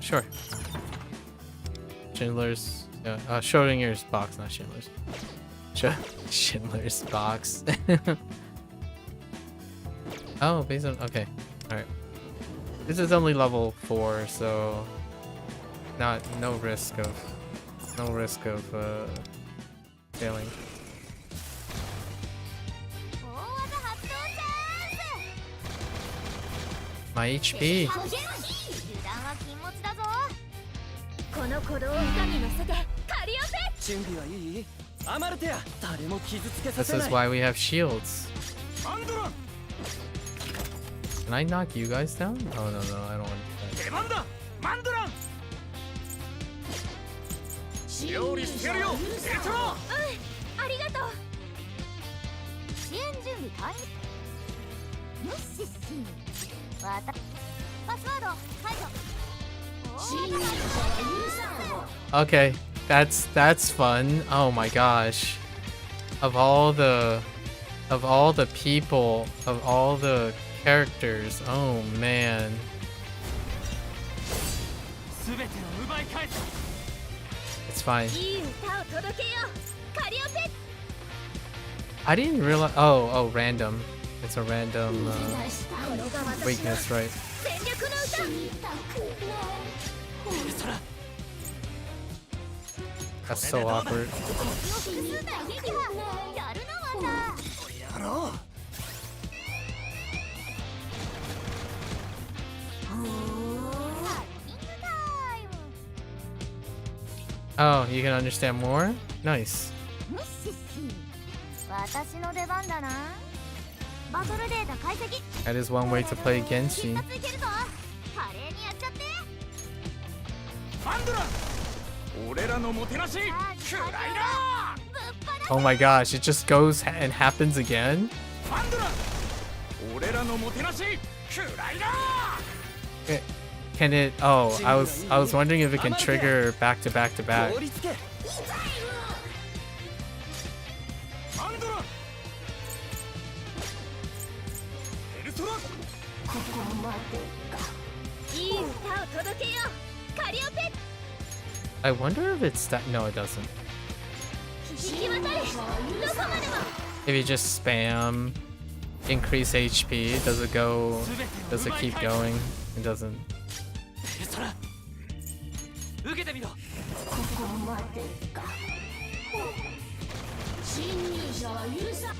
Sure. Schindler's, Schrodinger's box, not Schindler's. Schindler's box. Oh, based on, okay. Alright. This is only level 4, so no risk of failing. My HP. This is why we have shields. Can I knock you guys down? Oh no, I don't want to. Okay, that's fun. Oh my gosh. Of all the people, of all the characters, oh man. It's fine. I didn't realize. Oh, random. It's a random weakness, right? That's so awkward. Oh, you can understand more? Nice. That is one way to play Genshin. Oh my gosh, it just goes and happens again? Can it? Oh, I was wondering if it can trigger back to back to back. I wonder if it's that. No, it doesn't. If you just spam increase HP, does it go? Does it keep going? It doesn't. ペルソナ受けてみろ。侵入者は許さ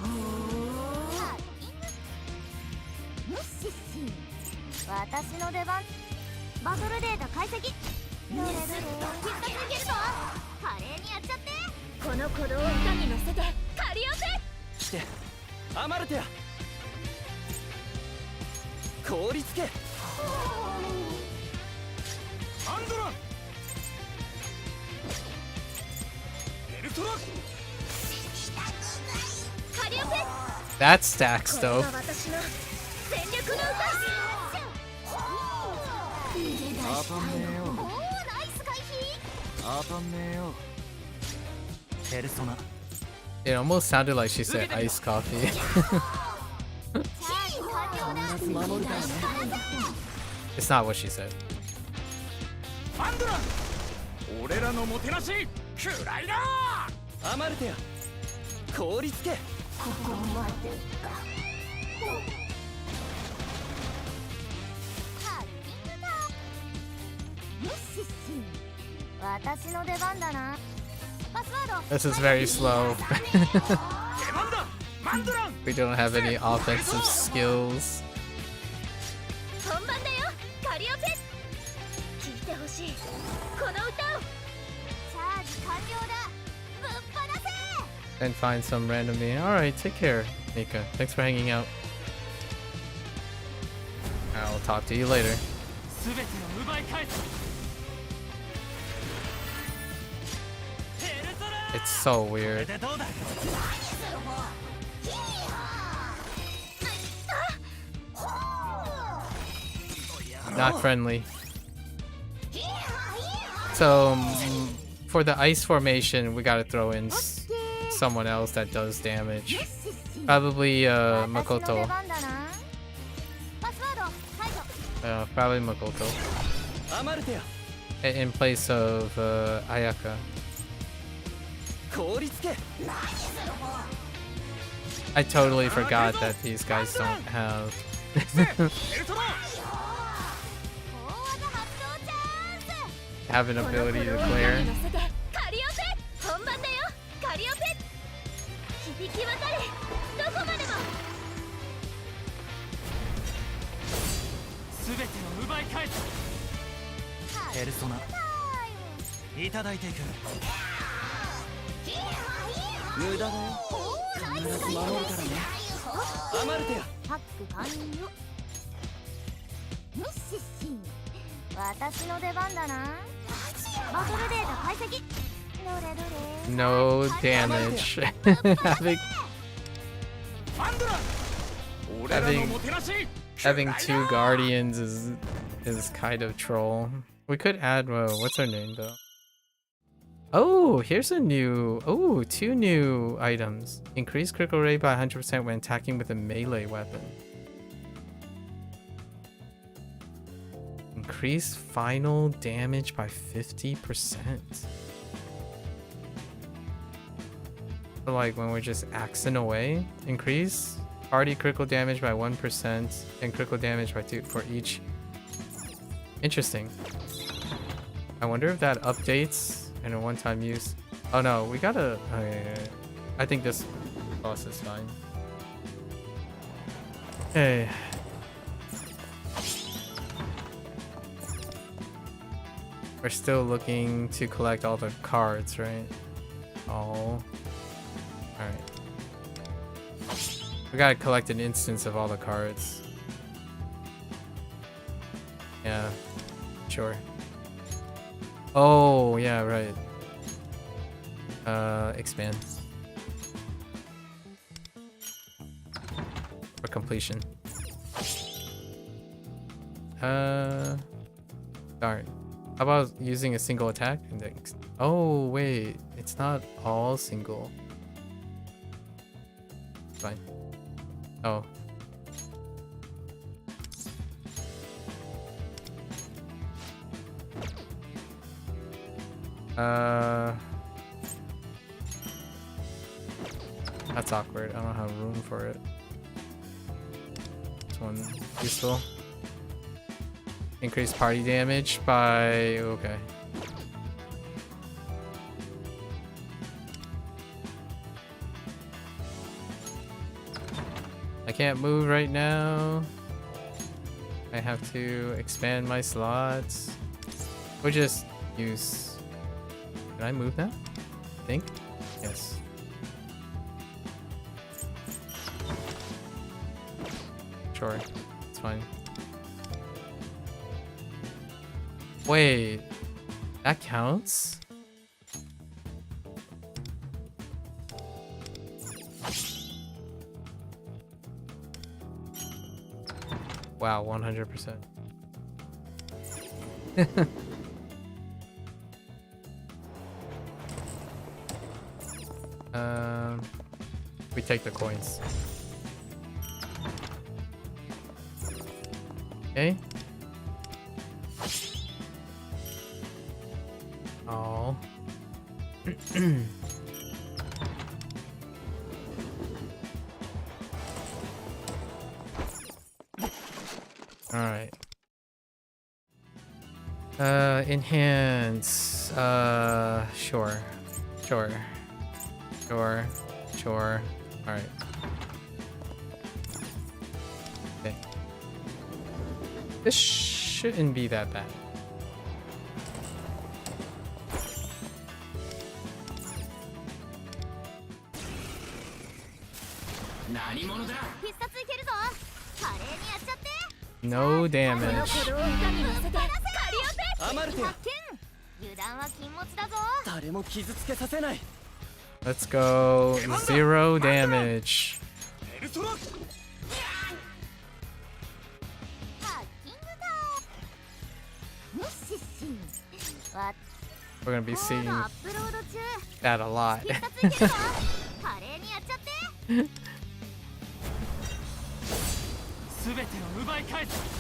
無視し私の出番。バトルデータ解析。どれどれ必殺いけるぞ。華麗にやっちゃって。この鼓動を歌に乗せてカリオペ。来てアマルテや。凍りつけ。アンドランペルソナカリオペ。 That stacks これ though. が私の戦略の歌。当たんねえよ。おーナイス回避。当たんねえよ。ペルソナ It almost sounded like she said iced coffee. 必ず守るからね。 It's not what she said. アンドラン俺らのもてなしくらいだ。アマルテや凍りつけ。ここまでか。ハッキングだ。よしし。私の出番だな。パスワード。 This is very slow. 出番だマンドラン。 We don't have any offensive skills. 本番だよカリオペ。聞いてほしいこの歌を。チャージ完了だ。ぶっ放せ。 And find some random name. Alright, take care, Mika. Thanks for hanging out. I'll talk to you later. 全てを奪い返す。ペルソナ It's so これ weird. でどうだ。 Not friendly. So, for the ice formation, we gotta throw in someone else that does damage. Probably Makoto. パスワード解除。 Probably Makoto. アマルテや In place of Ayaka. 凍りつけ。 I totally forgot that these guys don't have. ペルソナ 大技発動チャンス。 have an ability to clear. カリオペ。本番だよカリオペ。響き渡れどこまでも。全てを奪い返す。ペルソナいただいていく。無駄だよ。必ず守るからね。アマルテやハック完了。よしし。私の出番だな。バトルデータ解析。どれどれ。 No damage. having アンドラン俺らのもてなし。 having two guardians is kind of troll. We could add what's her name though? Oh, here's a new two new items. Increase critical rate by 100% when attacking with a melee weapon. Increase final damage by 50%. So like when we're just axing away, increase party critical damage by 1% and critical damage by 2 for each. Interesting. I wonder if that updates in a one-time use. Oh no, we gotta. Oh, yeah. I think this boss is fine. Hey. We're still looking to collect all the cards, right? Oh. Alright. We gotta collect an instance of all the cards. Yeah. Sure. Oh, yeah, right. Expand. For completion. Darn. How about using a single attack? And then oh, wait. It's not all single. Fine. Oh. That's awkward. I don't have room for it. This one useful. Increase party damage by... okay. I can't move right now. I have to expand my slots. Or just use... Can I move now? I think? Yes. Sure. It's fine. Wait. That counts? Wow, 100%. We take the coins. Okay. Oh. Alright. Enhance. Sure. Alright. Okay. This shouldn't be that bad. No damage. Let's go. 0 damage. We're gonna be seeing that a lot.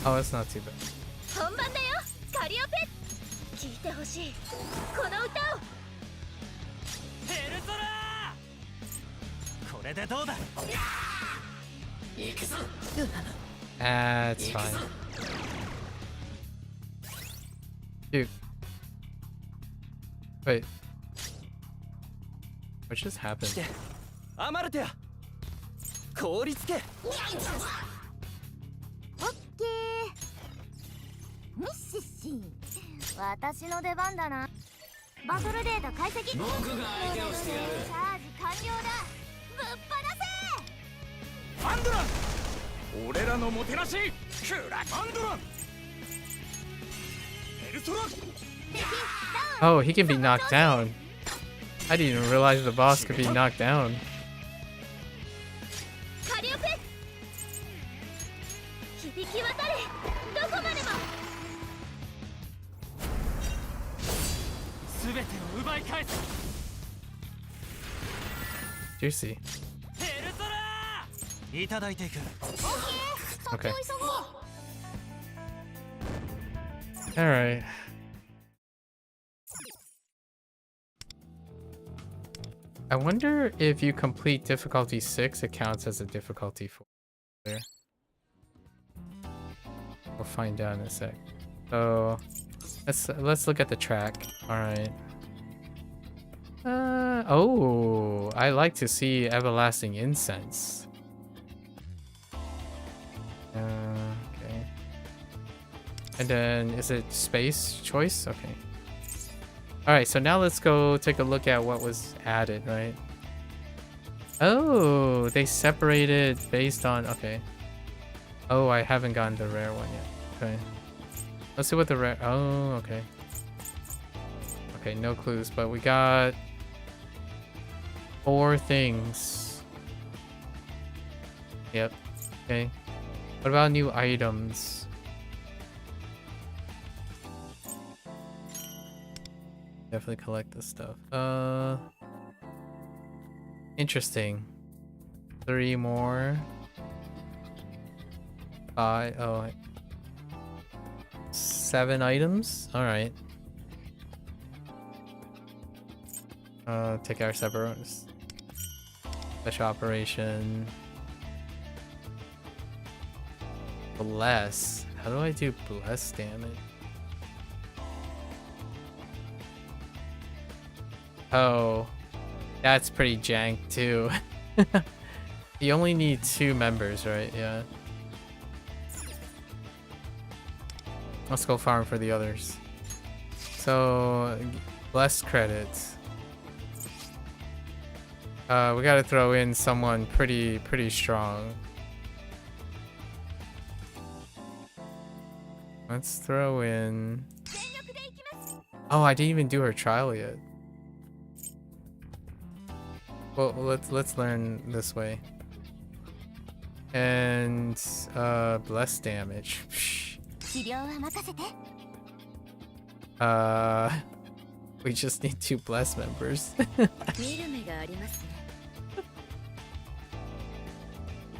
Oh, it's not too bad. That's fine. Dude. Wait. What just happened? Oh, he can be knocked down. I didn't even realize the boss could be knocked down. Juicy. Okay. Alright. I wonder if you complete difficulty 6, it counts as a difficulty 4. There. We'll find out in a sec. So let's look at the track. Alright. Oh, I like to see everlasting incense. Okay. And then is it space choice? Okay. Alright, so now let's go take a look at what was added, right? Oh, they separated based on... okay. Oh, I haven't gotten the rare one yet. Okay. Let's see what the rare... oh, okay. Okay, no clues, but we got 4 things. Yep. Okay. What about new items? Definitely collect this stuff. Interesting. 3 more. 5. Oh, 7 items. All right. Take our separate special operation. Bless. How do I do bless damage? Oh, that's pretty jank too. You only need 2 members, right? Yeah. Let's go farm for the others. So, bless credits. We gotta throw in someone pretty strong. Let's throw in. Oh, I didn't even do her trial yet. Well, let's learn this way. And bless damage. We just need 2 bless members.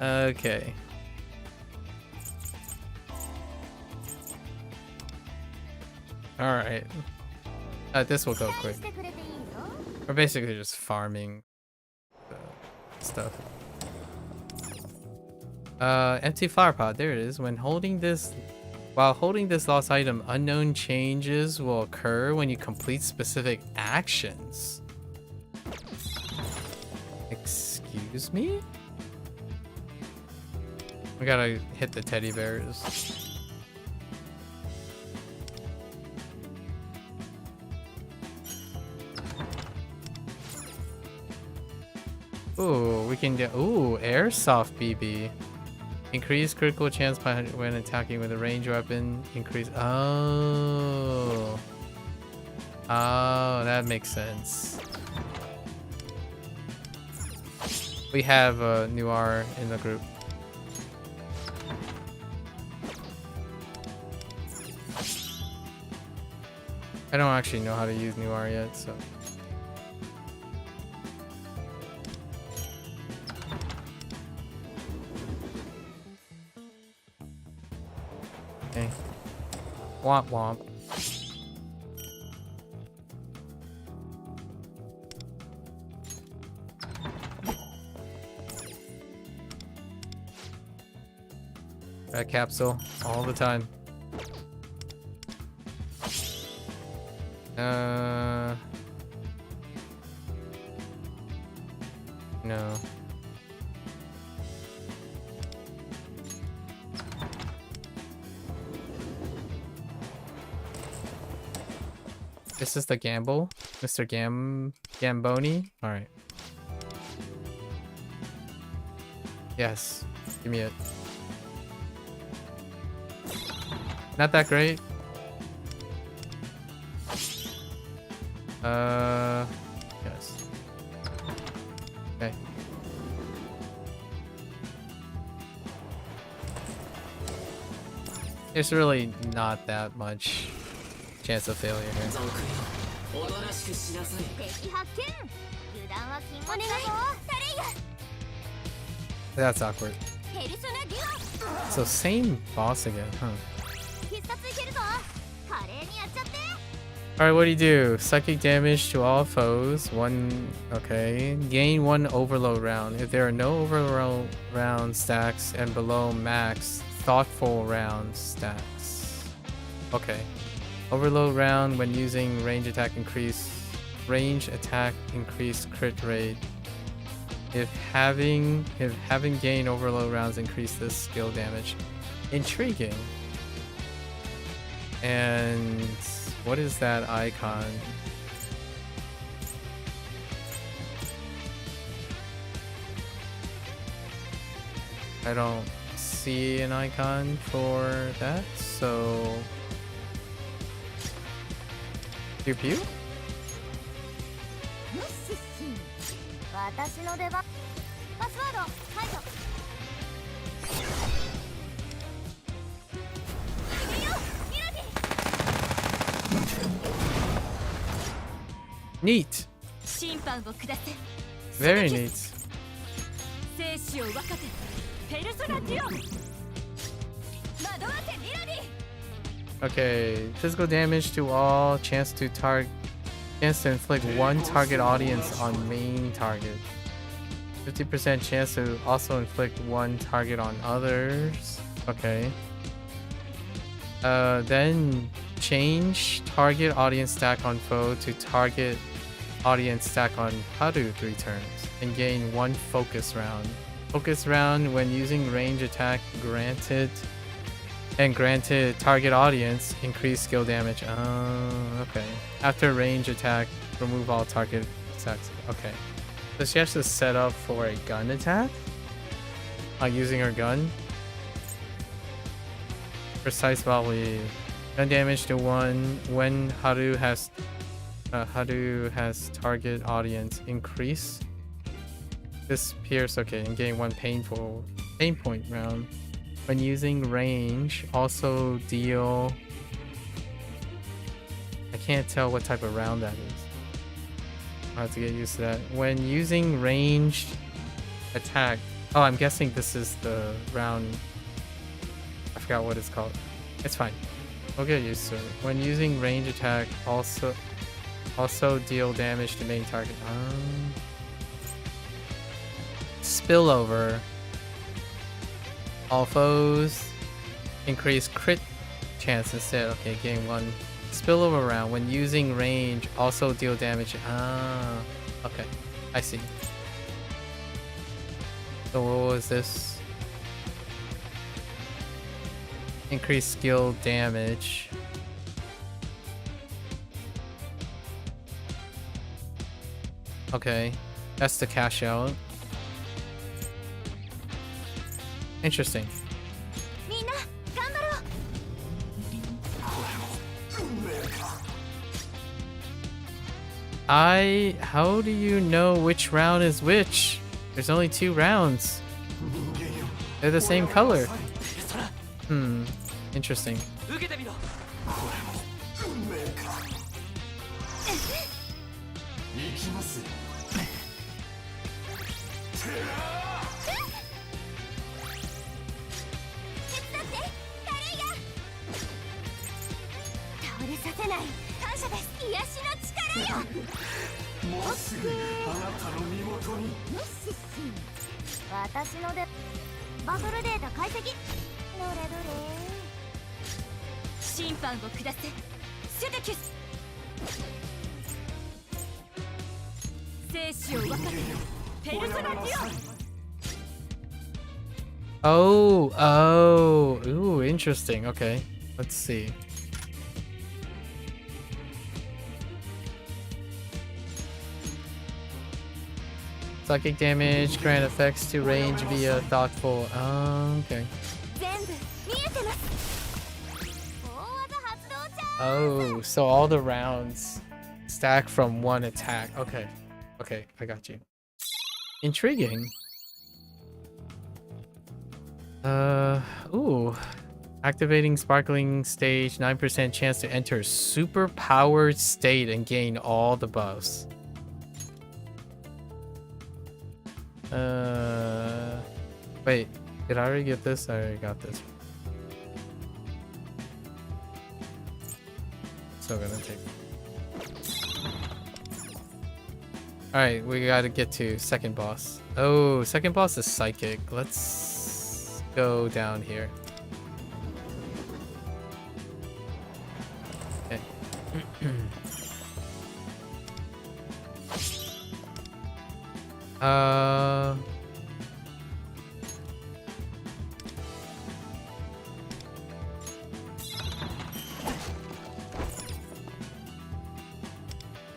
Okay. All right. This will go quick. We're basically just farming stuff. Empty flower pot. There it is. While holding this lost item, unknown changes will occur when you complete specific actions. Excuse me? We gotta hit the teddy bears. Ooh, we can get airsoft BB. Increase critical chance when attacking with a range weapon. Increase. Oh, that makes sense. We have Noir in the group. I don't actually know how to use Noir yet, so. Okay. Womp womp. Rat capsule all the time. No. This is the gamble, Mr. Gamboni. All right. Yes, give me it. Not that great. Yes. Okay. There's really not that much chance of failure here. That's awkward. So same boss again, huh? Alright, what do you do? Psychic damage to all foes. Okay. Gain 1 overload round. If there are no overload round stacks and below max, thoughtful round stacks. Okay. Overload round when using range attack increase crit rate. If having gain overload rounds increase this skill damage. Intriguing. And what is that icon? I don't see an icon for that, so pew pew? Neat. Very neat. Okay, physical damage to all, chance to target Chance to inflict one target audience on main target. 50% chance to also inflict one target on others. Okay. Then change target audience stack on foe to target audience stack on Haru 3 turns and gain 1 focus round. Focus round when using range attack granted target audience increase skill damage. Okay. After range attack, remove all target attacks. Okay. So she has to set up for a gun attack? Using her gun. Precise volley. Gun damage to 1 when Haru has target audience increase. This pierce, okay, and gain 1 pain point round. When using range, also deal. I can't tell what type of round that is. I'll have to get used to that. When using ranged attack. Oh, I'm guessing this is the round. I forgot what it's called. It's fine. We'll get used to it. When using range attack, also deal damage to main target. Spillover. All foes increase crit chance instead. Okay, gain 1 spillover round. When using range, also deal damage. Okay, I see. So what was this? Increase skill damage. Okay, that's the cash out. Interesting. How do you know which round is which? There's only 2 rounds. They're the same color. Interesting. Oh, ooh, interesting. Okay, let's see. Psychic damage, grant effects to range via thoughtful. Okay. Oh, so all the rounds stack from 1 attack. Okay. Okay, I got you. Intriguing. Ooh. Activating sparkling stage, 9% chance to enter super powered state and gain all the buffs. Wait, did I already get this? I already got this. So gonna take. Alright, we gotta get to second boss. Oh, second boss is psychic. Let's go down here. Okay.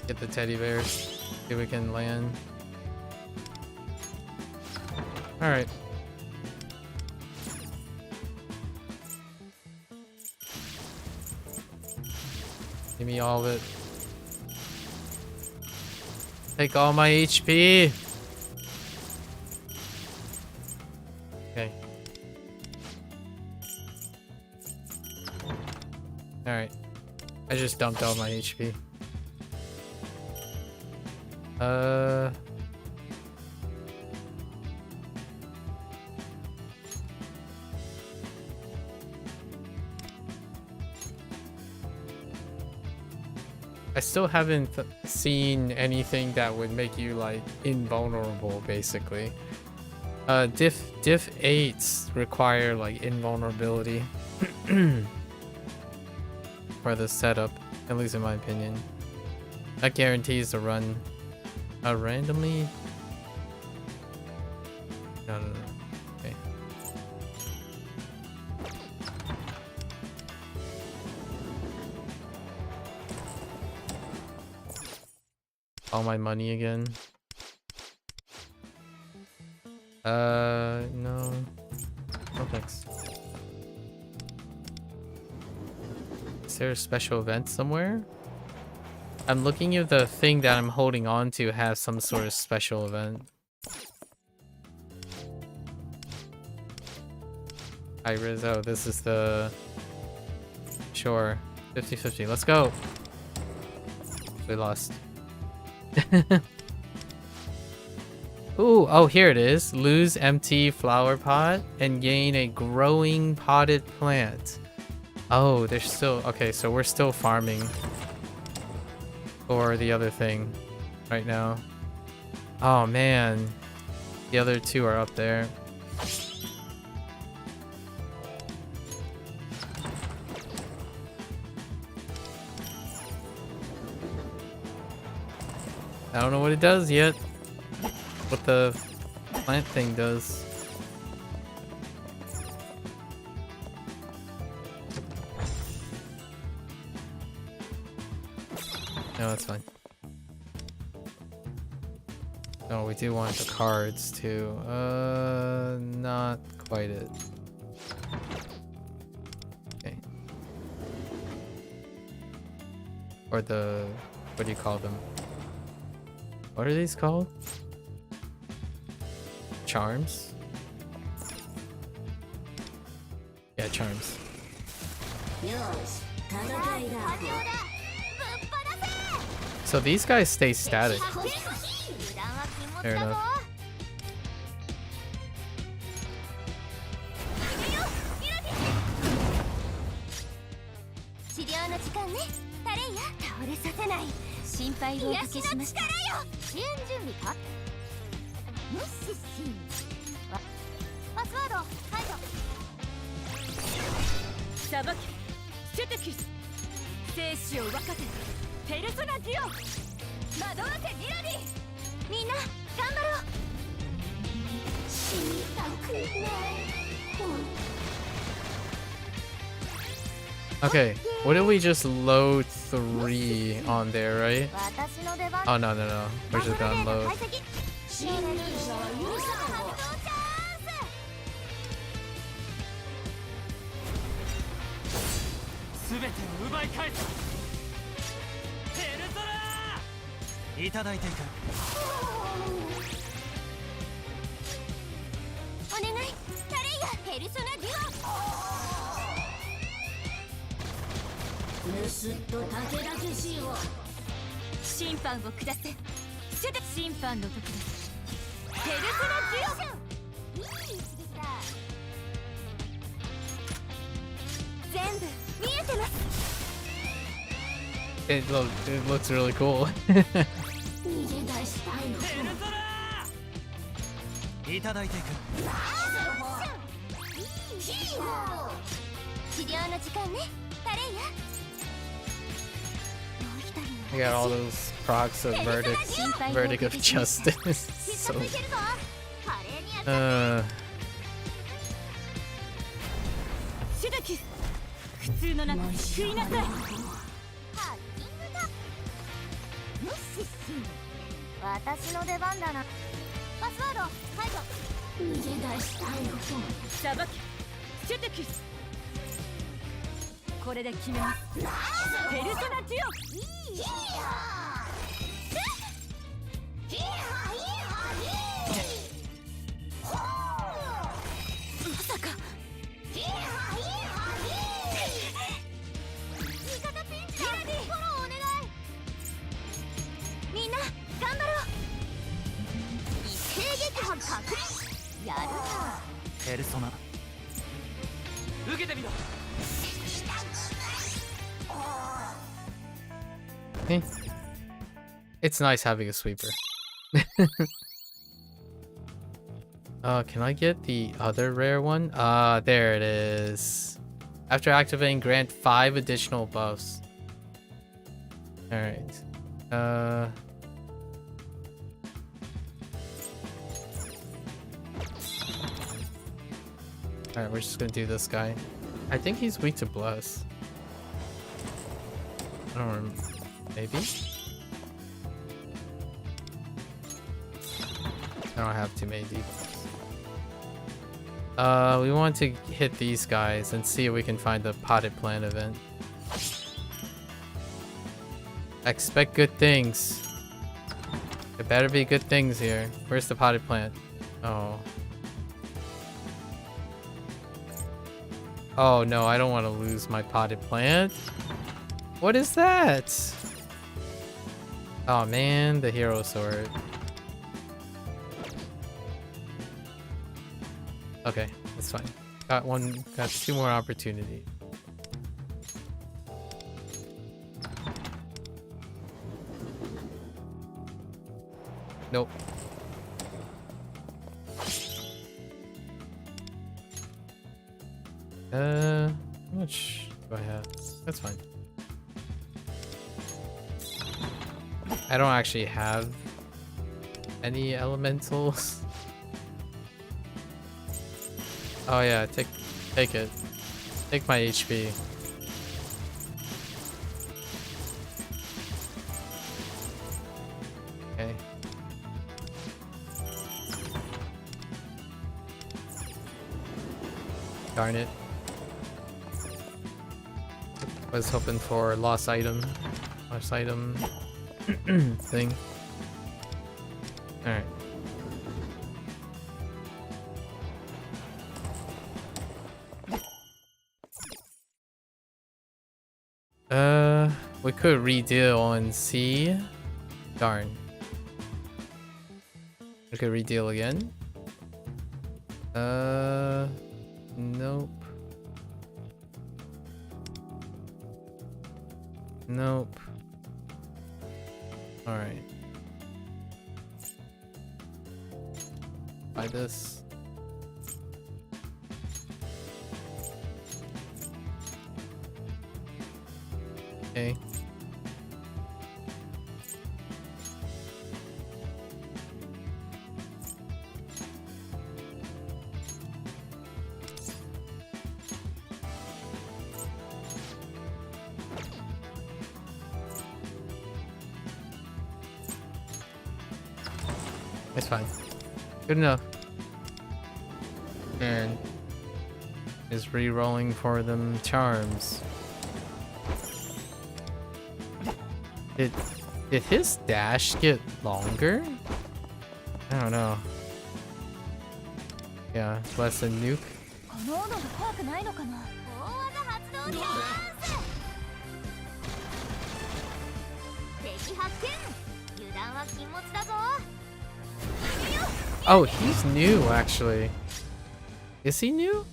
Get the teddy bears. See if we can land. Alright. Give me all of it. Take all my HP. Okay. Alright. I just dumped all my HP. I still haven't seen anything that would make you like invulnerable, basically. Diff 8s require like invulnerability for the setup, at least in my opinion. That guarantees to run randomly. No. Okay. All my money again. No. No thanks. Is there a special event somewhere? I'm looking if the thing that I'm holding on to has some sort of special event. Hi Rizzo, this is the... Sure. 50-50, let's go! We lost. Ooh, oh, here it is. Lose empty flower pot and gain a growing potted plant. Oh, there's still... Okay, so we're still farming for the other thing right now. Oh, man. The other two are up there. I don't know what it does yet. What the plant thing does. No, that's fine. No, we do want the cards too. Not quite it. Okay. Or the... what do you call them? What are these called? Charms? Yeah, charms. So these guys stay static. Fair enough. Okay, what did we just load 3 on there, right? Oh, no. We're just gonna unload. It looks really cool. I got all those procs of verdict of justice. So Eh. It's nice having a sweeper. Can I get the other rare one? There it is. After activating, grant 5 additional buffs. Alright. Alright, we're just gonna do this guy. I think he's weak to bless. I don't remember. Maybe? I don't have too many debuffs. We want to hit these guys and see if we can find the potted plant event. Expect good things. There better be good things here. Where's the potted plant? Oh. Oh no, I don't want to lose my potted plant. What is that? Oh man, the hero sword. Okay, that's fine. Got 2 more opportunities. Nope. How much do I have? That's fine. I don't actually have any elementals. Oh yeah, take it. Take my HP. Okay. Darn it. Was hoping for lost item thing. Alright. We could redeal and see. Darn. We could redeal again. Nope. Nope. Alright. Buy this. Okay. It's fine. Good enough. And is re-rolling for them charms. Did his dash get longer? I don't know. Yeah, less than nuke. Oh, he's new actually. Is he new?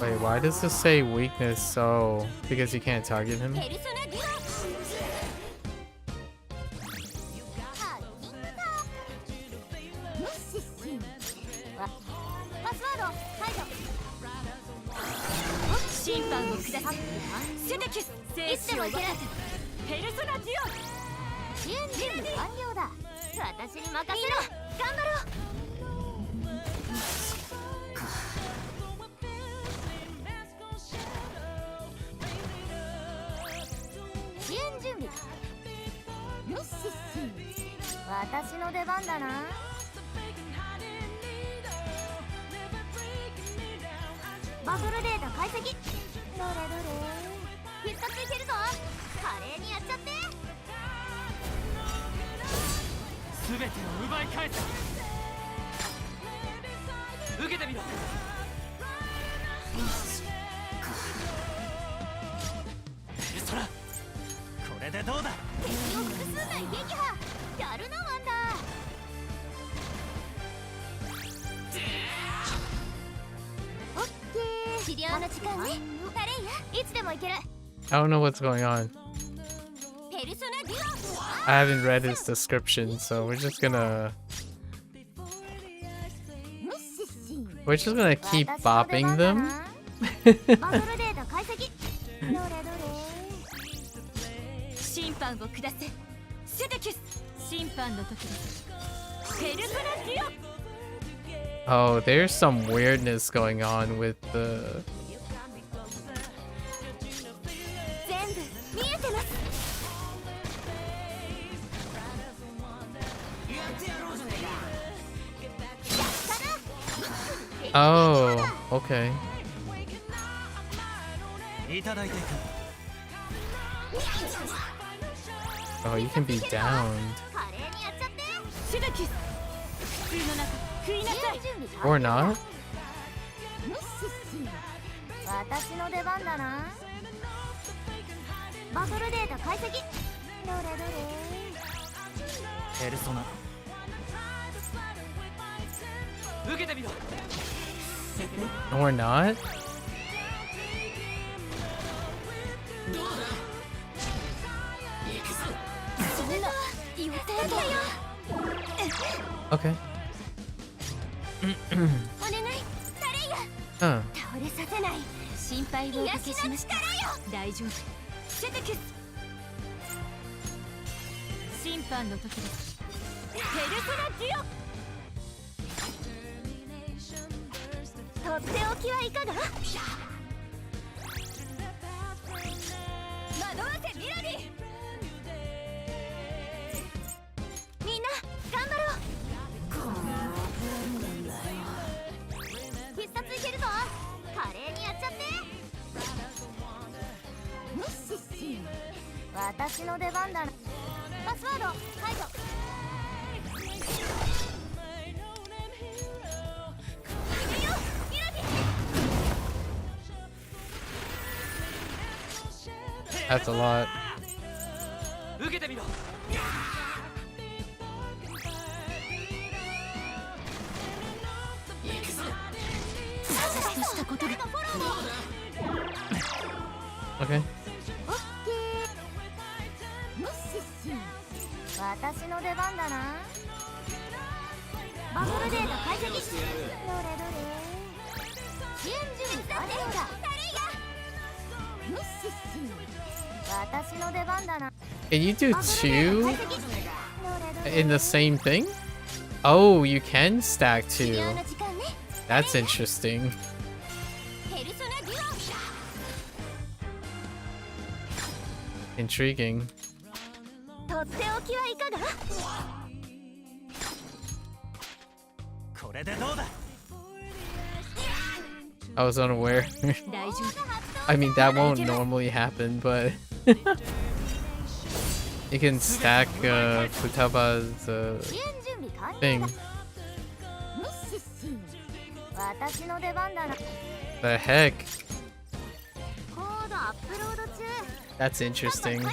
Wait, why does this say weakness? So, because you can't target him? 時間ね。タレイヤいつでも行ける。 I don't know what's going on. ペルソナデュオ I haven't read his description, so we're just gonna keep bopping them. バトルデータ解析。どれどれ。審判を下せ。セテキュス。審判の時です。ペルソナデュオ。 Oh, there's some weirdness going on with the. 全部見えてます。 Oh, okay. いただいていく。 Oh, you can be downed. 華麗にやっちゃって。セテキュス。普通の中食いなさい。 Or not? 私の出番だな。バトルデータ解析。どれどれ。ペルソナ。受けてみろ。 Or not? そんな予定だよ。 Okay. お願い、タレイヤ。 Huh. 倒れさせない。心配をおかけしました。大丈夫。セテキュス。審判の時です。ペルソナデュオ。とっておきはいかが？惑わせミラディ。みんな頑張ろう。必殺いけるぞ。華麗にやっちゃって。私の出番だな。パスワード解除。That's a lot. 受けてみろ。 Okay. 私の出番だな。バトルデータ解析。どれどれ。支援準備完了だ。私の出番だな。 Can you do two in the same thing? Oh, you can stack two. That's interesting. Intriguing. とっておきはいかが？ これでどうだ。 I was unaware. I mean, that won't normally happen, but you can stack Futaba's thing. 私の出番だな。 The heck? コードアップロード中。 That's interesting.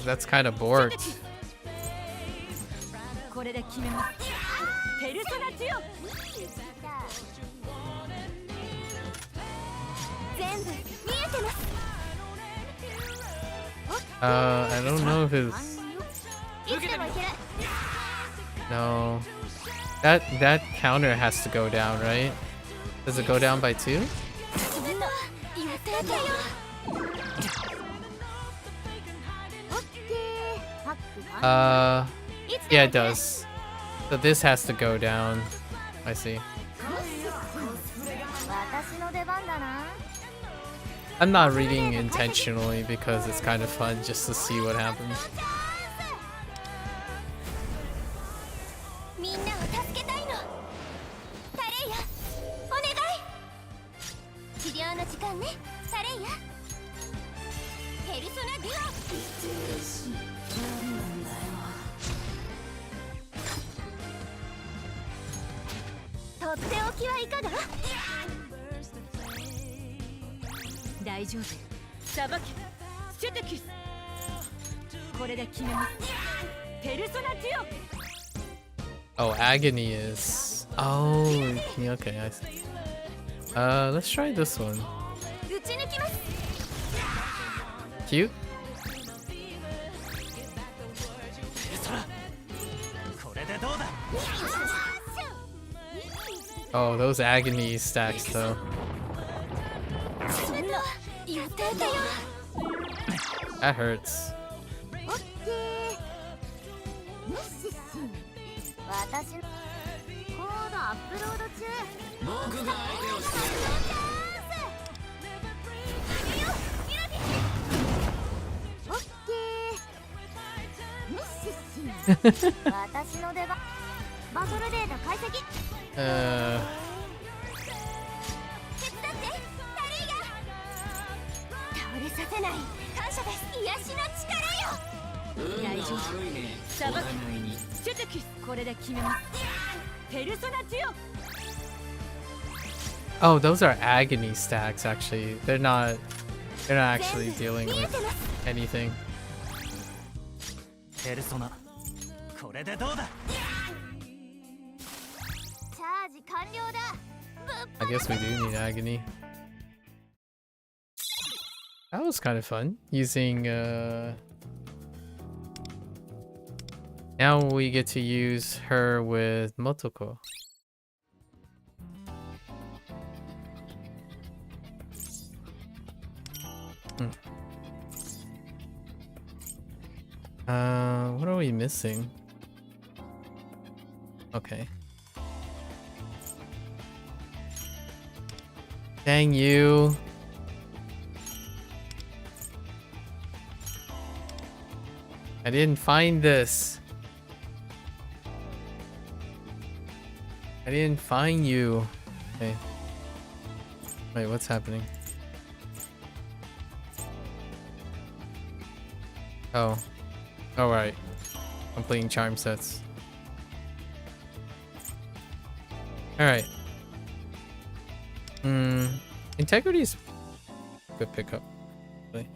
That's kind of bored. これで決めます。ペルソナデュオ。全部見えてます。 I don't know if his いつでもいける。 no. That counter has to go down, right? Does it go down by 2? そんな言ってたよ。 Yeah, it does. So this has to go down. I see. 私の出番だな。 I'm not reading intentionally because it's kind of fun just to see what happens. みんなを助けたいの。タレイヤ、お願い。治療の時間ね、タレイヤ。ペルソナデュオ。とっておきはいかが？大丈夫。さばけ。セテキュス。これで決めます。ペルソナデュオ。 Oh, agony is. Oh, okay, I see. Let's try this one. 打ち抜きます Cute. これでどうだ Oh, those agony stacks though. そんな予定だよ That hurts. オッケーよしし私のコードアップロード中僕が相手をしてるオッケーよしし私の出番バトルデータ解析 手伝ってタリーが倒れさせない感謝です癒しの力よ大丈夫さばくチュチュキこれで決めますペルソナジオ Oh, those are agony stacks actually. They're not actually dealing with anything. ペルソナこれでどうだ チャージ完了だ I guess we do need agony. That was kind of fun using now we get to use her with Motoko. What are we missing? Okay. Dang you. I didn't find this. I didn't find you. Okay. Wait, what's happening? Oh. All right. Completing charm sets. All right. Integrity is good pickup. Really.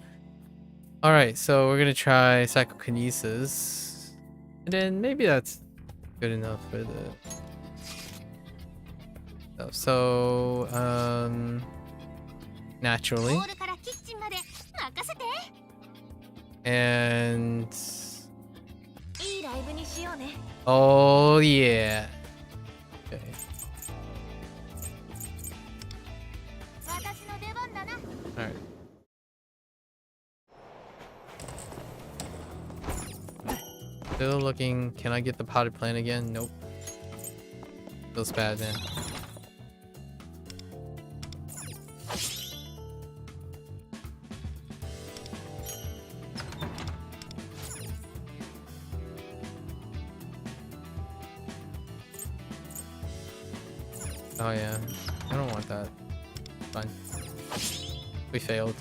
All right, so we're gonna try psychokinesis, and then maybe that's good enough for the. So naturally. ホールからキッチンまで任せて And いいライブにしようね oh yeah. Okay. 私の出番だな All right. Still looking. Can I get the potted plant again? Nope. Feels bad, man. Oh yeah. I don't want that. Fine. We failed.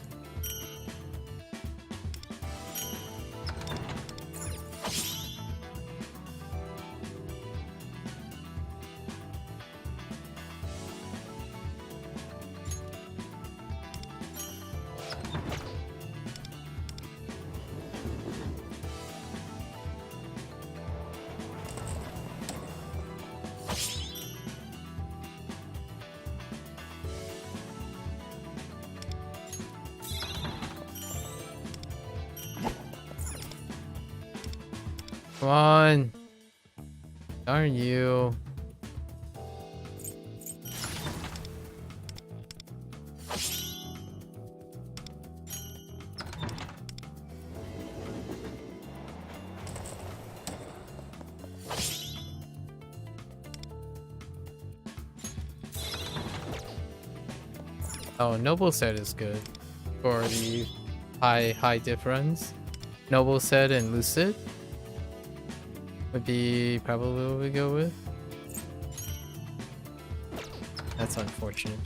Come on. Darn you. Oh, Noble set is good for the high diff runs. Noble set and Lucid would be probably what we go with. That's unfortunate.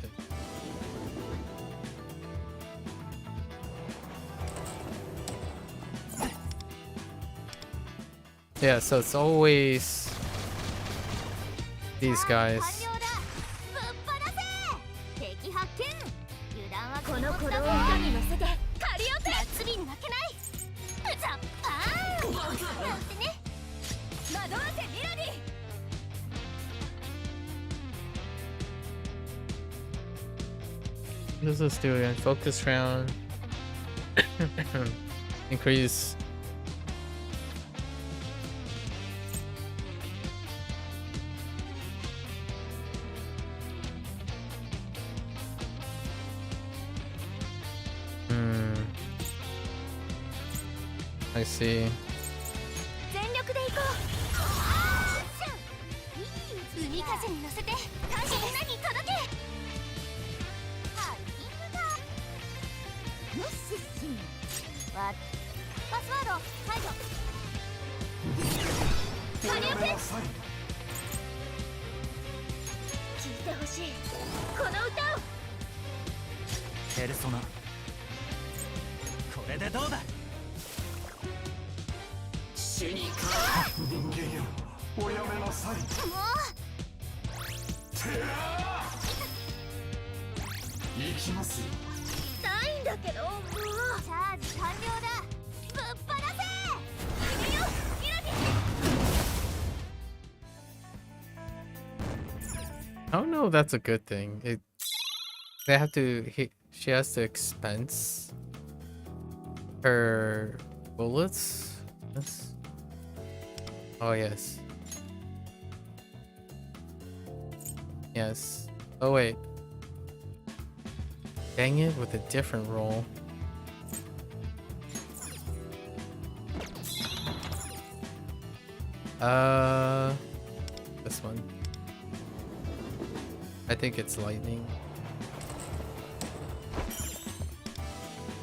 Yeah, so it's always these guys. 敵発見油断はこの子供に乗せてカリオペ夏日に負けないザッパーンなんてね惑わせミラディ All Let's do it. Focus round. Increase. I see. 全力で行こう。海風に乗せてみんなに届け。ハイキングだ。よしパスワード解除。火力。聞いてほしいこの歌を。ペルソナ、これでどうだ。主に人間よ、おやめなさい。もう行きますよ。痛いんだけど、もうチャージ完了だ。ぶっ放せ。逃げよう、ミラディ。 I don't know if that's a good thing. They have to. She has to expense her bullets. Yes. Oh yes. Yes. Oh wait. Dang it, with a different roll. This one. I think it's lightning.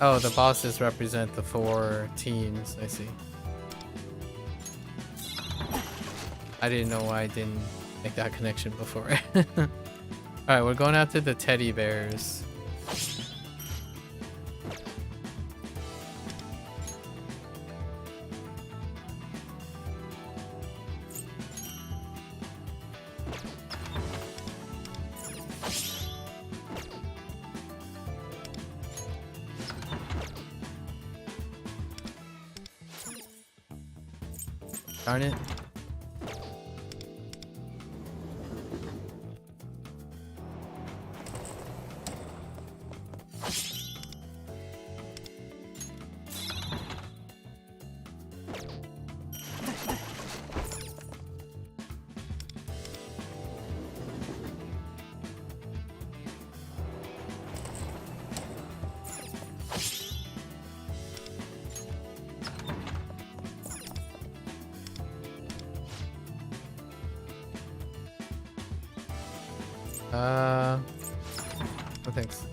Oh, the bosses represent the 4 teams. I see. I didn't know why I didn't make that connection before. Alright, we're going after the teddy bears. Darn it. No thanks.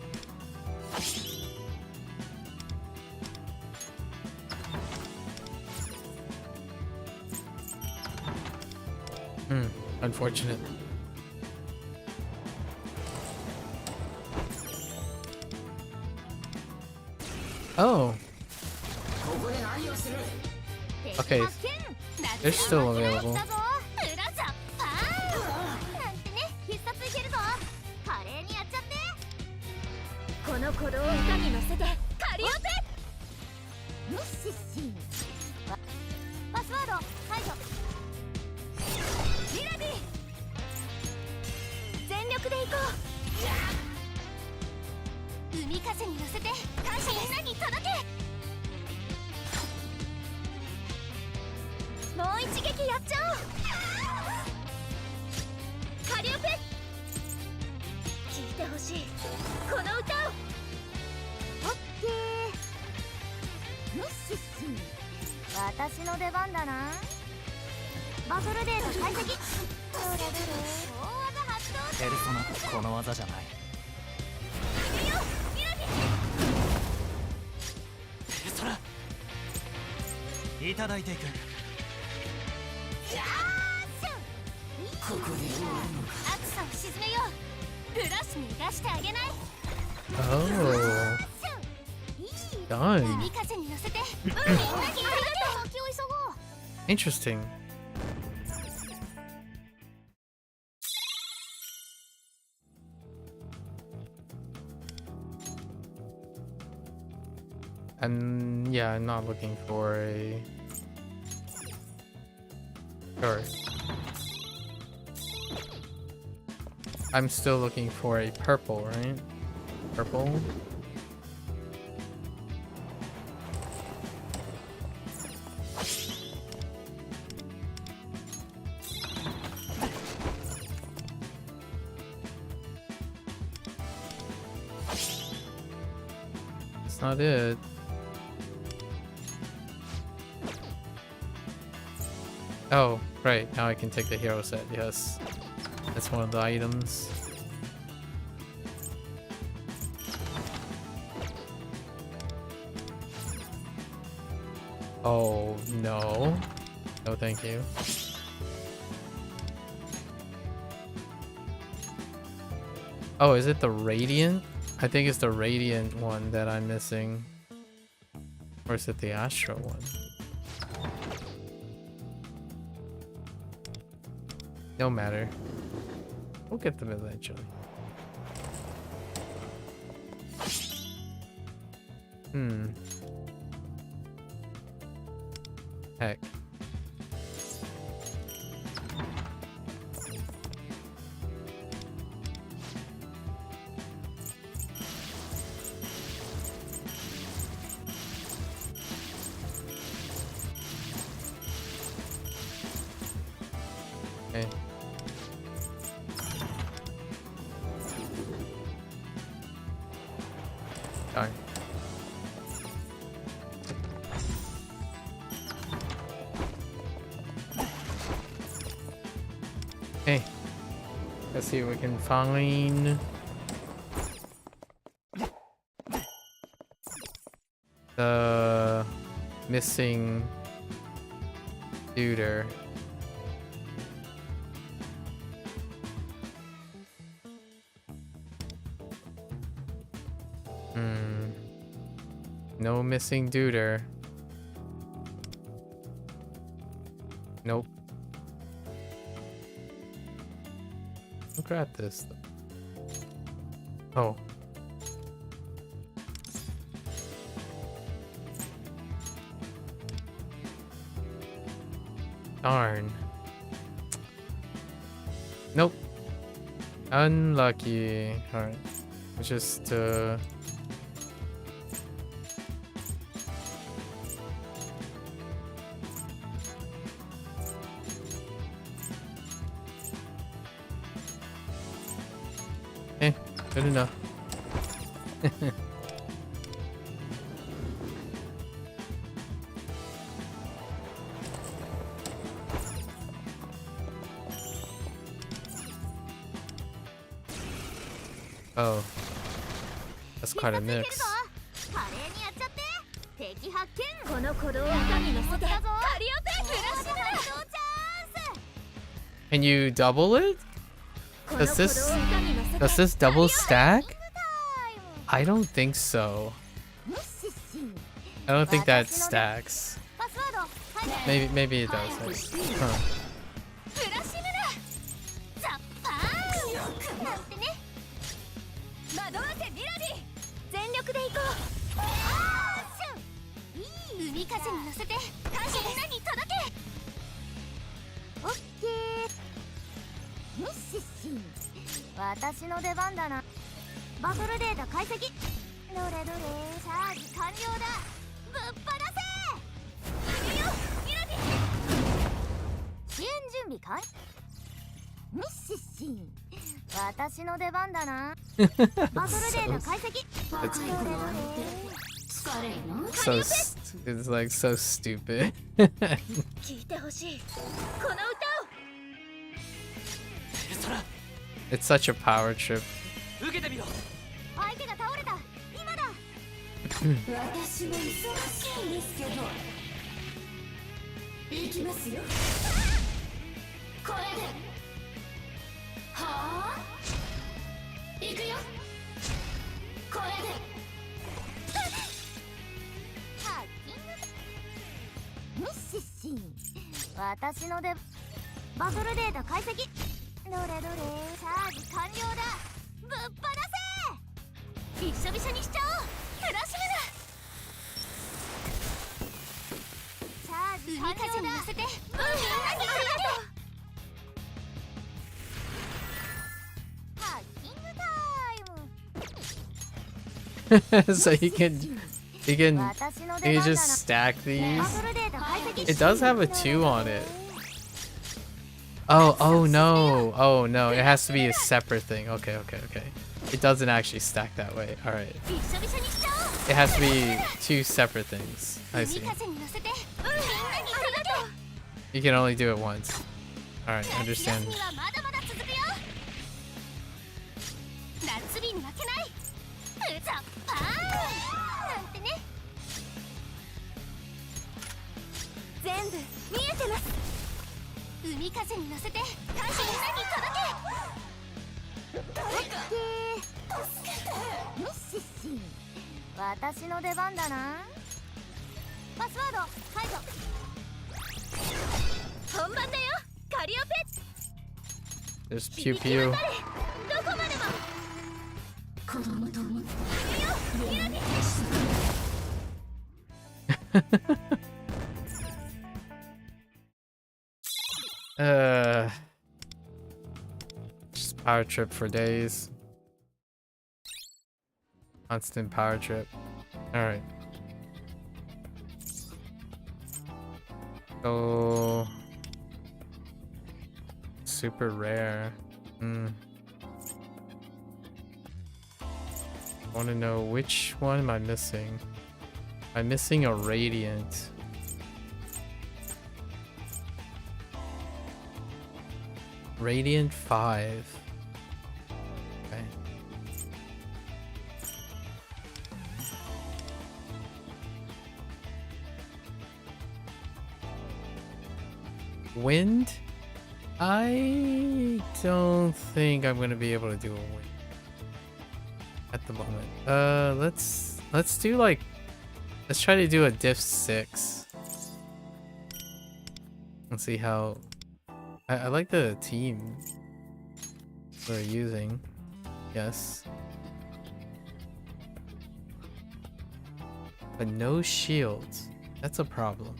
Unfortunate. Oh. Okay. They're still available. Oh. Done. Interesting. And yeah, I'm not looking for a... Sure. I'm still looking for a purple, right? Purple. That's not it. Oh, right. Now I can take the hero set. Yes. That's one of the items. Oh, no. No, thank you. Oh, is it the Radiant? I think it's the Radiant one that I'm missing. Or is it the Astro one? No matter. We'll get them eventually. Heck. Okay. Darn. Okay. Let's see if we can find the missing duder. No missing duder. Nope. Look at this. Oh. Darn. Nope. Unlucky. Alright. Just good enough. Oh, that's quite a mix. Can you double it? Does this double stack? I don't think so. I don't think that stacks. Maybe it does. Huh. It's like so stupid. It's such a power trip. So you can just stack these. It does have a 2 on it. Oh no, it has to be a separate thing. Okay. It doesn't actually stack that way. All right. It has to be 2 separate things. I see. You can only do it once. All right, understand. There's pew pew. Just power trip for days. Constant power trip. Alright. So super rare. I want to know which one am I missing? I'm missing a radiant. Radiant 5. Okay. Wind? I don't think I'm gonna be able to do a wind at the moment. Let's do like, let's try to do a diff 6. Let's see how. I like the team we're using. Yes. But no shields. That's a problem.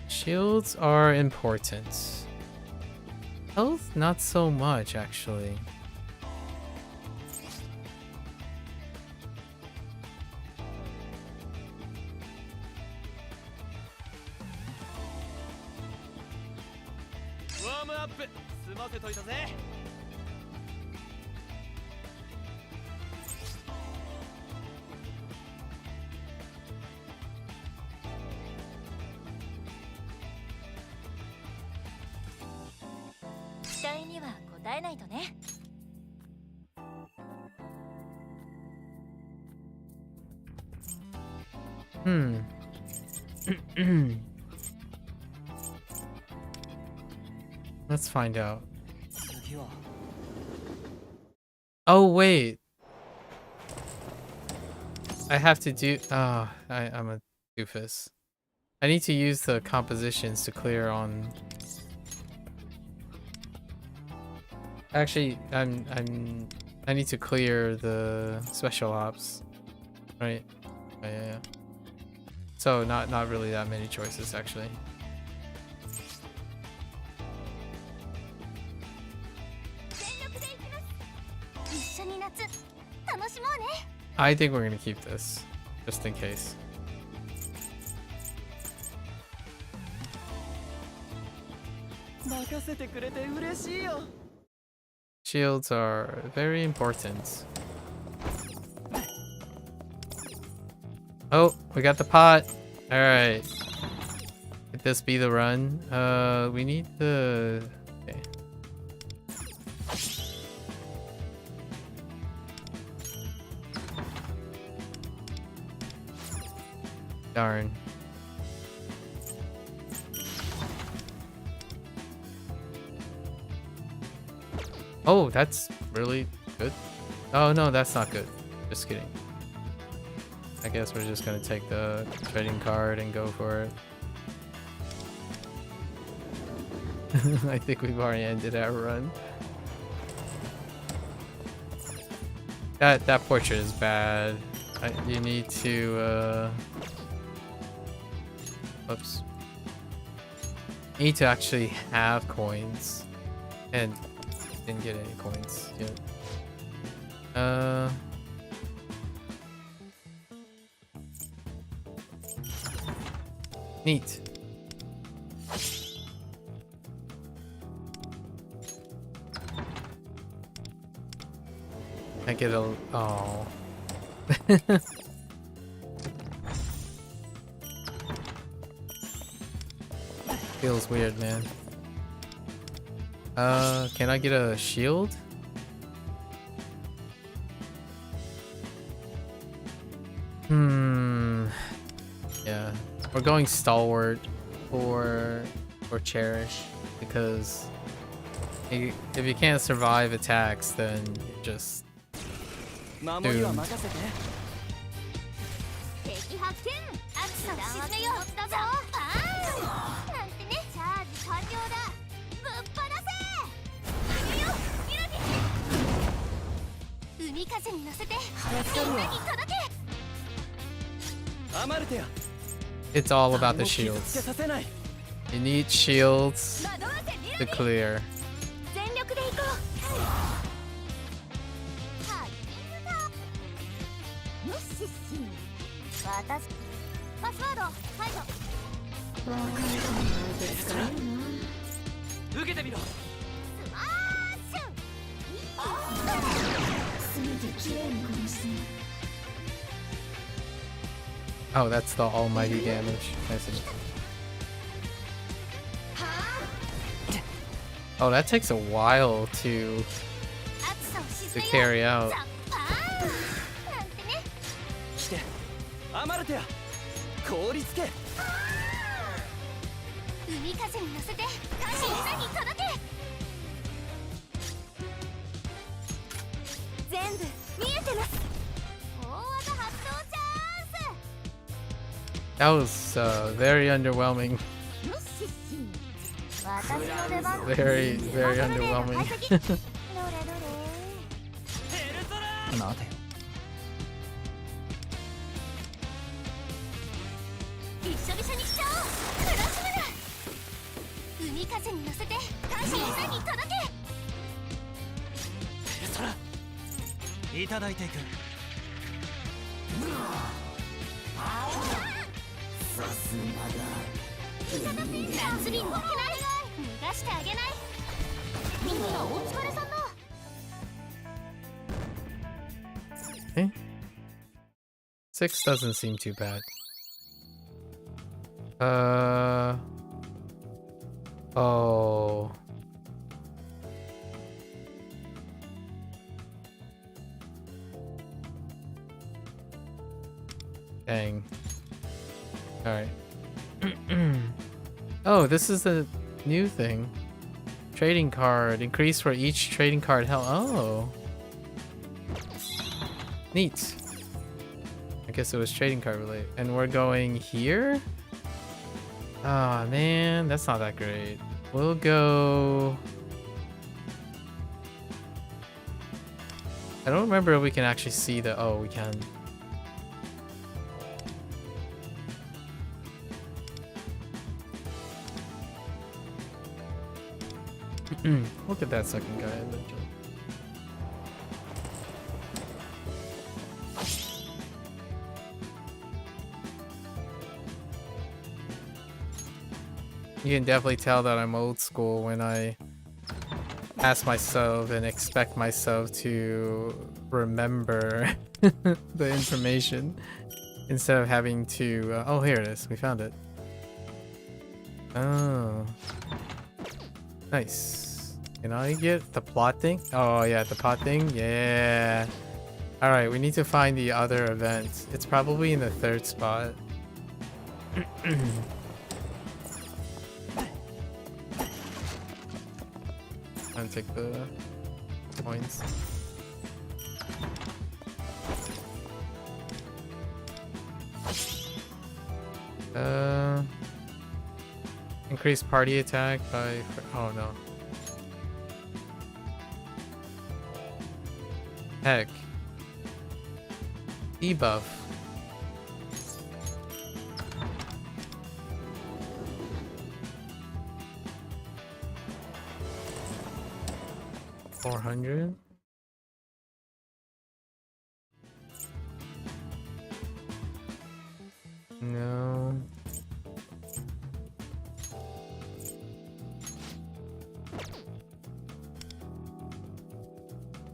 Shields are important. Health, not so much, actually. Let's find out. Oh wait, I have to do. I'm a doofus. I need to use the compositions to clear on. Actually, I need to clear the special ops, right? Yeah. So not really that many choices actually. I think we're gonna keep this, just in case. Shields are very important. Oh, we got the pot. All right. Could this be the run? We need the. Okay. Darn. Oh, that's really good. Oh no, that's not good. Just kidding. I guess we're just gonna take the trading card and go for it. I think we've already ended our run. That portrait is bad. You need to oops. need to actually have coins, and didn't get any coins yet. Neat. I get a oh. Feels weird, man. Can I get a shield? Yeah. We're going stalwart or cherish because if you can't survive attacks, then you're just doomed. 敵発見アクション沈めようだぞパーンなんてねチャージ完了だぶっ放せ逃げよミラティ海風に乗せてみんなに届けアマルテア It's all about the shields. You need shields to clear. 全力で行こうハッキングだよしし私パスワード解除受けてみろスマッシュ全てきれいに殺すね Oh, that's the almighty damage. I see. Oh, that takes a while to carry out. してアマルテア凍りつけ海風に乗せてみんなに届け全部見えてます大技発動チャンス That was very underwhelming. Very, very underwhelming. 待てびっしょびしょにしちゃおうクラッシュだ海風に乗せてみんなに届けペルソラいただいていくさすがだ夏に負けない逃がしてあげないみんなお疲れさんだ Okay. 6 doesn't seem too bad. Oh. Dang. Alright. Oh, this is the new thing. Trading card. Increase for each trading card held. Oh. Neat. I guess it was trading card related. And we're going here? Oh man, that's not that great. We'll go... I don't remember if we can actually see the... Oh, we can. Look at that second guy eventually. You can definitely tell that I'm old school when I ask myself and expect myself to remember the information instead of having to... oh, here it is. We found it. Oh. Nice. Can I get the plot thing? Oh, yeah, the plot thing? Yeah. Alright, we need to find the other event. It's probably in the 3rd spot. And take the points. Increase party attack by... oh no. Heck. Debuff. 400. No.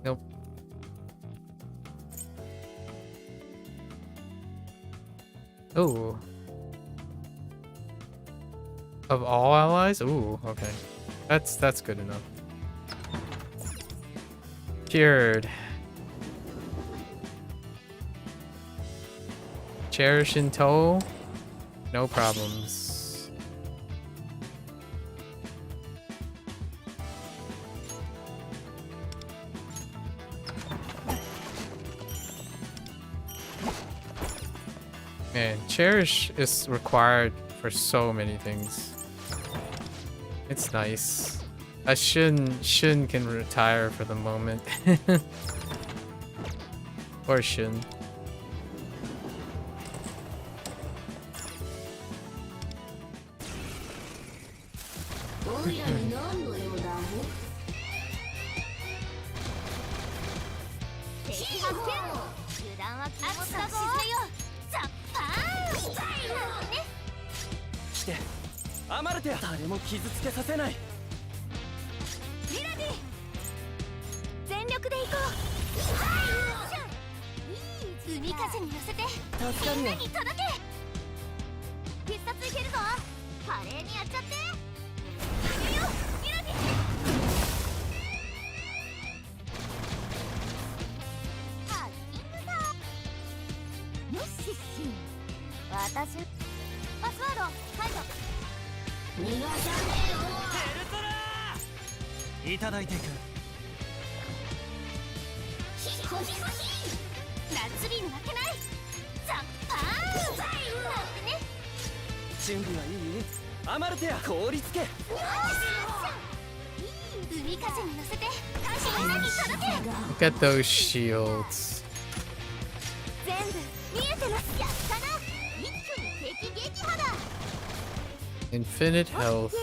Nope. Oh. Of all allies? Ooh, okay. That's good enough. Cured. Cherish in tow? No problems. Man, Cherish is required for so many things. It's nice. Shin can retire for the moment. Or Shin. Look at those shields. Infinite health.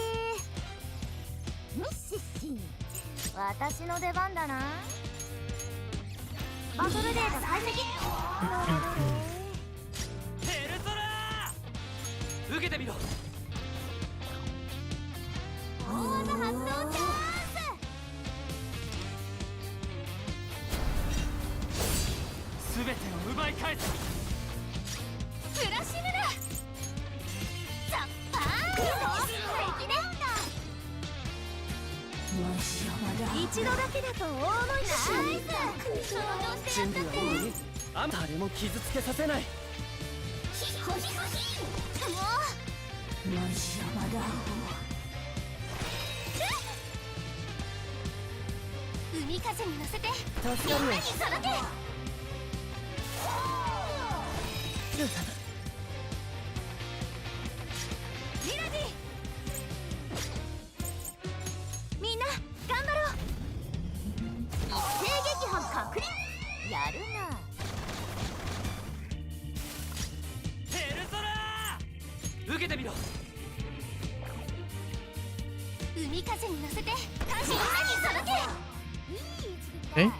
Okay.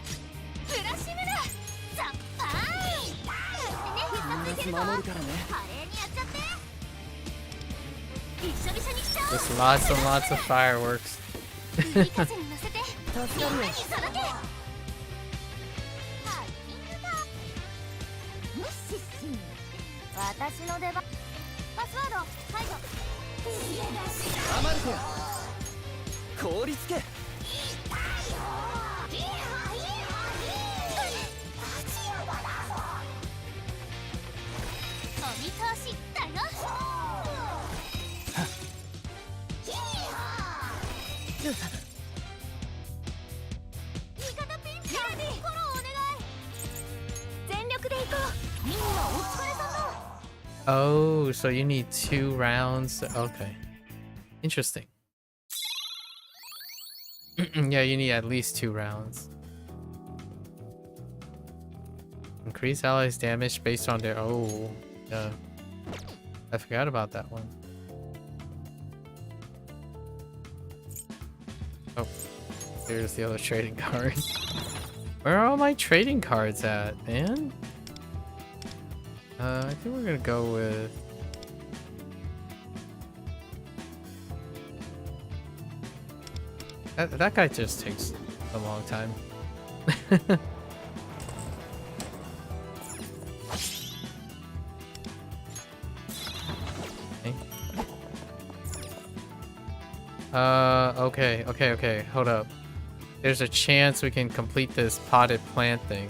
Just lots and lots of fireworks. Oh, so you need 2 rounds. Okay. Interesting. Yeah, you need at least 2 rounds. Increase allies' damage based on their... Oh, yeah. I forgot about that one. Oh. Here's the other trading card. Where are all my trading cards at, man? I think we're gonna go with... That guy just takes a long time. Okay, hold up. There's a chance we can complete this potted plant thing.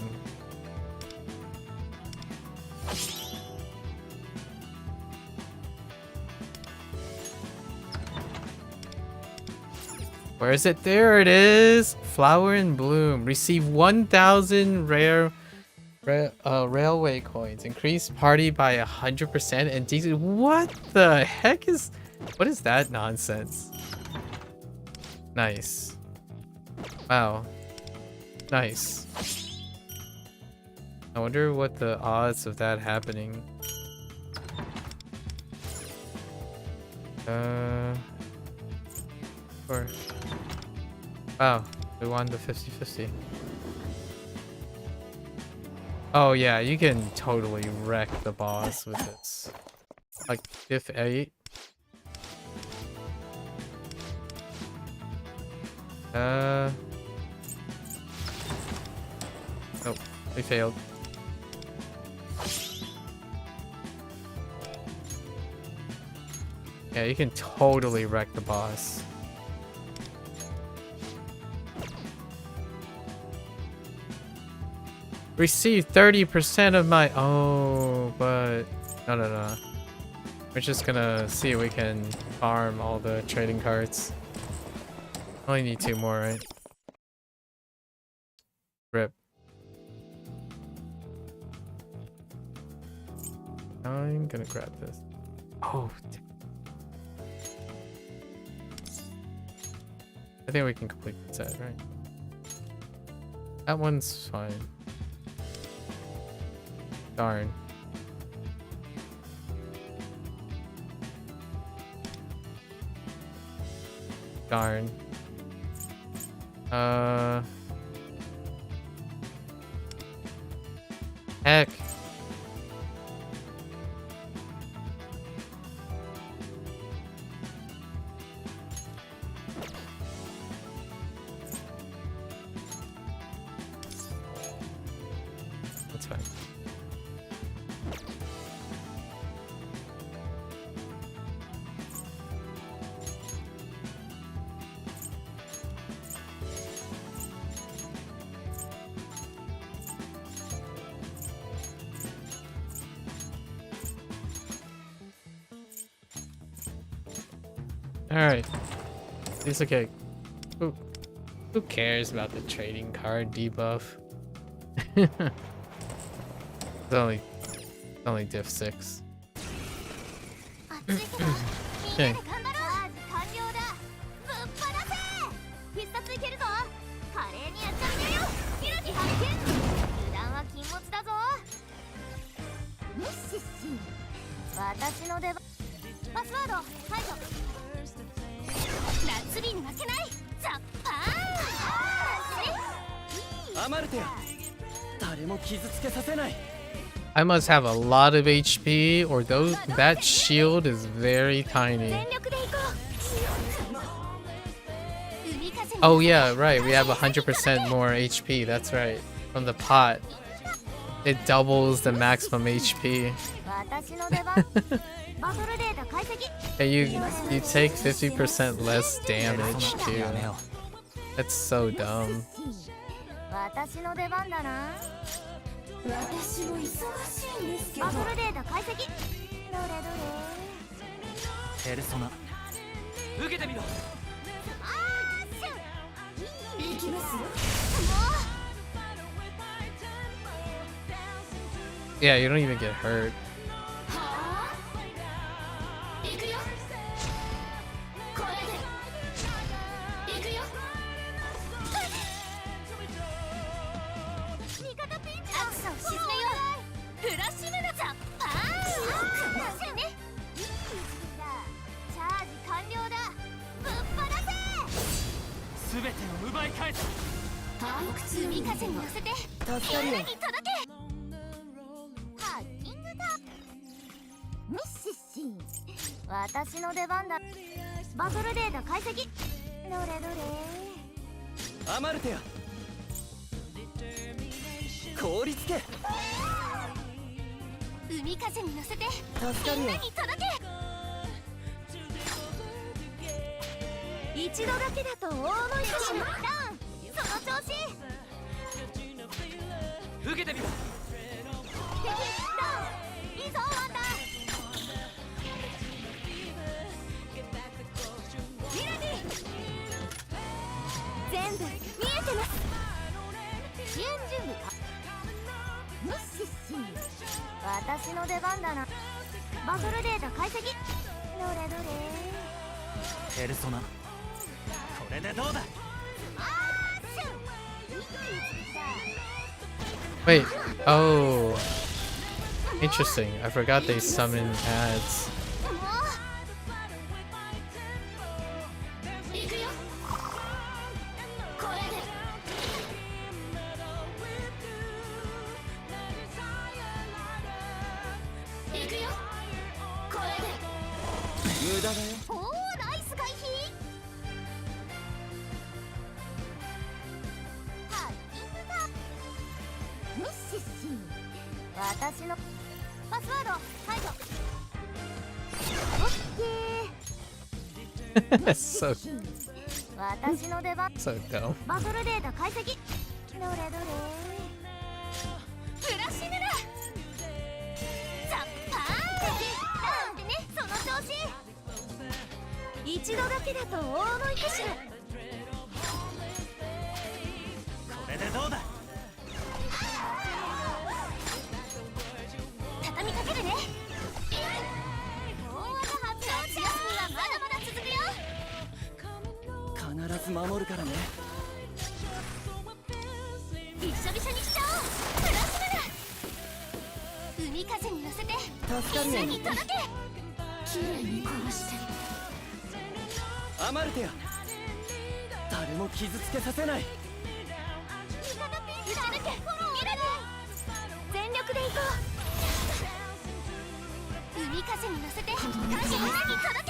Where is it? There it is! Flower in bloom. Receive 1,000 railway coins. Increase party by 100% and decent. What the heck is... What is that nonsense? Nice. Wow. Nice. I wonder what the odds of that happening. Or... Wow, we won the 50-50. Oh yeah, you can totally wreck the boss with this. Like, diff 8. Oh, we failed. Yeah, you can totally wreck the boss. Receive 30% of my... Oh, but... No. We're just gonna see if we can farm all the trading cards. Only need 2 more, right? Rip. I'm gonna grab this. Oh, I think we can complete the set, right? That one's fine. Darn. Darn. Heck. That's fine. Alright. It's okay. Who cares about the trading card debuff? It's only diff 6. Okay. I must have a lot of HP, or that shield is very tiny. Oh yeah, right. We have 100% more HP. That's right. From the pot, it doubles the maximum HP. And you take 50% less damage too. That's so dumb. Yeah, you don't even get hurt. を奪い返す。海風に乗せてみんなに届け。ハッキングだ。ミッシッシン、私の出番だ。バトルデータ解析。どれどれ。アマルテア、凍りつけ。海風に乗せて助かるよみんなに届け。一度だけだと大思いかしら。ダウン、その調子。受けてみろ。敵ダウン、いいぞワンダー。ミラディ、全部見えてます。支援準備か。ミッシッシン、私の出番だな。バトルデータ解析。どれどれ。ペルソナ、これでどうだ。アクション。 Wait, oh, interesting. I forgot they summon ads. 行くよ。これで。行くよ。これで。無駄だよ。おお、ナイス回避。ハッキングだ。ミッシッシン、私のパスワード解除。オッケー。 so 私の出番。 so dumb. バトルデータ解析。どれどれ。フラッシュネラ。ザッパーン。でね、その調子。一度だけだと大思いかしら。これでどうだ。畳みかけるね。大技発表。夏休みはまだまだ続くよ。必ず守るからね。びっしょびしょにしちゃおう。フラッシュネラ。海風に乗せて助かるよ。一緒に届け。きれいに殺して。アマルテア、誰も傷つけさせない。味方ピンチだ。ミラディ、全力で行こう。海風に乗せてみんなに届け。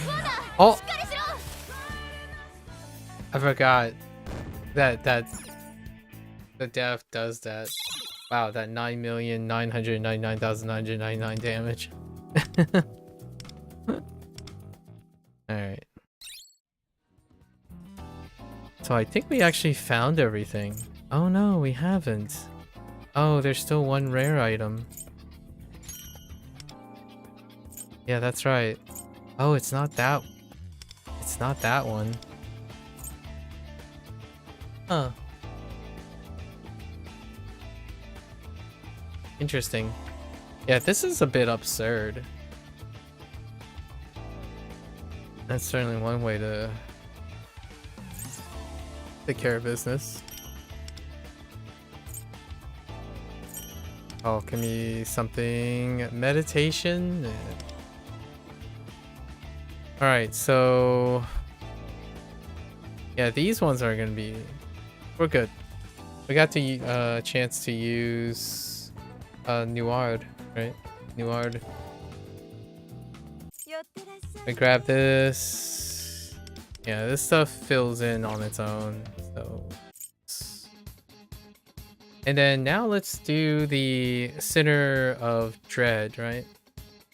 ワンダー、 Oh, しっかりしろ。 I forgot that the dev does that. Wow, that 9,999,999 damage. Alright. So I think we actually found everything. Oh no, we haven't. Oh, there's still one rare item. Yeah, that's right. Oh, it's not that. It's not that one. Huh. Interesting. Yeah, this is a bit absurd. That's certainly one way to take care of business. Oh, give me something. Meditation. Alright, so yeah, these ones are gonna be, we're good. We got the chance to use Nuard, right? Nuard. I grab this. Yeah, this stuff fills in on its own. So, and then now let's do the Center of Dread, right?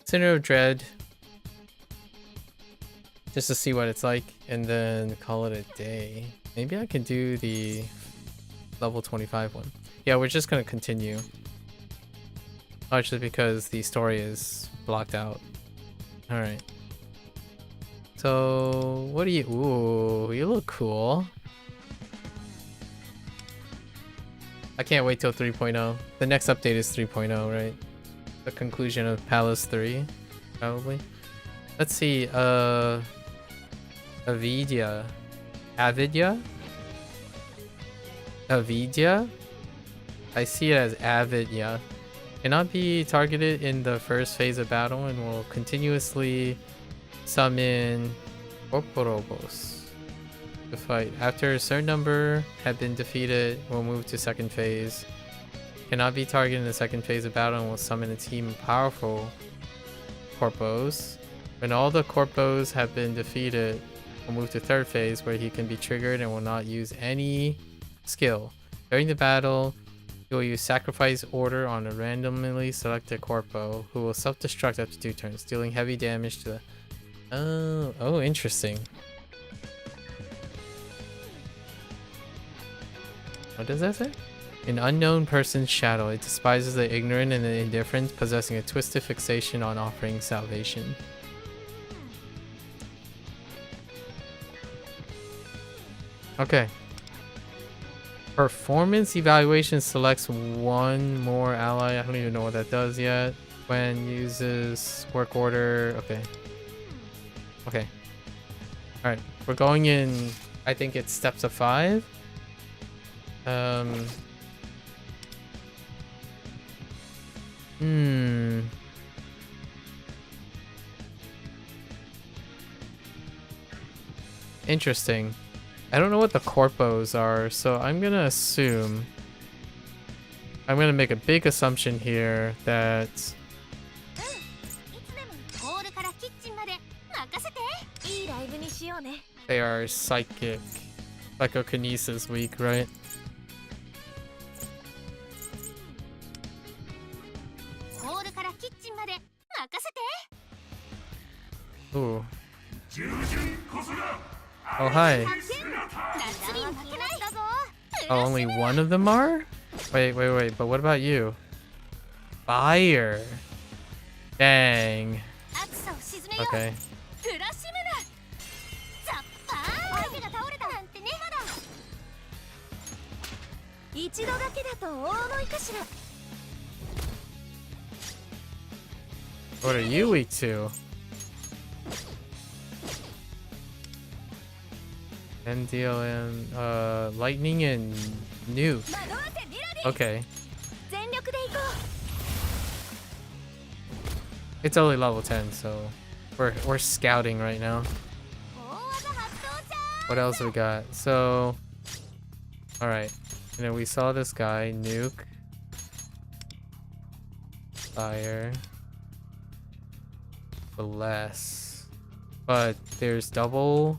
Center of Dread. Just to see what it's like, and then call it a day. Maybe I can do the level 25 one. Yeah, we're just gonna continue. Largely because the story is blocked out. Alright. So, what do you... Ooh, you look cool. I can't wait till 3.0. The next update is 3.0, right? The conclusion of Palace 3, probably. Let's see, Avidya. Avidya? Avidya? I see it as Avidya. Cannot be targeted in the first phase of battle and will continuously summon Corporobos to fight. After a certain number have been defeated, we'll move to second phase. Cannot be targeted in the second phase of battle and will summon a team of powerful Corpos. When all the Corpos have been defeated, we'll move to third phase where he can be triggered and will not use any skill. During the battle, he will use sacrifice order on a randomly selected Corpo who will self-destruct after 2 turns, dealing heavy damage to the... Oh, interesting. What does that say? An unknown person's shadow. It despises the ignorant and the indifferent, possessing a twisted fixation on offering salvation. Okay. Performance evaluation selects one more ally. I don't even know what that does yet. When uses work order. Okay. Okay. Alright. We're going in, I think it's steps of 5. Interesting. I don't know what the corpos are, so I'm gonna assume... I'm gonna make a big assumption here that... they are psychic. Psychokinesis weak, right? Ooh. Oh, hi. Oh, only one of them are? Wait, but what about you? Fire. Dang. Okay. What are you weak to? NDLM, lightning and nuke. Okay. It's only level 10, so we're scouting right now. What else we got? So, all right. You know, we saw this guy nuke, fire, bless, but there's double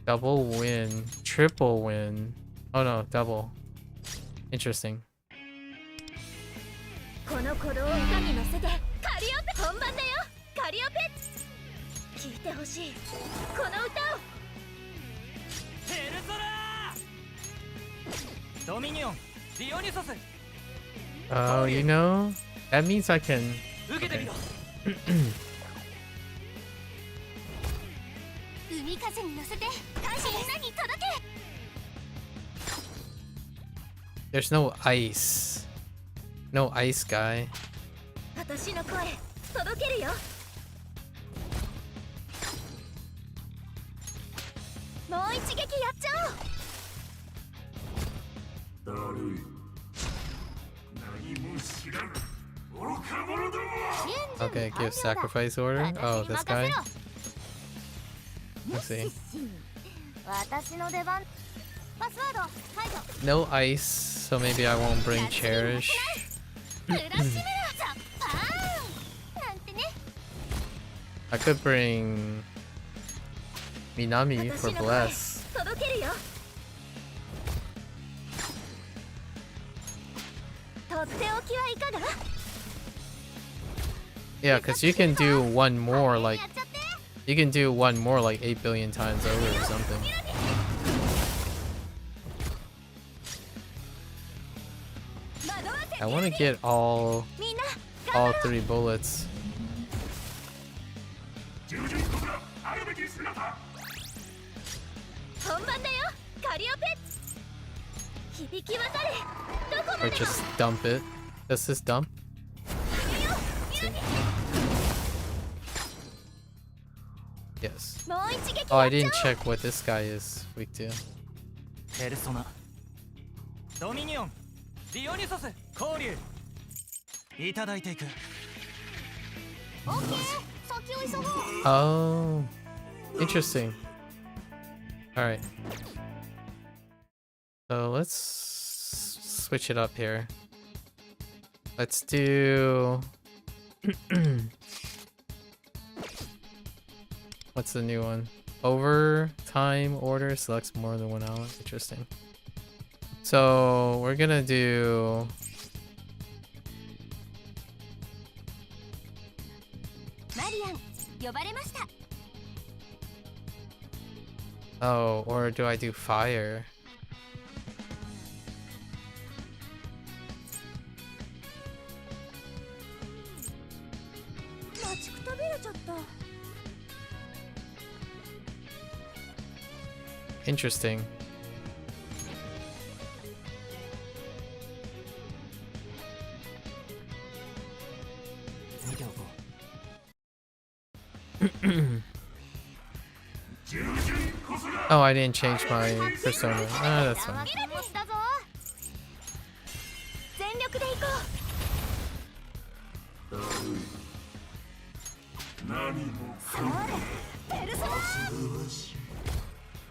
win, triple win. Oh no, double. Interesting. Oh, you know, that means I can... Okay. There's no ice. No ice guy. Okay, give sacrifice order. Oh, this guy. Let's see. No ice, so maybe I won't bring cherish. I could bring Minami for bless. Yeah, because you can do one more like 8 billion times over or something. I want to get all 3 bullets. Or just dump it. Does this dump? Yes. Oh, I didn't check what this guy is weak to. Oh, interesting. All right. So let's switch it up here. Let's do... What's the new one? Overtime order selects more than 1 hour. Interesting. So we're gonna do... Oh, or do I do fire? Interesting. Oh, I didn't change my persona. Ah, that's fine.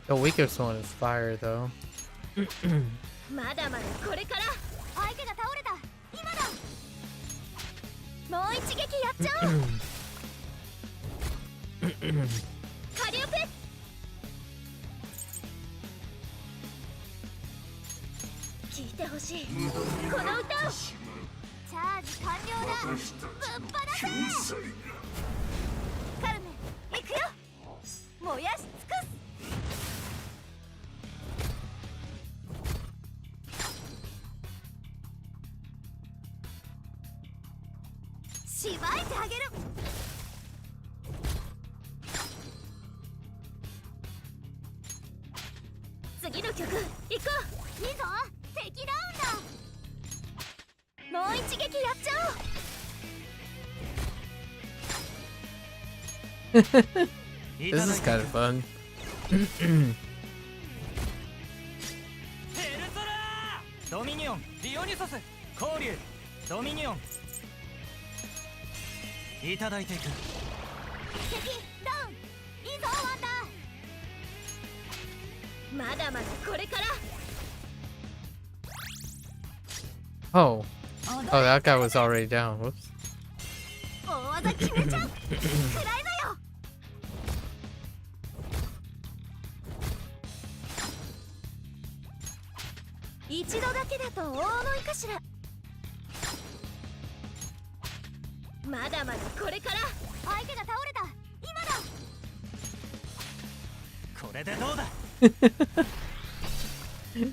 The weakest one is fire, though. This is kind of fun. Oh. Oh, that guy was already down. Whoops.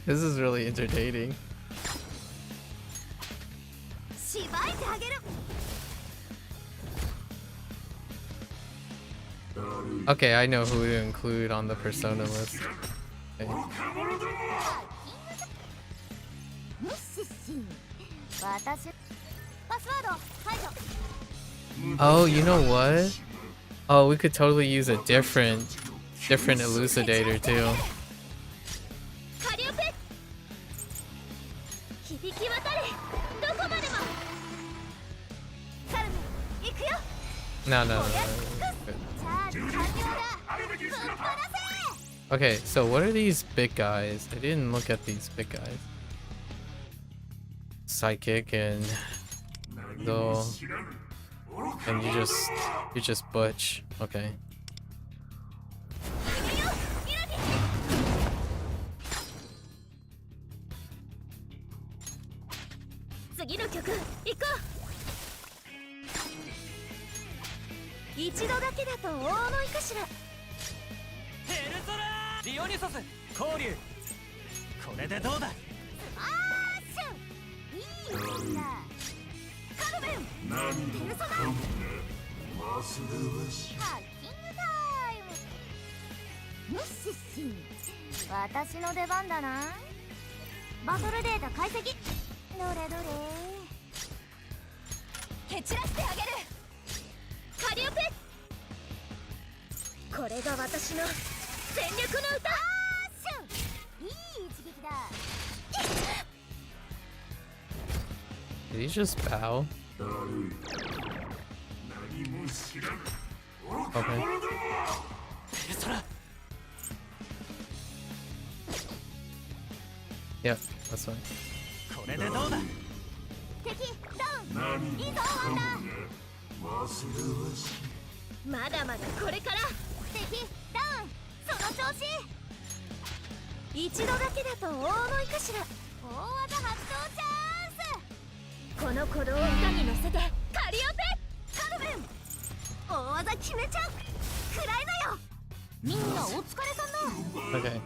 This is really entertaining. Okay, I know who to include on the persona list. Okay. Oh, you know what? Oh, we could totally use a different elucidator too. No. Okay, so what are these big guys? I didn't look at these big guys. Psychic and though, and you just butch. Okay. Did he just bow? Okay. ペルソナ Yeah, that's fine. これでどうだ敵ダウンいいぞワンダまだまだこれから敵ダウンその調子一度だけだと大思いかしら大技発動チャンスこの鼓動を歌に乗せてカリオペカドメン大技決めちゃうくらいだよみんなお疲れさんだ Okay.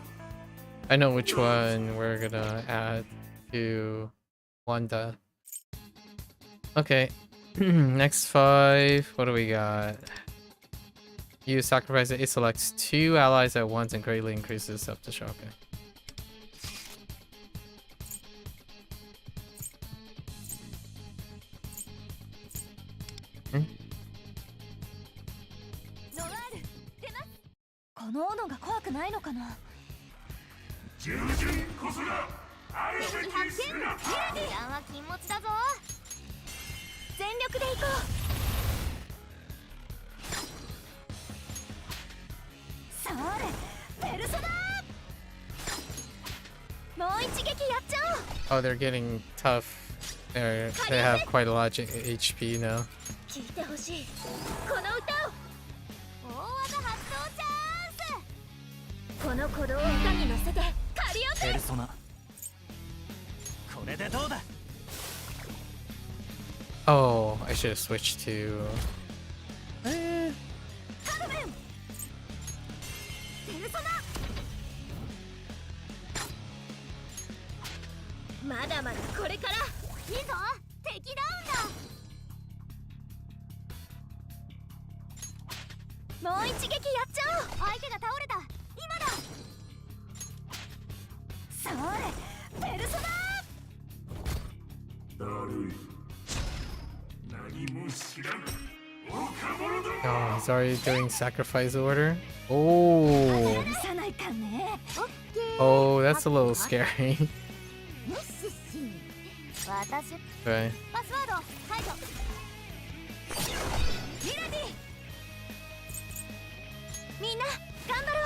I know which one we're gonna add to Wanda. Okay. Next 5. What do we got? You sacrifice it. It selects 2 allies at once and greatly increases up to shock. Okay. ノワール出ますこの斧が怖くないのかな敵発見ミラディアンは禁物だぞ全力で行こうそれペルソナもう一撃やっちゃおう Oh, they're getting tough. They have quite a lot of HP now. 聞いてほしいこの歌を大技発動チャンスこの鼓動を歌に乗せてカリオペペルソナこれでどうだ Oh, I should have switched to. カドメンペルソナまだまだこれからいいぞ敵ダウンだもう一撃やっちゃおう相手が倒れた今だそれペルソナ Oh, he's already doing sacrifice order. Oh, 許さないかね oh, that's a little scary. よし私 Okay. パスワード解除ミラディみんな頑張ろう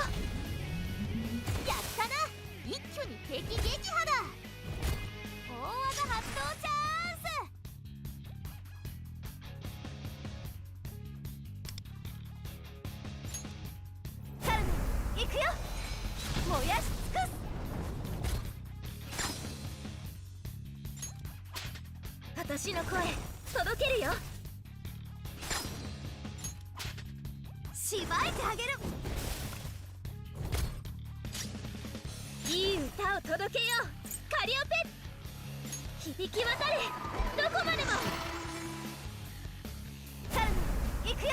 やったな一挙に敵撃破だ大技発動チャンスさらに行くよ燃やし尽くす私の声届けるよしばいてあげるいい歌を届けようカリオペ響き渡れどこまでもさらに行くよ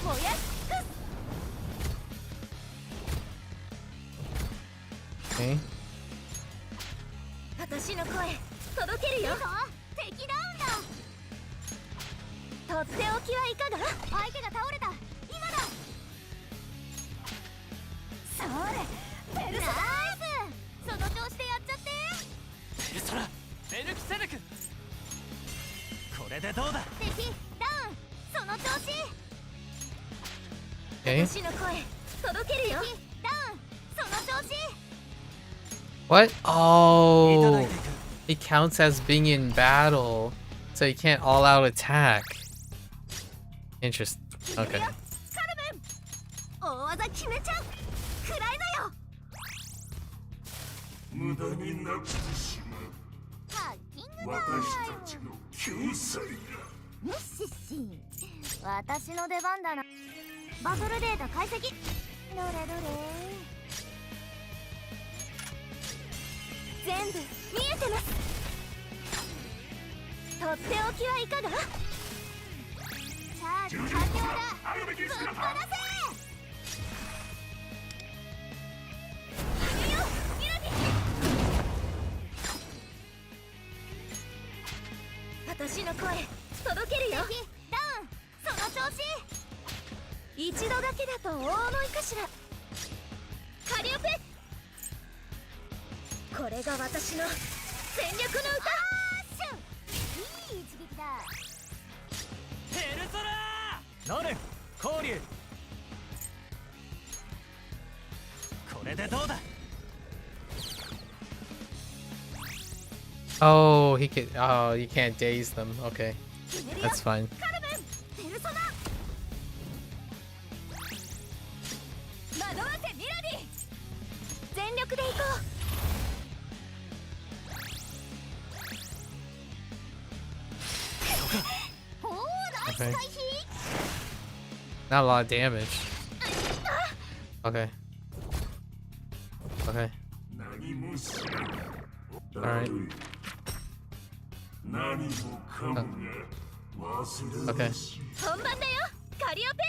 燃やし尽くす Okay. 私の声届けるよ敵ダウンだとっておきはいかが相手が倒れた今だそれペルソナナイスその調子でやっちゃってペルソナメルキセルクこれでどうだ敵ダウンその調子 Okay. 私の声届けるよ敵ダウンその調子 What? いただ Oh, いていく it counts as being in battle, so you can't all-out attack. Interesting. いくよ Okay. カルメン大技決めちゃうくらいだよ無駄になってしまうハッキングだ私たちの救済がよし私の出番だなバトルデータ解析どれどれ全部見えてますとっておきはいかがチャージ完了だぶっ放せいくよミラディ私の声届けるよダウンその調子一度だけだと大思いかしらカリオペこれが私の全力の歌いい一撃だペルソナノル交流これでどうだ Oh, he can. Oh, you can't daze them. Okay, that's fine. カルメンペルソナ惑わせミラディ全力でいこうおおナイス回避 Not a lot of damage. Okay. Okay. 何も知らん Alright. 何もかもが忘れ Okay. なし本番だよカリオペ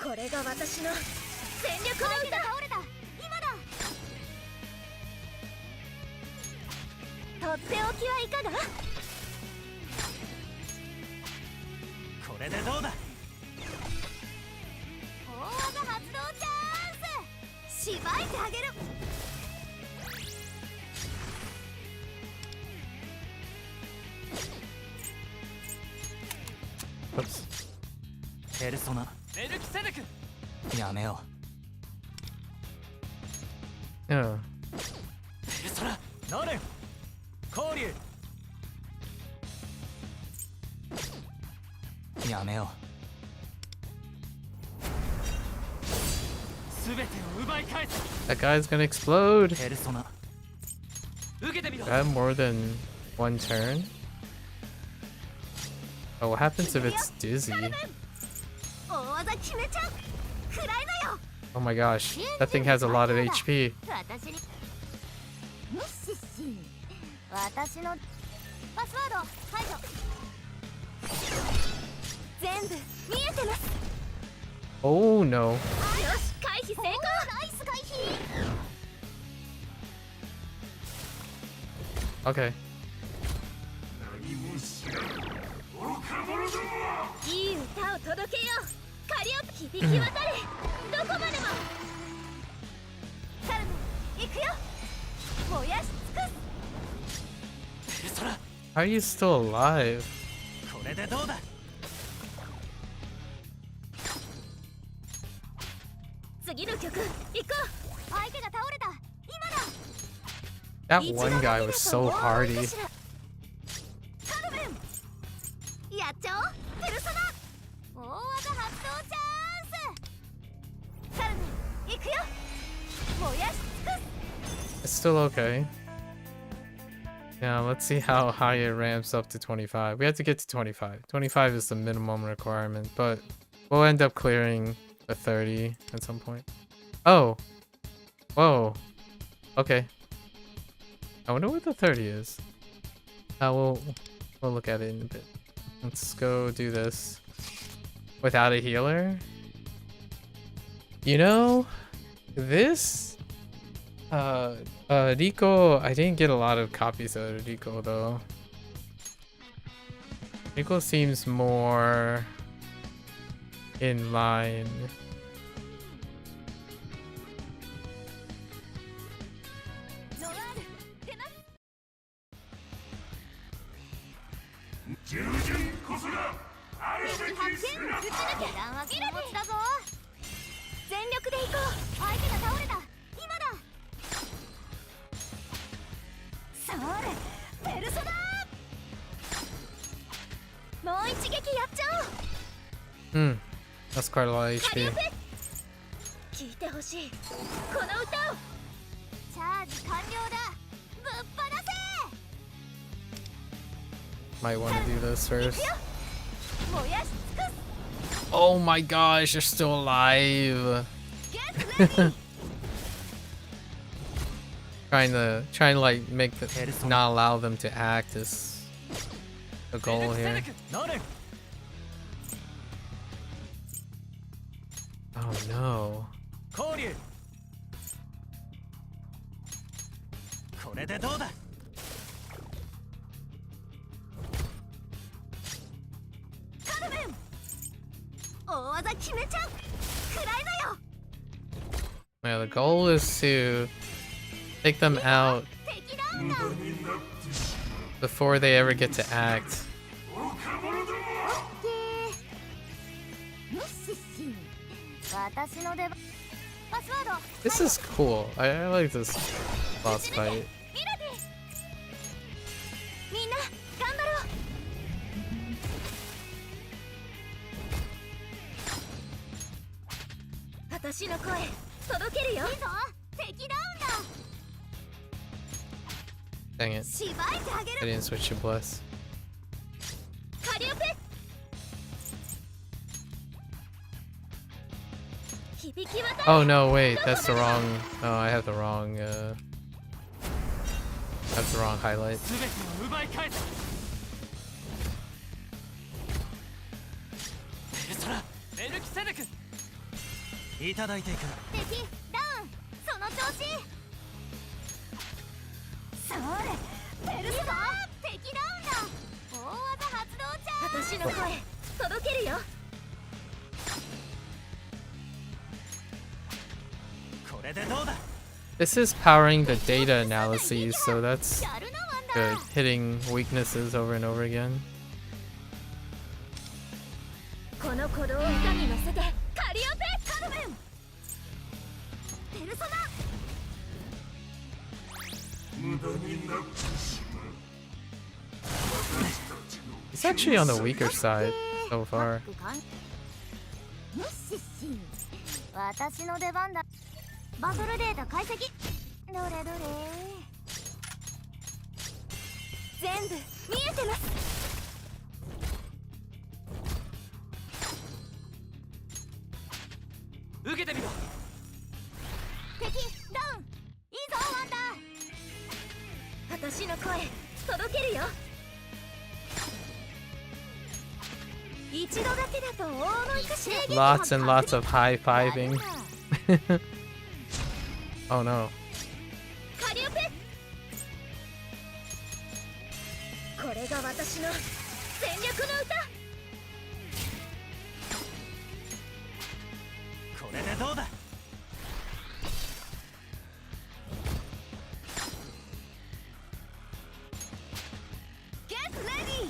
これが私の全力の歌倒れた今だとっておきはいかがこれでどうだ大技発動チャンスしばいてあげる Oops. ペルソナメルキセデクやめよ Yeah. うペルソナノレン交流やめようすべてを奪い返す That guy's gonna explode. ペルソナ受けてみろ I have more than one turn. Oh, what happens if it's dizzy? 大技決めちゃう食らいなよ Oh my gosh, that thing has a lot of HP. 私によしし私のパスワード解除全部見えてます Oh no. よし回避成功ナイス回避 Okay. 何も知らん愚か者どもいい歌を届けようカリオ響き渡れどこまでもカルメン行くよ燃やし尽くすペルソナ How are you still alive? これでどうだ次の曲行こう相手が倒れた今 That one guy was so hardy. カルメンやっちゃおうペルソナ大技発動チャンスカルメン行くよ燃やし尽くす It's still okay. Now let's see how high it ramps up to 25. We have to get to 25. 25 is the minimum requirement, but we'll end up clearing the 30 at some point. Oh. Whoa. Okay. I wonder what the 30 is. We'll look at it in a bit. Let's go do this without a healer. You know, this Rico, I didn't get a lot of copies of Rico though. Rico seems more in line. That's quite a lot of HP. 聞いてほしいこの歌をチャージ完了だぶっ放せ Might want to do this first. 燃やし尽くす Oh my gosh, you're still alive. trying to like make the not allow them to act is the goal here. Oh no. 交流これでどうだカルメン大技決めちゃう食らいなよ Yeah, the goal is to take them out 敵だ無駄になってしまう before they ever get to act. オッケー。よしし。私の出番。パスワード。 This is cool. I like this boss fight. ミラティ。みんな頑張ろう。私の声届けるよ。いいぞ。敵ダウンだ。 Dang it. しばいてあげ I る。 didn't switch to bless. カリオペ。響き渡る。 Oh no, wait, that's the wrong. Oh, I have the wrong. I have the wrong highlight. 全てを奪い返す。ペルソナメルキセデク。いただいていく。敵ダウン。その調子。それペルソナ敵ダウンだ。大技発動じゃ。私の声届けるよ。これでどうだ。 This is powering the data analyses, so that's やるなワンダ good. Hitting weaknesses over and over again. この鼓動を歌に乗せてカリオペカルメン。ペルソナ。無駄になってしまう。私たちの It's actually on the weaker side so far. よしし。私の出番だ。バトルデータ解析。どれどれ。全部見えてます。受けてみろ。敵ダウン。いいぞワンダ。私の声届けるよ。一度だけだと大物いかし。 Lots and lots of high-fiving. Oh no. カリオペ。これが私の戦略の歌。これでどうだ。ゲットレディー。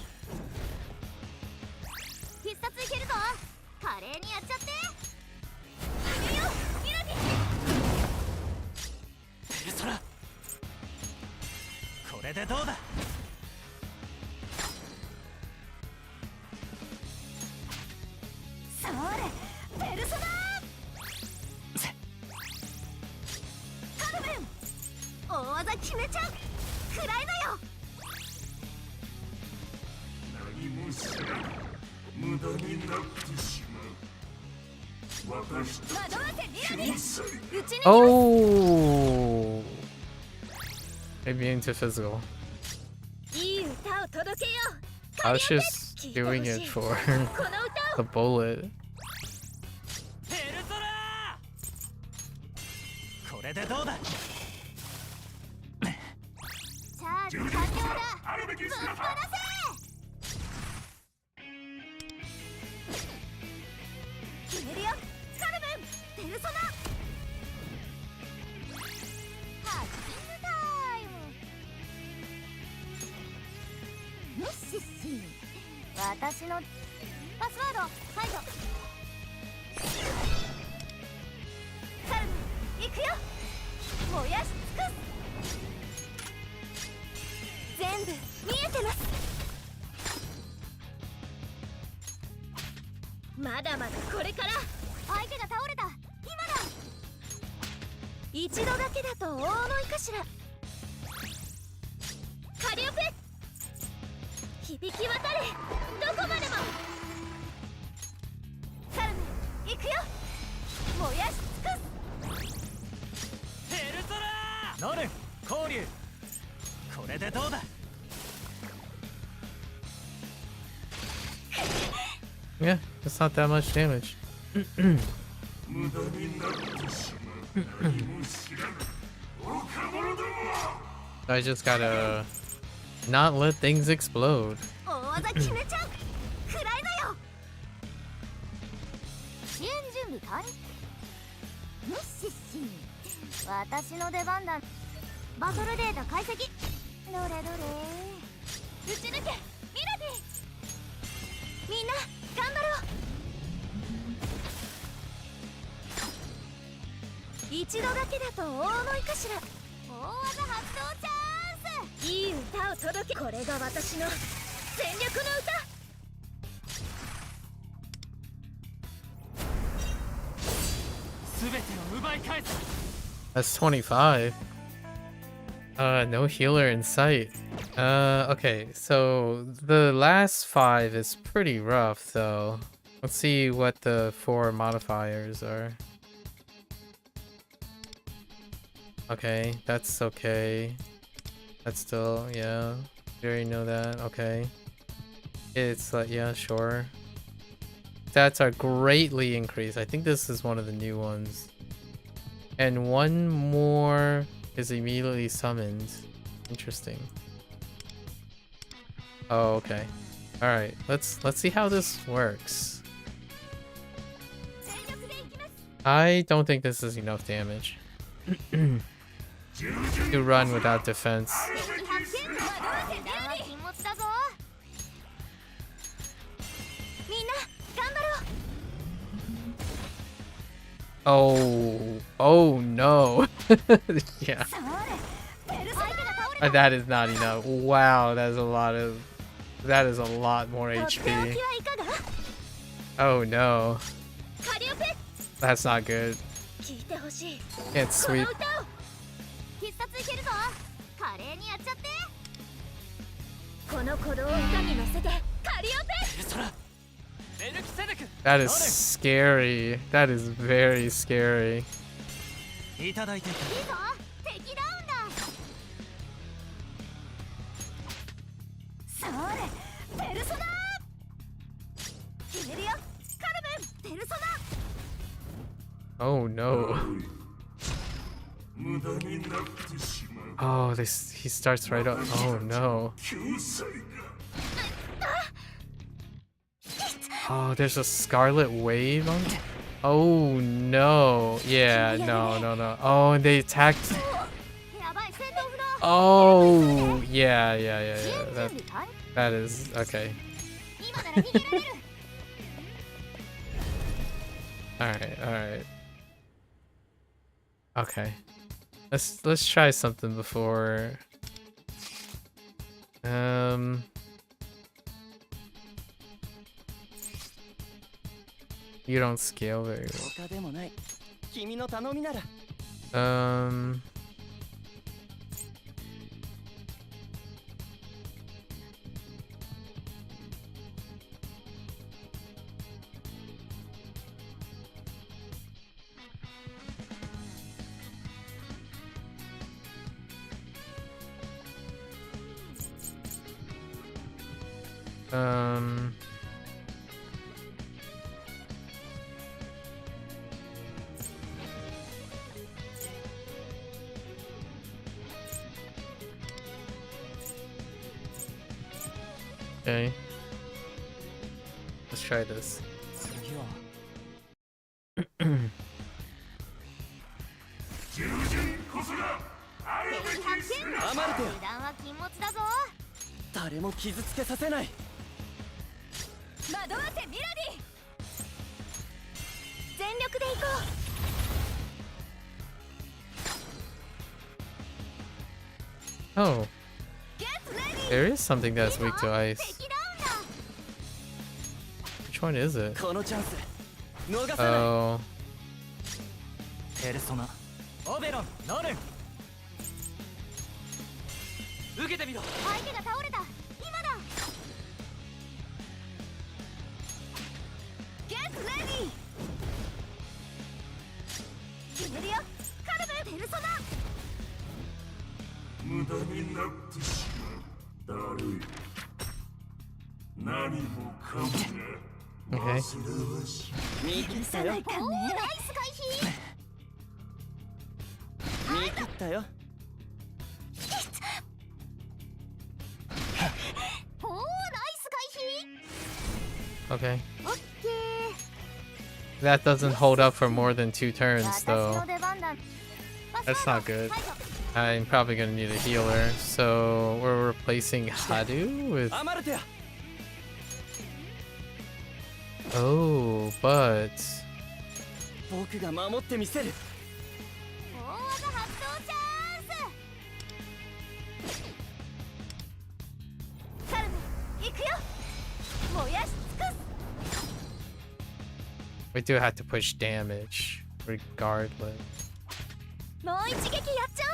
必殺いけるぞ。華麗にやっちゃって。あげようミラティ。ペルソナ。これでどうだ。それペルソナ。カルメン。大技決めちゃう。食らいなよ。何も知らん。無駄になってしまう。私た惑わせミラティ。ちのせい。うちに Oh. Maybe into physical. いい歌を届けよう。 I was just doing it for この歌 the を。bullet. ペルソナ。これでどうだ。チャージ完了だ。あるべきぶっ姿。放せ。決めるよカルメン。ペルソナ。ハッキングタイム。よしし。私のパスワード解除。カルメン行くよ。燃やし尽くす。全部見えてます。まだまだこれから。相手が倒れた。今だ。一度だけだと大物いかしら。カリオペ。響き渡れ。どこまでも。カルメン行くよ。燃やし尽くす。ペルソナ。ノルン交流。これでどうだ。 Yeah, it's not that much damage. 無駄になってしまう。何も知らん。岡者ども。 I just gotta not let things explode. 大技決めちゃう。食らいなよ。支援準備完。よしし。私の出番だ。バトルデータ解析。どれどれ。打ち抜けミラティみんな頑張ろう。一度だけだと大思いかしら。大技発動チャンス。いい歌を届け。これが私の全力の歌。全てを奪い返す。 That's 25. No healer in sight. Okay, so the last 5 is pretty rough though. Let's see what the 4 modifiers are. Okay, that's okay. That's still, yeah. You already know that, okay. It's like, yeah, sure. Stats are greatly increased. I think this is one of the new ones. And one more is immediately summoned. Interesting. Oh, okay. All right. Let's see how this works. I don't think this is enough damage to run without defense. Oh no. Yeah. That is not enough. Wow, that is a lot more HP. Oh no. That's not good. Can't sweep. That is scary. That is very scary. いただいていた。敵ダウンだ。それ、ペルソナ。決めるよ、カルメン、ペルソナ。Oh no. 無駄になってしまう。 Oh, he starts right up. Oh no. 救済が。 Oh, there's a scarlet wave on. Oh no. Yeah, no. Oh, and they attacked. Oh, yeah. That is okay. All right. Okay. Let's try something before. You don't scale very well. Okay. Let's try this. Oh. There is something that's weak to ice. Which one is it? Oh. Okay. Okay. That doesn't hold up for more than 2 turns, though. That's not good. I'm probably gonna need a healer, so we're replacing Hadu with. アマルテア Oh, but 僕が守ってみせる。大技発動チャンス。カルム行くよ。燃やし尽くす。 we do have to push damage regardless. もう一撃やっちゃ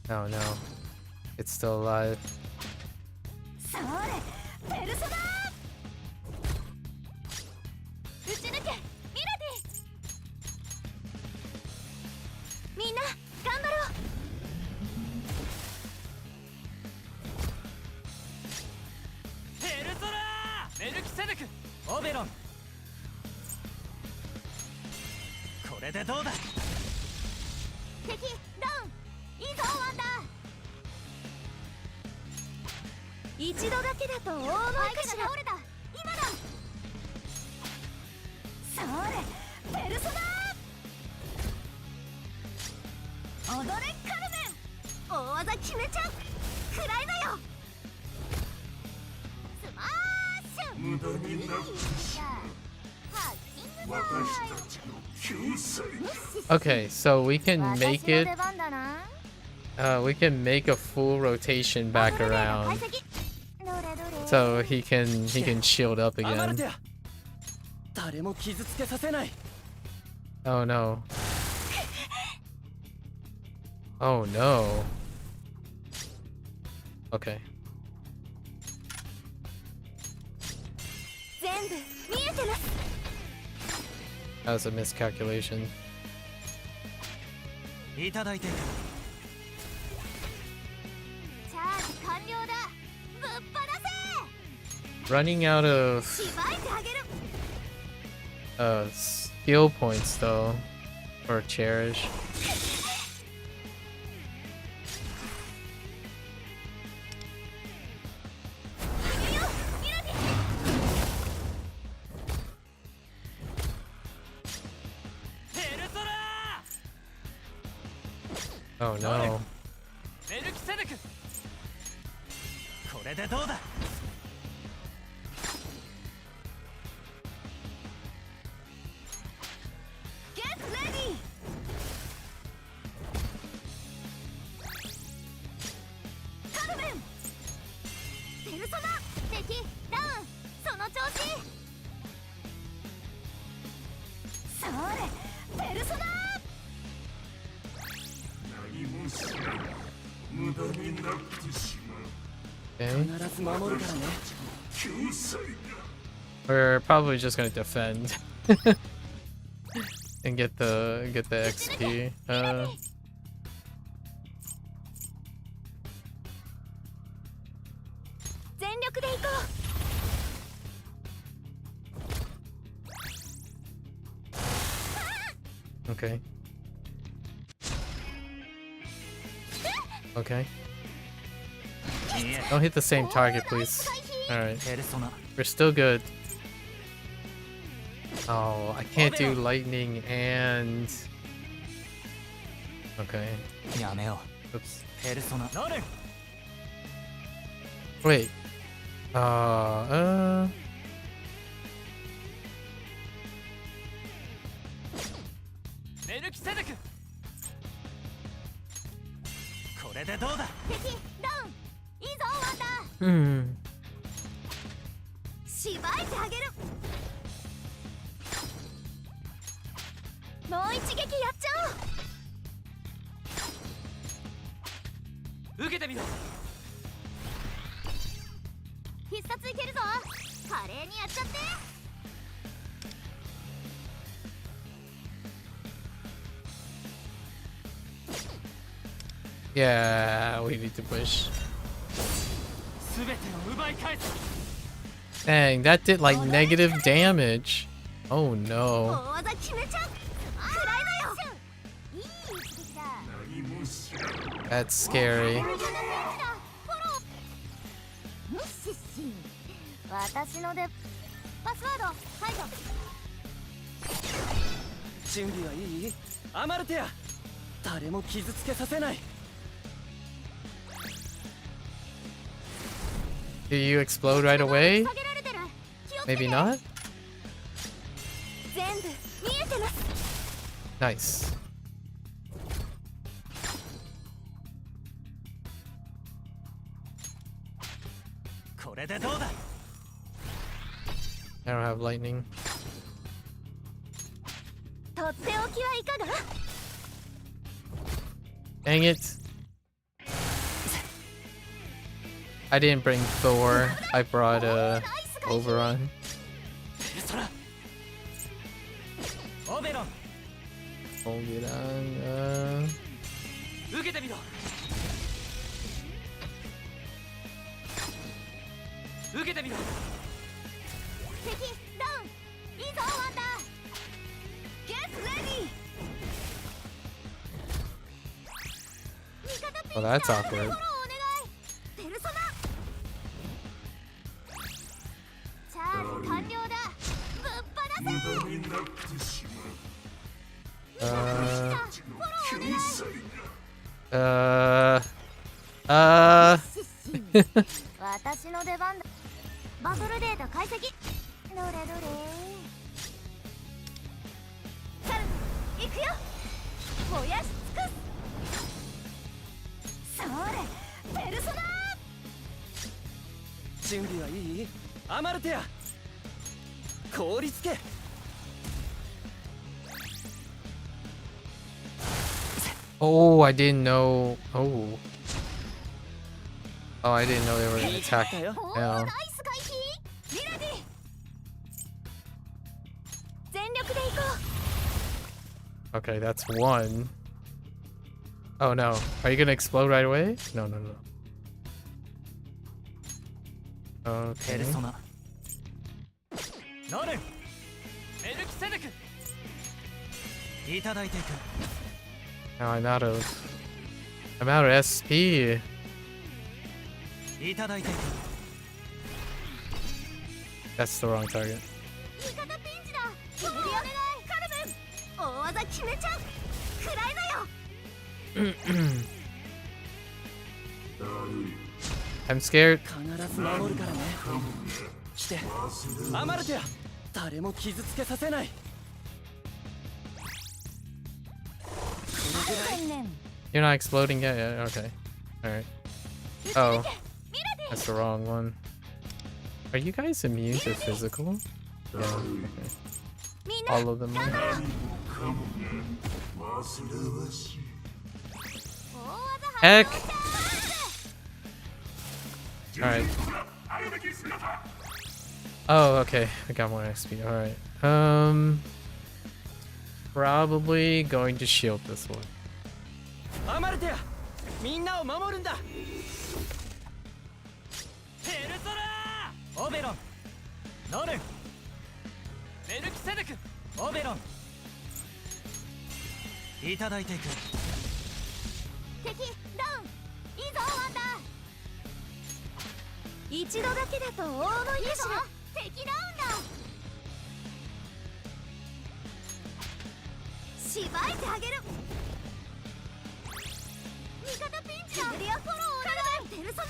おう。 Oh no, it's still alive. それペルソナ打ち抜けミラディ。みんな頑張ろう。ペルソナメルキセデクオベロン。これでどうだ。敵ダウン。いいぞワンダー。一度だけだと大物かしら。倒れた今だ。それペルソナ踊れカルメン。大技決めちゃう。くらいだよ。スマッシュ。無駄になってしまう。ハッキングだ。私たちの救済が。 Okay, so we can make 私の it. 出番だな。 We can make a full rotation back バトルデータ around, 解析。どれどれ。 so he can shield up アマル again. テア誰も傷つけさせない。 Oh no. Oh no. Okay. 全部見えてます。 That was a miscalculation. いただいて。チャージ完了だ。ぶっ放 Running out of せ。しばいてあげる。 skill points though, or cherish. いくよミラディ。 ペルソナ Oh no. メルキセデクこれでどうだ。ゲットレディー。カルメン。ペルソナ敵ダウン。その調子。それペルソナ。何もしない。無駄になってしまう。 Okay. 必ず守るからね。救済が。 We're probably just gonna defend and get the XP. 全力で行こう。 Okay. Okay. Don't hit the same target, please. Alright. ペルソナ We're still good. Oh, I can't do lightning and... Okay. やめよ Oops. う。ペルソナノレン Wait. メルキセデクこれでどうだ。敵ダウン。いいぞワンダー。 Hmm. しばいてあげる。もう一撃やっちゃおう。受けてみろ。必殺いけるぞ。華麗にやっちゃって。 Yeah, we need to push. すべてを奪い返す。 Dang, that did like negative damage. Oh 大 no. 技決めちゃう。くらいだよ。いい一撃だ。何もしない。 That's scary. ムッシッシ。私のでパスワード解除。準備はいい？アマルテア誰も傷つけさせない。 Do you explode right away? 下げられてる。気をつけて。 Maybe not? 全部見えてます。 Nice. これでどうだ。 I don't have lightning. とっておきはいかが？ Dang it. I didn't bring Thor. I brought Overrun. そら。オベロン Hold it on. 受けてみろ。受けてみろ。敵ダウン。いいぞワンダー。ゲットレディ。 味方ピンチだ。 Well, that's フォ awkward. ローお願い。ペルソナ。チャージ完了だ。ぶっ放せ。無駄になってしまう。 Uh, フォローお願い。 私の出番だ。バトルデータ解析。どれどれ。カル行くよ。燃やし尽くす。それペルソナ。準備はいい？アマルテア。凍りつけ。 oh, I didn't know. Oh. Oh, I didn't know they were gonna attack おー now. ナイス回避。ミラディ。全力で行こう。 Okay, that's one. Oh no. Are you gonna explode right away? No, no, no. ペ Okay. ルソナ。ノルン。エルキセデク。いただいていく。 Now I'm out of SP. いただいていく。 That's the wrong target. 味方ピンチだ。決めるよ。お願い。カルメン。大技決めちゃう。食らいなよ。 I'm scared. 必ず守るからね。来て。アマルテア。誰も傷つけさせない。 You're not exploding yet? Yeah, okay. Alright. Oh. That's the wrong one. Are you guys immune to physical? Yeah, okay. All of them are. 煩わしい。 Heck! Alright. Oh, okay. I got more XP. Alright. Probably going to shield this one. アマルテア。みんなを守るんだ。ペルソナー。オベロン。ノルン。メルキセデク。オベロン。いただいていく。敵ダウン。いいぞワンダー。一度だけだと大物いいしろ。敵ダウンだ。しばいてあげる。味方ピンチだ。フォローお願い。ペルソナ。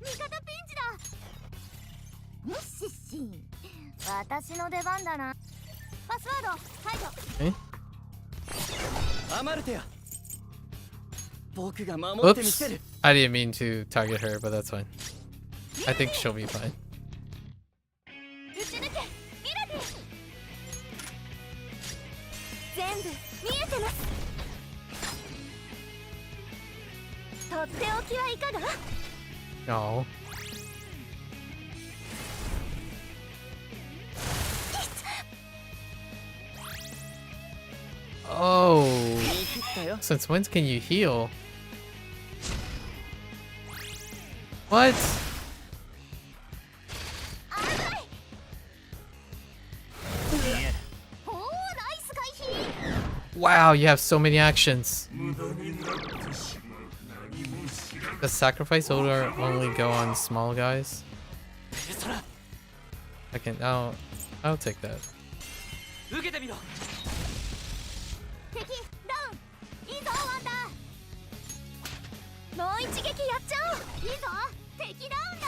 味方ピンチだ。よしし。私の出番だな。パスワード解除。 アマルテア。僕が守ってみせる。 Oops. I didn't mean to target her, but that's fine. I think she'll be fine. 撃ち抜け。ミラディ。全部見えてます。とっておきはいかが？ No. Oh. 見切ったよ。 Since when can you heal? What? あい。おお、ナイス回避。 Wow, you have so many actions. 無駄になってしまう。何も知らない。 Does sacrifice order only go on small guys? ペルソナ。 I'll take that. 受けてみろ。敵ダウン。いいぞワンダー。もう一撃やっちゃおう。いいぞ敵ダウンだ。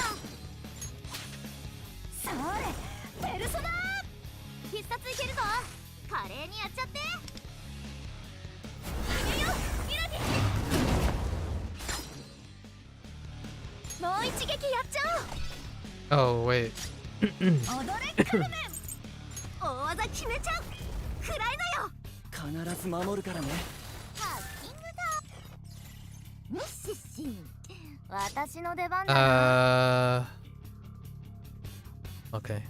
それペルソナ必殺いけるぞ。華麗にやっちゃって。いけよミラティ。もう一撃やっちゃおう。 Oh, wait. 踊れカルメン。大技決めちゃう。食らいなよ。必ず守るからね。ハッキングだ。ミッシッシー。私の出番だ。Okay.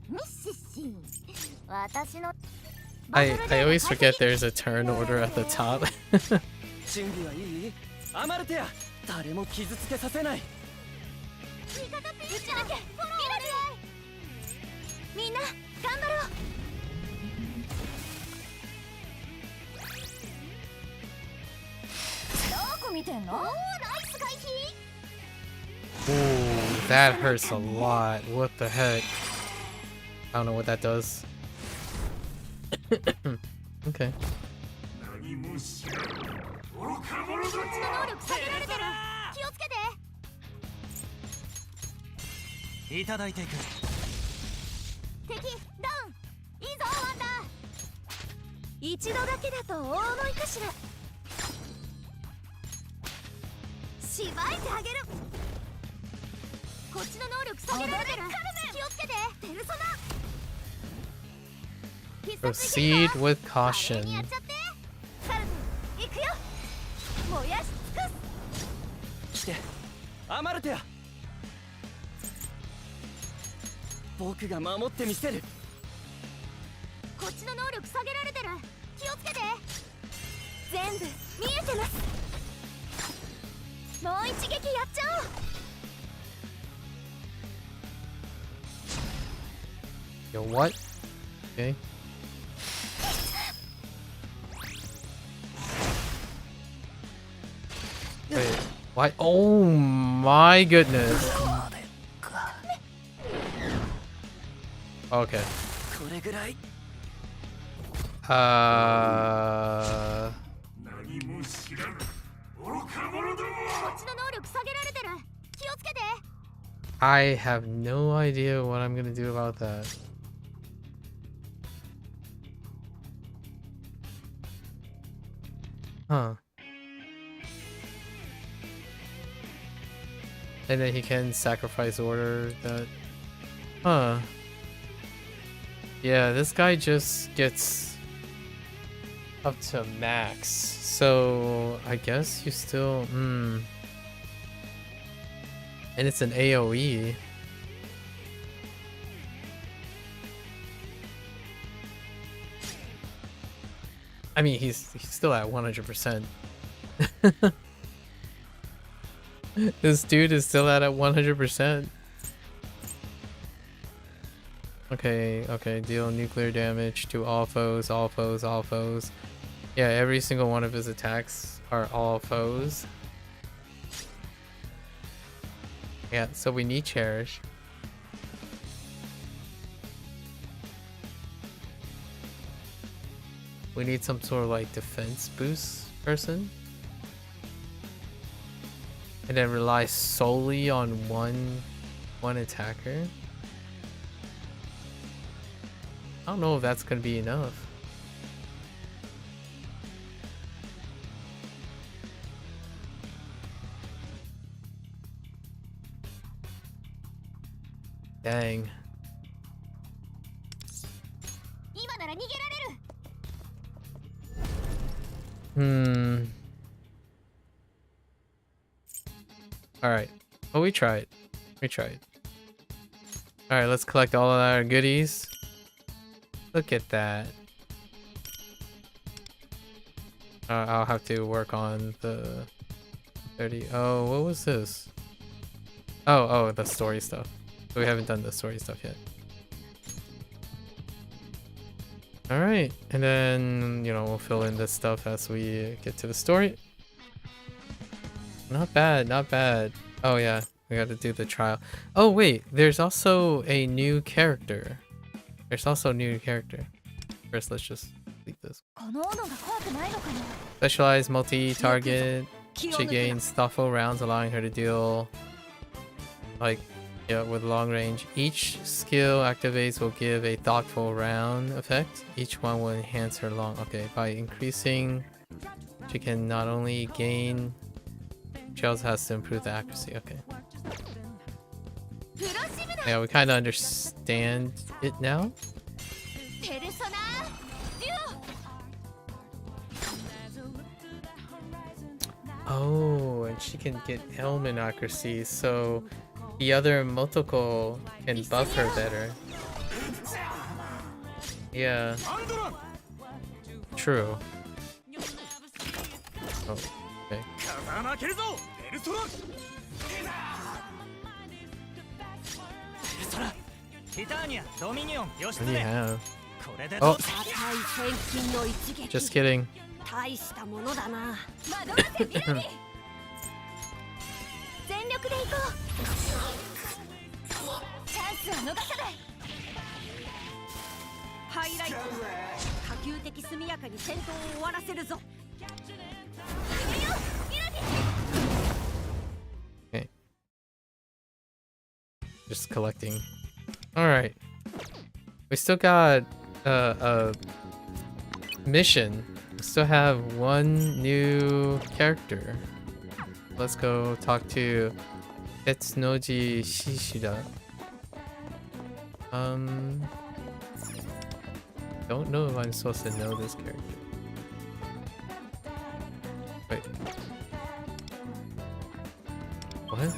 ミッシッシー。私の。I always forget there's a turn order at the top. 準備はいい？アマルテア、誰も傷つけさせない。味方ピンチだけ。フォローお願い。みんな頑張ろう。どこ見てんの？おー、ナイス回避。 Ooh, that hurts a lot. What the heck? I don't know what that does. Okay. 何も知らん愚か者ども。こっちの能力下げられてる。気をつけて。いただいていく。敵ダウン。いいぞワンダー。一度だけだと大思いかしら。しばいてあげる。こっちの能力下げられてる。気をつけて。ペルソナ。 Proceed with caution. 華麗にやっちゃって。カルビン行くよ。燃やし尽くす。来て、アマルテア。僕が守ってみせる。こっちの能力下げられてる。気をつけて。全部見えてます。もう一撃やっちゃおう。 Yo, what? Okay. Wait, what? Oh my goodness. Okay. これぐらい。何も知らん愚か者ども。こっちの能力下げられてる。気をつけて。 I have no idea what I'm gonna do about that. Huh. And then he can sacrifice order that. Huh. Yeah, this guy just gets up to max. So I guess you still. And it's an AoE. I mean, he's still at 100%. This dude is still at 100%. Okay, deal nuclear damage to all foes, all foes, all foes. Yeah, every single one of his attacks are all foes. Yeah, so we need Cherish. We need some sort of like defense boost person. And then rely solely on one attacker. I don't know if that's gonna be enough. Dang. 今なら逃げられる。 Alright. Well, we tried. We tried. Alright, let's collect all of our goodies. Look at that. I'll have to work on the 30. Oh, what was this? Oh, the story stuff. So we haven't done the story stuff yet. Alright, and then, you know, we'll fill in this stuff as we get to the story. Not bad, not bad. Oh yeah, we gotta do the trial. Oh wait, there's also a new character. First, let's just delete this. この斧が怖くないのかな。 Specialized multi-target. She gains thoughtful rounds, allowing her to deal like with long range. Each skill activates will give a thoughtful round effect. Each one will enhance her long. Okay, by increasing, she can not only gain. She also has to improve the accuracy. Okay. Yeah, we kind of understand it now. Oh, and she can get helmet accuracy, so the other multiple can buff her better. Yeah. True. Oh, okay. What do you have? Oh! Just kidding. 大したものだな。惑わせみろに。全力で行こう。チャンスは逃さない。ハイライト。可及的速やかに戦闘を終わらせるぞ。Okay. Just collecting. All right. We still got a mission. We still have one new character. Let's go talk to Tetsunoji Shishida. Don't know if I'm supposed to know this character. Wait. What?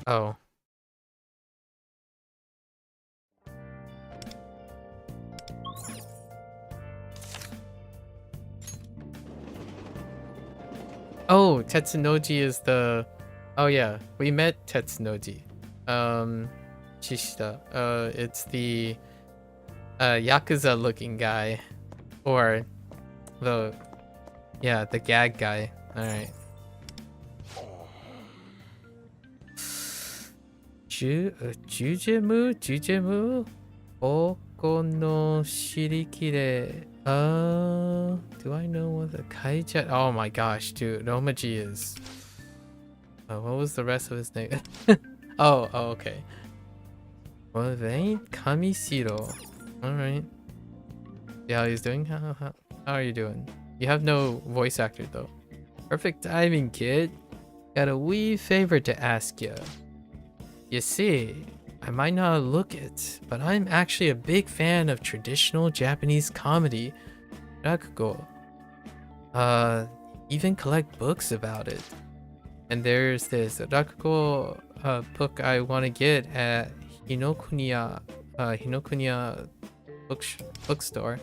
Oh. Oh, Tetsunoji is the... Oh yeah, we met Tetsunoji. Shishida. It's the Yakuza looking guy. Or the... Yeah, the gag guy. Alright. Jujemu? Oko no shirikire. Do I know what the kaija? Oh my gosh, dude. Romaji is... what was the rest of his name? oh, okay. WaniKani Shiro. Alright. See how he's doing? How are you doing? You have no voice actor though. Perfect timing, kid. Got a wee favor to ask you. You see, I might not look it, but I'm actually a big fan of traditional Japanese comedy, rakugo. Even collect books about it. And there's this rakugo book I want to get at Hinokuniya bookstore.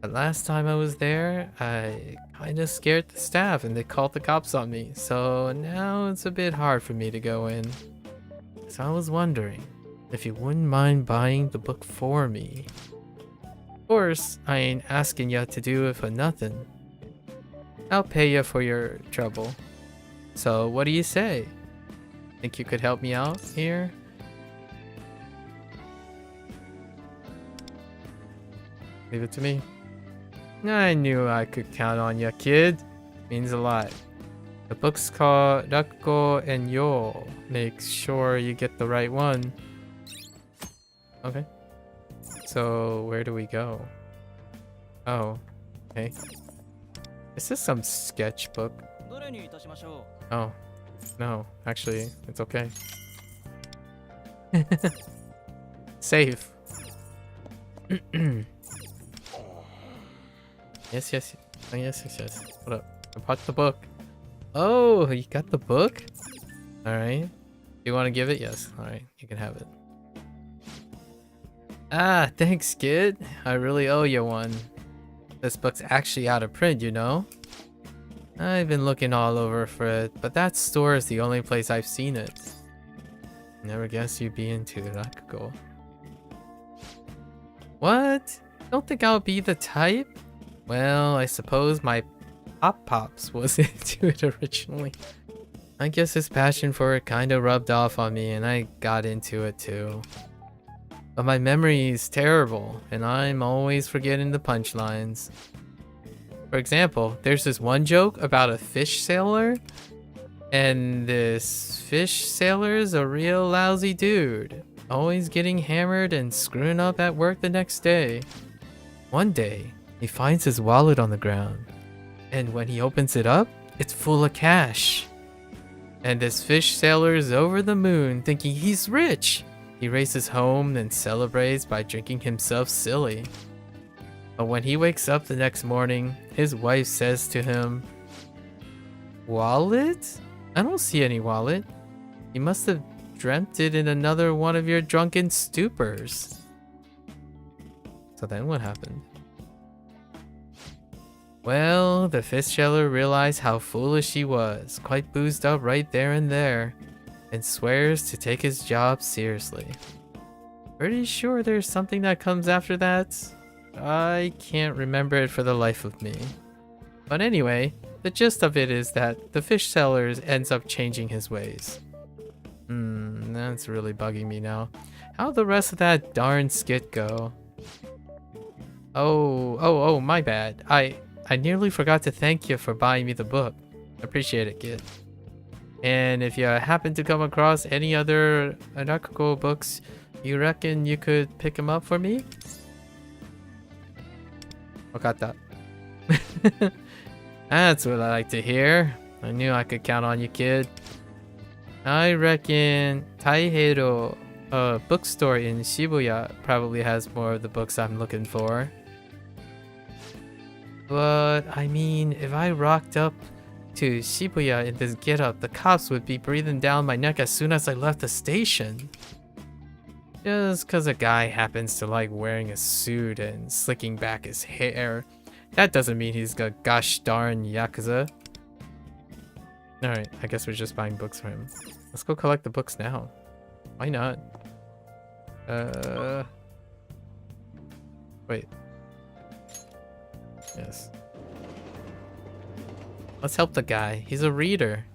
But last time I was there, I kind of scared the staff and they called the cops on me. So now it's a bit hard for me to go in. So I was wondering if you wouldn't mind buying the book for me. Of course, I ain't asking ya to do it for nothing. I'll pay ya for your trouble. So what do you say? Think you could help me out here? Leave it to me. I knew I could count on ya, kid. Means a lot. The book's called Rakugo and Yo. Make sure you get the right one. Okay. So where do we go? Oh, okay. Is this some sketchbook? Oh, no. Actually, it's okay. Save. Yes. Oh, yes. What up? I bought the book. Oh, you got the book? Alright. You want to give it? Yes. Alright, you can have it. Ah, thanks, kid. I really owe you one. This book's actually out of print, you know? I've been looking all over for it, but that store is the only place I've seen it. Never guessed you'd be into rakugo. What? Don't think I'll be the type? Well, I suppose my Pop Pops was into it originally. I guess his passion for it kind of rubbed off on me and I got into it too. But my memory is terrible and I'm always forgetting the punchlines. For example, there's this one joke about a fish sailor, and this fish sailor is a real lousy dude, always getting hammered and screwing up at work the next day. One day, he finds his wallet on the ground, and when he opens it up, it's full of cash. And this fish sailor is over the moon thinking he's rich. He races home and celebrates by drinking himself silly. But when he wakes up the next morning, his wife says to him, "Wallet? I don't see any wallet. You must have dreamt it in another one of your drunken stupors." So then what happened? Well, the fish sailor realized how foolish he was, quite boozed up right there and there, and swears to take his job seriously. Pretty sure there's something that comes after that. I can't remember it for the life of me. But anyway, the gist of it is that the fish seller ends up changing his ways. That's really bugging me now. How'd the rest of that darn skit go? Oh, my bad. I nearly forgot to thank you for buying me the book. Appreciate it, kid. And if you happen to come across any other anarchical books, you reckon you could pick them up for me? Wakata. That's what I like to hear. I knew I could count on you, kid. I reckon HanziHero, a bookstore in Shibuya, probably has more of the books I'm looking for. But, I mean, if I rocked up to Shibuya in this getup, the cops would be breathing down my neck as soon as I left the station. Just cause a guy happens to like wearing a suit and slicking back his hair, that doesn't mean he's a gosh darn Yakuza. Alright, I guess we're just buying books for him. Let's go collect the books now. Why not? Wait. Yes. Let's help the guy. He's a reader.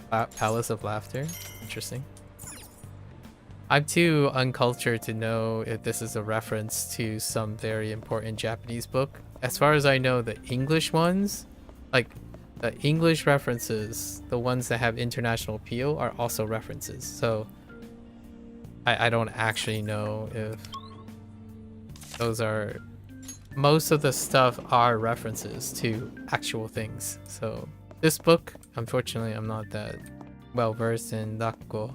Palace of Laughter. Interesting. I'm too uncultured to know if this is a reference to some very important Japanese book. As far as I know, the English ones, like the English references, the ones that have international appeal, are also references. So I don't actually know if those are... Most of the stuff are references to actual things. So this book, unfortunately, I'm not that well versed in Rakugo.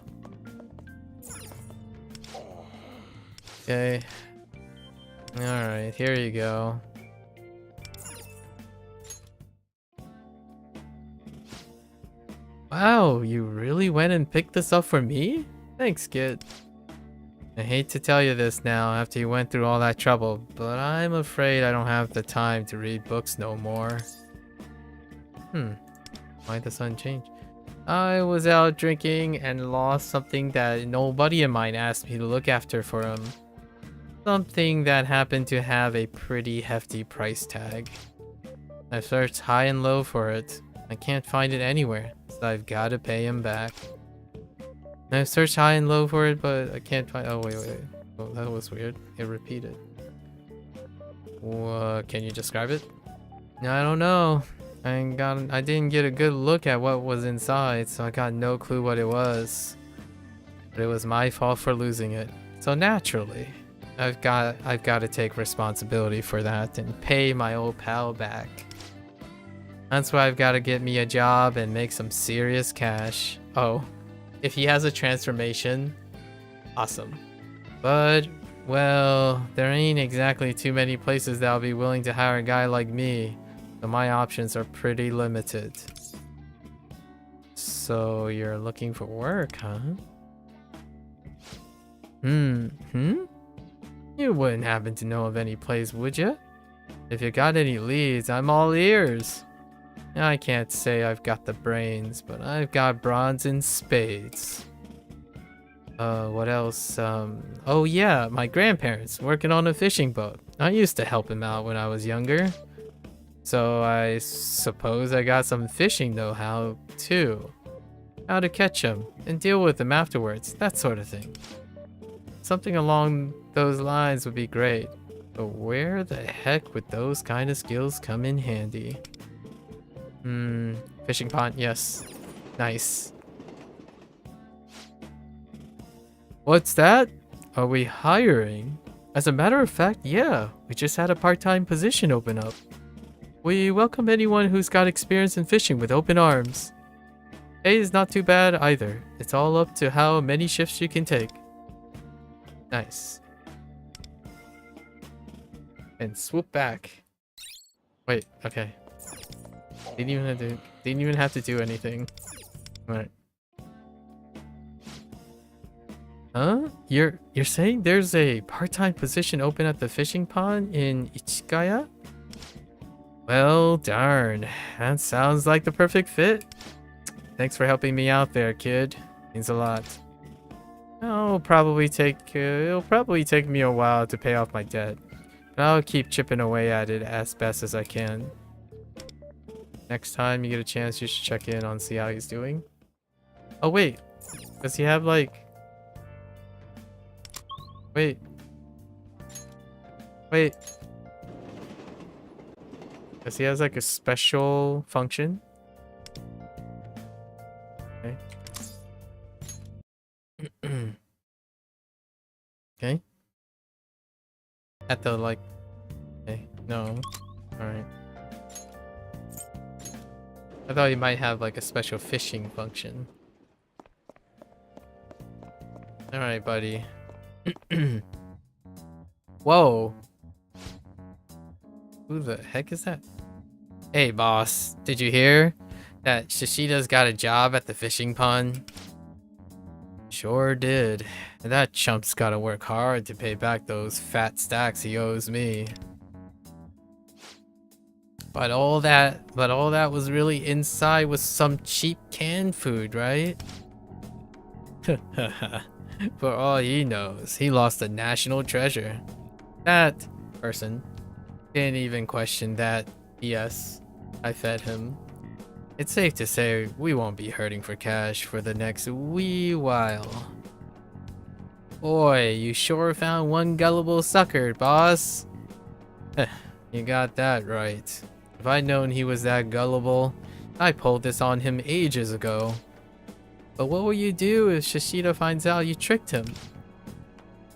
Okay. Alright, here you go. Wow, you really went and picked this up for me? Thanks, kid. I hate to tell you this now after you went through all that trouble, but I'm afraid I don't have the time to read books no more. Why'd the sun change? I was out drinking and lost something that an old buddy of mine asked me to look after for him. Something that happened to have a pretty hefty price tag. I've searched high and low for it. I can't find it anywhere, so I've got to pay him back. I've searched high and low for it, but I can't find... Oh, wait. Oh, that was weird. It repeated. Can you describe it? I don't know. I didn't get a good look at what was inside, so I got no clue what it was. But it was my fault for losing it. So naturally, I've got to take responsibility for that and pay my old pal back. That's why I've got to get me a job and make some serious cash. Oh, if he has a transformation, awesome. But, well, there ain't exactly too many places that'll be willing to hire a guy like me. So my options are pretty limited. So you're looking for work, huh? You wouldn't happen to know of any place, would you? If you got any leads, I'm all ears. I can't say I've got the brains, but I've got bronze in spades. What else? Oh yeah, my grandparents working on a fishing boat. I used to help him out when I was younger. So I suppose I got some fishing know-how too. How to catch them and deal with them afterwards, that sort of thing. Something along those lines would be great. But where the heck would those kind of skills come in handy? Fishing pond, yes. Nice. What's that? Are we hiring? As a matter of fact, yeah. We just had a part-time position open up. We welcome anyone who's got experience in fishing with open arms. Pay is not too bad either. It's all up to how many shifts you can take. Nice. And swoop back. Wait, okay. Didn't even have to do anything. Alright. Huh? You're saying there's a part-time position open at the fishing pond in Ichigaya? Well, darn. That sounds like the perfect fit. Thanks for helping me out there, kid. Means a lot. It'll probably take me a while to pay off my debt. But I'll keep chipping away at it as best as I can. Next time you get a chance, you should check in on see how he's doing. Oh wait, does he have like... Wait. Does he has like a special function? Okay. Okay. At the like... Okay, no. Alright. I thought he might have like a special fishing function. Alright, buddy. Whoa. Who the heck is that? Hey, boss. Did you hear that Shishida's got a job at the fishing pond? Sure did. And that chump's gotta work hard to pay back those fat stacks he owes me. But all that was really inside was some cheap canned food, right? For all he knows, he lost a national treasure. That person didn't even question that BS I fed him. It's safe to say we won't be hurting for cash for the next wee while. Boy, you sure found one gullible sucker, boss. You got that right. If I'd known he was that gullible, I pulled this on him ages ago. But what will you do if Shishida finds out you tricked him?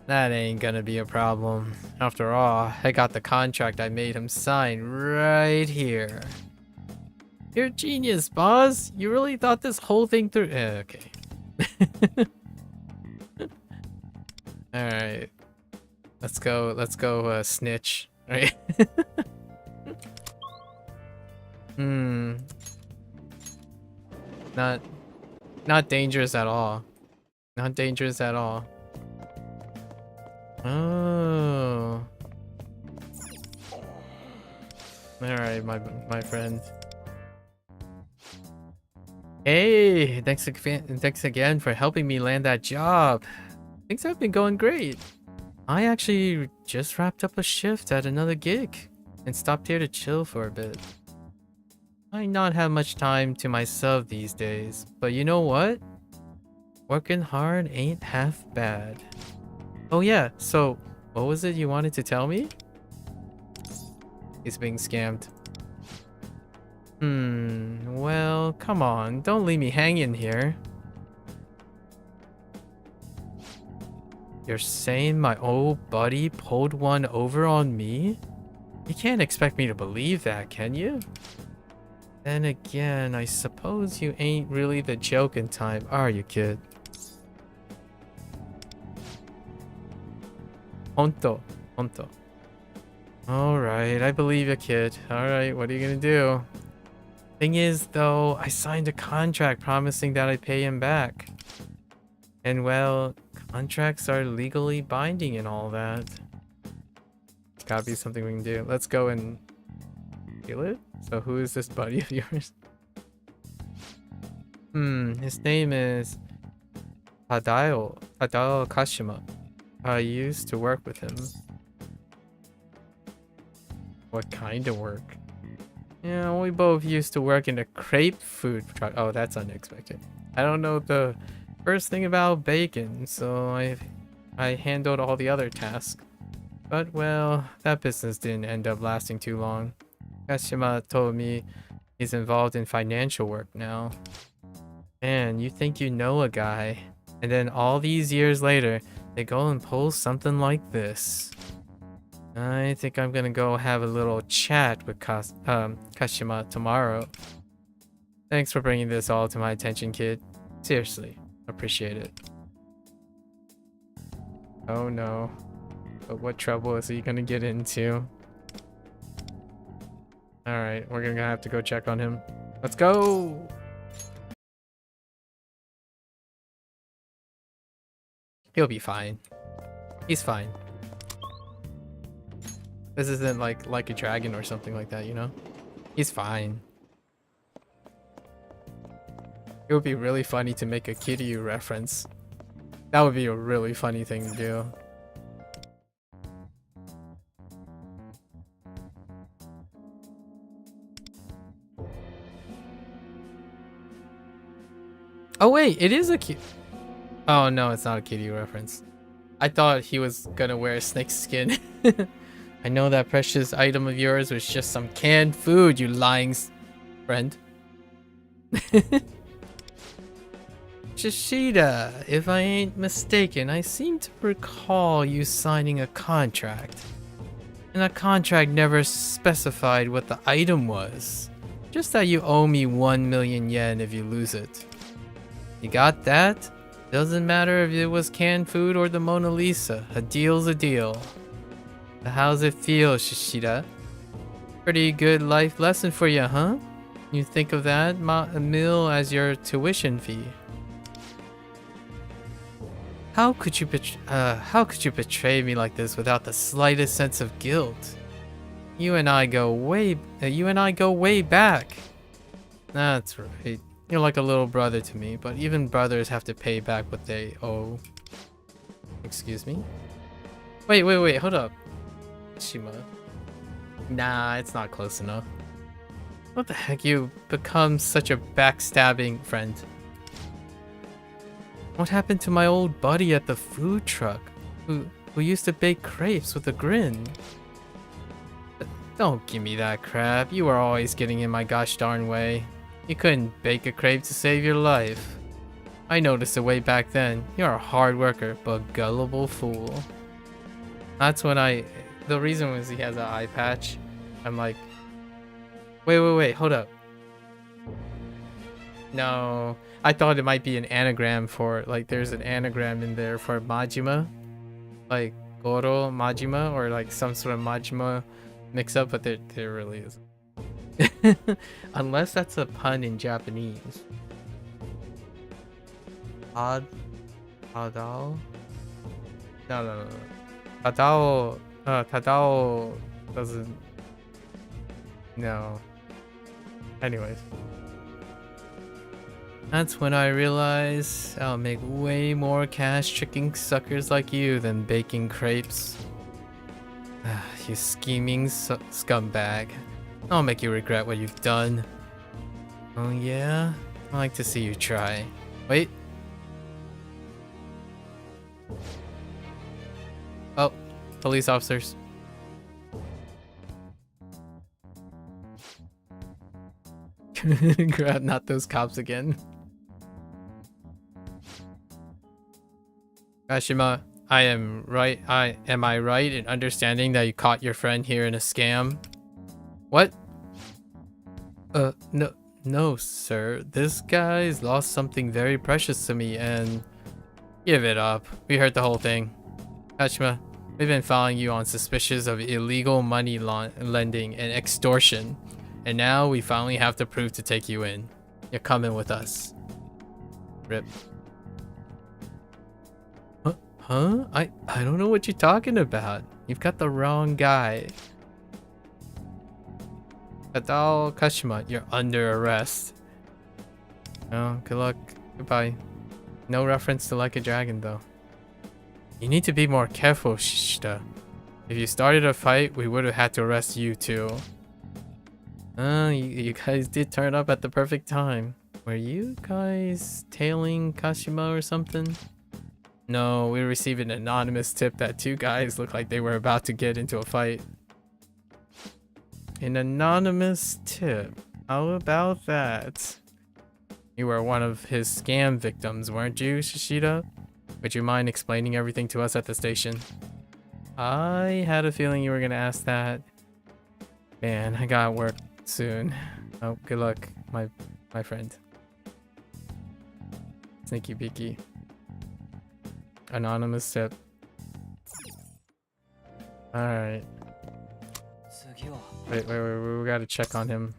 That ain't gonna be a problem. After all, I got the contract I made him sign right here. You're a genius, boss. You really thought this whole thing through. Okay. Alright. Let's go snitch. Alright. Not dangerous at all. Not dangerous at all. Oh. Alright, my friend. Hey, thanks again for helping me land that job. Things have been going great. I actually just wrapped up a shift at another gig and stopped here to chill for a bit. I not have much time to myself these days, but you know what? Working hard ain't half bad. Oh yeah, so what was it you wanted to tell me? He's being scammed. Well, come on, don't leave me hanging here. You're saying my old buddy pulled one over on me? You can't expect me to believe that, can you? Then again, I suppose you ain't really the joking type, are you, kid? Honto. Alright, I believe you, kid. Alright, what are you gonna do? Thing is, though, I signed a contract promising that I'd pay him back. And well, contracts are legally binding and all that. Gotta be something we can do. Let's go and kill it? So who is this buddy of yours? His name is Tadao Kashima. I used to work with him. What kind of work? Yeah, we both used to work in a crepe food truck. Oh, that's unexpected. I don't know the first thing about bacon, so I handled all the other tasks. But well, that business didn't end up lasting too long. Kashima told me he's involved in financial work now. Man, you think you know a guy, and then all these years later, they go and pull something like this. I think I'm gonna go have a little chat with Kashima tomorrow. Thanks for bringing this all to my attention, kid. Seriously, appreciate it. Oh no. But what trouble is he gonna get into? Alright, we're gonna have to go check on him. Let's go! He'll be fine. He's fine. This isn't like a dragon or something like that, you know? He's fine. It would be really funny to make a Kiryu reference. That would be a really funny thing to do. Oh wait, it is a Kiryu. Oh no, it's not a Kiryu reference. I thought he was gonna wear a snake skin. I know that precious item of yours was just some canned food, you lying friend. Shishida, if I ain't mistaken, I seem to recall you signing a contract. And that contract never specified what the item was. Just that you owe me 1 million yen if you lose it. You got that? Doesn't matter if it was canned food or the Mona Lisa. A deal's a deal. How's it feel, Shishida? Pretty good life lesson for you, huh? You think of that meal as your tuition fee. How could you betray me like this without the slightest sense of guilt? You and I go way back. That's right. You're like a little brother to me, but even brothers have to pay back what they owe. Excuse me? Wait, hold up. Shima. Nah, it's not close enough. What the heck, you become such a backstabbing friend. What happened to my old buddy at the food truck, who used to bake crepes with a grin? Don't give me that crap, you were always getting in my gosh darn way. You couldn't bake a crepe to save your life. I noticed it way back then, you're a hard worker, but gullible fool. That's when the reason was he has an eye patch. I'm like, wait, hold up. No, I thought it might be an anagram for, like, there's an anagram in there for Majima. Like, Goro Majima, or like some sort of Majima mix up, but there really isn't. Unless that's a pun in Japanese. Tadao? No. Tadao doesn't... No. Anyways. That's when I realized I'll make way more cash tricking suckers like you than baking crepes. You scheming scumbag. I'll make you regret what you've done. Oh yeah? I like to see you try. Wait. Oh, police officers. Crap, not those cops again. Kashima, am I right in understanding that you caught your friend here in a scam? What? No, sir. This guy's lost something very precious to me and... Give it up. We heard the whole thing. Kashima, we've been following you on suspicions of illegal money lending and extortion. And now we finally have the proof to take you in. You're coming with us. Rip. Huh? I don't know what you're talking about. You've got the wrong guy. Tadao Kashima, you're under arrest. Oh, good luck. Goodbye. No reference to Like a Dragon, though. You need to be more careful, Shishida. If you started a fight, we would have had to arrest you, too. You guys did turn up at the perfect time. Were you guys tailing Kashima or something? No, we received an anonymous tip that two guys looked like they were about to get into a fight. An anonymous tip. How about that? You were one of his scam victims, weren't you, Shishida? Would you mind explaining everything to us at the station? I had a feeling you were gonna ask that. Man, I got work soon. Oh, good luck, my friend. Sneaky beaky. Anonymous tip. Alright. Wait, we gotta check on him.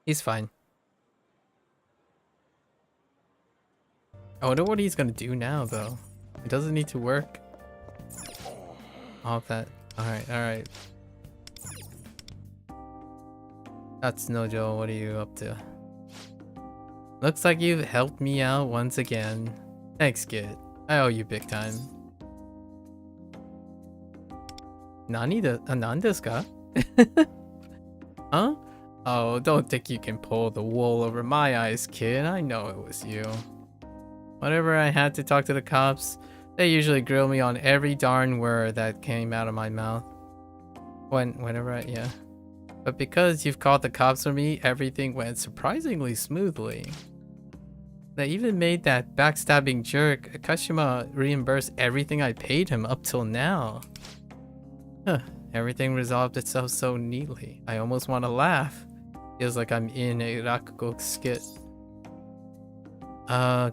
He's fine. I wonder what he's gonna do now, though. He doesn't need to work. All of that. Alright. That's Nojo, what are you up to? Looks like you've helped me out once again. Thanks, kid. I owe you big time. Nan desu ka? Huh? Oh, don't think you can pull the wool over my eyes, kid. I know it was you. Whenever I had to talk to the cops, they usually grill me on every darn word that came out of my mouth. Yeah. But because you've called the cops on me, everything went surprisingly smoothly. They even made that backstabbing jerk Kashima reimburse everything I paid him up till now. Huh, everything resolved itself so neatly. I almost want to laugh. Feels like I'm in a Rakugo skit.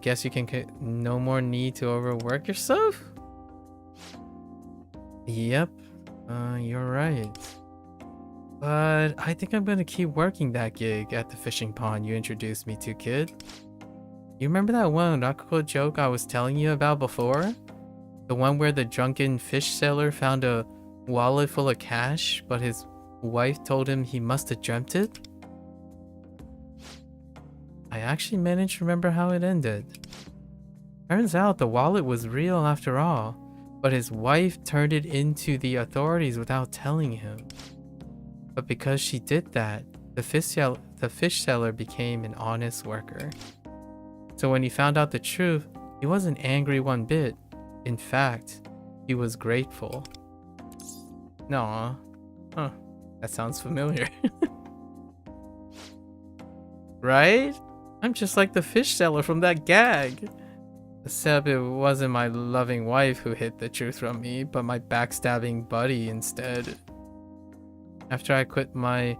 Guess you can no more need to overwork yourself? Yep, you're right. But I think I'm gonna keep working that gig at the fishing pond you introduced me to, kid. You remember that one Rakugo joke I was telling you about before? The one where the drunken fish seller found a wallet full of cash, but his wife told him he must have dreamt it? I actually managed to remember how it ended. Turns out the wallet was real after all, but his wife turned it into the authorities without telling him. But because she did that, the fish seller became an honest worker. So when he found out the truth, he wasn't angry one bit. In fact, he was grateful. Aw. Huh. That sounds familiar. Right? I'm just like the fish seller from that gag. Except it wasn't my loving wife who hid the truth from me, but my backstabbing buddy instead. After I quit my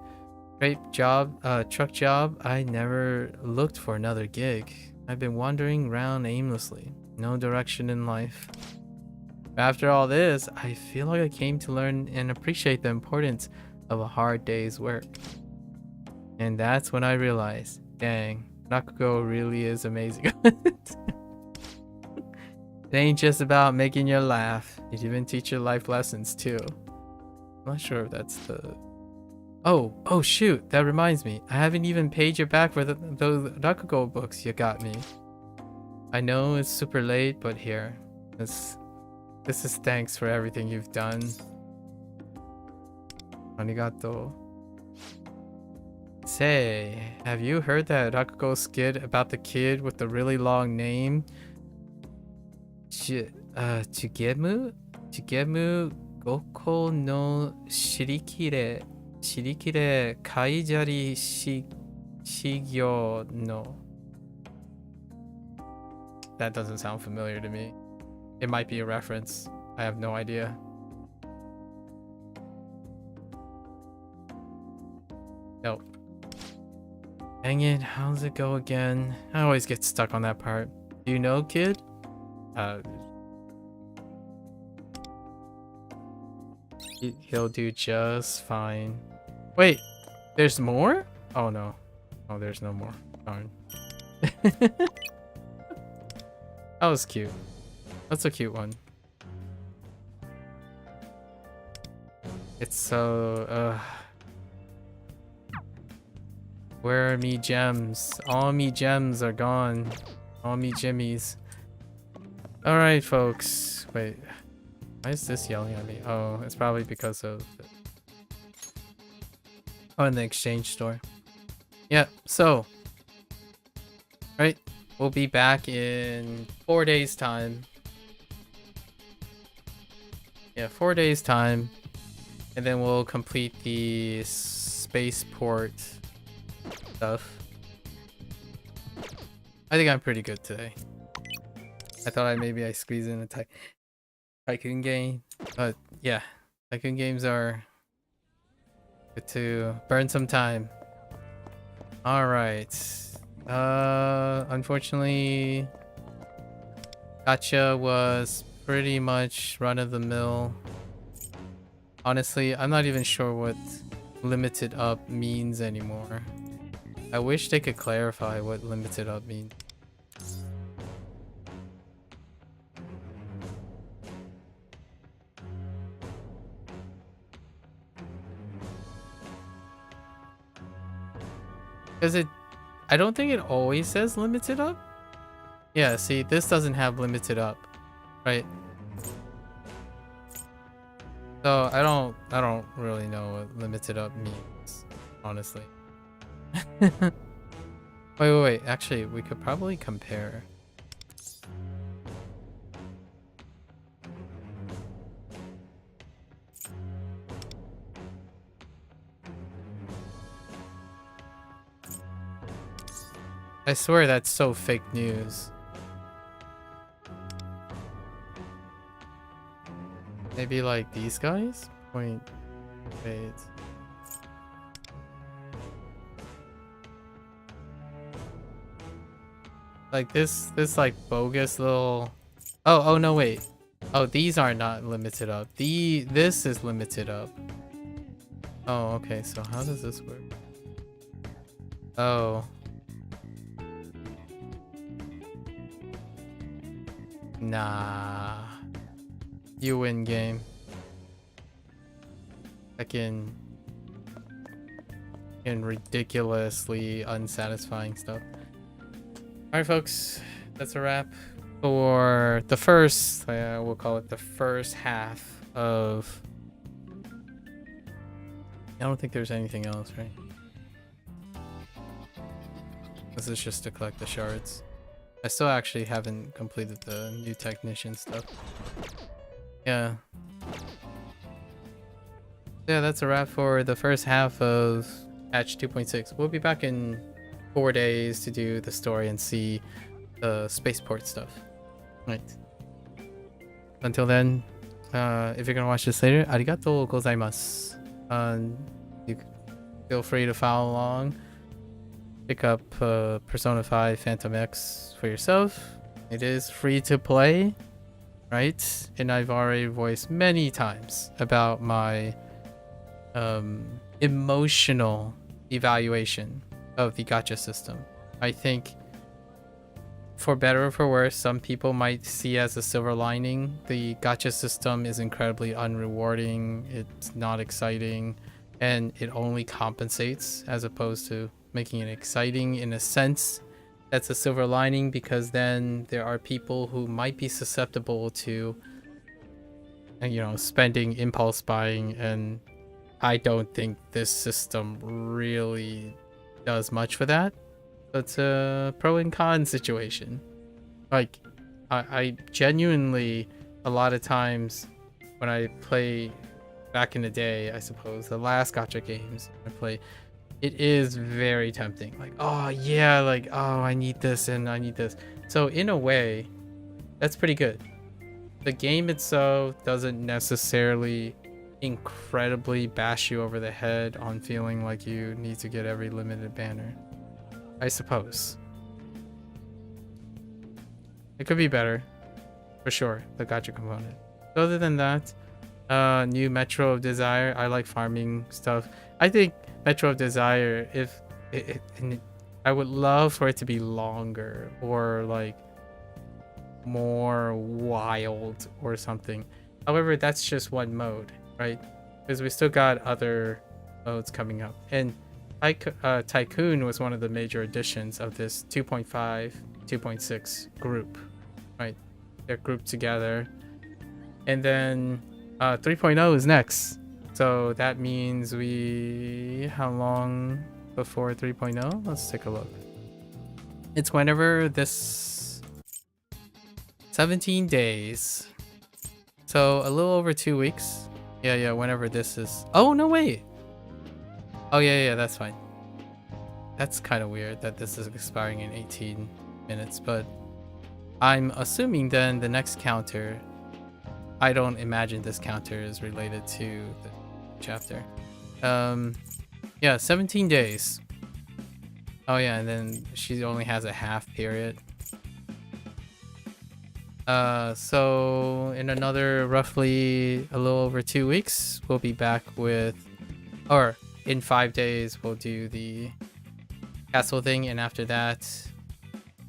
truck job, I never looked for another gig. I've been wandering around aimlessly, no direction in life. But after all this, I feel like I came to learn and appreciate the importance of a hard day's work. And that's when I realized, dang, Rakugo really is amazing. It ain't just about making you laugh. It even teach you life lessons too. I'm not sure if that's the... Oh shoot, that reminds me. I haven't even paid you back for those Rakugo books you got me. I know it's super late, but here. This is thanks for everything you've done. Arigato. Say, have you heard that Rakugo skit about the kid with the really long name? Chugemu Goko no Shirikire Kaijari Shigyo no. That doesn't sound familiar to me. It might be a reference. I have no idea. Nope. Dang it, how's it go again? I always get stuck on that part. Do you know, kid? He'll do just fine. Wait, there's more? Oh no. Oh, there's no more. Darn. That was cute. That's a cute one. It's so, where are me gems? All me gems are gone. All me jimmies. Alright, folks. Wait. Why is this yelling at me? Oh, it's probably because of... Oh, in the exchange store. Yeah, so right, we'll be back in 4 days time. Yeah, 4 days time, and then we'll complete the spaceport stuff. I think I'm pretty good today. I thought maybe I squeeze in a tycoon game, but yeah, tycoon games are good to burn some time. All right. Unfortunately, gacha was pretty much run of the mill. Honestly, I'm not even sure what limited up means anymore. I wish they could clarify what limited up means. Because I don't think it always says limited up. Yeah, see, this doesn't have limited up, right? So I don't really know what limited up means, honestly. Wait. Actually, we could probably compare. I swear that's so fake news. Maybe like these guys? Wait. Like this like bogus little... Oh no, wait. Oh, these are not limited up. This is limited up. Oh, okay. So how does this work? Oh. Nah. You win, game. Fucking ridiculously unsatisfying stuff. Alright, folks. That's a wrap for the first, we'll call it the first half of... I don't think there's anything else, right? This is just to collect the shards. I still actually haven't completed the new technician stuff. Yeah. Yeah, that's a wrap for the first half of patch 2.6. We'll be back in 4 days to do the story and see the spaceport stuff. Right. Until then, if you're gonna watch this later, arigatou gozaimasu. You feel free to follow along. Pick up Persona 5 Phantom X for yourself. It is free to play, right? And I've already voiced many times about my emotional evaluation of the gacha system. I think, for better or for worse, some people might see as a silver lining. The gacha system is incredibly unrewarding. It's not exciting, and it only compensates as opposed to making it exciting. In a sense, that's a silver lining, because then there are people who might be susceptible to, you know, spending, impulse buying, and I don't think this system really does much for that. It's a pro and con situation. Like, I genuinely, a lot of times when I play back in the day, I suppose, the last gacha games I play, it is very tempting. Like, oh yeah, like, oh, I need this and I need this. So in a way, that's pretty good. The game itself doesn't necessarily incredibly bash you over the head on feeling like you need to get every limited banner, I suppose. It could be better, for sure, the gacha component. Other than that, new Metro of Desire, I like farming stuff. I think Metro of Desire, if I would love for it to be longer or like more wild or something. However, that's just one mode, right? Because we still got other modes coming up. And Tycoon was one of the major additions of this 2.5, 2.6 group, right? They're grouped together. And then 3.0 is next. So that means how long before 3.0? Let's take a look. It's whenever this 17 days. So a little over 2 weeks. Yeah, whenever this is. Oh, no, wait. Oh, yeah, that's fine. That's kind of weird that this is expiring in 18 minutes, but I'm assuming then the next counter, I don't imagine this counter is related to the chapter. Yeah, 17 days. Oh yeah, and then she only has a half period. So in another roughly a little over 2 weeks, we'll be back with, or in 5 days, we'll do the castle thing, and after that,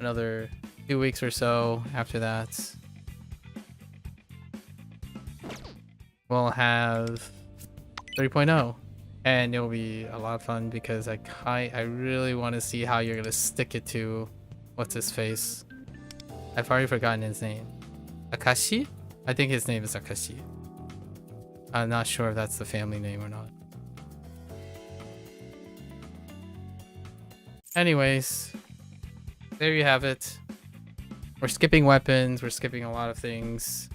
another 2 weeks or so after that, we'll have 3.0, and it'll be a lot of fun because I really want to see how you're gonna stick it to what's his face. I've already forgotten his name. Akashi? I think his name is Akashi. I'm not sure if that's the family name or not. Anyways, there you have it. We're skipping weapons, we're skipping a lot of things.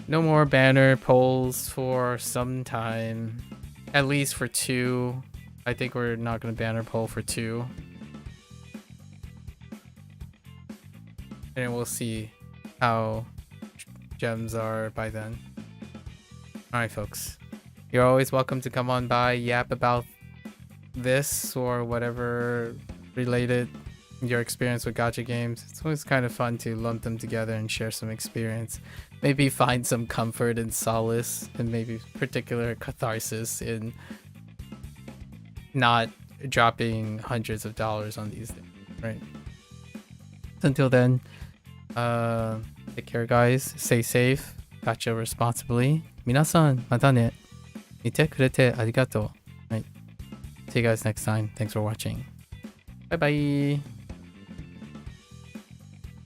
No more banner polls for some time. At least for 2. I think we're not going to banner poll for 2. And we'll see how gems are by then. Alright, folks. You're always welcome to come on by, yap about this or whatever related your experience with gacha games. It's always kind of fun to lump them together and share some experience. Maybe find some comfort and solace, and maybe particular catharsis in not dropping hundreds of dollars on these things, right? Until then, take care, guys. Stay safe. Gacha responsibly. Minasan, mata ne. Mite kurete arigato. Right. See you guys next time. Thanks for watching. Bye bye.